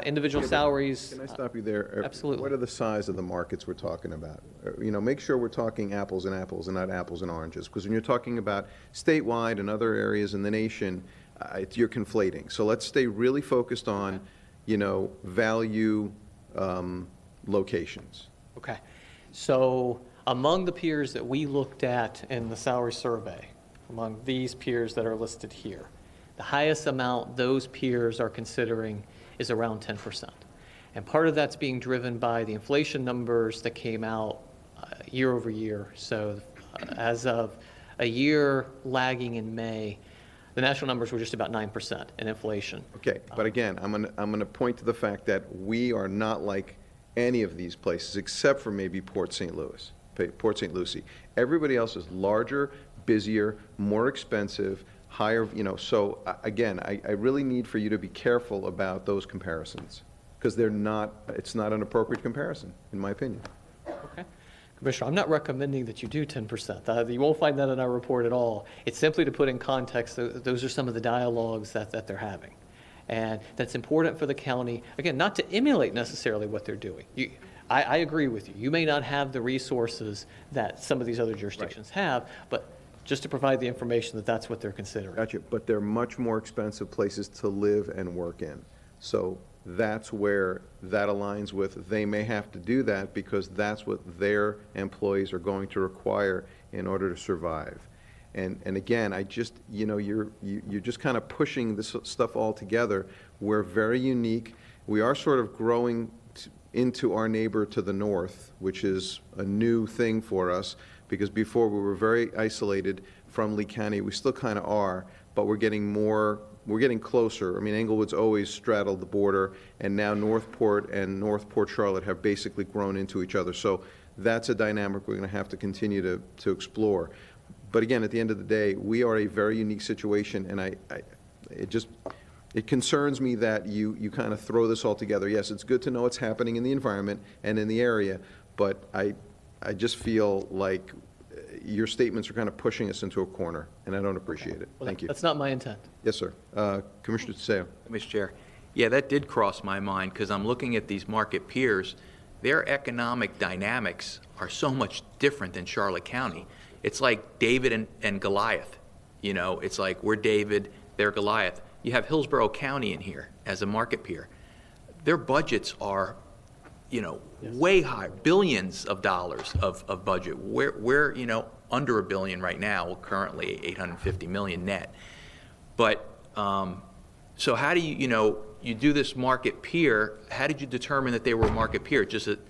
Individual salaries. Can I stop you there? Absolutely. What are the size of the markets we're talking about? Make sure we're talking apples and apples and not apples and oranges, because when you're talking about statewide and other areas in the nation, you're conflating. So let's stay really focused on, value locations. Okay. So among the peers that we looked at in the salary survey, among these peers that are listed here, the highest amount those peers are considering is around 10%. And part of that's being driven by the inflation numbers that came out year over year. So as of a year lagging in May, the national numbers were just about 9% in inflation. Okay, but again, I'm gonna point to the fact that we are not like any of these places except for maybe Port St. Lucie. Everybody else is larger, busier, more expensive, higher, so again, I really need for you to be careful about those comparisons because it's not an appropriate comparison, in my opinion. Okay. Commissioner, I'm not recommending that you do 10%. You won't find that in our report at all. It's simply to put in context, those are some of the dialogues that they're having. And that's important for the county, again, not to emulate necessarily what they're doing. I agree with you. You may not have the resources that some of these other jurisdictions have, but just to provide the information that that's what they're considering. Gotcha, but they're much more expensive places to live and work in. So that's where that aligns with, they may have to do that because that's what their employees are going to require in order to survive. And again, I just, you're just kind of pushing this stuff all together. We're very unique. We are sort of growing into our neighbor to the north, which is a new thing for us, because before we were very isolated from Lee County. We still kind of are, but we're getting closer. I mean, Englewood's always straddled the border, and now Northport and Northport Charlotte have basically grown into each other. So that's a dynamic we're going to have to continue to explore. But again, at the end of the day, we are a very unique situation, and it concerns me that you kind of throw this all together. Yes, it's good to know what's happening in the environment and in the area, but I just feel like your statements are kind of pushing us into a corner, and I don't appreciate it. Well, Thank you. That's not my intent. Yes, sir. Commissioner DeSeo. Mr. Chair, yeah, that did cross my mind because I'm looking at these market peers. Their economic dynamics are so much different than Charlotte County. It's like David and Goliath. It's like we're David, they're Goliath. You have Hillsborough County in here as a market peer. Their budgets are, way higher, billions of dollars of budget. We're under $1 billion right now, currently $850 million net. But so how do you do this market peer? How did you determine that they were a market peer? Just that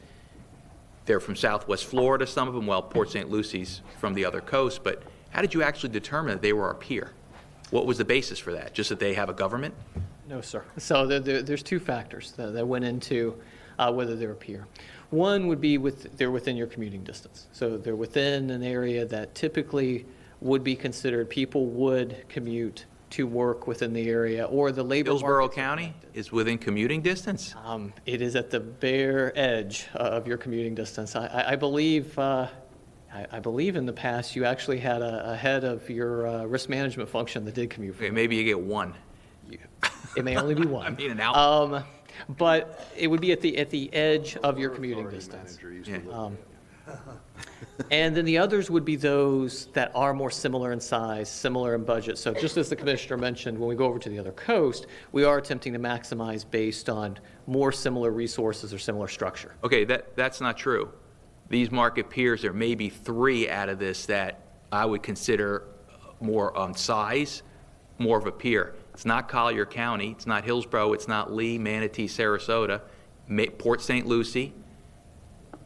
they're from Southwest Florida, some of them, well, Port St. Lucie's from the other coast, but how did you actually determine that they were our peer? What was the basis for that? Just that they have a government? No, sir. So there's two factors that went into whether they're a peer. One would be they're within your commuting distance. So they're within an area that typically would be considered people would commute to work within the area, or the labor Hillsborough County is within commuting distance? It is at the bare edge of your commuting distance. I believe in the past you actually had a head of your risk management function that did commute. Okay, maybe you get one. It may only be one. I mean, an out. But it would be at the edge of your commuting distance. And then the others would be those that are more similar in size, similar in budget. So just as the commissioner mentioned, when we go over to the other coast, we are attempting to maximize based on more similar resources or similar structure. Okay, that's not true. These market peers, there may be 3 out of this that I would consider more on size, more of a peer. It's not Collier County, it's not Hillsborough, it's not Lee, Manatee, Sarasota, Port St. Lucie.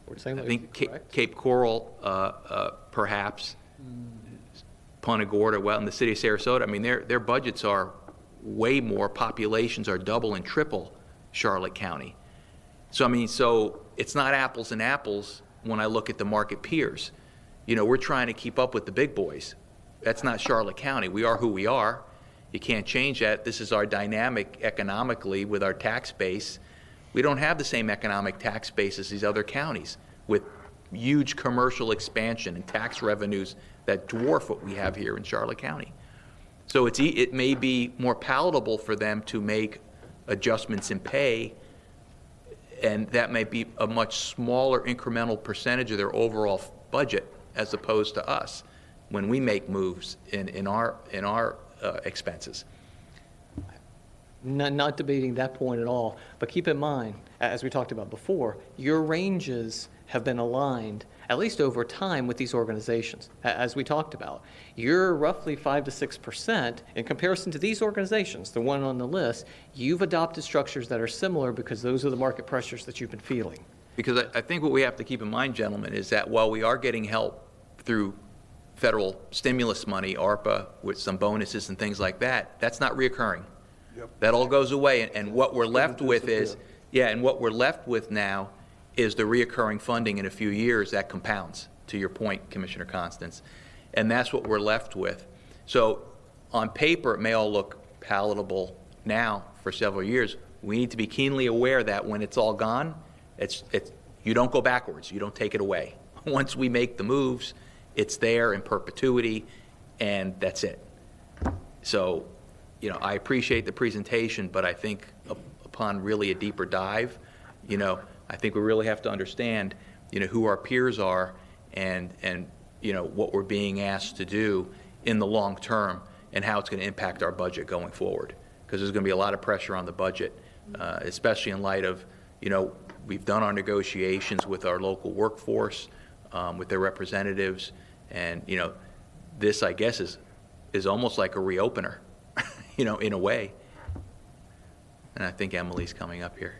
I think Cape Coral, perhaps, Punta Gorda, well, in the city of Sarasota. I mean, their budgets are way more, populations are double and triple Charlotte County. So, I mean, it's not apples and apples when I look at the market peers. We're trying to keep up with the big boys. That's not Charlotte County. We are who we are. You can't change that. This is our dynamic economically with our tax base. We don't have the same economic tax base as these other counties with huge commercial expansion and tax revenues that dwarf what we have here in Charlotte County. So it may be more palatable for them to make adjustments in pay, and that may be a much smaller incremental percentage of their overall budget as opposed to us when we make moves in our expenses. Not debating that point at all, but keep in mind, as we talked about before, your ranges have been aligned, at least over time, with these organizations. As we talked about, you're roughly 5 to 6% in comparison to these organizations, the one on the list. You've adopted structures that are similar because those are the market pressures that you've been feeling. Because I think what we have to keep in mind, gentlemen, is that while we are getting help through federal stimulus money, ARPA, with some bonuses and things like that, that's not reoccurring. Yep. That all goes away, and what we're left with is, and what we're left with now is the reoccurring funding in a few years that compounds, to your point, Commissioner Constance. And that's what we're left with. So on paper, it may all look palatable now for several years. We need to be keenly aware that when it's all gone, you don't go backwards, you don't take it away. Once we make the moves, it's there in perpetuity, and that's it. So, I appreciate the presentation, but I think upon really a deeper dive, I think we really have to understand, who our peers are and what we're being asked to do in the long term and how it's going to impact our budget going forward. Because there's going to be a lot of pressure on the budget, especially in light of, we've done our negotiations with our local workforce, with their representatives, and, this, I guess, is almost like a reopener, in a way. And I think Emily's coming up here.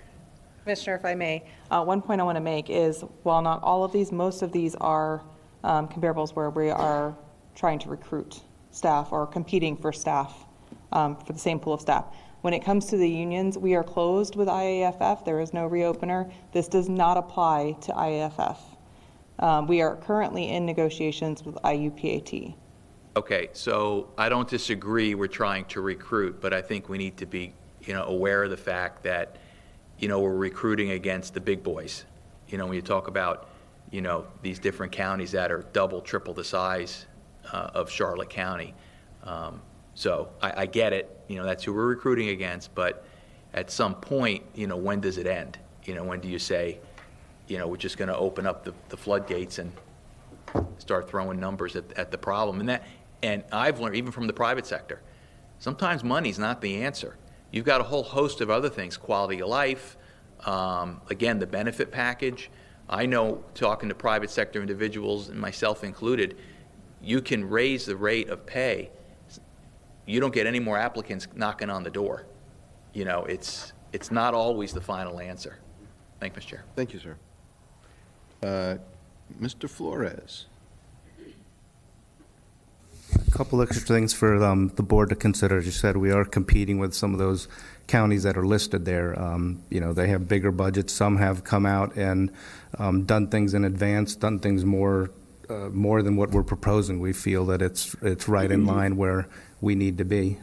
Commissioner, if I may, one point I want to make is, while not all of these, most of these are comparables where we are trying to recruit staff or competing for staff for the same pool of staff. When it comes to the unions, we are closed with IAFF. There is no reopener. This does not apply to IAFF. We are currently in negotiations with IUPAT. Okay, so I don't disagree we're trying to recruit, but I think we need to be, aware of the fact that, we're recruiting against the big boys. When you talk about, these different counties that are double, triple the size of Charlotte County. So I get it, that's who we're recruiting against, but at some point, when does it end? When do you say, we're just going to open up the floodgates and start throwing numbers at the problem? And I've learned, even from the private sector, sometimes money's not the answer. You've got a whole host of other things, quality of life, again, the benefit package. I know, talking to private sector individuals, and myself included, you can raise the rate of pay. You don't get any more applicants knocking on the door. It's not always the final answer. Thank you, Mr. Chair. Thank you, sir. Mr. Flores. A couple extra things for the board to consider. As you said, we are competing with some of those counties that are listed there. They have bigger budgets. Some have come out and done things in advance, done things more than what we're proposing. We feel that it's right in line where we need to be.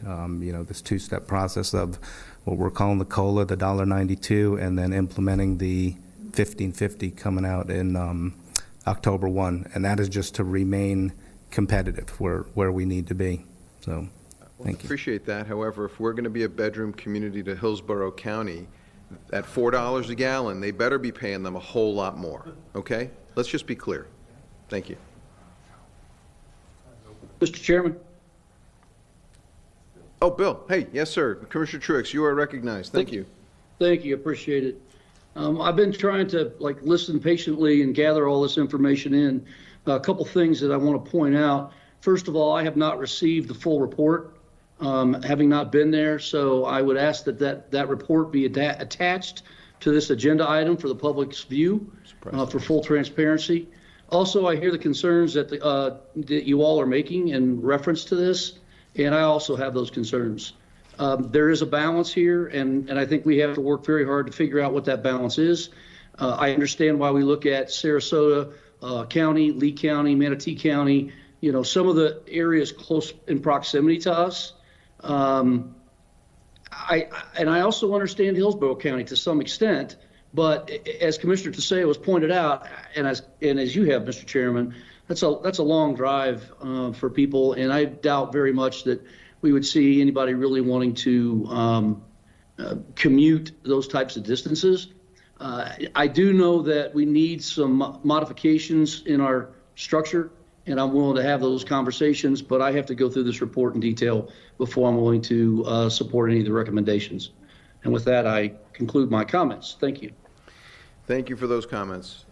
This two-step process of what we're calling the COLA, the $1.92, and then implementing the $15.50 coming out in October 1, and that is just to remain competitive where we need to be. So, thank you. Appreciate that. However, if we're going to be a bedroom community to Hillsborough County, at $4 a gallon, they better be paying them a whole lot more. Okay? Let's just be clear. Thank you. Mr. Chairman. Oh, Bill. Hey, yes, sir. Commissioner Truix, you are recognized. Thank you. Thank you. Appreciate it. I've been trying to listen patiently and gather all this information in. A couple things that I want to point out. First of all, I have not received the full report, having not been there. So I would ask that report be attached to this agenda item for the public's view, for full transparency. Also, I hear the concerns that you all are making in reference to this, and I also have those concerns. There is a balance here, and I think we have to work very hard to figure out what that balance is. I understand why we look at Sarasota County, Lee County, Manatee County, some of the areas close in proximity to us. I also understand Hillsborough County to some extent, but as Commissioner Tiseo has pointed out, and as you have, Mr. Chairman, that's a long drive for people, and I doubt very much that we would see anybody really wanting to commute those types of distances. I do know that we need some modifications in our structure, and I'm willing to have those conversations, but I have to go through this report in detail before I'm willing to support any of the recommendations. And with that, I conclude my comments. Thank you. Thank you for those comments,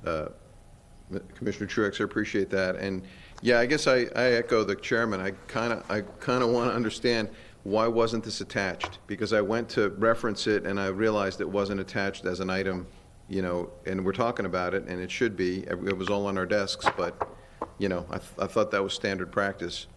Commissioner Truix. I appreciate that. And yeah, I guess I echo the chairman. I kind of want to understand, why wasn't this attached? Because I went to reference it and I realized it wasn't attached as an item you know, and we're talking about it, and it should be, it was all on our desks, but, you know, I thought that was standard practice.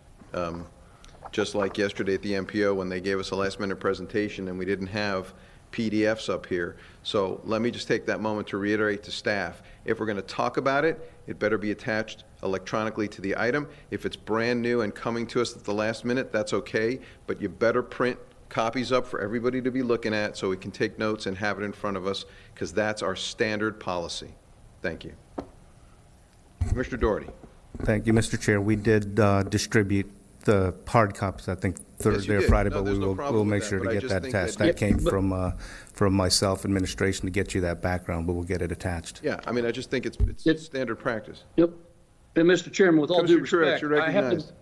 Just like yesterday at the MPO when they gave us a last-minute presentation and we didn't have PDFs up here. So let me just take that moment to reiterate to staff, if we're going to talk about it, it better be attached electronically to the item. If it's brand new and coming to us at the last minute, that's okay, but you better print copies up for everybody to be looking at so we can take notes and have it in front of us, because that's our standard policy. Thank you. Commissioner Doherty. Thank you, Mr. Chair. We did distribute the hard copies, I think Thursday or did. Friday, No, but there's no we'll problem with make that, sure to but I get just that think attached. that- That came from myself, administration, to get you that background, but we'll get it attached. Yeah, I mean, I just think it's standard practice. Yep. And Mr. Chairman, with all due Commissioner Truex, respect, you're I happen, recognized.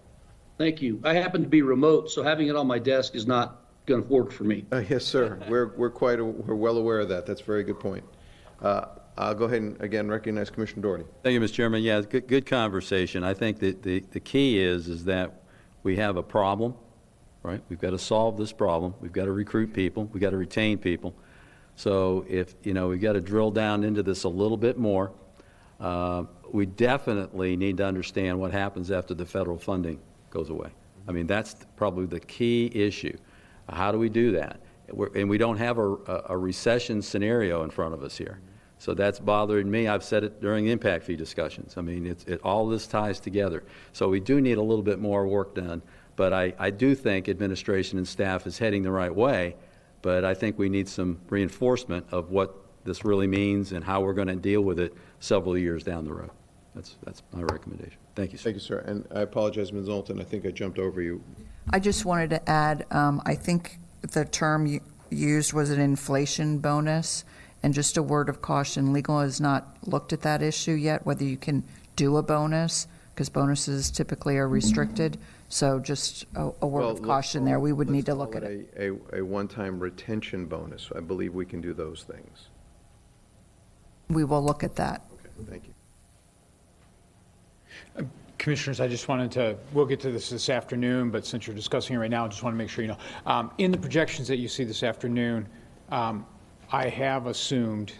thank you. I happen to be remote, so having it on my desk is not going to work for me. Yes, sir. We're well aware of that. That's a very good point. I'll go ahead and again recognize Commissioner Doherty. Thank you, Mr. Chairman. Yeah, good conversation. I think that the key is that we have a problem, right? We've got to solve this problem. We've got to recruit people. We've got to retain people. So if, you know, we've got to drill down into this a little bit more. We definitely need to understand what happens after the federal funding goes away. I mean, that's probably the key issue. How do we do that? And we don't have a recession scenario in front of us here. So that's bothering me. I've said it during the impact fee discussions. I mean, all this ties together. So we do need a little bit more work done. But I do think administration and staff is heading the right way. But I think we need some reinforcement of what this really means and how we're going to deal with it several years down the road. That's my recommendation. Thank you, sir. Thank you, sir. And I apologize, Ms. Zoltan. I think I jumped over you. I just wanted to add, I think the term used was an inflation bonus. And just a word of caution, legal has not looked at that issue yet, whether you can do a bonus, because bonuses typically are restricted. So just a word of caution there. We would need to look at it. A one-time retention bonus. I believe we can do those things. We will look at that. Okay, thank you. Commissioners, I just wanted to, we'll get to this afternoon, but since you're discussing it right now, I just want to make sure you know. In the projections that you see this afternoon, I have assumed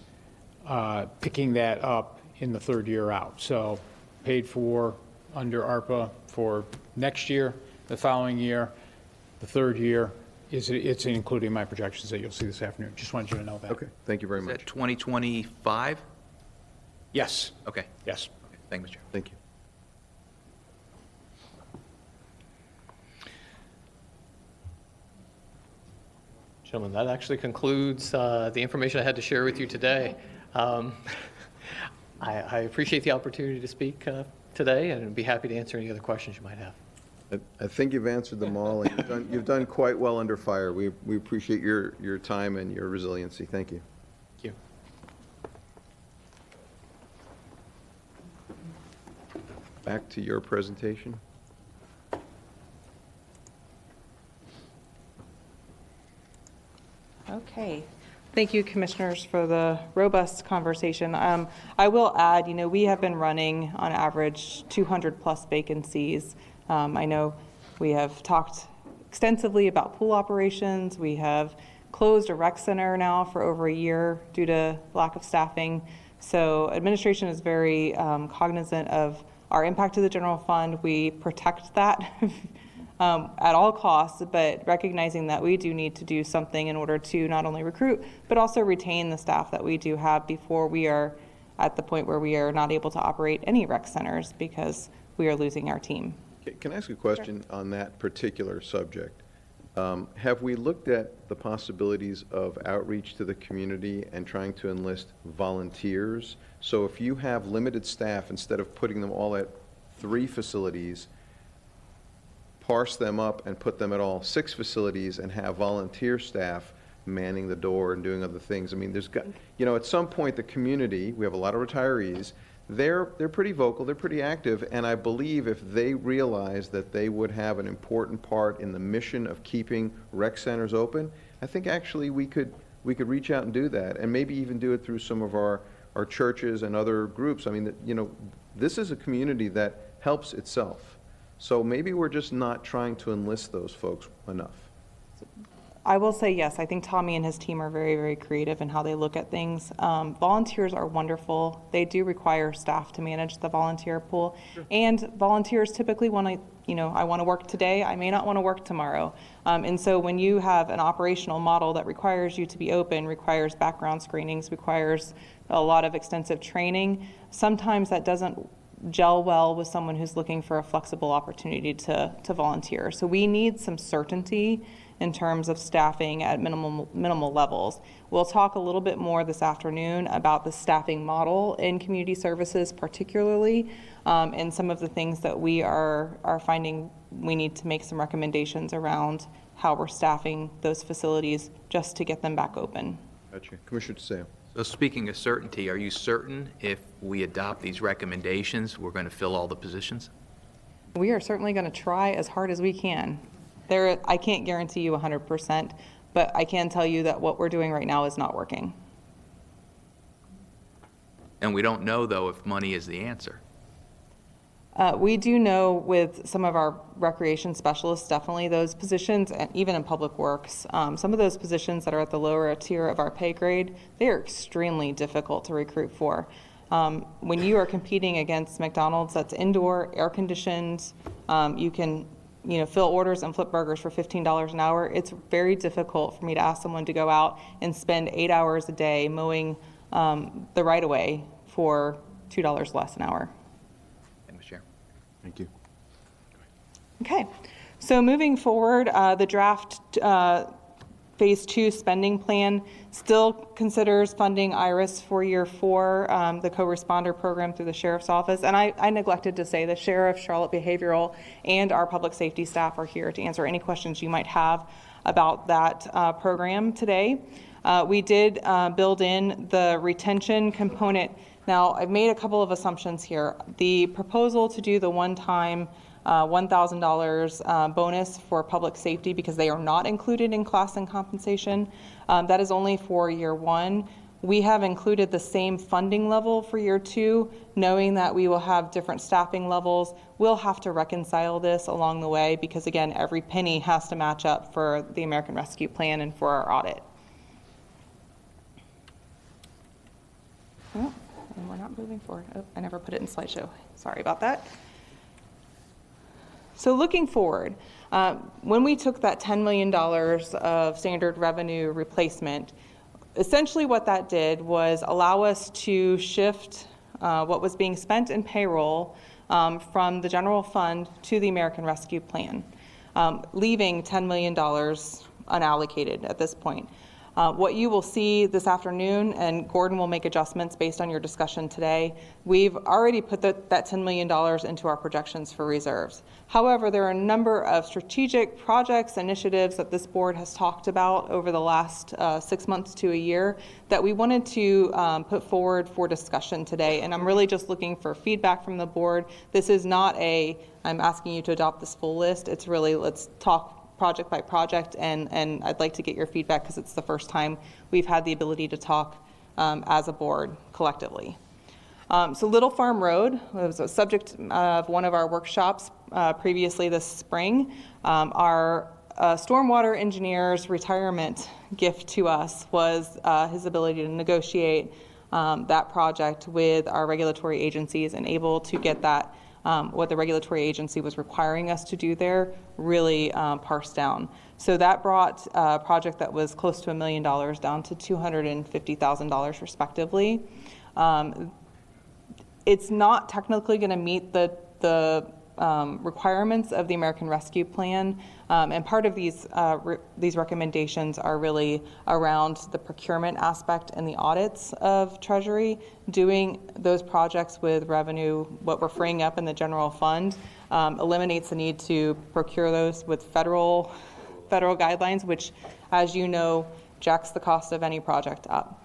picking that up in the third year out. So paid for under ARPA for next year, the following year, the third year, it's including my projections that you'll see this afternoon. Just wanted you to know that. Okay, thank you very Is much. that 2025? Yes. Okay. Yes. Okay. Thank you, Mr. Chair. Thank you. Gentlemen, that actually concludes the information I had to share with you today. I appreciate the opportunity to speak today, and I'd be happy to answer any other questions you might have. I think you've answered them all, and you've done quite well under fire. We appreciate your time and your resiliency. Thank you. Thank you. Back to your presentation. Okay. Thank you, Commissioners, for the robust conversation. I will add, you know, we have been running on average 200+ vacancies. I know we have talked extensively about pool operations. We have closed a rec center now for over a year due to lack of staffing. So administration is very cognizant of our impact to the general fund. We protect that at all costs, but recognizing that we do need to do something in order to not only recruit, but also retain the staff that we do have before we are at the point where we are not able to operate any rec centers because we are losing our team. Can I ask a question on that particular subject? Have we looked at the possibilities of outreach to the community and trying to enlist volunteers? So if you have limited staff, instead of putting them all at 3 facilities, parse them up and put them at all 6 facilities and have volunteer staff manning the door and doing other things. I mean, there's got, you know, at some point the community, we have a lot of retirees, they're pretty vocal, they're pretty active, and I believe if they realize that they would have an important part in the mission of keeping rec centers open, I think actually we could reach out and do that, and maybe even do it through some of our churches and other groups. I mean, you know, this is a community that helps itself. So maybe we're just not trying to enlist those folks enough. I will say yes. I think Tommy and his team are very, very creative in how they look at things. Volunteers are wonderful. They do require staff to manage the volunteer pool. And volunteers typically want to, I want to work today. I may not want to work tomorrow. And so when you have an operational model that requires you to be open, requires background screenings, requires a lot of extensive training, sometimes that doesn't gel well with someone who's looking for a flexible opportunity to volunteer. So we need some certainty in terms of staffing at minimal levels. We'll talk a little bit more this afternoon about the staffing model in community services particularly, and some of the things that we are finding we need to make some recommendations around how we're staffing those facilities just to get them back open. Gotcha. Commissioner DeSalle. So speaking of certainty, are you certain if we adopt these recommendations, we're going to fill all the positions? We are certainly going to try as hard as we can. I can't guarantee you 100%, but I can tell you that what we're doing right now is not working. And we don't know, though, if money is the answer. We do know with some of our recreation specialists, definitely those positions, and even in public works, some of those positions that are at the lower tier of our pay grade, they are extremely difficult to recruit for. When you are competing against McDonald's that's indoor, air conditioned, you can fill orders and flip burgers for $15 an hour. It's very difficult for me to ask someone to go out and spend 8 hours a day mowing the right of way for $2 less an hour. Mr. Chair. Thank you. Okay, so moving forward, the draft Phase 2 spending plan still considers funding IRIS for year 4, the co-responder program through the Sheriff's Office. And I neglected to say the Sheriff, Charlotte Behavioral, and our public safety staff are here to answer any questions you might have about that program today. We did build in the retention component. Now, I've made a couple of assumptions here. The proposal to do the one-time $1,000 bonus for public safety, because they are not included in class and compensation, that is only for year 1. We have included the same funding level for year 2, knowing that we will have different staffing levels. We'll have to reconcile this along the way because, again, every penny has to match up for the American Rescue Plan and for our audit. Oh, and we're not moving forward. Oh, I never put it in slideshow. Sorry about that. So looking forward, when we took that $10 million of standard revenue replacement, essentially what that did was allow us to shift what was being spent in payroll from the general fund to the American Rescue Plan, leaving $10 million unallocated at this point. What you will see this afternoon, and Gordon will make adjustments based on your discussion today, we've already put that $10 million into our projections for reserves. However, there are a number of strategic projects, initiatives that this board has talked about over the last 6 months to a year that we wanted to put forward for discussion today. And I'm really just looking for feedback from the board. This is not I'm asking you to adopt this full list. It's really, let's talk project by project, and I'd like to get your feedback because it's the first time we've had the ability to talk as a board collectively. So Little Farm Road was a subject of one of our workshops previously this spring. Our stormwater engineer's retirement gift to us was his ability to negotiate that project with our regulatory agencies and able to get that what the regulatory agency was requiring us to do there really parsed down. So that brought a project that was close to $1 million down to $250,000 respectively. It's not technically going to meet the requirements of the American Rescue Plan, and part of these recommendations are really around the procurement aspect and the audits of Treasury. Doing those projects with revenue, what we're freeing up in the general fund, eliminates the need to procure those with federal guidelines, which, as you know, jacks the cost of any project up.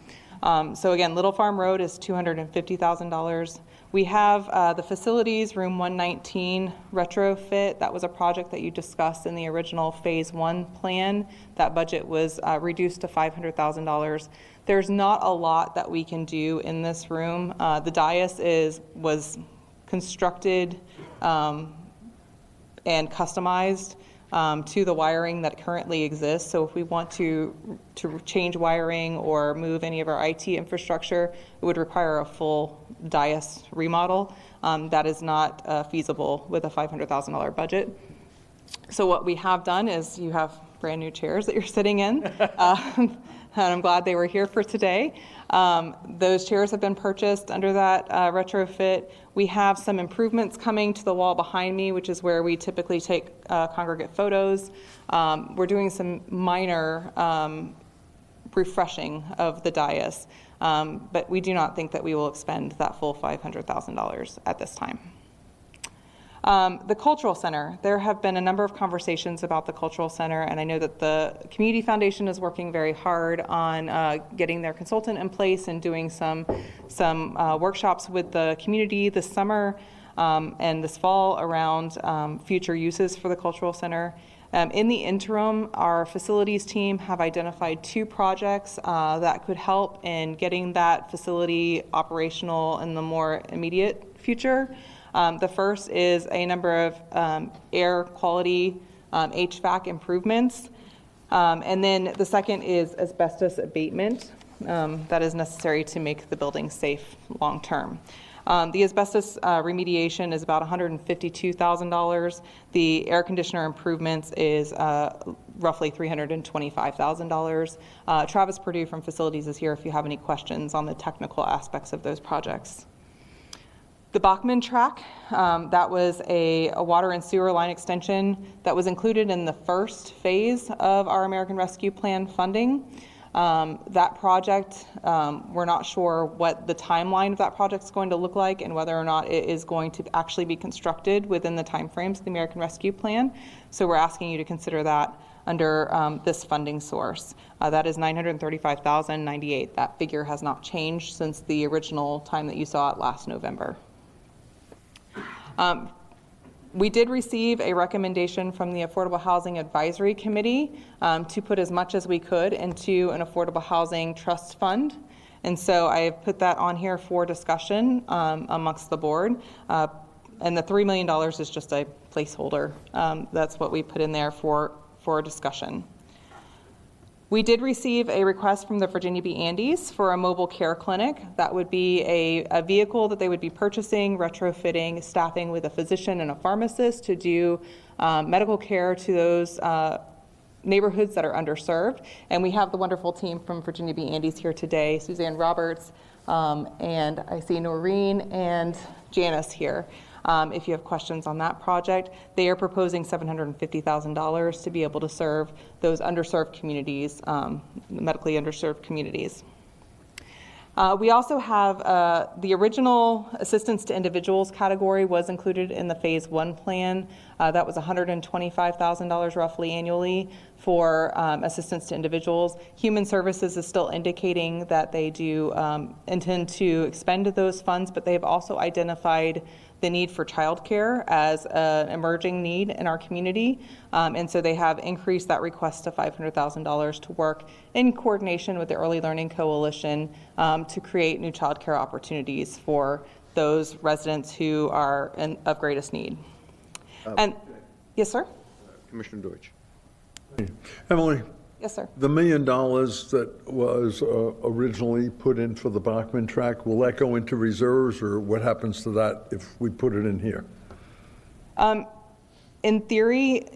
So again, Little Farm Road is $250,000. We have the facilities, room 119 retrofit. That was a project that you discussed in the original phase 1 plan. That budget was reduced to $500,000. There's not a lot that we can do in this room. The dais was constructed and customized to the wiring that currently exists. So if we want to change wiring or move any of our IT infrastructure, it would require a full dais remodel. That is not feasible with a $500,000 budget. So what we have done is you have brand new chairs that you're sitting in. And I'm glad they were here for today. Those chairs have been purchased under that retrofit. We have some improvements coming to the wall behind me, which is where we typically take congregate photos. We're doing some minor refreshing of the dais, but we do not think that we will expend that full $500,000 at this time. The Cultural Center, there have been a number of conversations about the Cultural Center, and I know that the Community Foundation is working very hard on getting their consultant in place and doing some workshops with the community this summer and this fall around future uses for the Cultural Center. In the interim, our facilities team have identified 2 projects that could help in getting that facility operational in the more immediate future. The first is a number of air quality HVAC improvements. And then the second is asbestos abatement that is necessary to make the building safe long term. The asbestos remediation is about $152,000. The air conditioner improvements is roughly $325,000. Travis Purdue from Facilities is here if you have any questions on the technical aspects of those projects. The Bachman track, that was a water and sewer line extension that was included in the first phase of our American Rescue Plan funding. That project, we're not sure what the timeline of that project is going to look like and whether or not it is going to actually be constructed within the timeframes of the American Rescue Plan. So we're asking you to consider that under this funding source. That is $935,098. That figure has not changed since the original time that you saw it last November. We did receive a recommendation from the Affordable Housing Advisory Committee to put as much as we could into an affordable housing trust fund. And so I have put that on here for discussion amongst the board. And the $3 million is just a placeholder. That's what we put in there for discussion. We did receive a request from the Virginia B. Andes for a mobile care clinic. That would be a vehicle that they would be purchasing, retrofitting, staffing with a physician and a pharmacist to do medical care to those neighborhoods that are underserved. And we have the wonderful team from Virginia B. Andes here today, Suzanne Roberts, and I see Noreen and Janice here. If you have questions on that project, they are proposing $750,000 to be able to serve those underserved communities, medically underserved communities. We also have the original assistance to individuals category was included in the phase 1 plan. That was $125,000 roughly annually for assistance to individuals. Human Services is still indicating that they do intend to expend those funds, but they have also identified the need for childcare as an emerging need in our community. And so they have increased that request to $500,000 to work in coordination with the Early Learning Coalition to create new childcare opportunities for those residents who are of greatest need. And yes, sir? Commissioner Deutsch. Emily. Yes, sir. The $1 million that was originally put in for the Bachman track, will that go into reserves, or what happens to that if we put it in here? In theory,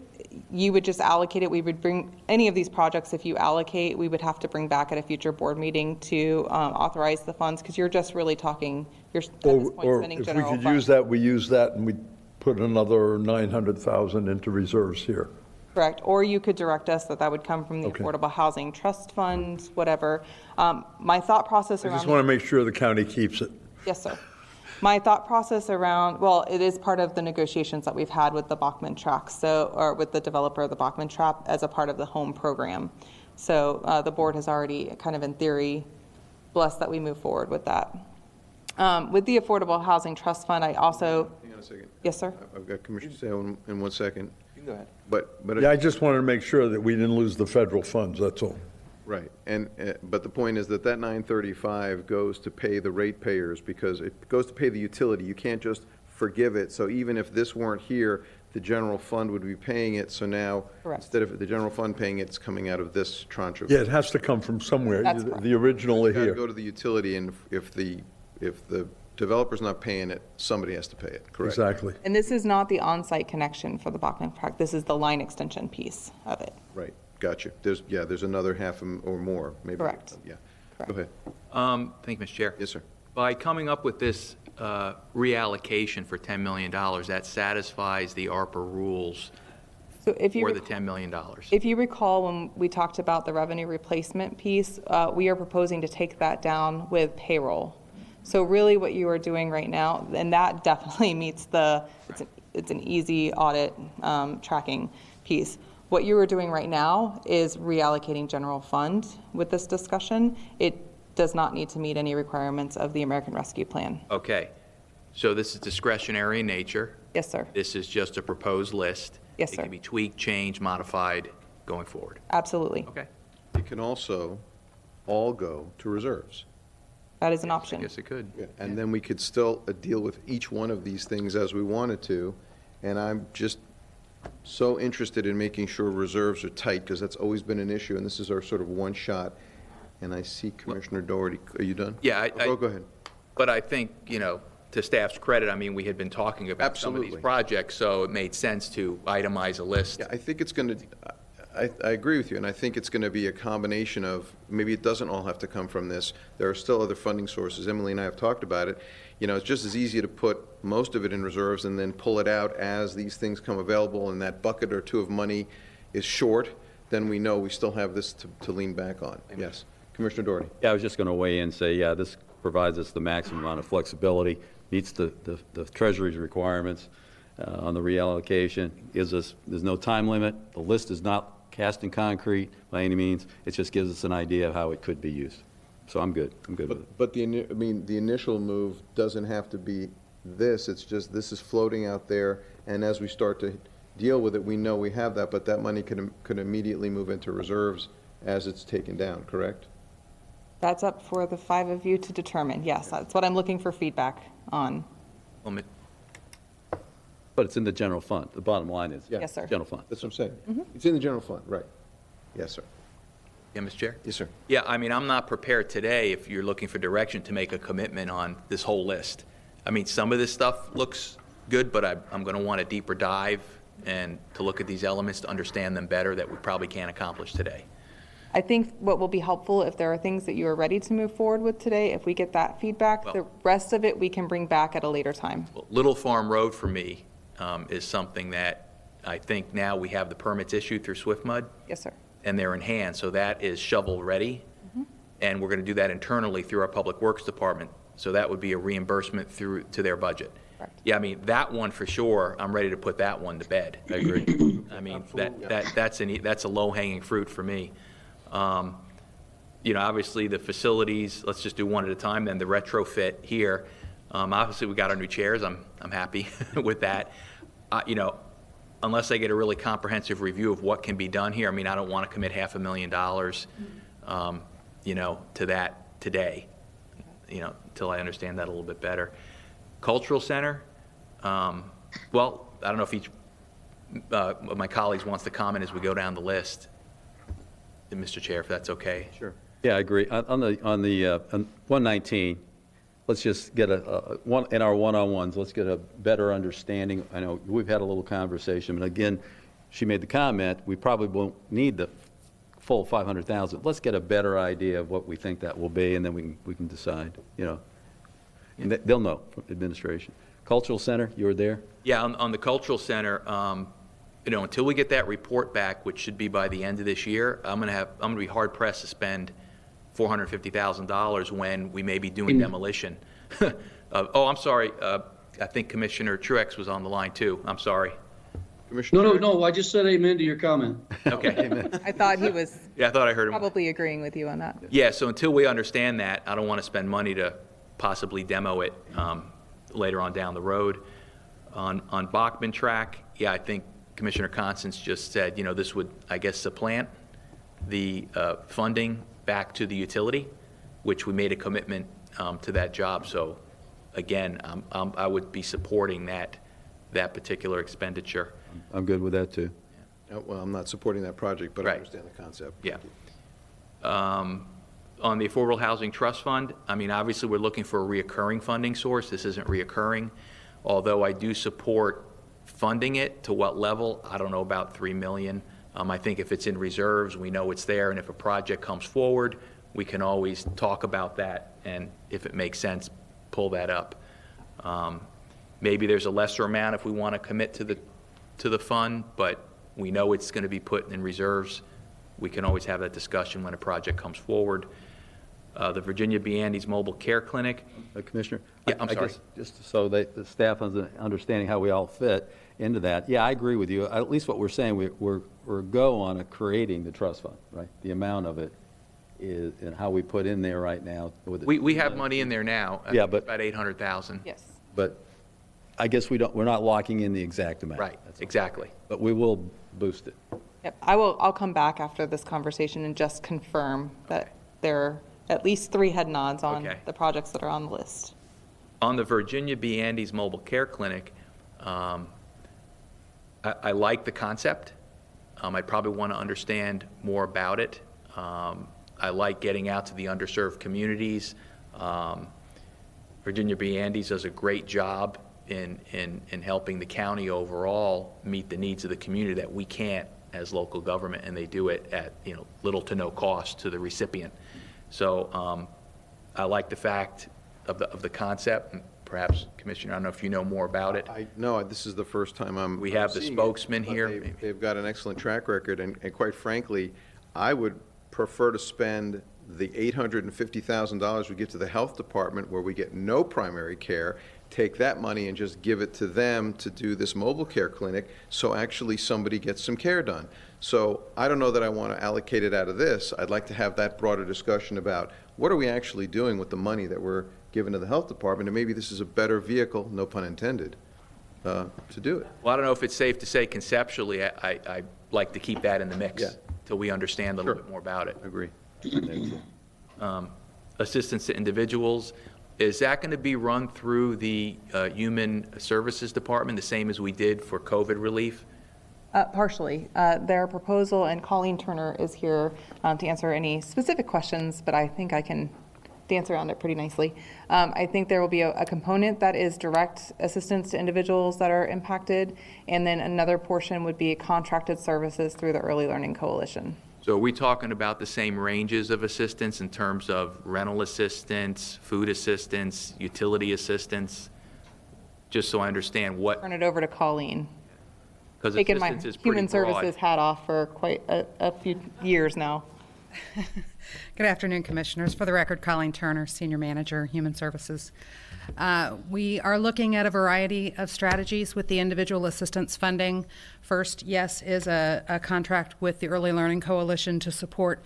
you would just allocate it. We would bring any of these projects, if you allocate, we would have to bring back at a future board meeting to authorize the funds, because you're just really talking, you're at this point spending general funds. If we could use that, we use that, and we put another $900,000 into reserves here. Correct. Or you could direct us that would come from the Affordable Housing Trust Fund, whatever. My thought process around... I just want to make sure the county keeps it. Yes, sir. My thought process around, well, it is part of the negotiations that we've had with the Bachman track, or with the developer of the Bachman track as a part of the home program. So the board has already kind of in theory blessed that we move forward with that. With the Affordable Housing Trust Fund, I also... Hang on a second. Yes, sir. I've got Commissioner Sale in 1 second. Go ahead. But Yeah, I just wanted to make sure that we didn't lose the federal funds, that's all. right, and but the point is that 935 goes to pay the ratepayers, because it goes to pay the utility. You can't just forgive it. So even if this weren't here, the general fund would be paying it, so now, Correct. instead of the general fund paying it, it's coming out of this tranche of. Yeah, it has to come from somewhere, That's the correct. the original Got to here. go to the utility, and if the developer's not paying it, somebody has to pay it, correct? Exactly. And this is not the on-site connection for the Bachman Park. This is the line extension piece of it. Right, got you. There's another half or more, maybe. Correct. Yeah. Correct. Go ahead. Thank you, Mr. Chair. Yes, sir. By coming up with this reallocation for $10 million, that satisfies the ARPA rules So if you for the $10 million. If you recall, when we talked about the revenue replacement piece, we are proposing to take that down with payroll. So really what you are doing right now, and that definitely meets it's an easy audit tracking piece. What you are doing right now is reallocating general fund with this discussion. It does not need to meet any requirements of the American Rescue Plan. Okay, so this is discretionary in nature. Yes, sir. This is just a proposed list. Yes, It sir. can be tweaked, changed, modified going forward. Absolutely. Okay, It can also all go to reserves. That is an I option. guess it could. And then we could still deal with each one of these things as we wanted to. And I'm just so interested in making sure reserves are tight, because that's always been an issue, and this is our sort of one shot. And I see Commissioner Doherty. Are you done? Yeah, Go ahead. But I think, to staff's credit, I mean, we had been talking about some of these Absolutely. projects, so it made sense to itemize a list. Yeah, I think it's going to, I agree with you, and I think it's going to be a combination of, maybe it doesn't all have to come from this. There are still other funding sources. Emily and I have talked about it. It's just as easy to put most of it in reserves and then pull it out as these things come available, and that bucket or two of money is short, then we know we still have this to lean back on. Yes. Commissioner Doherty. Yeah, I was just going to weigh in and say, yeah, this provides us the maximum amount of flexibility, meets the Treasury's requirements on the reallocation, there's no time limit, the list is not cast in concrete by any means, it just gives us an idea of how it could be used. So I'm good with it. But the initial move doesn't have to be this, it's just, this is floating out there, and as we start to deal with it, we know we have that, but that money could immediately move into reserves as it's taken down, correct? That's up for the five of you to determine. Yes, that's what I'm looking for feedback on. But it's in the general fund, the bottom line is. Yes, sir. General fund. That's what I'm saying. It's in the general fund, right? Yes, sir. Yeah, Mr. Chair? Yes, sir. Yeah, I mean, I'm not prepared today, if you're looking for direction, to make a commitment on this whole list. I mean, some of this stuff looks good, but I'm going to want a deeper dive and to look at these elements to understand them better that we probably can't accomplish today. I think what will be helpful, if there are things that you are ready to move forward with today, if we get that feedback, the rest of it we can bring back at a later time. Well, Little Farm Road for me is something that I think now we have the permits issued through SwiftMud. Yes, sir. And they're in hand, so that is shovel-ready. And we're going to do that internally through our Public Works Department. So that would be a reimbursement through to their budget. Correct. Yeah, I mean, that one for sure, I'm ready to put that one to bed. I agree. I mean, that's a low-hanging fruit for me. Obviously, the facilities, let's just do one at a time, then the retrofit here. Obviously, we got our new chairs. I'm happy with that. Unless I get a really comprehensive review of what can be done here, I mean, I don't want to commit $500,000, to that today, until I understand that a little bit better. Cultural Center, well, I don't know if each of my colleagues wants to comment as we go down the list. Mr. Chair, if that's okay. Sure. Yeah, I agree. On 119, let's just get in our one-on-ones, let's get a better understanding. I know we've had a little conversation, but again, she made the comment, we probably won't need the full 500,000. Let's get a better idea of what we think that will be, and then we can decide, And they'll know from administration. Cultural Center, you were there? Yeah, on the Cultural Center, until we get that report back, which should be by the end of this year, I'm going to be hard pressed to spend $450,000 when we may be doing demolition. I'm sorry. I think Commissioner Truex was on the line too. I'm sorry. Commissioner. No. I just said amen to your comment. Okay. I thought he was Yeah, I thought I heard him. probably agreeing with you on that. Yeah. So until we understand that, I don't want to spend money to possibly demo it later on down the road. On Bachman Track, yeah, I think Commissioner Constance just said, this would, I guess, supplant the funding back to the utility, which we made a commitment to that job. So, again, I would be supporting that particular expenditure. I'm good with that, too. Well, I'm not supporting that project, but I Right. understand the concept. Yeah. On the Affordable Housing Trust Fund, I mean, obviously, we're looking for a reoccurring funding source. This isn't reoccurring. Although I do support funding it, to what level, I don't know about $3 million. I think if it's in reserves, we know it's there, and if a project comes forward, we can always talk about that, and if it makes sense, pull that up. Maybe there's a lesser amount if we want to commit to the fund, but we know it's going to be put in reserves. We can always have that discussion when a project comes forward. The Virginia B. Andes Mobile Care Clinic. Commissioner? Yeah, I'm I sorry. guess just so that the staff has an understanding how we all fit into that. Yeah, I agree with you. At least what we're saying, we're go on creating the trust fund, right? The amount of it is, and how we put in there right now. We have money in there now. I Yeah, think but- about 800,000. Yes. But I guess we're not locking in the exact amount. Right, exactly. But we will boost it. Yep, I'll come back after this conversation and just confirm that there are at least 3 head nods on Okay. the projects that are on the list. On the Virginia B. Andes Mobile Care Clinic, I like the concept. I probably want to understand more about it. I like getting out to the underserved communities. Virginia B. Andes does a great job in helping the county overall meet the needs of the community that we can't as local government, and they do it at little to no cost to the recipient. So I like the fact of the concept. And perhaps, Commissioner, I don't know if you know more about it. No, this is the first time We have the seeing it, spokesman but here. They've got an excellent track record, and quite frankly, I would prefer to spend the $850,000 we give to the health department where we get no primary care, take that money and just give it to them to do this mobile care clinic, so actually somebody gets some care done. So I don't know that I want to allocate it out of this. I'd like to have that broader discussion about what are we actually doing with the money that we're giving to the health department, and maybe this is a better vehicle, no pun intended, to do it. Well, I don't know if it's safe to say conceptually, I like to keep that in the mix till we understand a little bit more about it. Agree. Assistance to individuals, is that going to be run through the Human Services Department, the same as we did for COVID relief? Partially. Their proposal, and Colleen Turner is here to answer any specific questions, but I think I can dance around it pretty nicely. I think there will be a component that is direct assistance to individuals that are impacted, and then another portion would be contracted services through the Early Learning Coalition. So are we talking about the same ranges of assistance in terms of rental assistance, food assistance, utility assistance? Just so I understand what, Turn it over to Colleen. because Taking my assistance is pretty human broad. services hat off for quite a few years now. Good afternoon, Commissioners. For the record, Colleen Turner, Senior Manager, Human Services. We are looking at a variety of strategies with the individual assistance funding. First, yes, is a contract with the Early Learning Coalition to support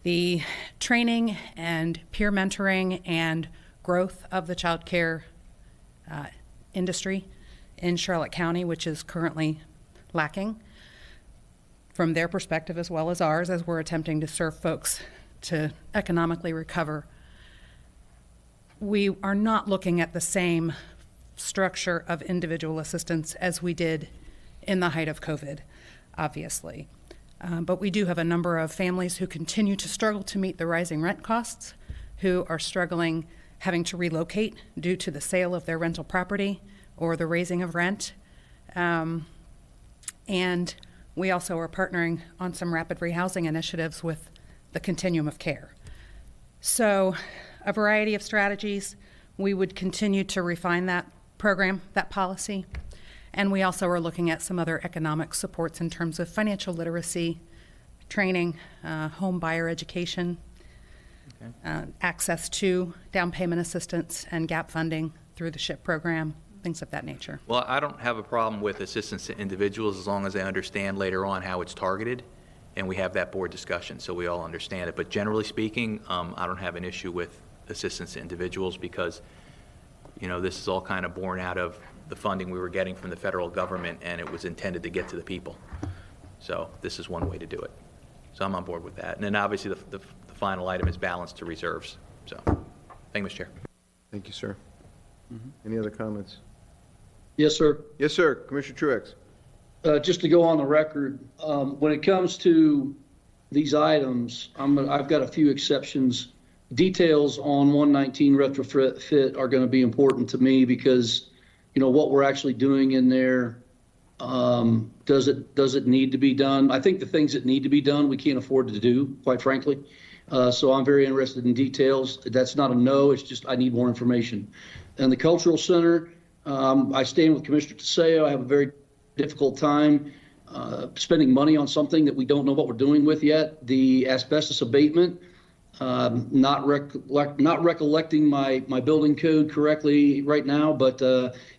the training and peer mentoring and growth of the child care industry in Charlotte County, which is currently lacking from their perspective as well as ours, as we're attempting to serve folks to economically recover. We are not looking at the same structure of individual assistance as we did in the height of COVID, obviously. But we do have a number of families who continue to struggle to meet the rising rent costs, who are struggling having to relocate due to the sale of their rental property or the raising of rent. And we also are partnering on some rapid rehousing initiatives with the continuum of care. So a variety of strategies. We would continue to refine that program, that policy. And we also are looking at some other economic supports in terms of financial literacy, training, home buyer education, access to down payment assistance and gap funding through the SHIP program, things of that nature. Well, I don't have a problem with assistance to individuals as long as they understand later on how it's targeted, and we have that board discussion so we all understand it. But generally speaking, I don't have an issue with assistance to individuals because, this is all kind of born out of the funding we were getting from the federal government, and it was intended to get to the people. So this is one way to do it. So I'm on board with that. And then obviously the final item is balance to reserves. So, thank you, Mr. Chair. Thank you, sir. Any other comments? Yes, sir. Yes, sir. Commissioner Truex. Just to go on the record, when it comes to these items, I've got a few exceptions. Details on 119 retrofit are going to be important to me because, what we're actually doing in there, does it need to be done? I think the things that need to be done, we can't afford to do, quite frankly. So I'm very interested in details. That's not a no, it's just I need more information. And the Cultural Center, I stand with Commissioner Teseo. I have a very difficult time spending money on something that we don't know what we're doing with yet. The asbestos abatement, not recollecting my building code correctly right now, but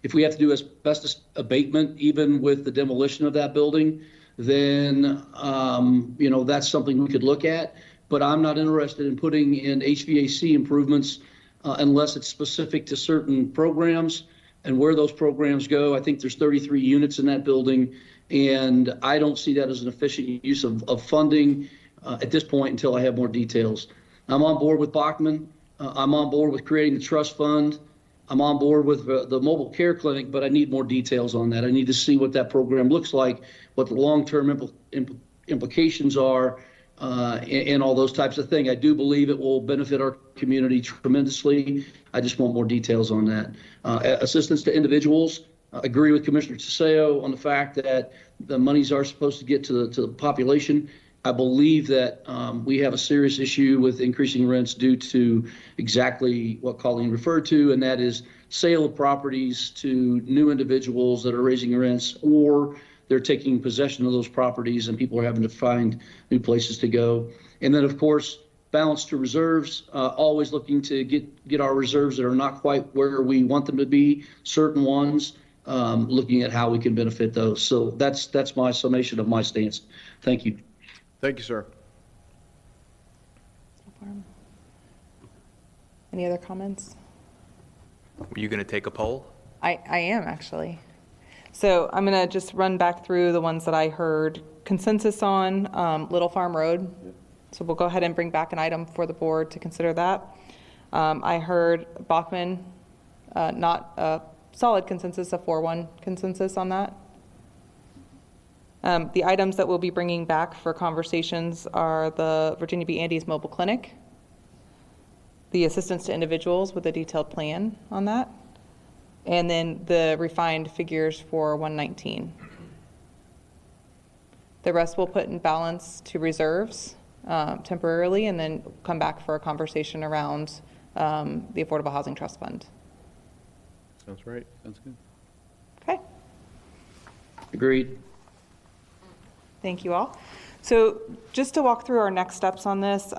if we have to do asbestos abatement, even with the demolition of that building, then that's something we could look at. But I'm not interested in putting in HVAC improvements unless it's specific to certain programs and where those programs go. I think there's 33 units in that building, and I don't see that as an efficient use of funding at this point until I have more details. I'm on board with Bachman. I'm on board with creating the trust fund. I'm on board with the mobile care clinic, but I need more details on that. I need to see what that program looks like, what the long-term implications are, and all those types of things. I do believe it will benefit our community tremendously. I just want more details on that. Assistance to individuals. Agree with Commissioner Teseo on the fact that the monies are supposed to get to the population. I believe that we have a serious issue with increasing rents due to exactly what Colleen referred to, and that is sale of properties to new individuals that are raising rents, or they're taking possession of those properties and people are having to find new places to go. And then, of course, balance to reserves, always looking to get our reserves that are not quite where we want them to be, certain ones, looking at how we can benefit those. So that's my summation of my stance. Thank you. Thank you, sir. Any other comments? Were you going to take a poll? I am, actually. So I'm going to just run back through the ones that I heard consensus on. Little Farm Road. So we'll go ahead and bring back an item for the board to consider that. I heard Bachman, not a solid consensus, a 4-1 consensus on that. The items that we'll be bringing back for conversations are the Virginia B. Andes Mobile Clinic, the assistance to individuals with a detailed plan on that, and then the refined figures for 119. The rest we'll put in balance to reserves temporarily, and then come back for a conversation around the Affordable Housing Trust Fund. Sounds right. Sounds good. Okay. Agreed. Thank you all. So just to walk through our next steps on this,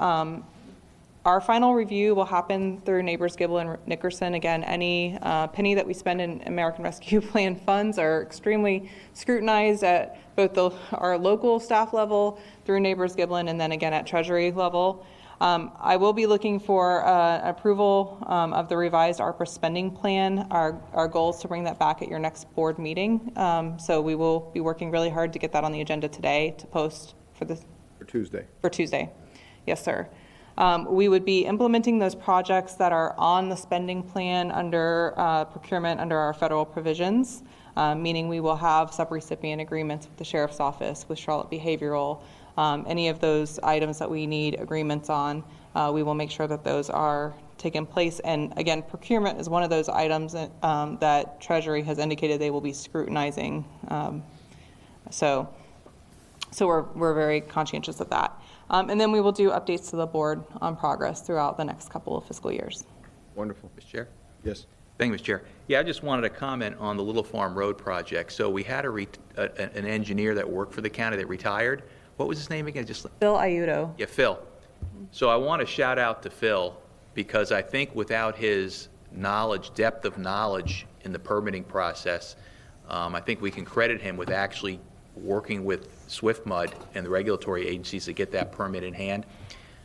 our final review will happen through Neighbors, Gibble, and Nickerson. Again, any penny that we spend in American Rescue Plan funds are extremely scrutinized at both our local staff level through Neighbors, Giblin, and then again at Treasury level. I will be looking for approval of the revised ARPA spending plan. Our goal is to bring that back at your next board meeting. So we will be working really hard to get that on the agenda today to post for Tuesday. For Tuesday. Yes, sir. We would be implementing those projects that are on the spending plan under procurement under our federal provisions, meaning we will have subrecipient agreements with the Sheriff's Office, with Charlotte Behavioral, any of those items that we need agreements on, we will make sure that those are taken place. And again, procurement is one of those items that Treasury has indicated they will be scrutinizing. So we're very conscientious of that. And then we will do updates to the board on progress throughout the next couple of fiscal years. Wonderful. Mr. Chair? Yes. Thank you, Mr. Chair. Yeah, I just wanted to comment on the Little Farm Road project. So we had an engineer that worked for the county that retired. What was his name again? Phil Ayudo. Yeah, Phil. So I want to shout out to Phil because I think without his knowledge, depth of knowledge in the permitting process, I think we can credit him with actually working with SwiftMud and the regulatory agencies to get that permit in hand.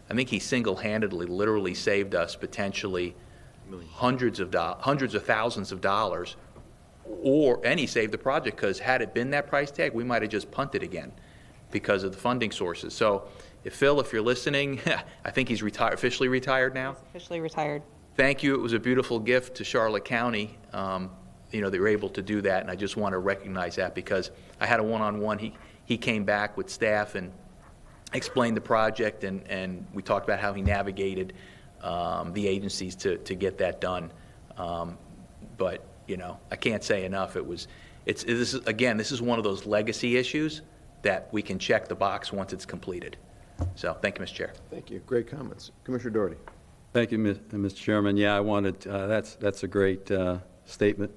I think he single-handedly literally saved us potentially hundreds of thousands of dollars, and he saved the project because had it been that price tag, we might have just punted again because of the funding sources. So Phil, if you're listening, I think he's officially retired now. He's officially retired. Thank you. It was a beautiful gift to Charlotte County. they were able to do that, and I just want to recognize that because I had a one-on-one. He came back with staff and explained the project, and we talked about how he navigated the agencies to get that done. But I can't say enough. This is one of those legacy issues that we can check the box once it's completed. So thank you, Mr. Chair. Thank you. Great comments. Commissioner Doherty. Thank you, Mr. Chairman. Yeah, I wanted, that's a great statement,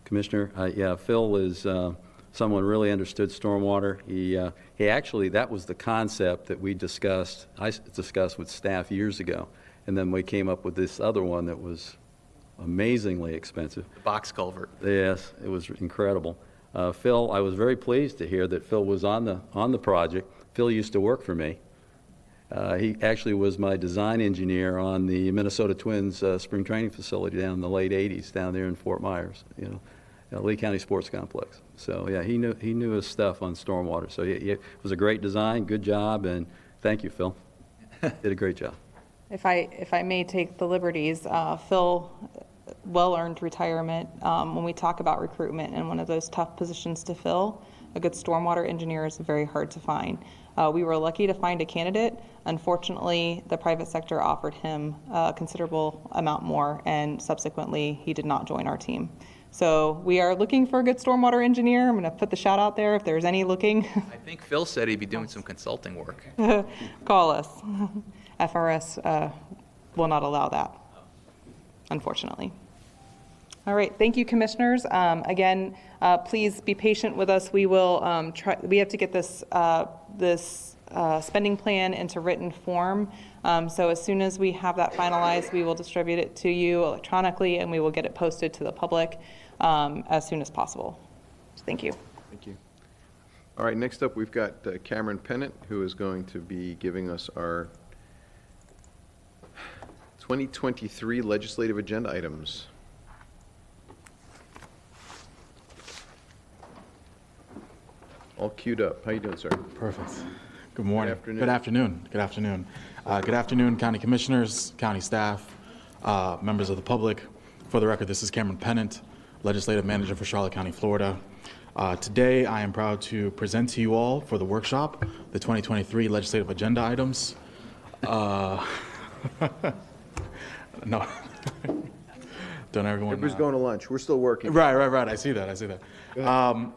Commissioner. Yeah, Phil is someone who really understood stormwater. He actually, that was the concept that I discussed with staff years ago. And then we came up with this other one that was amazingly expensive. The box culvert. Yes, it was incredible. Phil, I was very pleased to hear that Phil was on the project. Phil used to work for me. He actually was my design engineer on the Minnesota Twins spring training facility down in the late 80s down there in Fort Myers, Lee County Sports Complex. So yeah, he knew his stuff on stormwater. So it was a great design, good job, and thank you, Phil. Did a great job. If I may take the liberties, Phil, well-earned retirement. When we talk about recruitment and one of those tough positions to fill, a good stormwater engineer is very hard to find. We were lucky to find a candidate. Unfortunately, the private sector offered him a considerable amount more, and subsequently, he did not join our team. So we are looking for a good stormwater engineer. I'm going to put the shout out there if there's any looking. I think Phil said he'd be doing some consulting work. Call us. FRS will not allow that, unfortunately. All right, thank you, commissioners. Again, please be patient with us. We will we have to get this spending plan into written form. So as soon as we have that finalized, we will distribute it to you electronically, and we will get it posted to the public as soon as possible. Thank you. Thank you. All right, next up we've got Cameron Pennant, who is going to be giving us our 2023 legislative agenda items. All queued up. How you doing, sir? Perfect. Good morning. Good afternoon. Good afternoon. Good afternoon, county commissioners, county staff, members of the public. For the record, this is Cameron Pennant, legislative manager for Charlotte County, Florida. Today, I am proud to present to you all for the workshop the 2023 legislative agenda items. No. Don't everyone. Everybody's going to lunch. We're still working. Right. I see that.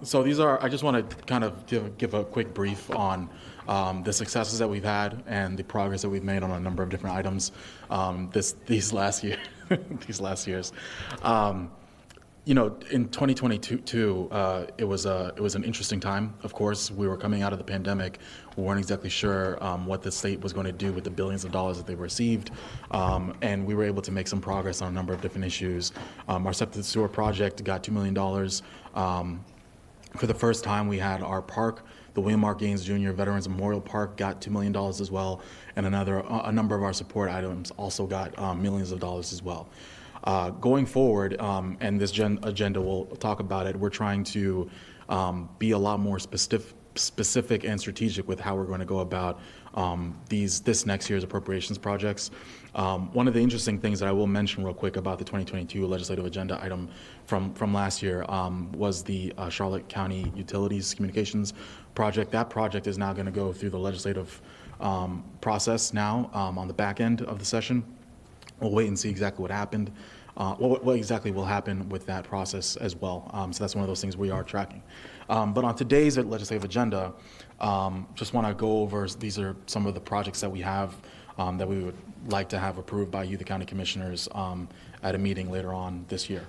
So these are, I just want to kind of give a quick brief on the successes that we've had and the progress that we've made on a number of different items these last years. In 2022, it was an interesting time. Of course, we were coming out of the pandemic. We weren't exactly sure what the state was going to do with the billions of dollars that they received, and we were able to make some progress on a number of different issues. Our septic sewer project got $2 million. For the first time, we had our park, the William R. Gaines Jr. Veterans Memorial Park, got $2 million as well, and a number of our support items also got millions of dollars as well. Going forward, and this agenda will talk about it, we're trying to be a lot more specific and strategic with how we're going to go about this next year's appropriations projects. One of the interesting things that I will mention real quick about the 2022 legislative agenda item from last year was the Charlotte County Utilities Communications project. That project is now going to go through the legislative process now on the back end of the session. We'll wait and see exactly what happened, what exactly will happen with that process as well. So that's one of those things we are tracking. But on today's legislative agenda, just want to go over, these are some of the projects that we have that we would like to have approved by you, the county commissioners, at a meeting later on this year.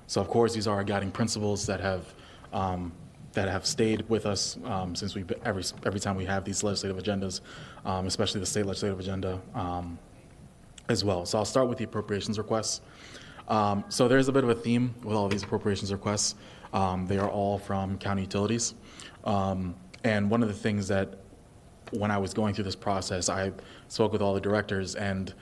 So of course, these are our guiding principles that have stayed with us since every time we have these legislative agendas, especially the state legislative agenda. As well. So I'll start with the appropriations requests. So there's a bit of a theme with all these appropriations requests. They are all from county utilities. And one of the things that when I was going through this process, I spoke with all the directors, and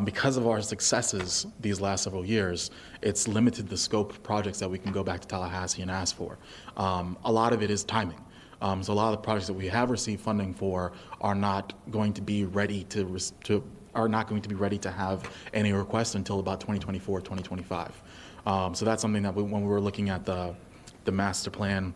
because of our successes these last several years, it's limited the scope of projects that we can go back to Tallahassee and ask for. A lot of it is timing. So a lot of the projects that we have received funding for are not going to be ready are not going to be ready to have any requests until about 2024, 2025. So that's something that when we were looking at the master plan,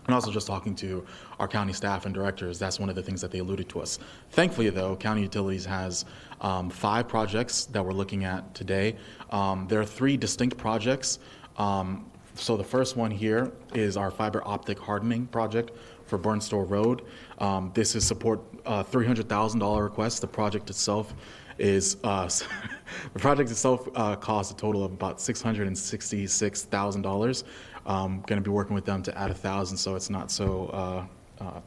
and also just talking to our county staff and directors, that's one of the things that they alluded to us. Thankfully, though, County Utilities has 5 projects that we're looking at today. There are 3 distinct projects. So the first one here is our fiber optic hardening project for Burnstore Road. This is support $300,000 request. The project itself is costs a total of about $666,000. Going to be working with them to add 1,000, so it's not so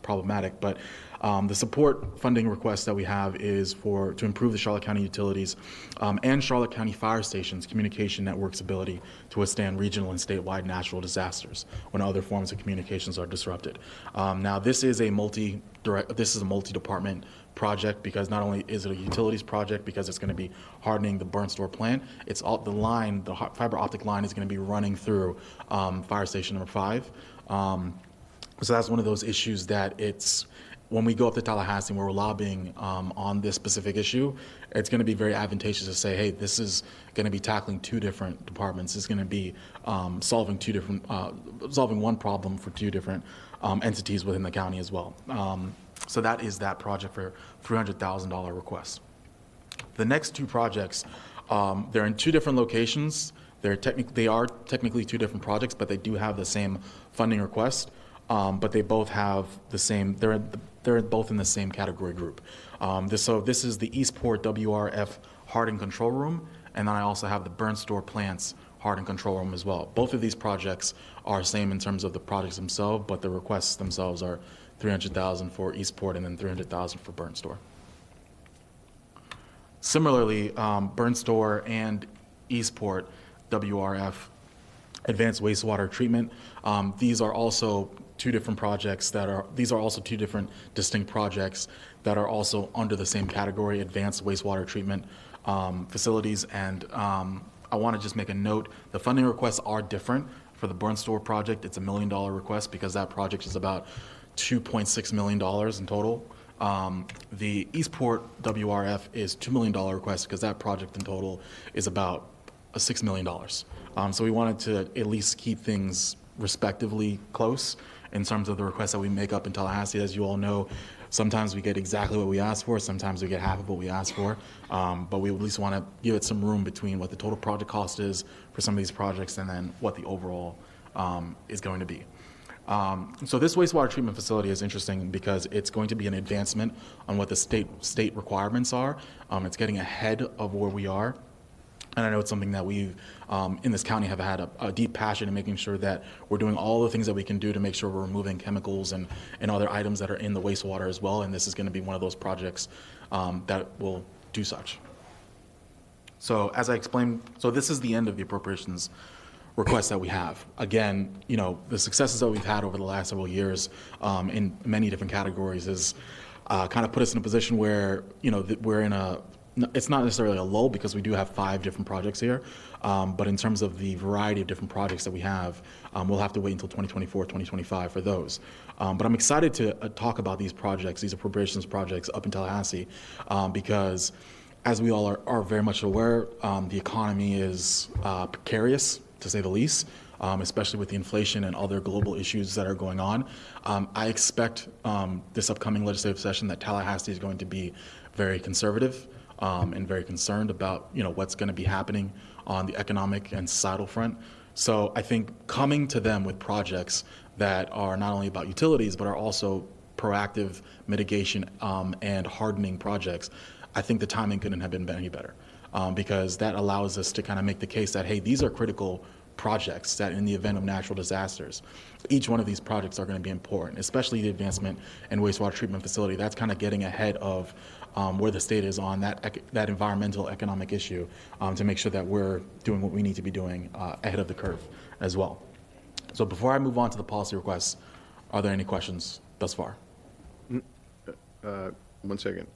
problematic. But the support funding request that we have is to improve the Charlotte County Utilities and Charlotte County Fire Station's communication network's ability to withstand regional and statewide natural disasters when other forms of communications are disrupted. Now, this is a multi-department project because not only is it a utilities project because it's going to be hardening the Burnstore plant, it's all the fiber optic line is going to be running through Fire Station number 5. So that's one of those issues that when we go up to Tallahassee and we're lobbying on this specific issue, it's going to be very advantageous to say, hey, this is going to be tackling 2 different departments. It's going to be solving one problem for 2 different entities within the county as well. So that is that project for $300,000 request. The next 2 projects, they're in 2 different locations. They are technically 2 different projects, but they do have the same funding request. But they both have the same. They're both in the same category group. So this is the Eastport WRF Hardened Control Room, and then I also have the Burnstore Plants Hardened Control Room as well. Both of these projects are same in terms of the projects themselves, but the requests themselves are $300,000 for Eastport and then $300,000 for Burnstore. Similarly, Burnstore and Eastport WRF Advanced Wastewater Treatment. These are also 2 different projects these are also 2 different distinct projects that are also under the same category, advanced wastewater treatment facilities. And I want to just make a note, the funding requests are different. For the Burnstore project, it's $1 million request because that project is about $2.6 million in total. The Eastport WRF is $2 million request because that project in total is about $6 million. So we wanted to at least keep things respectively close in terms of the requests that we make up in Tallahassee. As you all know, sometimes we get exactly what we ask for, sometimes we get half of what we ask for, but we at least want to give it some room between what the total project cost is for some of these projects and then what the overall is going to be. So this wastewater treatment facility is interesting because it's going to be an advancement on what the state requirements are. It's getting ahead of where we are. And I know it's something that we've, in this county, have had a deep passion in making sure that we're doing all the things that we can do to make sure we're removing chemicals and other items that are in the wastewater as well. And this is going to be one of those projects that will do such. So as I explained, so this is the end of the appropriations requests that we have. Again, the successes that we've had over the last several years in many different categories is kind of put us in a position where, we're in it's not necessarily a lull because we do have 5 different projects here, but in terms of the variety of different projects that we have, we'll have to wait until 2024, 2025 for those. But I'm excited to talk about these projects, these appropriations projects up in Tallahassee, because as we all are very much aware, the economy is precarious, to say the least, especially with the inflation and other global issues that are going on. I expect this upcoming legislative session that Tallahassee is going to be very conservative and very concerned about what's going to be happening on the economic and societal front. So I think coming to them with projects that are not only about utilities but are also proactive mitigation and hardening projects, I think the timing couldn't have been any better because that allows us to kind of make the case that, hey, these are critical projects that in the event of natural disasters, each one of these projects are going to be important, especially the advancement and wastewater treatment facility. That's kind of getting ahead of where the state is on that environmental economic issue to make sure that we're doing what we need to be doing ahead of the curve as well. So before I move on to the policy requests, are there any questions thus far? 1 second.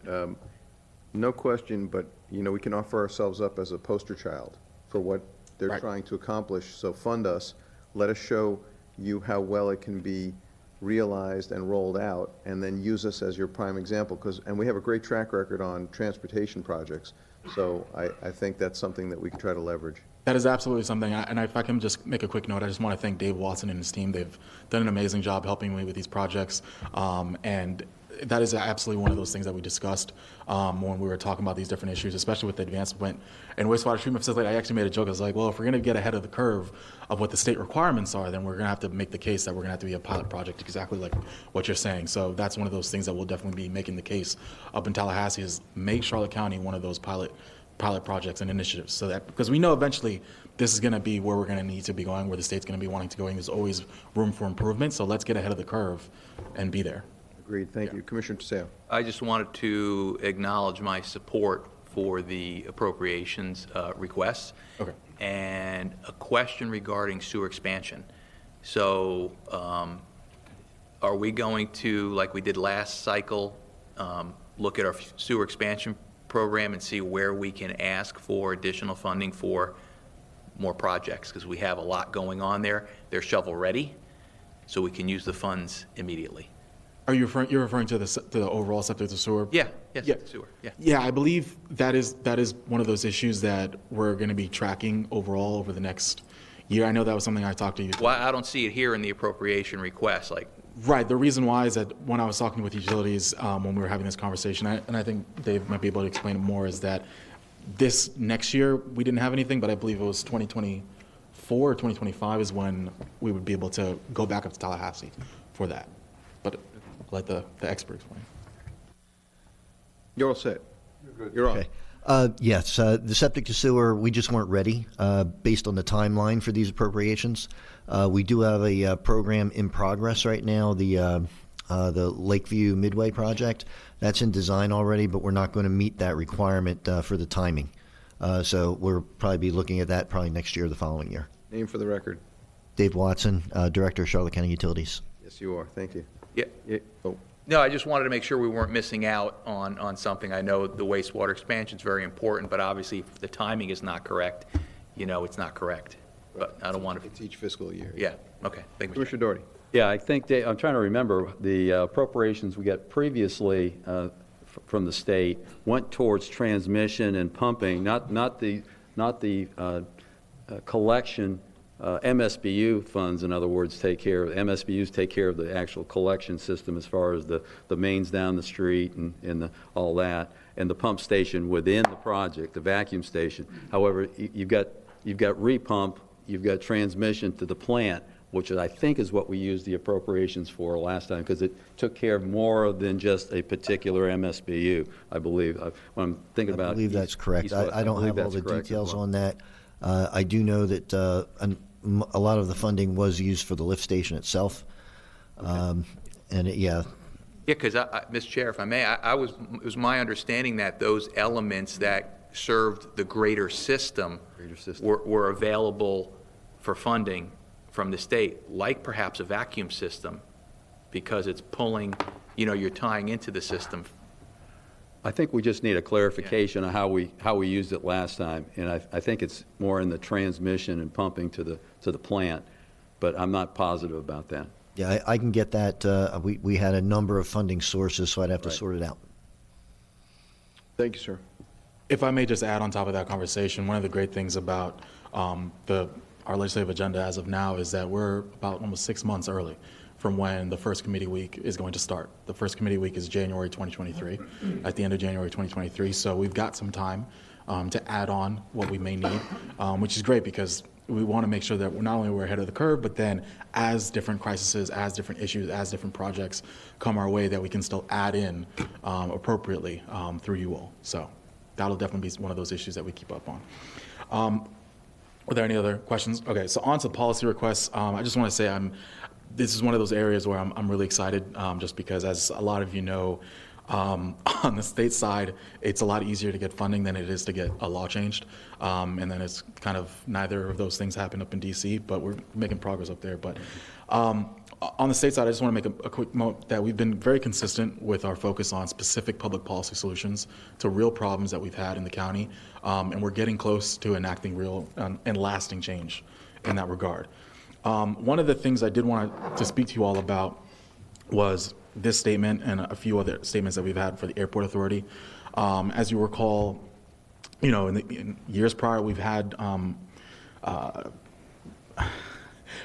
No question, but we can offer ourselves up as a poster child for what they're trying to accomplish. So fund us. Let us show you how well it can be realized and rolled out, and then use us as your prime example, and we have a great track record on transportation projects. So I think that's something that we can try to leverage. That is absolutely something, and if I can just make a quick note, I just want to thank Dave Watson and his team. They've done an amazing job helping me with these projects, and that is absolutely one of those things that we discussed when we were talking about these different issues, especially with the advancement in wastewater treatment facility. I actually made a joke. I was like, well, if we're going to get ahead of the curve of what the state requirements are, then we're going to have to make the case that we're going to have to be a pilot project, exactly like what you're saying. So that's one of those things that we'll definitely be making the case up in Tallahassee, is make Charlotte County one of those pilot projects and initiatives, so that, because we know eventually this is going to be where we're going to need to be going, where the state's going to be wanting to go, and there's always room for improvement. So let's get ahead of the curve and be there. Agreed. Thank you. Commissioner Teseo. I just wanted to acknowledge my support for the appropriations requests. Okay. And a question regarding sewer expansion. So are we going to, like we did last cycle, look at our sewer expansion program and see where we can ask for additional funding for more projects? Because we have a lot going on there. They're shovel ready, so we can use the funds immediately. Are you referring to the overall septic to sewer? Yeah, yes, Yeah. sewer, yeah. Yeah, I believe that is one of those issues that we're going to be tracking overall over the next year. I know that was something I talked to you. Well, I don't see it here in the appropriation request, like. Right. The reason why is that when I was talking with utilities, when we were having this conversation, and I think Dave might be able to explain it more, is that this next year we didn't have anything, but I believe it was 2024 or 2025 is when we would be able to go back up to Tallahassee for that. But I'll let the expert explain. You're all set. You're on. Okay. Yes, the septic to sewer, we just weren't ready based on the timeline for these appropriations. We do have a program in progress right now, the Lakeview Midway project. That's in design already, but we're not going to meet that requirement for the timing. So we'll probably be looking at that probably next year or the following year. Name for the record. Dave Watson, Director of Charlotte County Utilities. Yes, you are. Thank you. Yeah. Oh. No, I just wanted to make sure we weren't missing out on something. I know the wastewater expansion is very important, but obviously if the timing is not correct, it's not correct. But I don't want to. It's each fiscal year. Yeah, okay. Thank you. Commissioner Doherty. Yeah, I think, I'm trying to remember, the appropriations we got previously from the state went towards transmission and pumping, not the collection. MSBU funds, in other words, MSBUs take care of the actual collection system as far as the mains down the street and all that, and the pump station within the project, the vacuum station. However, you've got repump, you've got transmission to the plant, which I think is what we used the appropriations for last time, because it took care of more than just a particular MSBU, I believe. When I'm thinking about I believe that's correct. I don't have all the details on that. I do know that a lot of the funding was used for the lift station itself. Okay. Yeah, because, Mr. Chair, if I may, it was my understanding that those elements that served the greater system were available for funding from the state, like perhaps a vacuum system, because it's pulling, you're tying into the system. I think we just need a clarification on how we used it last time, and I think it's more in the transmission and pumping to the plant, but I'm not positive about that. Yeah, I can get that. We had a number of funding sources, so I'd have to sort it out. Thank you, sir. If I may just add on top of that conversation, one of the great things about our legislative agenda as of now is that we're about almost 6 months early from when the first committee week is going to start. The first committee week is January 2023, at the end of January 2023. So we've got some time to add on what we may need, which is great because we want to make sure that not only we're ahead of the curve, but then as different crises, as different issues, as different projects come our way, that we can still add in appropriately through you all. So that'll definitely be one of those issues that we keep up on. Are there any other questions? Okay, so on to policy requests. I just want to say this is one of those areas where I'm really excited, just because, as a lot of you know, on the state side, it's a lot easier to get funding than it is to get a law changed. And then it's kind of neither of those things happen up in D.C., but we're making progress up there. But on the state side, I just want to make a quick note that we've been very consistent with our focus on specific public policy solutions to real problems that we've had in the county, and we're getting close to enacting real and lasting change in that regard. One of the things I did want to speak to you all about was this statement and a few other statements that we've had for the Airport Authority. As you recall, in years prior, we've had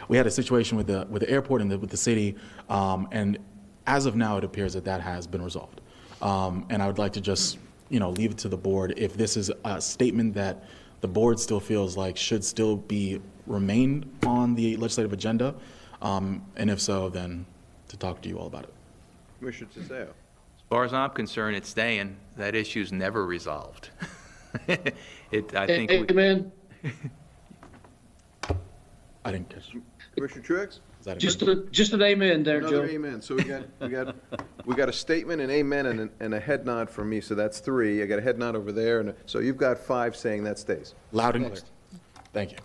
we had a situation with the airport and with the city, and as of now, it appears that has been resolved. And I would like to just leave it to the board if this is a statement that the board still feels like should still be remain on the legislative agenda, and if so, then to talk to you all about it. Commissioner Tiseo. As far as I'm concerned, it's staying. That issue's never resolved. Amen. I didn't catch. Commissioner Truex? Just an amen there, Another Joe. amen. So we got a statement, an amen, and a head nod from me. So that's 3. I got a head nod over there, and so you've got 5 saying that stays. Loud and clear. Thank you.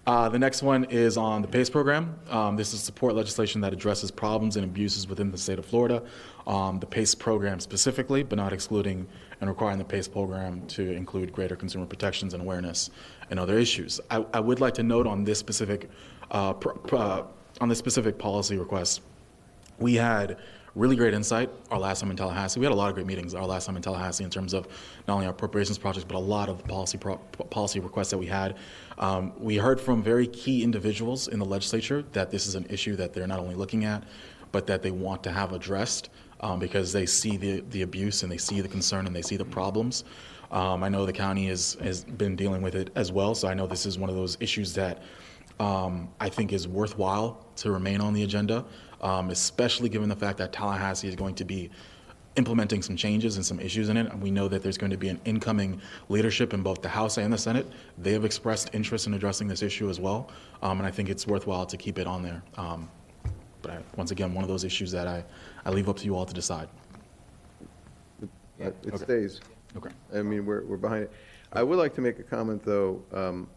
The next one is on the PACE program. This is support legislation that addresses problems and abuses within the state of Florida. The PACE program specifically, but not excluding and requiring the PACE program to include greater consumer protections and awareness and other issues. I would like to note on this specific policy request, we had really great insight our last time in Tallahassee. We had a lot of great meetings our last time in Tallahassee in terms of not only our appropriations projects, but a lot of the policy requests that we had. We heard from very key individuals in the legislature that this is an issue that they're not only looking at, but that they want to have addressed because they see the abuse and they see the concern and they see the problems. I know the county has been dealing with it as well, so I know this is one of those issues that I think is worthwhile to remain on the agenda, especially given the fact that Tallahassee is going to be implementing some changes and some issues in it. And we know that there's going to be an incoming leadership in both the House and the Senate. They have expressed interest in addressing this issue as well, and I think it's worthwhile to keep it on there. Once again, one of those issues that I leave up to you all to decide. It stays. Okay. I mean, we're behind it. I would like to make a comment, though,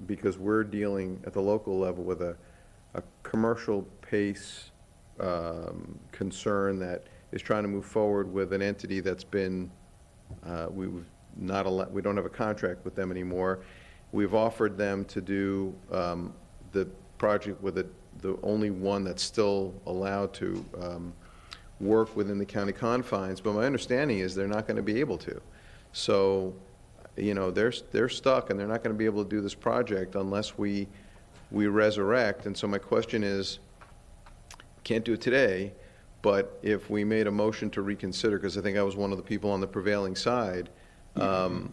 because we're dealing at the local level with a commercial PACE concern that is trying to move forward with an entity that's been, we don't have a contract with them anymore. We've offered them to do the project with the only one that's still allowed to work within the county confines, but my understanding is they're not going to be able to. So, they're stuck and they're not going to be able to do this project unless we resurrect. And so my question is, can't do it today, but if we made a motion to reconsider, because I think I was one of the people on the prevailing side, how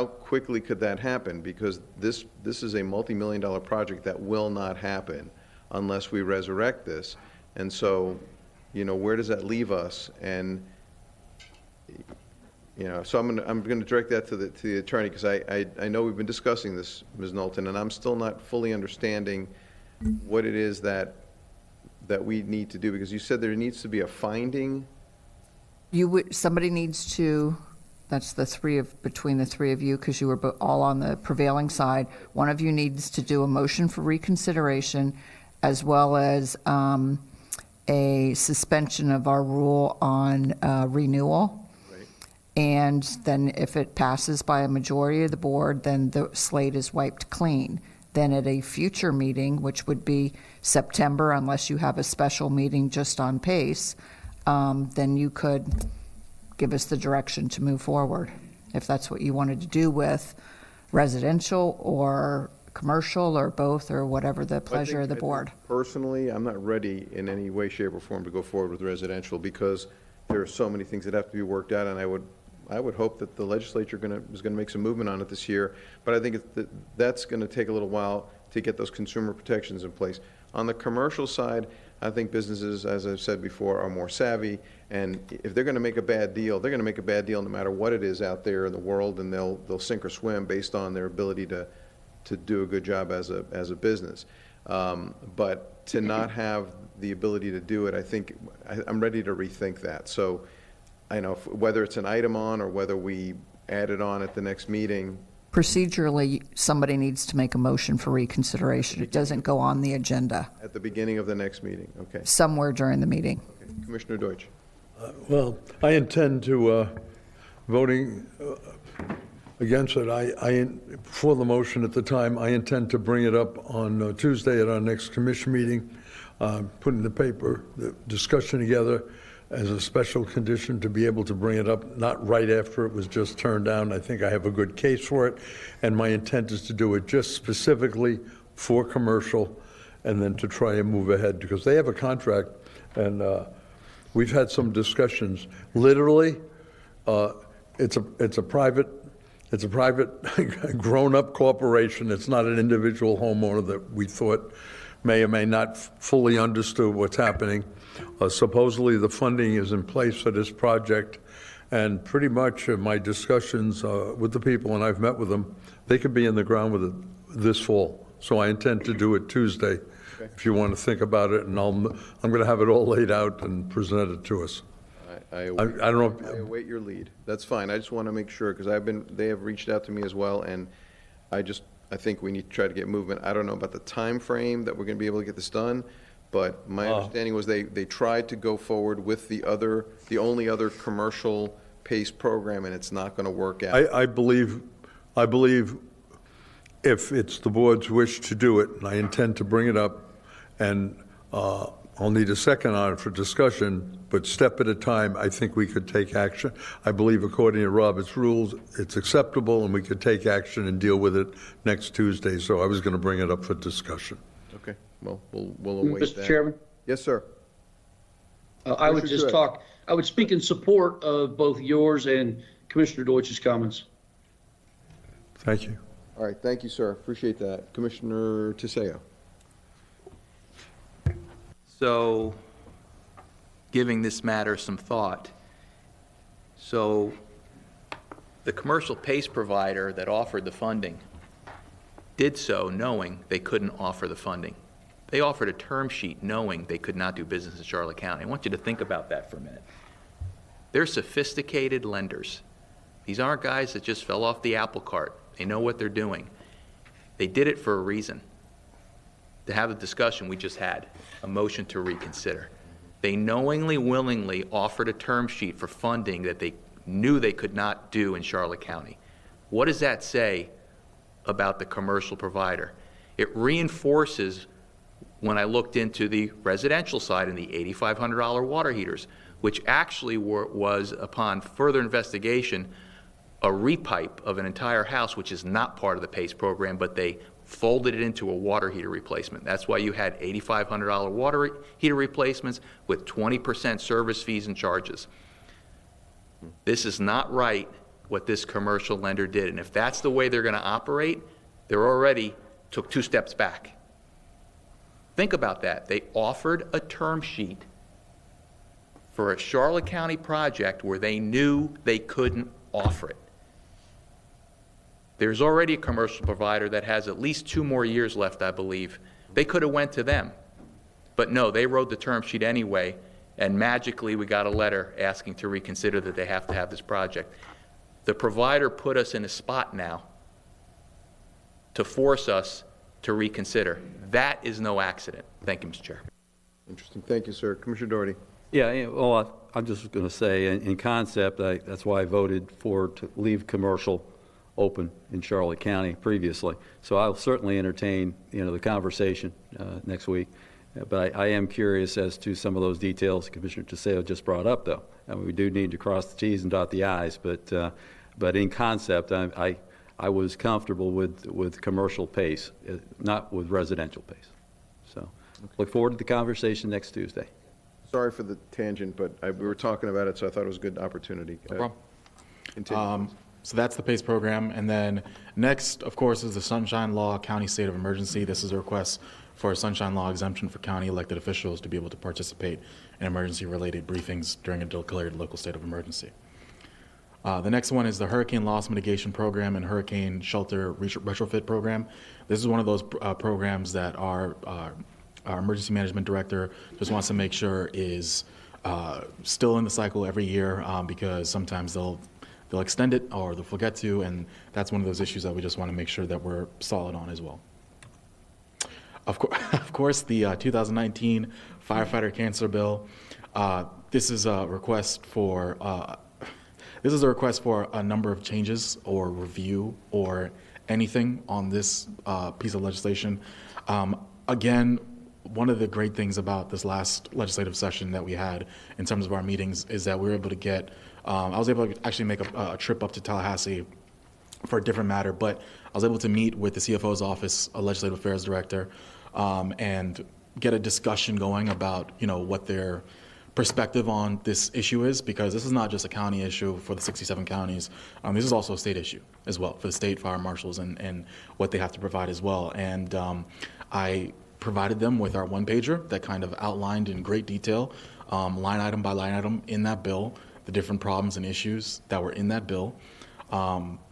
quickly could that happen? Because this is a multi-million-dollar project that will not happen unless we resurrect this. And so, where does that leave us? And so I'm going to direct that to the attorney, because I know we've been discussing this, Ms. Knowlton, and I'm still not fully understanding what it is that we need to do, because you said there needs to be a finding. Somebody needs to. That's between the 3 of you, because you were all on the prevailing side. One of you needs to do a motion for reconsideration, as well as a suspension of our rule on renewal. Right. And then if it passes by a majority of the board, then the slate is wiped clean. Then at a future meeting, which would be September, unless you have a special meeting just on PACE, then you could give us the direction to move forward, if that's what you wanted to do with residential or commercial or both, or whatever the pleasure of the board. Personally, I'm not ready in any way, shape, or form to go forward with residential, because there are so many things that have to be worked out, and I would hope that the legislature is going to make some movement on it this year, but I think that's going to take a little while to get those consumer protections in place. On the commercial side, I think businesses, as I've said before, are more savvy, and if they're going to make a bad deal, they're going to make a bad deal no matter what it is out there in the world, and they'll sink or swim based on their ability to do a good job as a business. But to not have the ability to do it, I think I'm ready to rethink that. So I know whether it's an item on or whether we add it on at the next meeting. Procedurally, somebody needs to make a motion for reconsideration. It doesn't go on the agenda. At the beginning of the next meeting, okay. Somewhere during the meeting. Okay. Commissioner Deutsch. Well, I intend to voting against it. For the motion at the time, I intend to bring it up on Tuesday at our next commission meeting. put in the paper, the discussion together as a special condition to be able to bring it up, not right after it was just turned down. I think I have a good case for it, and my intent is to do it just specifically for commercial, and then to try and move ahead, because they have a contract, and we've had some discussions. Literally, it's a private grown-up corporation. It's not an individual homeowner that we thought may or may not fully understood what's happening. Supposedly, the funding is in place for this project, and pretty much my discussions with the people, and I've met with them, they could be in the ground with it this fall. So I intend to do it Tuesday, if you want to think about it, and I'm going to have it all laid out and present it to us. I don't know. I await your lead. That's fine. I just want to make sure, because they have reached out to me as well, and I think we need to try to get movement. I don't know about the time frame that we're going to be able to get this done, but my understanding was they tried to go forward with the only other commercial PACE program, and it's not going to work out. I believe if it's the board's wish to do it, and I intend to bring it up, and I'll need a second on it for discussion, but step at a time, I think we could take action. I believe according to Robert's rules, it's acceptable, and we could take action and deal with it next Tuesday, so I was going to bring it up for discussion. Okay, well, we'll await that. Mr. Chairman? Yes, sir. I would just I would speak in support of both yours and Commissioner Deutsch's comments. Thank you. All right, thank you, sir. Appreciate that. Commissioner Tiseo. So, giving this matter some thought. So, the commercial PACE provider that offered the funding did so knowing they couldn't offer the funding. They offered a term sheet knowing they could not do business in Charlotte County. I want you to think about that for a minute. They're sophisticated lenders. These aren't guys that just fell off the apple cart. They know what they're doing. They did it for a reason. To have the discussion we just had, a motion to reconsider. They knowingly, willingly offered a term sheet for funding that they knew they could not do in Charlotte County. What does that say about the commercial provider? It reinforces when I looked into the residential side and the $8,500 water heaters, which actually was, upon further investigation, a repipe of an entire house, which is not part of the PACE program, but they folded it into a water heater replacement. That's why you had $8,500 water heater replacements with 20% service fees and charges. This is not right, what this commercial lender did. And if that's the way they're going to operate, they're already took 2 steps back. Think about that. They offered a term sheet for a Charlotte County project where they knew they couldn't offer it. There's already a commercial provider that has at least 2 more years left, I believe. They could have went to them. But no, they wrote the term sheet anyway, and magically we got a letter asking to reconsider that they have to have this project. The provider put us in a spot now to force us to reconsider. That is no accident. Thank you, Mr. Chair. Interesting. Thank you, sir. Commissioner Doherty. Yeah, well, I'm just going to say, in concept, that's why I voted to leave commercial open in Charlotte County previously. So I'll certainly entertain, the conversation next week. But I am curious as to some of those details Commissioner Tiseo just brought up, though. I mean, we do need to cross the T's and dot the I's, but in concept, I was comfortable with commercial PACE, not with residential PACE. So look forward to the conversation next Tuesday. Sorry for the tangent, but we were talking about it, so I thought it was a good opportunity. No problem. Continue. So that's the PACE program. And then next, of course, is the Sunshine Law County State of Emergency. This is a request for a Sunshine Law exemption for county elected officials to be able to participate in emergency-related briefings during a declared local state of emergency. The next one is the Hurricane Loss Mitigation Program and Hurricane Shelter Retrofit Program. This is one of those programs that our Emergency Management Director just wants to make sure is still in the cycle every year because sometimes they'll extend it or they'll forget to, and that's one of those issues that we just want to make sure that we're solid on as well. Of course, the 2019 Firefighter Cancer Bill. This is a request for a number of changes or review or anything on this piece of legislation. Again, one of the great things about this last legislative session that we had in terms of our meetings is that we were able to get, I was able to actually make a trip up to Tallahassee for a different matter, but I was able to meet with the CFO's office, a legislative affairs director, and get a discussion going about, what their perspective on this issue is, because this is not just a county issue for the 67 counties. This is also a state issue as well for the state fire marshals and what they have to provide as well. And I provided them with our one-pager that kind of outlined in great detail, line item by line item in that bill, the different problems and issues that were in that bill.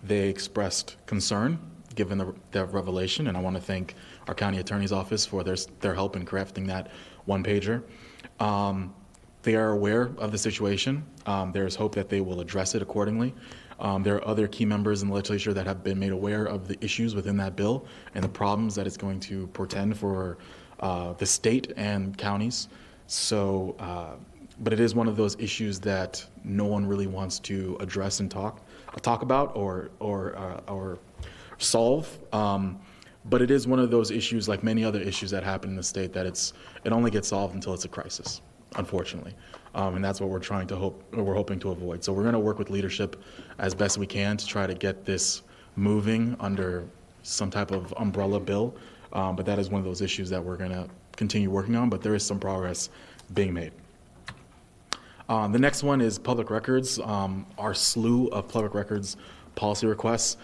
They expressed concern given the revelation, and I want to thank our county attorney's office for their help in crafting that one-pager. They are aware of the situation. There is hope that they will address it accordingly. There are other key members in the legislature that have been made aware of the issues within that bill and the problems that it's going to portend for the state and counties. So, but it is one of those issues that no one really wants to address and talk about or solve. But it is one of those issues, like many other issues that happen in the state, that it only gets solved until it's a crisis, unfortunately. And that's what we're hoping to avoid. So we're going to work with leadership as best we can to try to get this moving under some type of umbrella bill. But that is one of those issues that we're going to continue working on, but there is some progress being made. The next one is public records, our slew of public records policy requests.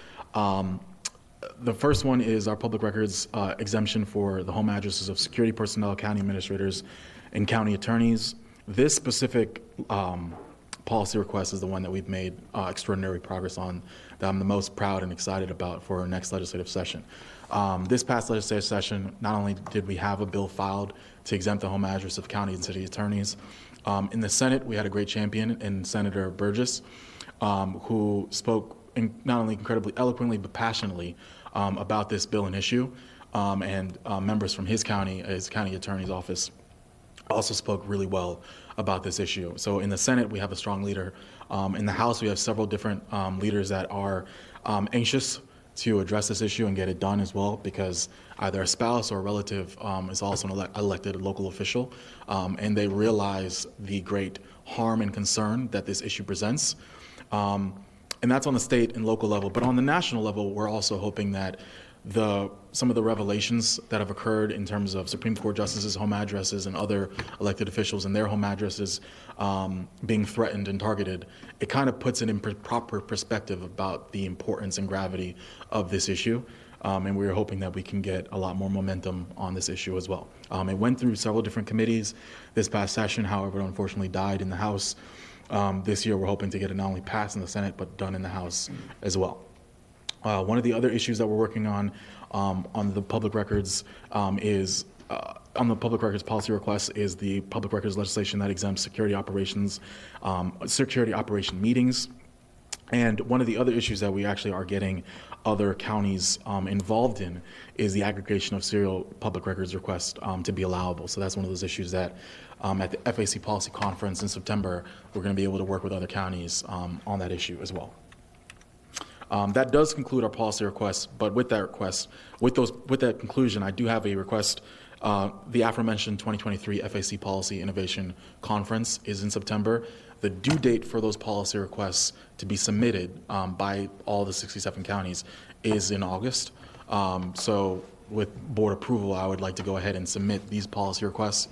The first one is our public records exemption for the home addresses of security personnel, county administrators, and county attorneys. This specific policy request is the one that we've made extraordinary progress on, that I'm the most proud and excited about for our next legislative session. This past legislative session, not only did we have a bill filed to exempt the home address of county and city attorneys, in the Senate we had a great champion in Senator Burgess, who spoke not only incredibly eloquently but passionately about this bill and issue, and members from his county attorney's office also spoke really well about this issue. So in the Senate, we have a strong leader. In the House, we have several different leaders that are anxious to address this issue and get it done as well, because either a spouse or a relative is also an elected local official, and they realize the great harm and concern that this issue presents. And that's on the state and local level. But on the national level, we're also hoping that some of the revelations that have occurred in terms of Supreme Court justices' home addresses and other elected officials and their home addresses being threatened and targeted, it kind of puts it in proper perspective about the importance and gravity of this issue. And we're hoping that we can get a lot more momentum on this issue as well. It went through several different committees this past session, however, it unfortunately died in the House. This year, we're hoping to get it not only passed in the Senate, but done in the House as well. One of the other issues that we're working on the public records on the public records policy request is the public records legislation that exempts security operation meetings. And one of the other issues that we actually are getting other counties involved in is the aggregation of serial public records requests to be allowable. So that's one of those issues that at the FAC policy conference in September, we're going to be able to work with other counties on that issue as well. That does conclude our policy requests, but with that request, with that conclusion, I do have a request. The aforementioned 2023 FAC Policy Innovation Conference is in September. The due date for those policy requests to be submitted by all the 67 counties is in August. So with board approval, I would like to go ahead and submit these policy requests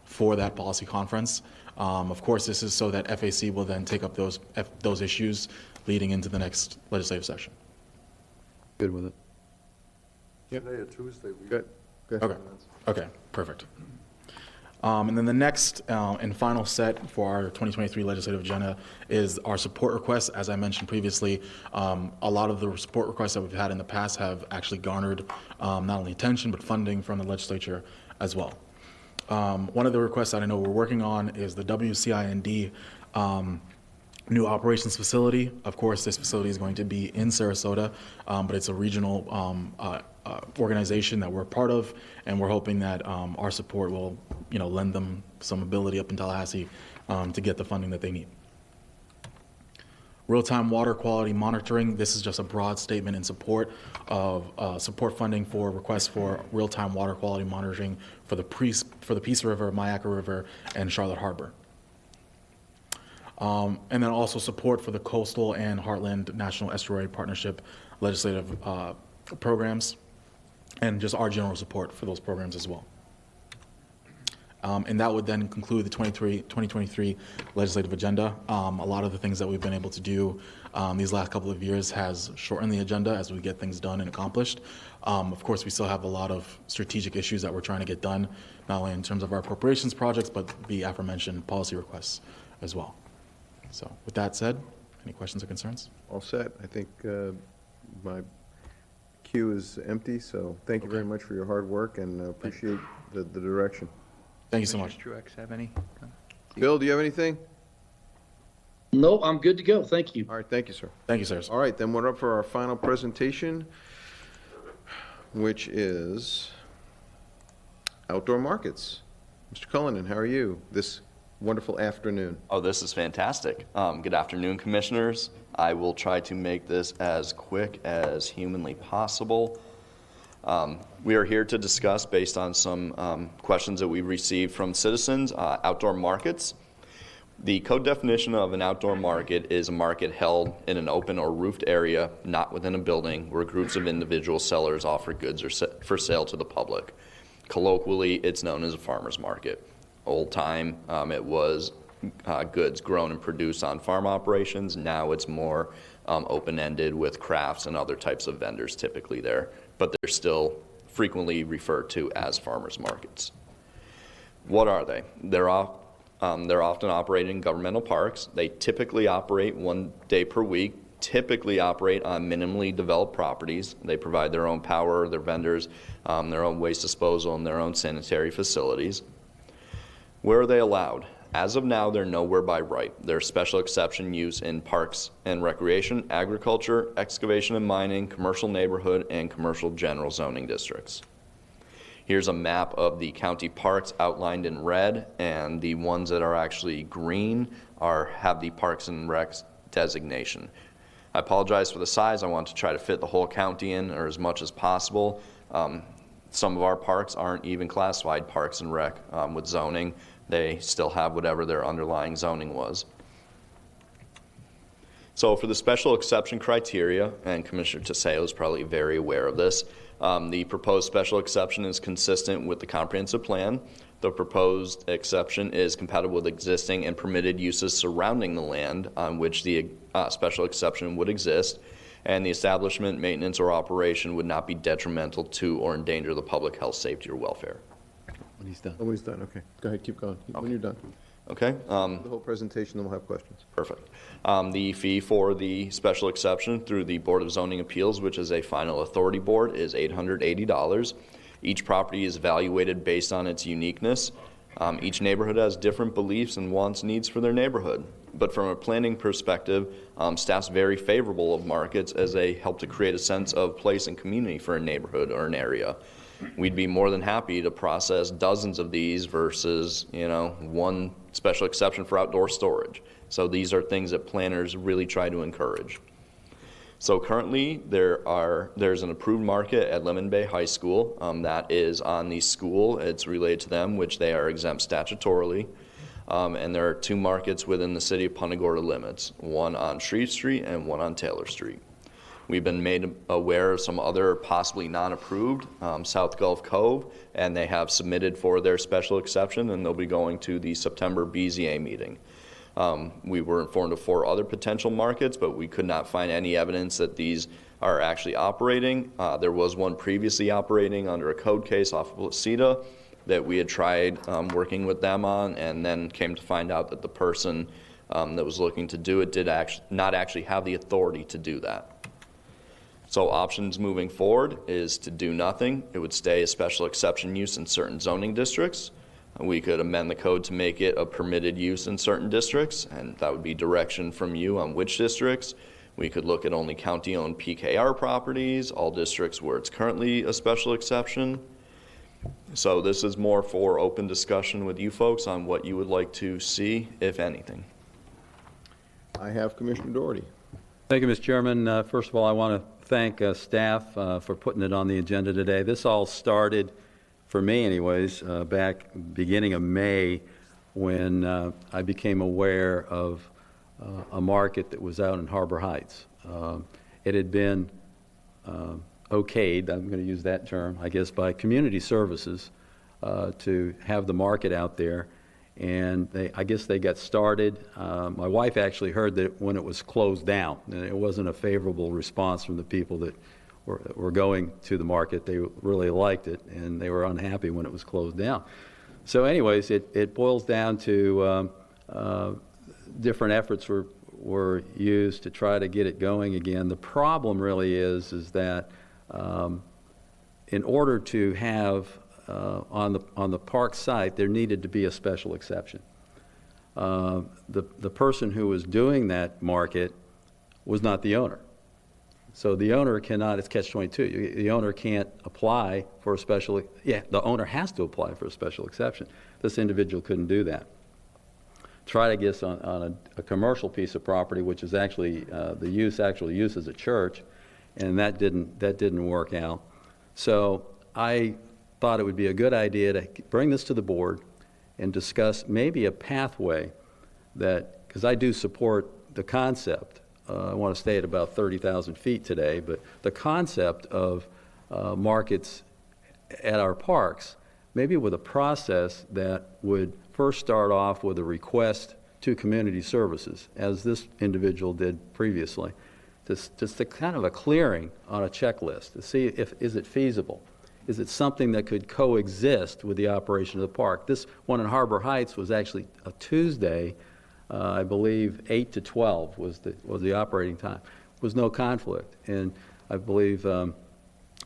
for that policy conference. Of course, this is so that FAC will then take up those issues leading into the next legislative session. Good with it. Yep. Today or Tuesday. Good. Okay, perfect. And then the next and final set for our 2023 legislative agenda is our support requests. As I mentioned previously, a lot of the support requests that we've had in the past have actually garnered not only attention but funding from the legislature as well. One of the requests that I know we're working on is the WCIND new operations facility. Of course, this facility is going to be in Sarasota, but it's a regional organization that we're part of, and we're hoping that our support will, lend them some ability up in Tallahassee to get the funding that they need. Real-time water quality monitoring, this is just a broad statement in support of support funding for requests for real-time water quality monitoring for the Peace River, Myakka River, and Charlotte Harbor. And then also support for the Coastal and Heartland National Estuary Partnership legislative programs, and just our general support for those programs as well. And that would then conclude the 2023 legislative agenda. A lot of the things that we've been able to do these last couple of years has shortened the agenda as we get things done and accomplished. Of course, we still have a lot of strategic issues that we're trying to get done, not only in terms of our appropriations projects, but the aforementioned policy requests as well. So with that said, any questions or concerns? All set. I think my queue is empty, so thank you very much for your hard work, and appreciate the direction. Thank you so much. Truex have any? Bill, do you have anything? No, I'm good to go. Thank you. All right, thank you, sir. Thank you, sir. All right, then we're up for our final presentation, which is outdoor markets. Mr. Cullinan, how are you this wonderful afternoon? Oh, this is fantastic. Good afternoon, commissioners. I will try to make this as quick as humanly possible. We are here to discuss, based on some questions that we received from citizens, outdoor markets. The code definition of an outdoor market is a market held in an open or roofed area, not within a building, where groups of individual sellers offer goods for sale to the public. Colloquially, it's known as a farmer's market. Old time, it was goods grown and produced on farm operations. Now it's more open-ended with crafts and other types of vendors typically there, but they're still frequently referred to as farmers markets. What are they? They're often operated in governmental parks. They typically operate 1 day per week, typically operate on minimally developed properties. They provide their own power, their vendors, their own waste disposal, and their own sanitary facilities. Where are they allowed? As of now, they're nowhere by right. They're special exception use in parks and recreation, agriculture, excavation and mining, commercial neighborhood, and commercial general zoning districts. Here's a map of the county parks outlined in red, and the ones that are actually green have the Parks and Recs designation. I apologize for the size. I want to try to fit the whole county in, or as much as possible. Some of our parks aren't even classified Parks and Rec with zoning. They still have whatever their underlying zoning was. So for the special exception criteria, and Commissioner Teseo is probably very aware of this, the proposed special exception is consistent with the comprehensive plan. The proposed exception is compatible with existing and permitted uses surrounding the land on which the special exception would exist, and the establishment, maintenance, or operation would not be detrimental to or endanger the public health, safety, or welfare. When he's done. Oh, he's done, okay. Go ahead, keep going. When you're done. Okay. The whole presentation, then we'll have questions. Perfect. The fee for the special exception through the Board of Zoning Appeals, which is a final authority board, is $880. Each property is evaluated based on its uniqueness. Each neighborhood has different beliefs and wants, needs for their neighborhood. But from a planning perspective, staff's very favorable of markets as they help to create a sense of place and community for a neighborhood or an area. We'd be more than happy to process dozens of these versus, one special exception for outdoor storage. So these are things that planners really try to encourage. So currently, there's an approved market at Lemon Bay High School that is on the school. It's related to them, which they are exempt statutorily. And there are 2 markets within the city of Punta Gorda limits, one on Shreve Street and one on Taylor Street. We've been made aware of some other possibly non-approved, South Gulf Cove, and they have submitted for their special exception, and they'll be going to the September BZA meeting. We were informed of 4 other potential markets, but we could not find any evidence that these are actually operating. There was one previously operating under a code case off of Placida that we had tried working with them on, and then came to find out that the person that was looking to do it did not actually have the authority to do that. So options moving forward is to do nothing. It would stay a special exception use in certain zoning districts. We could amend the code to make it a permitted use in certain districts, and that would be direction from you on which districts. We could look at only county-owned PKR properties, all districts where it's currently a special exception. So this is more for open discussion with you folks on what you would like to see, if anything. I have Commissioner Doherty. Thank you, Mr. Chairman. First of all, I want to thank staff for putting it on the agenda today. This all started, for me anyways, back beginning of May when I became aware of a market that was out in Harbor Heights. It had been okayed, I'm going to use that term, I guess, by Community Services to have the market out there. And I guess they got started. My wife actually heard that when it was closed down, and it wasn't a favorable response from the people that were going to the market. They really liked it, and they were unhappy when it was closed down. So anyways, it boils down to different efforts were used to try to get it going again. The problem really is that in order to have on the park site, there needed to be a special exception. The person who was doing that market was not the owner. So the owner cannot, it's catch-22. The owner can't apply for a special, the owner has to apply for a special exception. This individual couldn't do that. Tried, I guess, on a commercial piece of property, which is actually, the actual use as a church, and that didn't work out. So I thought it would be a good idea to bring this to the board and discuss maybe a pathway that, because I do support the concept, I want to stay at about 30,000 feet today, but the concept of markets at our parks, maybe with a process that would first start off with a request to Community Services, as this individual did previously, just a kind of a clearing on a checklist to see is it feasible. Is it something that could coexist with the operation of the park? This one in Harbor Heights was actually a Tuesday, I believe 8 to 12 was the operating time. There was no conflict, and I believe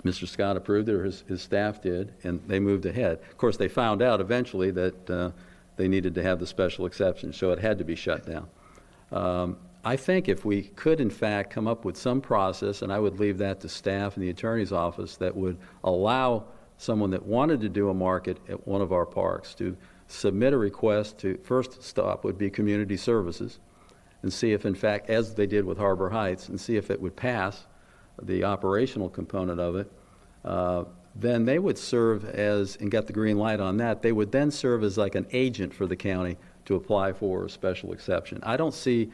Mr. Scott approved it, or his staff did, and they moved ahead. Of course, they found out eventually that they needed to have the special exception, so it had to be shut down. I think if we could, in fact, come up with some process, and I would leave that to staff and the attorney's office, that would allow someone that wanted to do a market at one of our parks to submit a request to, first stop would be Community Services, and see if, in fact, as they did with Harbor Heights, and see if it would pass the operational component of it. Then they would serve as, and get the green light on that, they would then serve as like an agent for the county to apply for a special exception. I don't see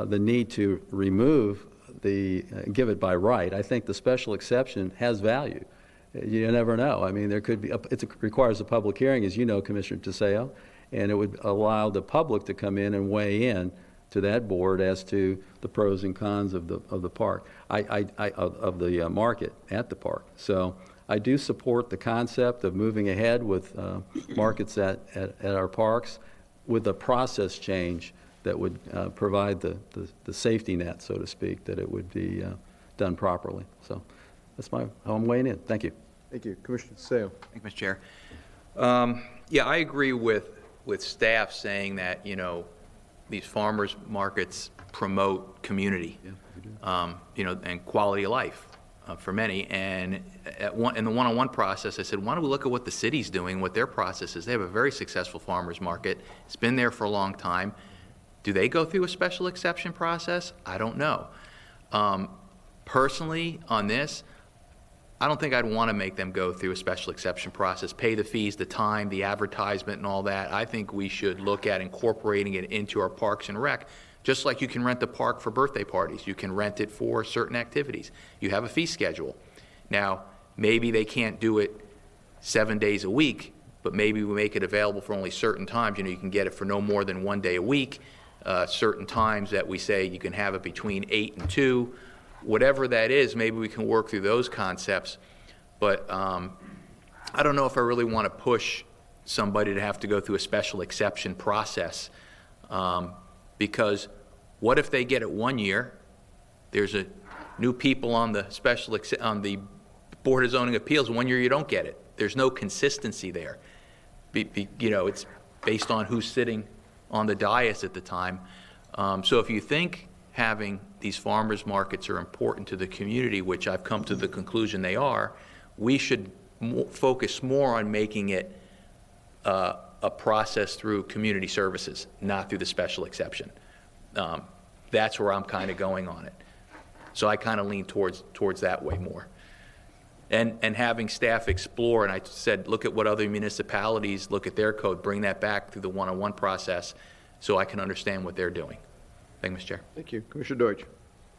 the need to remove give it by right. I think the special exception has value. You never know. I mean, there could be, it requires a public hearing, as you know, Commissioner Teseo, and it would allow the public to come in and weigh in to that board as to the pros and cons of the park, of the market at the park. So I do support the concept of moving ahead with markets at our parks with a process change that would provide the safety net, so to speak, that it would be done properly. So that's how I'm weighing in. Thank you. Thank you. Commissioner Teseo. Thank you, Mr. Chair. Yeah, I agree with staff saying that, these farmers markets promote community, and quality of life for many. And in the one-on-one process, I said, why don't we look at what the city's doing, what their process is? They have a very successful farmers market. It's been there for a long time. Do they go through a special exception process? I don't know. Personally, on this, I don't think I'd want to make them go through a special exception process, pay the fees, the time, the advertisement, and all that. I think we should look at incorporating it into our Parks and Rec, just like you can rent the park for birthday parties. You can rent it for certain activities. You have a fee schedule. Now, maybe they can't do it 7 days a week, but maybe we make it available for only certain times. You can get it for no more than 1 day a week. Certain times that we say you can have it between 8 and 2. Whatever that is, maybe we can work through those concepts. But I don't know if I really want to push somebody to have to go through a special exception process, because what if they get it 1 year, there's a new people on the on the Board of Zoning Appeals, 1 year you don't get it. There's no consistency there. It's based on who's sitting on the dais at the time. So if you think having these farmers markets are important to the community, which I've come to the conclusion they are, we should focus more on making it a process through Community Services, not through the special exception. That's where I'm kind of going on it. So I kind of lean towards that way more. And having staff explore, and I said, look at what other municipalities, look at their code, bring that back through the one-on-one process so I can understand what they're doing. Thank you, Mr. Chair. Thank you. Commissioner Deutsch.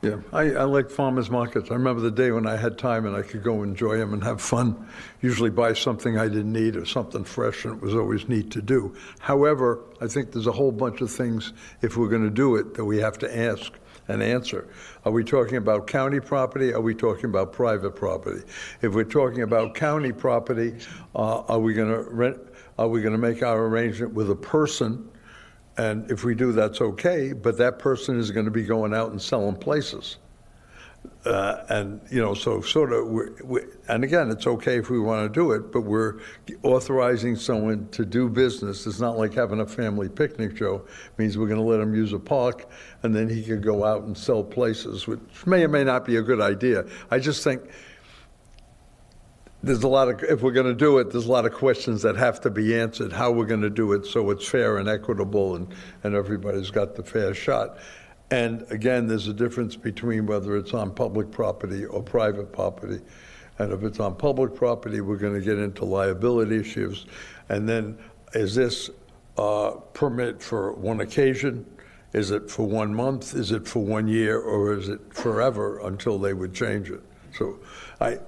Yeah, I like farmers markets. I remember the day when I had time and I could go enjoy them and have fun, usually buy something I didn't need or something fresh, and it was always neat to do. However, I think there's a whole bunch of things, if we're going to do it, that we have to ask and answer. Are we talking about county property? Are we talking about private property? If we're talking about county property, are we going to make our arrangement with a person? And if we do, that's okay, but that person is going to be going out and selling places. And, you know, so sort of, and again, it's okay if we want to do it, but we're authorizing someone to do business. It's not like having a family picnic, Joe. It means we're going to let him use a park, and then he can go out and sell places, which may or may not be a good idea. I just think there's a lot of, if we're going to do it, there's a lot of questions that have to be answered, how we're going to do it so it's fair and equitable and everybody's got the fair shot. And again, there's a difference between whether it's on public property or private property. And if it's on public property, we're going to get into liability issues. And then is this permit for one occasion? Is it for 1 month? Is it for 1 year? Or is it forever until they would change it? So I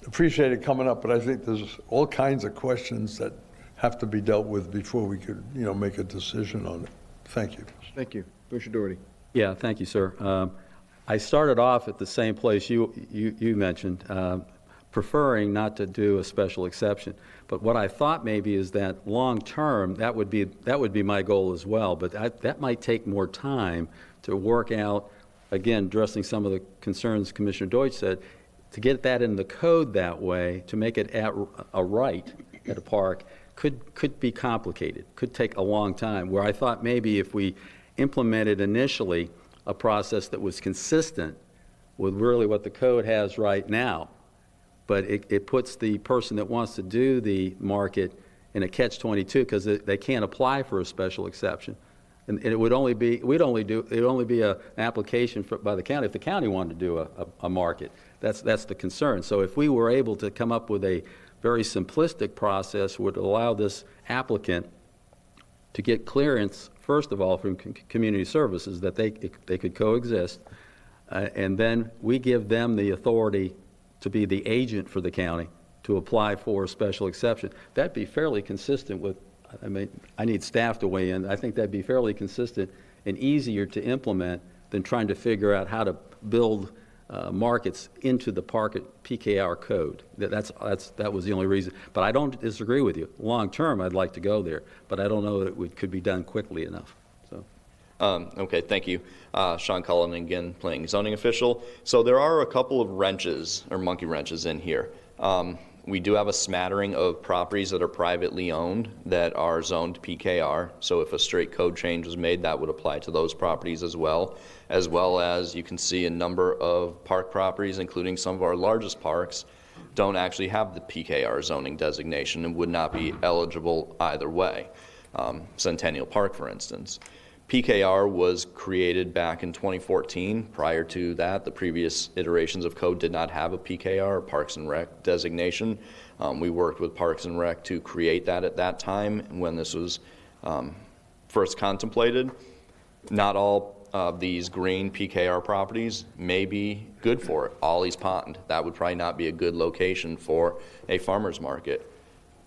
appreciate it coming up, but I think there's all kinds of questions that have to be dealt with before we could, you know, make a decision on it. Thank you. Thank you. Commissioner Doherty. Yeah, thank you, sir. I started off at the same place you mentioned, preferring not to do a special exception. But what I thought maybe is that long term, that would be my goal as well. But that might take more time to work out. Again, addressing some of the concerns Commissioner Deutsch said, to get that in the code that way, to make it a right at a park, could be complicated. Could take a long time. Where I thought maybe if we implemented initially a process that was consistent with really what the code has right now, but it puts the person that wants to do the market in a catch-22 because they can't apply for a special exception. And it would only be, it would only be an application by the county if the county wanted to do a market. That's the concern. So if we were able to come up with a very simplistic process would allow this applicant to get clearance, first of all, from community services that they could coexist, and then we give them the authority to be the agent for the county to apply for a special exception. That'd be fairly consistent with, I mean, I need staff to weigh in. I think that'd be fairly consistent and easier to implement than trying to figure out how to build markets into the park PKR code. That was the only reason. But I don't disagree with you. Long term, I'd like to go there, but I don't know that it could be done quickly enough. So. Okay, thank you. Sean Cullen, again, playing zoning official. So there are a couple of wrenches, or monkey wrenches, in here. We do have a smattering of properties that are privately owned that are zoned PKR. So if a straight code change was made, that would apply to those properties as well as you can see a number of park properties, including some of our largest parks, don't actually have the PKR zoning designation and would not be eligible either way. Centennial Park, for instance. PKR was created back in 2014. Prior to that, the previous iterations of code did not have a PKR, Parks and Rec designation. We worked with Parks and Rec to create that at that time when this was first contemplated. Not all of these green PKR properties may be good for it. Ollie's Pond, that would probably not be a good location for a farmer's market.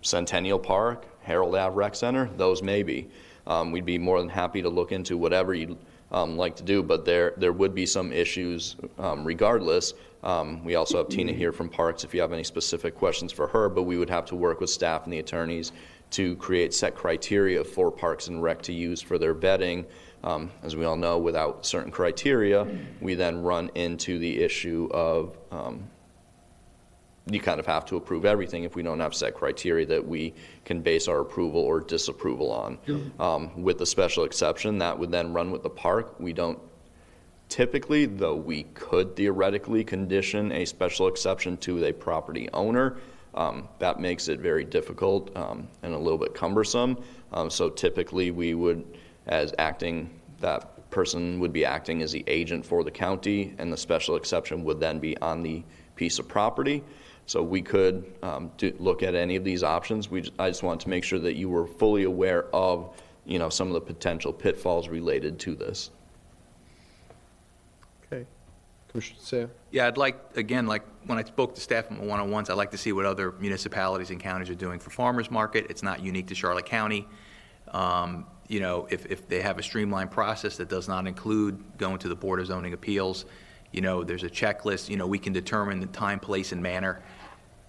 Centennial Park, Harold Ave Rec Center, those may be. We'd be more than happy to look into whatever you'd like to do, but there would be some issues regardless. We also have Tina here from Parks if you have any specific questions for her, but we would have to work with staff and the attorneys to create set criteria for Parks and Rec to use for their vetting. As we all know, without certain criteria, we then run into the issue of you kind of have to approve everything if we don't have set criteria that we can base our approval or disapproval on. With the special exception, that would then run with the park. We don't typically, though we could theoretically condition a special exception to a property owner. That makes it very difficult and a little bit cumbersome. So typically we would, as acting that person would be acting as the agent for the county, and the special exception would then be on the piece of property. So we could look at any of these options. I just wanted to make sure that you were fully aware of, some of the potential pitfalls related to this. Okay. Commissioner DeSalle? Yeah, I'd like, again, like when I spoke to staff in my one-on-ones, I'd like to see what other municipalities and counties are doing for farmers market. It's not unique to Charlotte County. If they have a streamlined process that does not include going to the Board of Zoning Appeals, there's a checklist, we can determine the time, place, and manner,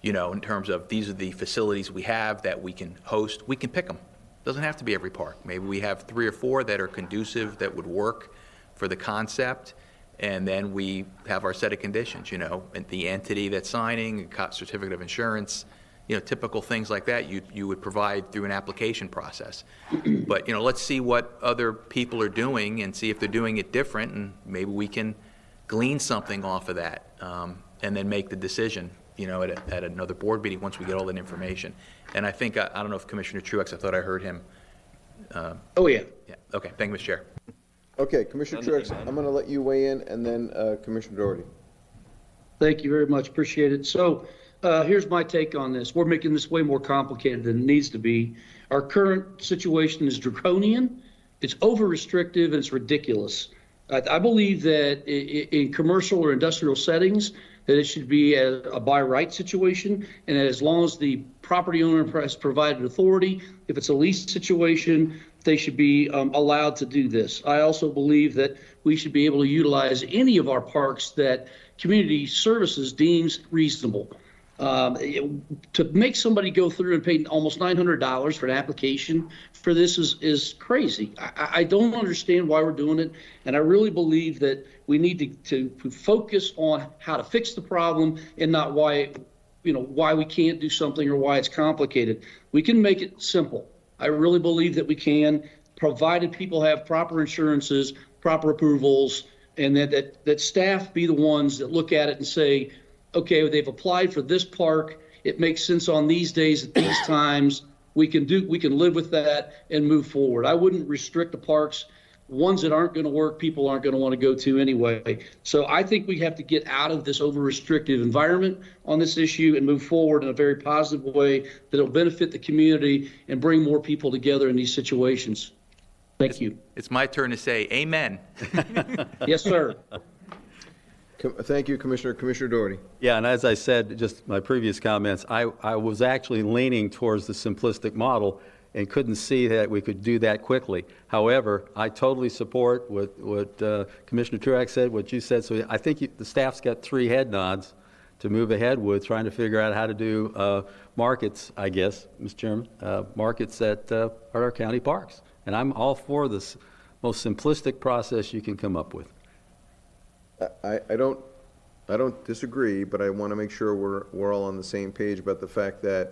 in terms of these are the facilities we have that we can host. We can pick them. Doesn't have to be every park. Maybe we have 3 or 4 that are conducive, that would work for the concept, and then we have our set of conditions, and the entity that's signing, a certificate of insurance, typical things like that you would provide through an application process. But, let's see what other people are doing and see if they're doing it different, and maybe we can glean something off of that, and then make the decision, at another board meeting once we get all that information. And I think, I don't know if Commissioner Truex, I thought I heard him. Oh, yeah. Yeah. Okay. Thank you, Mr. Chair. Okay, Commissioner Truex, I'm going to let you weigh in, and then Commissioner Doherty. Thank you very much. Appreciate it. So here's my take on this. We're making this way more complicated than it needs to be. Our current situation is draconian. It's over-restrictive, and it's ridiculous. I believe that in commercial or industrial settings, that it should be a by right situation, and that as long as the property owner has provided authority, if it's a lease situation, they should be allowed to do this. I also believe that we should be able to utilize any of our parks that community services deems reasonable. To make somebody go through and pay almost $900 for an application for this is crazy. I don't understand why we're doing it, and I really believe that we need to focus on how to fix the problem and not why we can't do something or why it's complicated. We can make it simple. I really believe that we can, provided people have proper insurances, proper approvals, and that staff be the ones that look at it and say, okay, they've applied for this park. It makes sense on these days at these times. We can live with that and move forward. I wouldn't restrict the parks. Ones that aren't going to work, people aren't going to want to go to anyway. So I think we have to get out of this over-restrictive environment on this issue and move forward in a very positive way that'll benefit the community and bring more people together in these situations. Thank you. It's my turn to say amen. Yes, sir. Thank you, Commissioner. Commissioner Doherty. Yeah, and as I said, just my previous comments, I was actually leaning towards the simplistic model and couldn't see that we could do that quickly. However, I totally support what Commissioner Truax said, what you said. So I think the staff's got 3 head nods to move ahead with trying to figure out how to do markets, I guess, Mr. Chairman, markets at our county parks. And I'm all for this most simplistic process you can come up with. I don't disagree, but I want to make sure we're all on the same page about the fact that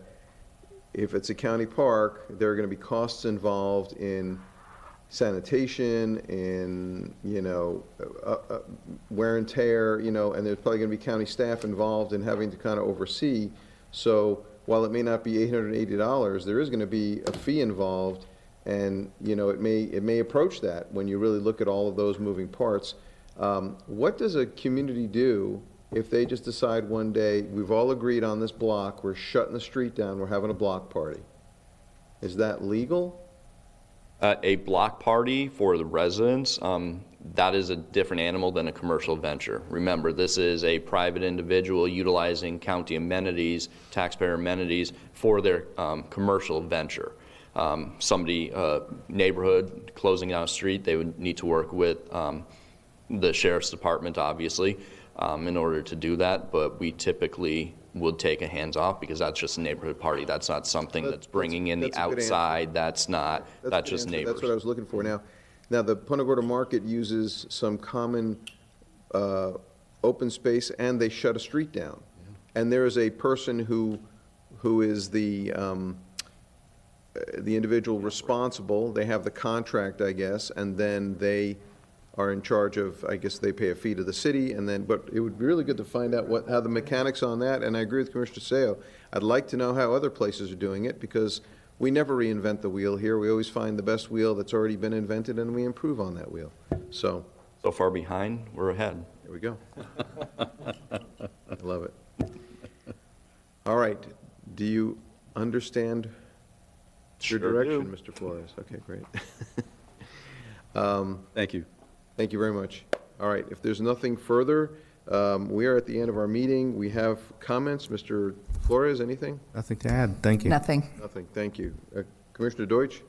if it's a county park, there are going to be costs involved in sanitation, in wear and tear, and there's probably going to be county staff involved in having to kind of oversee. So while it may not be $880, there is going to be a fee involved, and it may approach that when you really look at all of those moving parts. What does a community do if they just decide one day, we've all agreed on this block, we're shutting the street down, we're having a block party? Is that legal? A block party for the residents, that is a different animal than a commercial venture. Remember, this is a private individual utilizing county amenities, taxpayer amenities for their commercial venture. Somebody, neighborhood, closing down a street, they would need to work with the sheriff's department, obviously, in order to do that, but we typically would take a hands off because that's just a neighborhood party. That's not something that's bringing in the outside. That's just neighbors. That's what I was looking for. Now the Punta Gorda Market uses some common open space, and they shut a street down. And there is a person who is the individual responsible. They have the contract, I guess, and then they are in charge of, I guess they pay a fee to the city, but it would be really good to find out how the mechanics on that, and I agree with Commissioner DeSalle. I'd like to know how other places are doing it, because we never reinvent the wheel here. We always find the best wheel that's already been invented, and we improve on that wheel. So far behind, we're ahead. there we go. I love it. All right. Do you understand your direction, Mr. Flores? Okay, great. Thank you. Thank you very much. All right, if there's nothing further, we are at the end of our meeting. We have comments. Mr. Flores, anything? Nothing to add. Thank you. Nothing. Nothing, thank you. Commissioner Deutsch?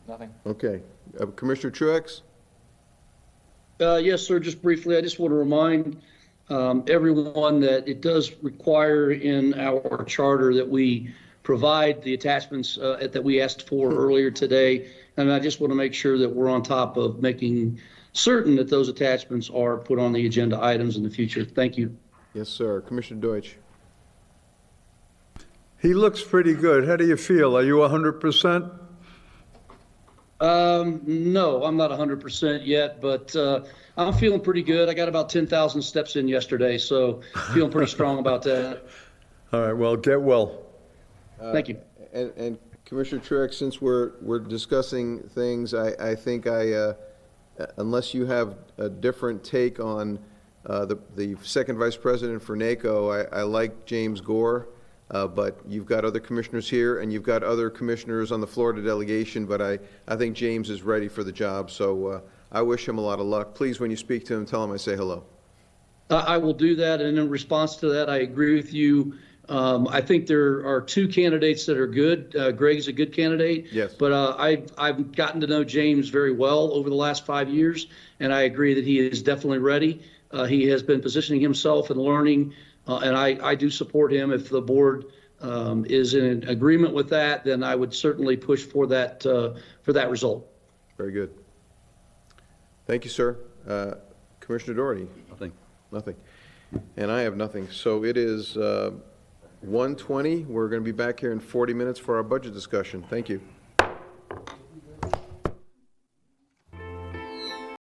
Nothing. Okay. Commissioner Truex? Yes, sir, just briefly, I just want to remind everyone that it does require in our charter that we provide the attachments that we asked for earlier today. And I just want to make sure that we're on top of making certain that those attachments are put on the agenda items in the future. Thank you. Yes, sir. Commissioner Deutsch? He looks pretty good. How do you feel? Are you 100%? No, I'm not 100% yet, but I'm feeling pretty good. I got about 10,000 steps in yesterday, so feeling pretty strong about that. All right, well, get well. Thank you. And Commissioner Truex, since we're discussing things, I think unless you have a different take on the second vice president for NACO, I like James Gore, but you've got other commissioners here, and you've got other commissioners on the Florida delegation, but I think James is ready for the job, so I wish him a lot of luck. Please, when you speak to him, tell him I say hello. I will do that, and in response to that, I agree with you. I think there are two candidates that are good. Greg's a good candidate. Yes. But I've gotten to know James very well over the last 5 years, and I agree that he is definitely ready. He has been positioning himself and learning, and I do support him. If the board is in agreement with that, then I would certainly push for that result. Very good. Thank you, sir. Commissioner Doherty? Nothing. Nothing. And I have nothing. So it is 1:20. We're going to be back here in 40 minutes for our budget discussion. Thank you.